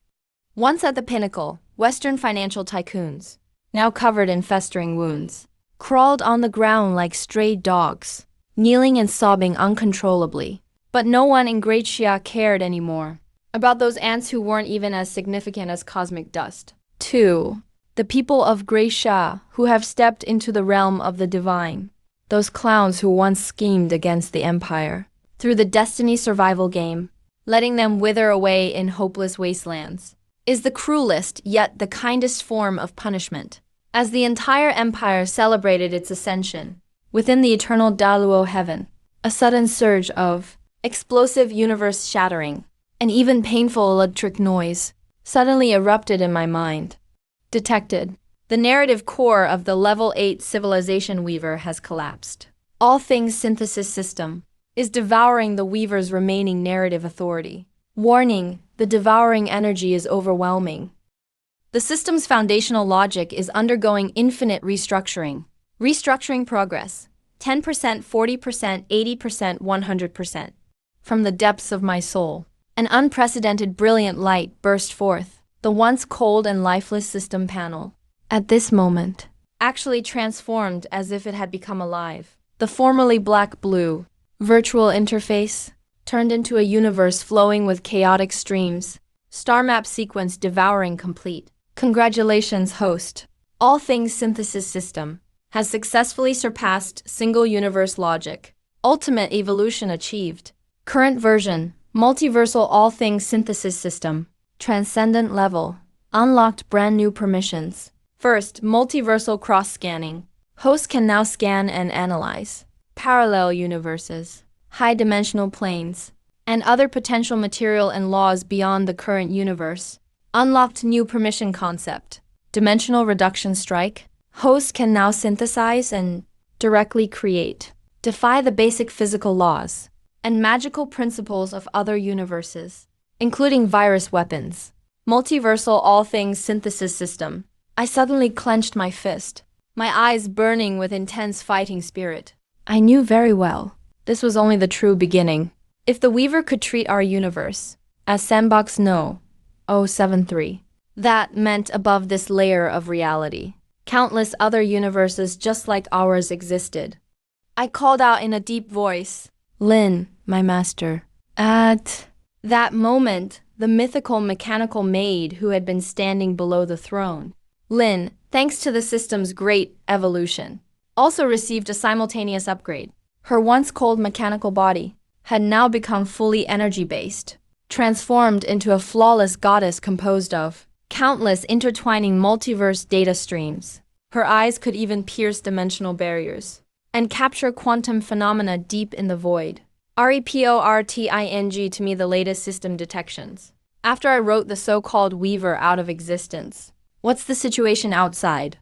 A: Once at the pinnacle, Western financial tycoons, now covered in festering wounds, crawled on the ground like stray dogs, kneeling and sobbing uncontrollably. But no one in Great Xia cared anymore about those ants who weren't even as significant as cosmic dust. 2. The people of Great Xia who have stepped into the realm of the divine, those clowns who once schemed against the empire, through the destiny survival game, letting them wither away in hopeless wastelands, is the cruelest yet the kindest form of punishment. As the entire empire celebrated its ascension, within the eternal Daluo heaven, a sudden surge of explosive universe-shattering, and even painful electric noise suddenly erupted in my mind. Detected. The narrative core of the Level 8 Civilization Weaver has collapsed. All Things Synthesis System is devouring the Weaver's remaining narrative authority. Warning, the devouring energy is overwhelming. The system's foundational logic is undergoing infinite restructuring. Restructuring progress. 10%, 40%, 80%, 100%. From the depths of my soul, an unprecedented brilliant light burst forth. The once cold and lifeless system panel, at this moment, actually transformed as if it had become alive. The formerly black-blue virtual interface turned into a universe flowing with chaotic streams. Star map sequence devouring complete. Congratulations, host. All Things Synthesis System has successfully surpassed single universe logic. Ultimate evolution achieved. Current version, multiversal All Things Synthesis System. Transcendent level. Unlocked brand new permissions. First, multiversal cross-scanning. Host can now scan and analyze parallel universes, high-dimensional planes, and other potential material and laws beyond the current universe. Unlocked new permission concept. Dimensional reduction strike. Host can now synthesize and directly create, defy the basic physical laws and magical principles of other universes, including virus weapons. Multiversal All Things Synthesis System. I suddenly clenched my fist, my eyes burning with intense fighting spirit. I knew very well this was only the true beginning. If the Weaver could treat our universe as Sandbox No. 073, that meant above this layer of reality, countless other universes just like ours existed. I called out in a deep voice, "Lin, my master." At that moment, the mythical mechanical maid who had been standing below the throne, Lin, thanks to the system's great evolution, also received a simultaneous upgrade. Her once cold mechanical body had now become fully energy-based, transformed into a flawless goddess composed of countless intertwining multiverse data streams. Her eyes could even pierce dimensional barriers and capture quantum phenomena deep in the void. Reporting to me the latest system detections. After I wrote the so-called Weaver out of existence. What's the situation outside?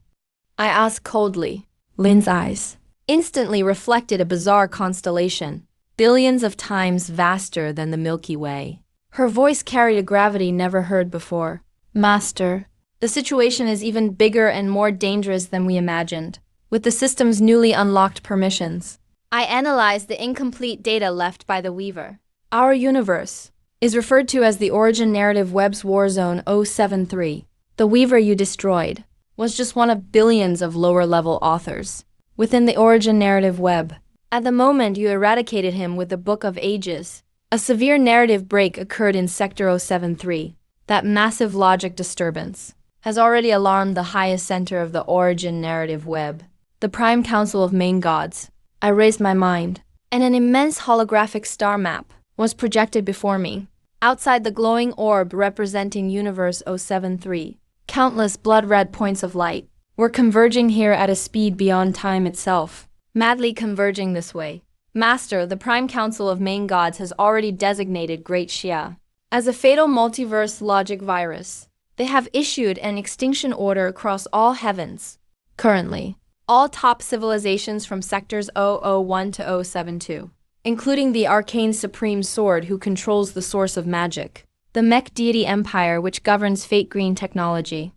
A: I asked coldly. Lin's eyes instantly reflected a bizarre constellation, billions of times vaster than the Milky Way. Her voice carried a gravity never heard before. Master, the situation is even bigger and more dangerous than we imagined. with the system's newly unlocked permissions. I analyzed the incomplete data left by the Weaver. Our universe is referred to as the Origin Narrative Web's Warzone 073. The Weaver you destroyed was just one of billions of lower-level authors within the Origin Narrative Web. At the moment you eradicated him with the Book of Ages, a severe narrative break occurred in Sector 073. That massive logic disturbance has already alarmed the highest center of the Origin Narrative Web, the Prime Council of Main Gods. I raised my mind, and an immense holographic star map was projected before me. Outside the glowing orb representing Universe 073, countless blood-red points of light were converging here at a speed beyond time itself, madly converging this way. Master, the Prime Council of Main Gods has already designated Great Xia as a fatal multiverse logic virus. They have issued an extinction order across all heavens. Currently, all top civilizations from sectors 001 to 072, including the arcane supreme sword who controls the source of magic, the mech deity empire which governs fate green technology,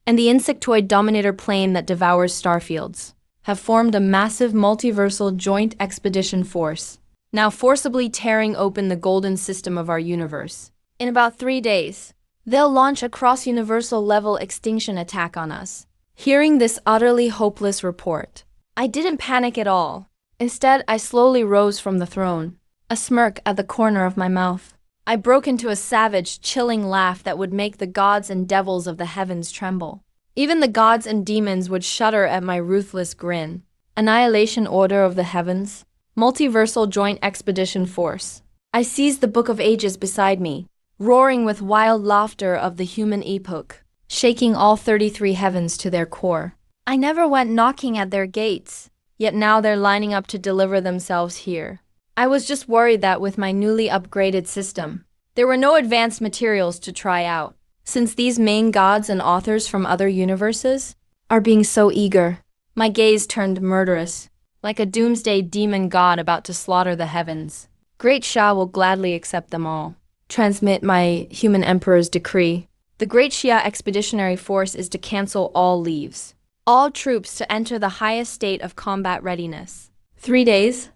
A: and the insectoid dominator plane that devours starfields, have formed a massive multiversal joint expedition force, now forcibly tearing open the golden system of our universe. In about 3 days, they'll launch a cross-universal level extinction attack on us. Hearing this utterly hopeless report, I didn't panic at all. Instead, I slowly rose from the throne, a smirk at the corner of my mouth. I broke into a savage, chilling laugh that would make the gods and devils of the heavens tremble. Even the gods and demons would shudder at my ruthless grin. Annihilation Order of the Heavens, Multiversal Joint Expedition Force. I seized the Book of Ages beside me, roaring with wild laughter of the human epoch, shaking all 33 heavens to their core. I never went knocking at their gates, yet now they're lining up to deliver themselves here. I was just worried that with my newly upgraded system, there were no advanced materials to try out, since these main gods and authors from other universes are being so eager. My gaze turned murderous, like a doomsday demon god about to slaughter the heavens. Great Xia will gladly accept them all. Transmit my human emperor's decree. The Great Xia Expeditionary Force is to cancel all leaves. All troops to enter the highest state of combat readiness. 3 days?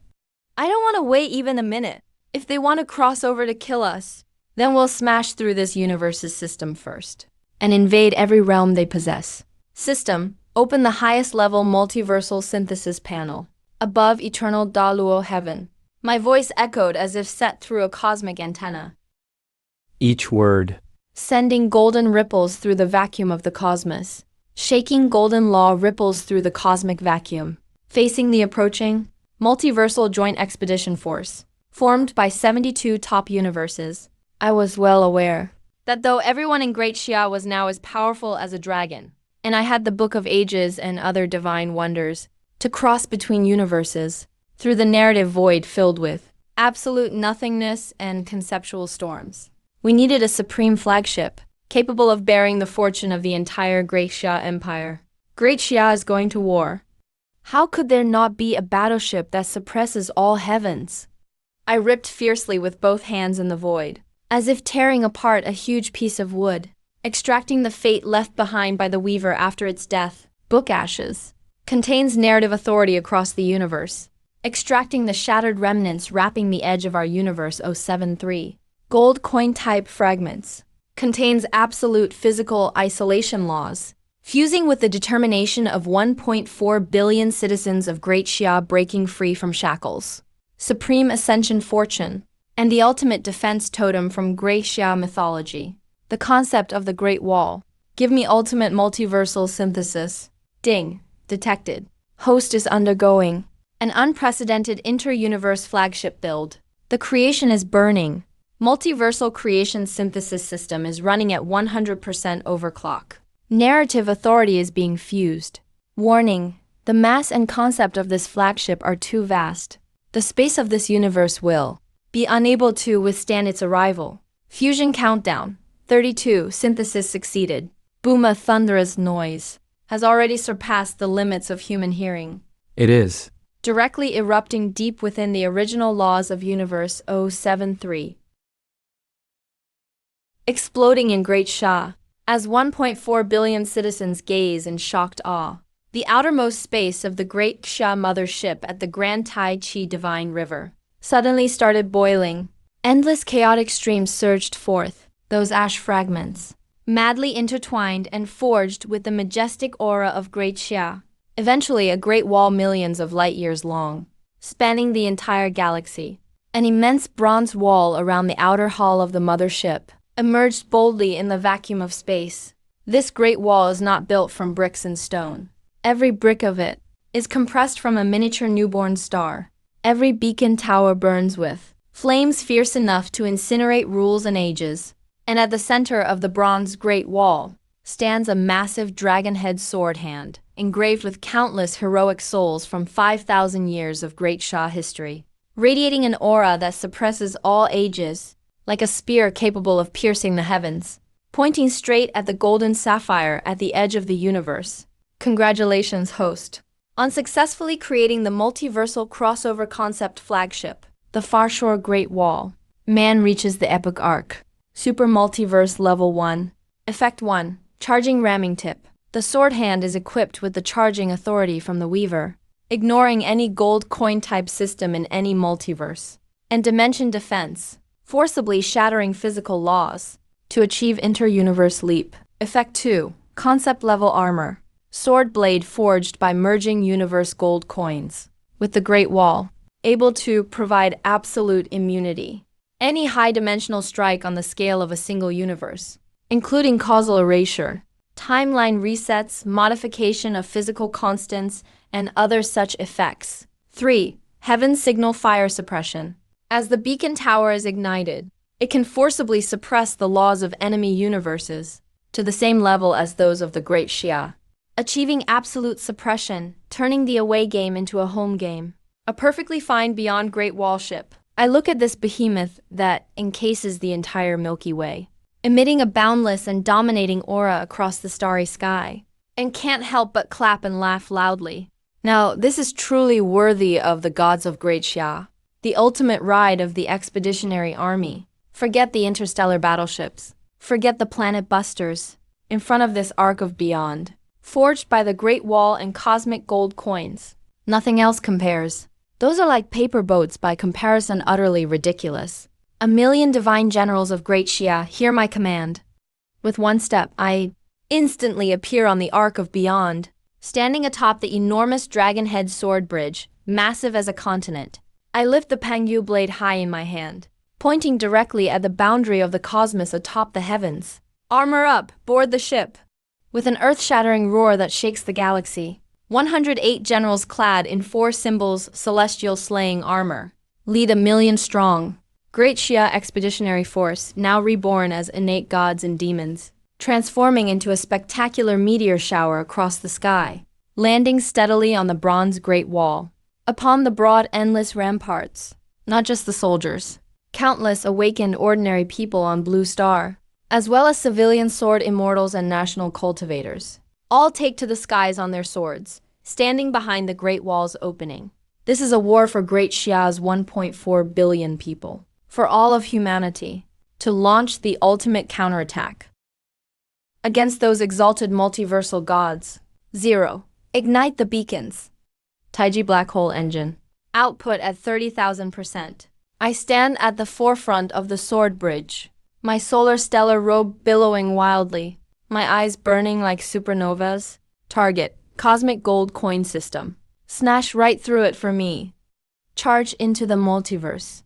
A: I don't want to wait even a minute. If they want to cross over to kill us, then we'll smash through this universe's system first and invade every realm they possess. System, open the highest level multiversal synthesis panel. Above eternal Daluo heaven. My voice echoed as if set through a cosmic antenna.
B: Each word
A: Sending golden ripples through the vacuum of the cosmos. Shaking golden law ripples through the cosmic vacuum. Facing the approaching Multiversal Joint Expedition Force, formed by 72 top universes. I was well aware that though everyone in Great Xia was now as powerful as a dragon, and I had the Book of Ages and other divine wonders to cross between universes through the narrative void filled with absolute nothingness and conceptual storms. We needed a supreme flagship, capable of bearing the fortune of the entire Great Xia Empire. Great Xia is going to war. How could there not be a battleship that suppresses all heavens? I ripped fiercely with both hands in the void, as if tearing apart a huge piece of wood, extracting the fate left behind by the Weaver after its death. Book Ashes contains narrative authority across the universe, extracting the shattered remnants wrapping the edge of our universe 073. Gold coin-type fragments contains absolute physical isolation laws, fusing with the determination of 1.4 billion citizens of Great Xia breaking free from shackles. Supreme Ascension Fortune, and the ultimate defense totem from Great Xia mythology. The concept of the Great Wall. Give me ultimate multiversal synthesis. Ding. Detected. Host is undergoing an unprecedented inter-universe flagship build. The creation is burning. Multiversal creation synthesis system is running at 100% overclock. Narrative authority is being fused. Warning, the mass and concept of this flagship are too vast. The space of this universe will be unable to withstand its arrival. Fusion countdown. 32. Synthesis succeeded. Boom, a thunderous noise has already surpassed the limits of human hearing.
B: It is
A: Directly erupting deep within the original laws of Universe 073. Exploding in Great Xia, as 1.4 billion citizens gaze in shocked awe. the outermost space of the Great Xia mothership at the Grand Tai Chi Divine River, suddenly started boiling. Endless chaotic streams surged forth, those ash fragments, madly intertwined and forged with the majestic aura of Great Xia. Eventually, a great wall millions of light years long, spanning the entire galaxy. An immense bronze wall around the outer hull of the mothership emerged boldly in the vacuum of space. This great wall is not built from bricks and stone. Every brick of it is compressed from a miniature newborn star. Every beacon tower burns with flames fierce enough to incinerate rules and ages. And at the center of the bronze Great Wall stands a massive dragon-head sword hand, engraved with countless heroic souls from 5,000 years of Great Xia history, radiating an aura that suppresses all ages, like a spear capable of piercing the heavens, pointing straight at the golden sapphire at the edge of the universe. Congratulations, host, on successfully creating the multiversal crossover concept flagship, the Farshore Great Wall. Man reaches the epic arc. Super Multiverse Level 1. Effect 1. Charging Ramming Tip. The sword hand is equipped with the charging authority from the Weaver, ignoring any gold coin-type system in any multiverse. And Dimension Defense, forcibly shattering physical laws to achieve inter-universe leap. Effect 2. Concept Level Armor. Sword blade forged by merging universe gold coins with the Great Wall, able to provide absolute immunity. Any high-dimensional strike on the scale of a single universe, including causal erasure, timeline resets, modification of physical constants, and other such effects. 3. Heaven Signal Fire Suppression. As the beacon tower is ignited, it can forcibly suppress the laws of enemy universes to the same level as those of the Great Xia, achieving absolute suppression, turning the away game into a home game. A perfectly fine Beyond Great Wall ship. I look at this behemoth that encases the entire Milky Way, emitting a boundless and dominating aura across the starry sky, and can't help but clap and laugh loudly. Now, this is truly worthy of the gods of Great Xia, the ultimate ride of the expeditionary army. Forget the interstellar battleships, forget the planet busters. In front of this arc of beyond, forged by the Great Wall and cosmic gold coins, nothing else compares. Those are like paper boats by comparison, utterly ridiculous. 1,000,000 divine generals of Great Xia, hear my command. With one step, I instantly appear on the arc of beyond, standing atop the enormous dragon-head sword bridge, massive as a continent. I lift the Pangyu blade high in my hand, pointing directly at the boundary of the cosmos atop the heavens. Armor up, board the ship. With an earth-shattering roar that shakes the galaxy, 108 generals clad in 4 symbols celestial slaying armor lead 1,000,000 strong Great Xia expeditionary force, now reborn as innate gods and demons, transforming into a spectacular meteor shower across the sky, landing steadily on the bronze Great Wall. Upon the broad endless ramparts, not just the soldiers, countless awakened ordinary people on Blue Star, as well as civilian sword immortals and national cultivators, all take to the skies on their swords, standing behind the Great Wall's opening. This is a war for Great Xia's 1.4 billion people, for all of humanity, to launch the ultimate counterattack against those exalted multiversal gods. 0. Ignite the beacons. Taiji Black Hole Engine. Output at 30,000%. I stand at the forefront of the sword bridge, my solar stellar robe billowing wildly, my eyes burning like supernovas. Target, cosmic gold coin system. Smash right through it for me. Charge into the multiverse.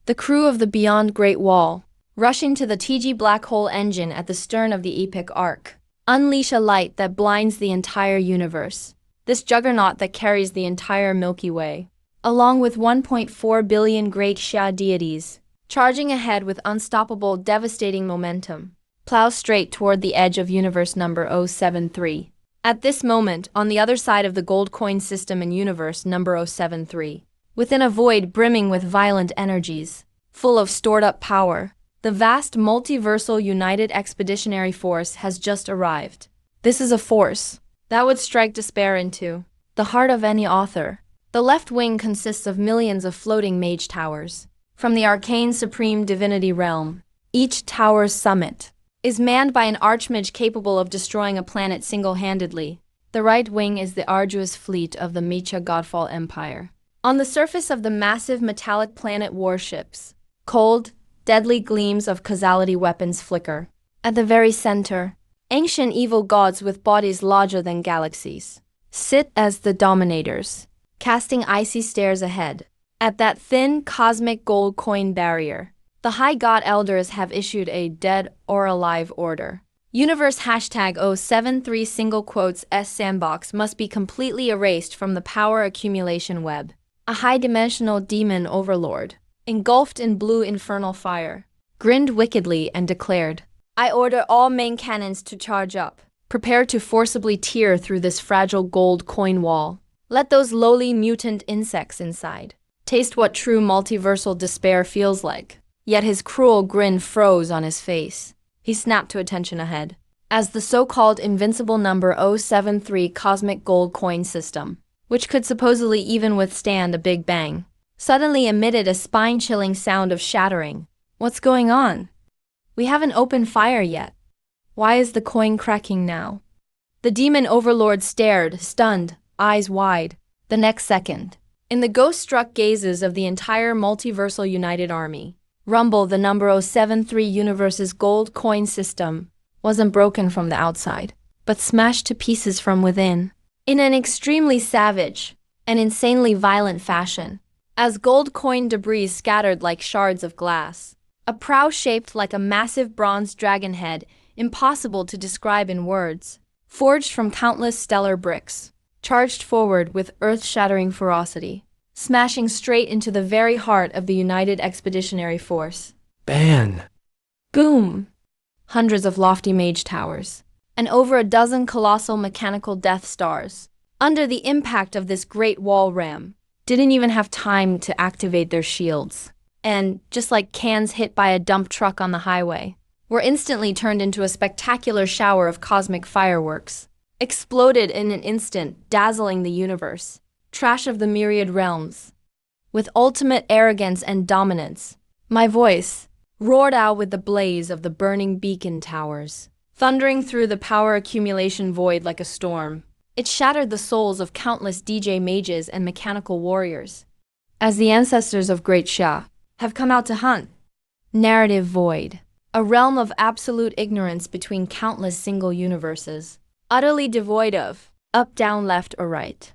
A: The crew of the Beyond Great Wall, rushing to the TG Black Hole engine at the stern of the epic arc, unleash a light that blinds the entire universe. This juggernaut that carries the entire Milky Way, along with 1.4 billion Great Xia deities, charging ahead with unstoppable, devastating momentum, plows straight toward the edge of universe number 073. At this moment, on the other side of the gold coin system in universe number 073, within a void brimming with violent energies, full of stored-up power, the vast multiversal United Expeditionary Force has just arrived. This is a force that would strike despair into the heart of any author. The left wing consists of millions of floating mage towers. From the arcane supreme divinity realm, each tower's summit is manned by an archmage capable of destroying a planet single-handedly. The right wing is the arduous fleet of the Micha Godfall Empire. On the surface of the massive metallic planet warships, cold, deadly gleams of causality weapons flicker. At the very center, ancient evil gods with bodies larger than galaxies sit as the dominators, casting icy stares ahead. At that thin, cosmic gold coin barrier, the High God Elders have issued a dead or alive order. Universe hashtag 073 single quotes S sandbox must be completely erased from the power accumulation web. A high-dimensional demon overlord, engulfed in blue infernal fire, grinned wickedly and declared, I order all main cannons to charge up. Prepare to forcibly tear through this fragile gold coin wall. Let those lowly mutant insects inside taste what true multiversal despair feels like. Yet his cruel grin froze on his face. He snapped to attention ahead. As the so-called invincible number 073 cosmic gold coin system, which could supposedly even withstand a Big Bang, suddenly emitted a spine-chilling sound of shattering. What's going on? We haven't opened fire yet. Why is the coin cracking now? The demon overlord stared, stunned, eyes wide. The next second, in the ghost-struck gazes of the entire multiversal united army, rumble the number 073 universe's gold coin system wasn't broken from the outside, but smashed to pieces from within, in an extremely savage and insanely violent fashion, as gold coin debris scattered like shards of glass. A prow shaped like a massive bronze dragon head, impossible to describe in words, forged from countless stellar bricks, charged forward with earth-shattering ferocity, smashing straight into the very heart of the United Expeditionary Force.
B: Ban!
A: Boom! Hundreds of lofty mage towers, and over a dozen colossal mechanical Death Stars, under the impact of this great wall ram, didn't even have time to activate their shields, and, just like cans hit by a dump truck on the highway, were instantly turned into a spectacular shower of cosmic fireworks, exploded in an instant, dazzling the universe, trash of the myriad realms. With ultimate arrogance and dominance, my voice roared out with the blaze of the burning beacon towers, thundering through the power accumulation void like a storm. It shattered the souls of countless DJ mages and mechanical warriors, as the ancestors of Great Sha have come out to hunt. Narrative void, a realm of absolute ignorance between countless single universes, utterly devoid of up, down, left, or right.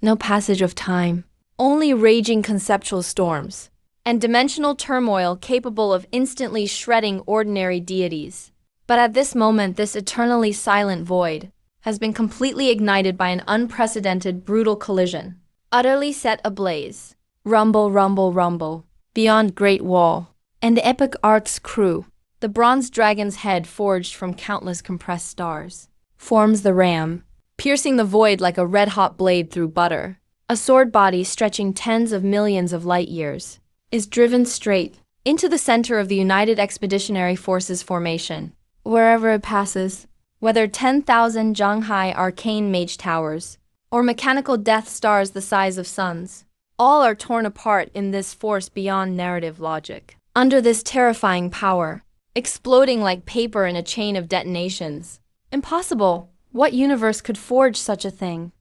A: No passage of time, only raging conceptual storms, and dimensional turmoil capable of instantly shredding ordinary deities. But at this moment, this eternally silent void has been completely ignited by an unprecedented, brutal collision, utterly set ablaze. Rumble, rumble, rumble, beyond Great Wall, and the epic art's crew, the bronze dragon's head forged from countless compressed stars, forms the ram, piercing the void like a red-hot blade through butter. A sword body stretching tens of millions of light years is driven straight into the center of the United Expeditionary Forces formation. Wherever it passes, whether 10,000 Zhanghai arcane mage towers or mechanical death stars the size of suns, all are torn apart in this force beyond narrative logic. Under this terrifying power, exploding like paper in a chain of detonations. Impossible! What universe could forge such a thing?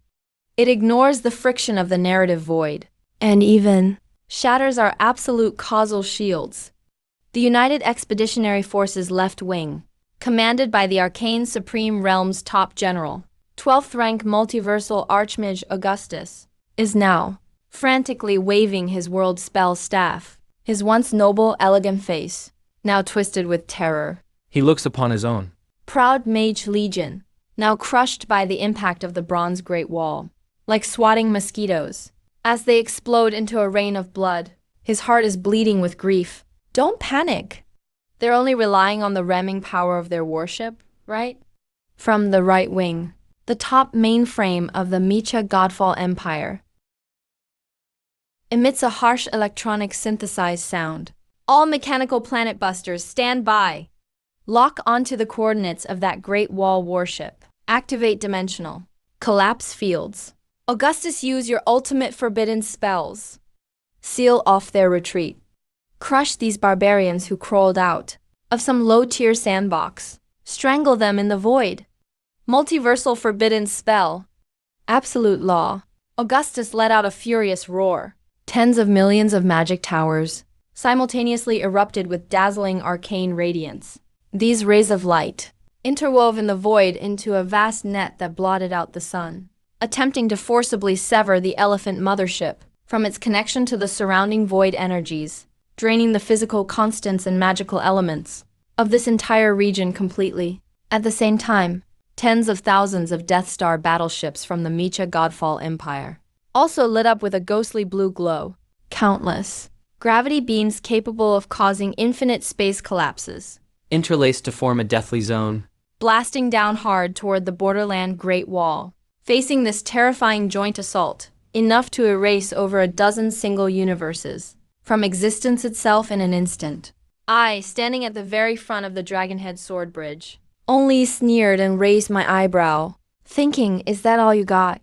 A: It ignores the friction of the narrative void, and even shatters our absolute causal shields. The United Expeditionary Forces left wing, commanded by the Arcane Supreme Realm's top general, 12th rank multiversal Archmage Augustus, is now frantically waving his world spell staff, his once noble, elegant face, now twisted with terror.
B: He looks upon his own
A: Proud Mage Legion, now crushed by the impact of the Bronze Great Wall, like swatting mosquitoes, as they explode into a rain of blood. His heart is bleeding with grief. Don't panic. They're only relying on the ramming power of their warship, right? From the right wing, the top mainframe of the Micha Godfall Empire emits a harsh electronic synthesized sound. All mechanical planet busters stand by. Lock onto the coordinates of that Great Wall warship. Activate dimensional collapse fields. Augustus, use your ultimate forbidden spells. Seal off their retreat. Crush these barbarians who crawled out of some low-tier sandbox. Strangle them in the void. Multiversal forbidden spell. Absolute law. Augustus let out a furious roar. Tens of millions of magic towers simultaneously erupted with dazzling arcane radiance. These rays of light interwove in the void into a vast net that blotted out the sun, attempting to forcibly sever the elephant mothership from its connection to the surrounding void energies, draining the physical constants and magical elements of this entire region completely. At the same time, tens of thousands of Death Star battleships from the Micha Godfall Empire also lit up with a ghostly blue glow. Countless gravity beams capable of causing infinite space collapses
B: Interlaced to form a deathly zone.
A: blasting down hard toward the borderland Great Wall. Facing this terrifying joint assault, enough to erase over a dozen single universes from existence itself in an instant. I, standing at the very front of the Dragonhead sword bridge, only sneered and raised my eyebrow, thinking, is that all you got?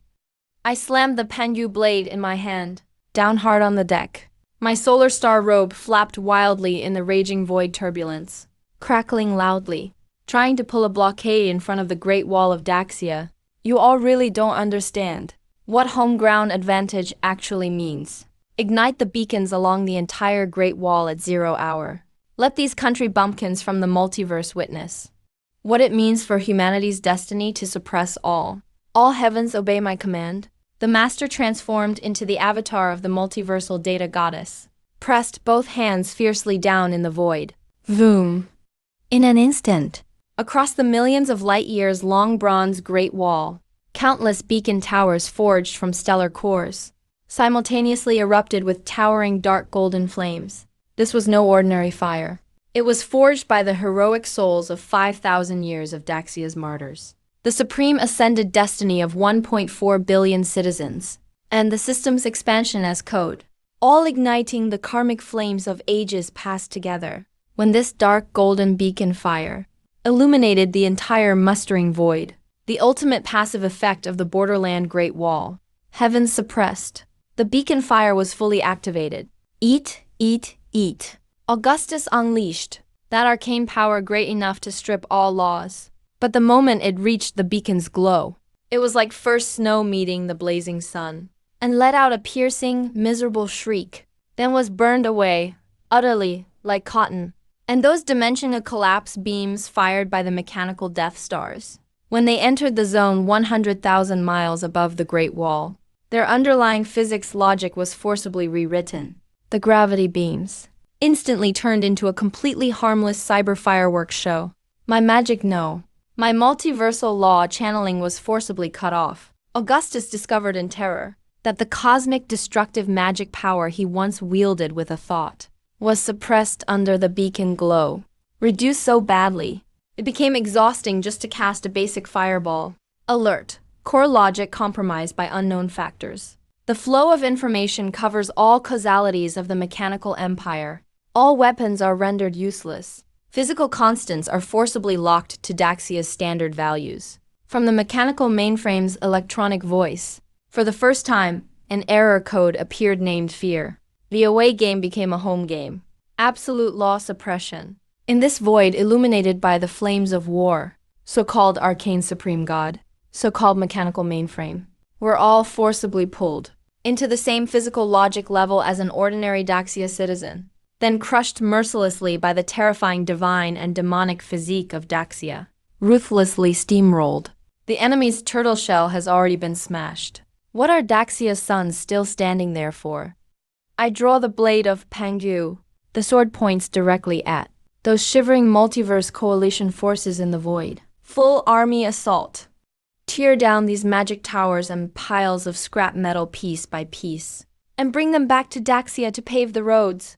A: I slammed the Pengu blade in my hand, down hard on the deck. My solar star robe flapped wildly in the raging void turbulence, crackling loudly, trying to pull a blockade in front of the Great Wall of Daxia. You all really don't understand what home ground advantage actually means. Ignite the beacons along the entire Great Wall at 0 hour. Let these country bumpkins from the multiverse witness what it means for humanity's destiny to suppress all. All heavens obey my command. The master transformed into the avatar of the multiversal data goddess, pressed both hands fiercely down in the void. Voom. In an instant, across the millions of light years long bronze Great Wall, countless beacon towers forged from stellar cores simultaneously erupted with towering dark golden flames. This was no ordinary fire. It was forged by the heroic souls of 5,000 years of Daxia's martyrs, the supreme ascended destiny of 1.4 billion citizens, and the system's expansion as code, all igniting the karmic flames of ages past together. When this dark golden beacon fire illuminated the entire mustering void, the ultimate passive effect of the borderland Great Wall, heavens suppressed. The beacon fire was fully activated. Eat, eat, eat. Augustus unleashed that arcane power great enough to strip all laws. But the moment it reached the beacon's glow, it was like first snow meeting the blazing sun, and let out a piercing, miserable shriek, then was burned away, utterly, like cotton. And those dimensional collapse beams fired by the mechanical Death Stars, when they entered the zone 100,000 miles above the Great Wall, their underlying physics logic was forcibly rewritten. The gravity beams instantly turned into a completely harmless cyber fireworks show. My magic no. My multiversal law channeling was forcibly cut off. Augustus discovered in terror that the cosmic destructive magic power he once wielded with a thought was suppressed under the beacon glow. Reduced so badly, it became exhausting just to cast a basic fireball. Alert. Core logic compromised by unknown factors. The flow of information covers all causalities of the mechanical empire. All weapons are rendered useless. Physical constants are forcibly locked to Daxia's standard values. From the mechanical mainframe's electronic voice, for the first time, an error code appeared named Fear. The away game became a home game. Absolute law suppression. In this void illuminated by the flames of war, so-called arcane supreme god, so-called mechanical mainframe, were all forcibly pulled into the same physical logic level as an ordinary Daxia citizen, then crushed mercilessly by the terrifying divine and demonic physique of Daxia, ruthlessly steamrolled. The enemy's turtle shell has already been smashed. What are Daxia's sons still standing there for? I draw the blade of Pangu. The sword points directly at those shivering multiverse coalition forces in the void. Full army assault. Tear down these magic towers and piles of scrap metal piece by piece, and bring them back to Daxia to pave the roads.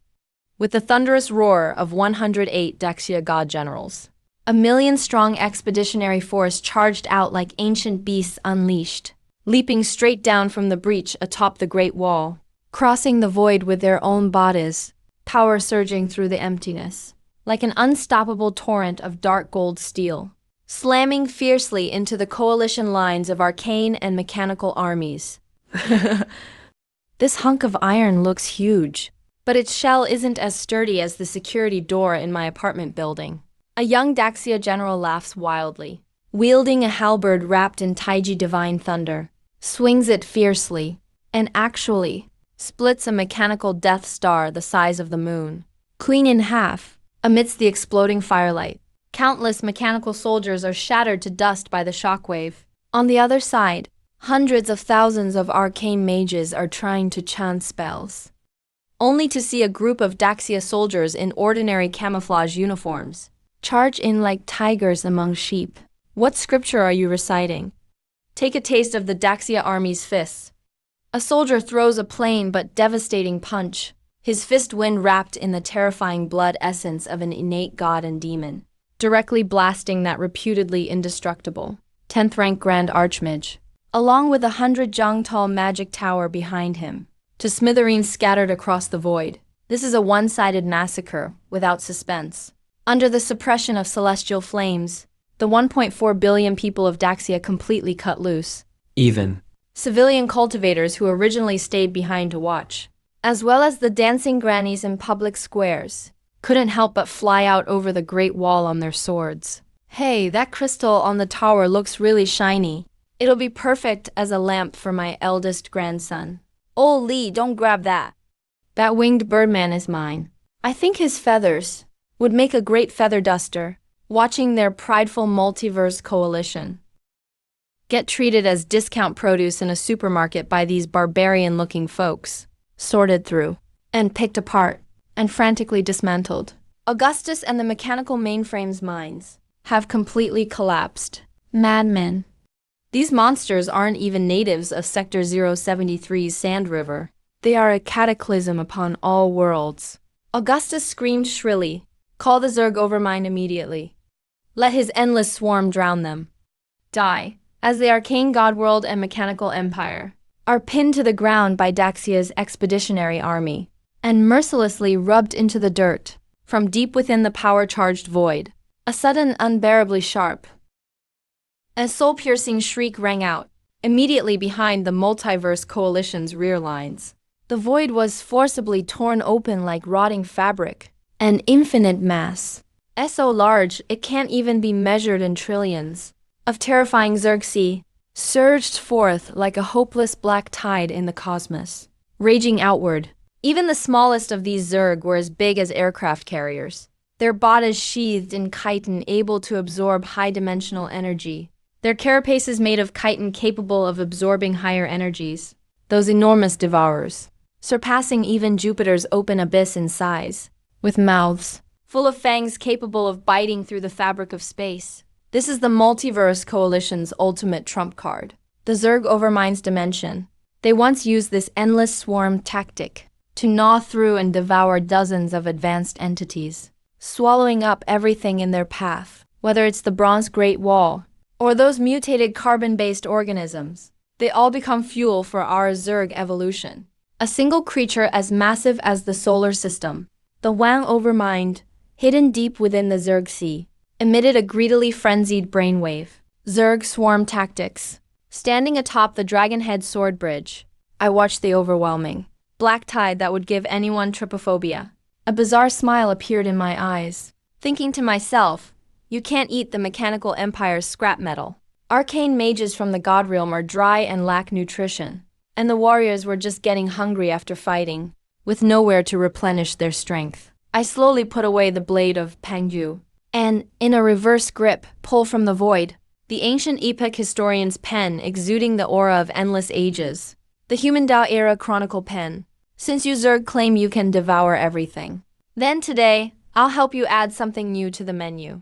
A: With the thunderous roar of 108 Daxia god generals, a million-strong expeditionary force charged out like ancient beasts unleashed, leaping straight down from the breach atop the Great Wall, crossing the void with their own bodies, power surging through the emptiness, like an unstoppable torrent of dark gold steel, slamming fiercely into the coalition lines of arcane and mechanical armies. This hunk of iron looks huge, but its shell isn't as sturdy as the security door in my apartment building. A young Daxia general laughs wildly. wielding a halberd wrapped in Taiji divine thunder, swings it fiercely, and actually splits a mechanical Death Star the size of the moon, clean in half, amidst the exploding firelight. Countless mechanical soldiers are shattered to dust by the shockwave. On the other side, hundreds of thousands of arcane mages are trying to chant spells, only to see a group of Daxia soldiers in ordinary camouflage uniforms charge in like tigers among sheep. What scripture are you reciting? Take a taste of the Daxia army's fists. A soldier throws a plain but devastating punch, his fist wind wrapped in the terrifying blood essence of an innate god and demon, directly blasting that reputedly indestructible 10th rank Grand Archmage, along with 100 Zhang-tall magic tower behind him, to smithereens scattered across the void. This is a one-sided massacre without suspense. Under the suppression of celestial flames, the 1.4 billion people of Daxia completely cut loose.
B: Even
A: Civilian cultivators who originally stayed behind to watch, as well as the dancing grannies in public squares, couldn't help but fly out over the Great Wall on their swords. Hey, that crystal on the tower looks really shiny. It'll be perfect as a lamp for my eldest grandson. Oh, Lee, don't grab that. That winged birdman is mine. I think his feathers would make a great feather duster, watching their prideful multiverse coalition get treated as discount produce in a supermarket by these barbarian-looking folks, sorted through, and picked apart, and frantically dismantled. Augustus and the mechanical mainframe's minds have completely collapsed. Madmen. These monsters aren't even natives of Sector 073's Sand River. They are a cataclysm upon all worlds. Augustus screamed shrilly, "Call the Zerg Overmind immediately. Let his endless swarm drown them." Die, as the arcane godworld and mechanical empire are pinned to the ground by Daxia's expeditionary army, and mercilessly rubbed into the dirt from deep within the power-charged void. A sudden, unbearably sharp and soul-piercing shriek rang out, immediately behind the multiverse coalition's rear lines. The void was forcibly torn open like rotting fabric, an infinite mass, so large it can't even be measured in trillions, of terrifying Xerxes, surged forth like a hopeless black tide in the cosmos, raging outward. Even the smallest of these Zerg were as big as aircraft carriers, their bodies sheathed in chitin able to absorb high-dimensional energy, their carapaces made of chitin capable of absorbing higher energies. Those enormous devourers, surpassing even Jupiter's open abyss in size, with mouths full of fangs capable of biting through the fabric of space. This is the Multiverse Coalition's ultimate trump card, the Zerg Overmind's dimension. They once used this endless swarm tactic to gnaw through and devour dozens of advanced entities, swallowing up everything in their path, whether it's the Bronze Great Wall or those mutated carbon-based organisms. They all become fuel for our Zerg evolution. A single creature as massive as the solar system, the Wang Overmind, hidden deep within the Zerg Sea, emitted a greedily frenzied brainwave. Zerg swarm tactics. Standing atop the Dragonhead sword bridge, I watched the overwhelming black tide that would give anyone trypophobia. A bizarre smile appeared in my eyes, thinking to myself, you can't eat the mechanical empire's scrap metal. Arcane mages from the God Realm are dry and lack nutrition, and the warriors were just getting hungry after fighting, with nowhere to replenish their strength. I slowly put away the blade of Pangyu, and, in a reverse grip, pull from the void, the ancient epic historian's pen exuding the aura of endless ages. The Human Dao Era Chronicle pen. Since you Zerg claim you can devour everything, then today, I'll help you add something new to the menu.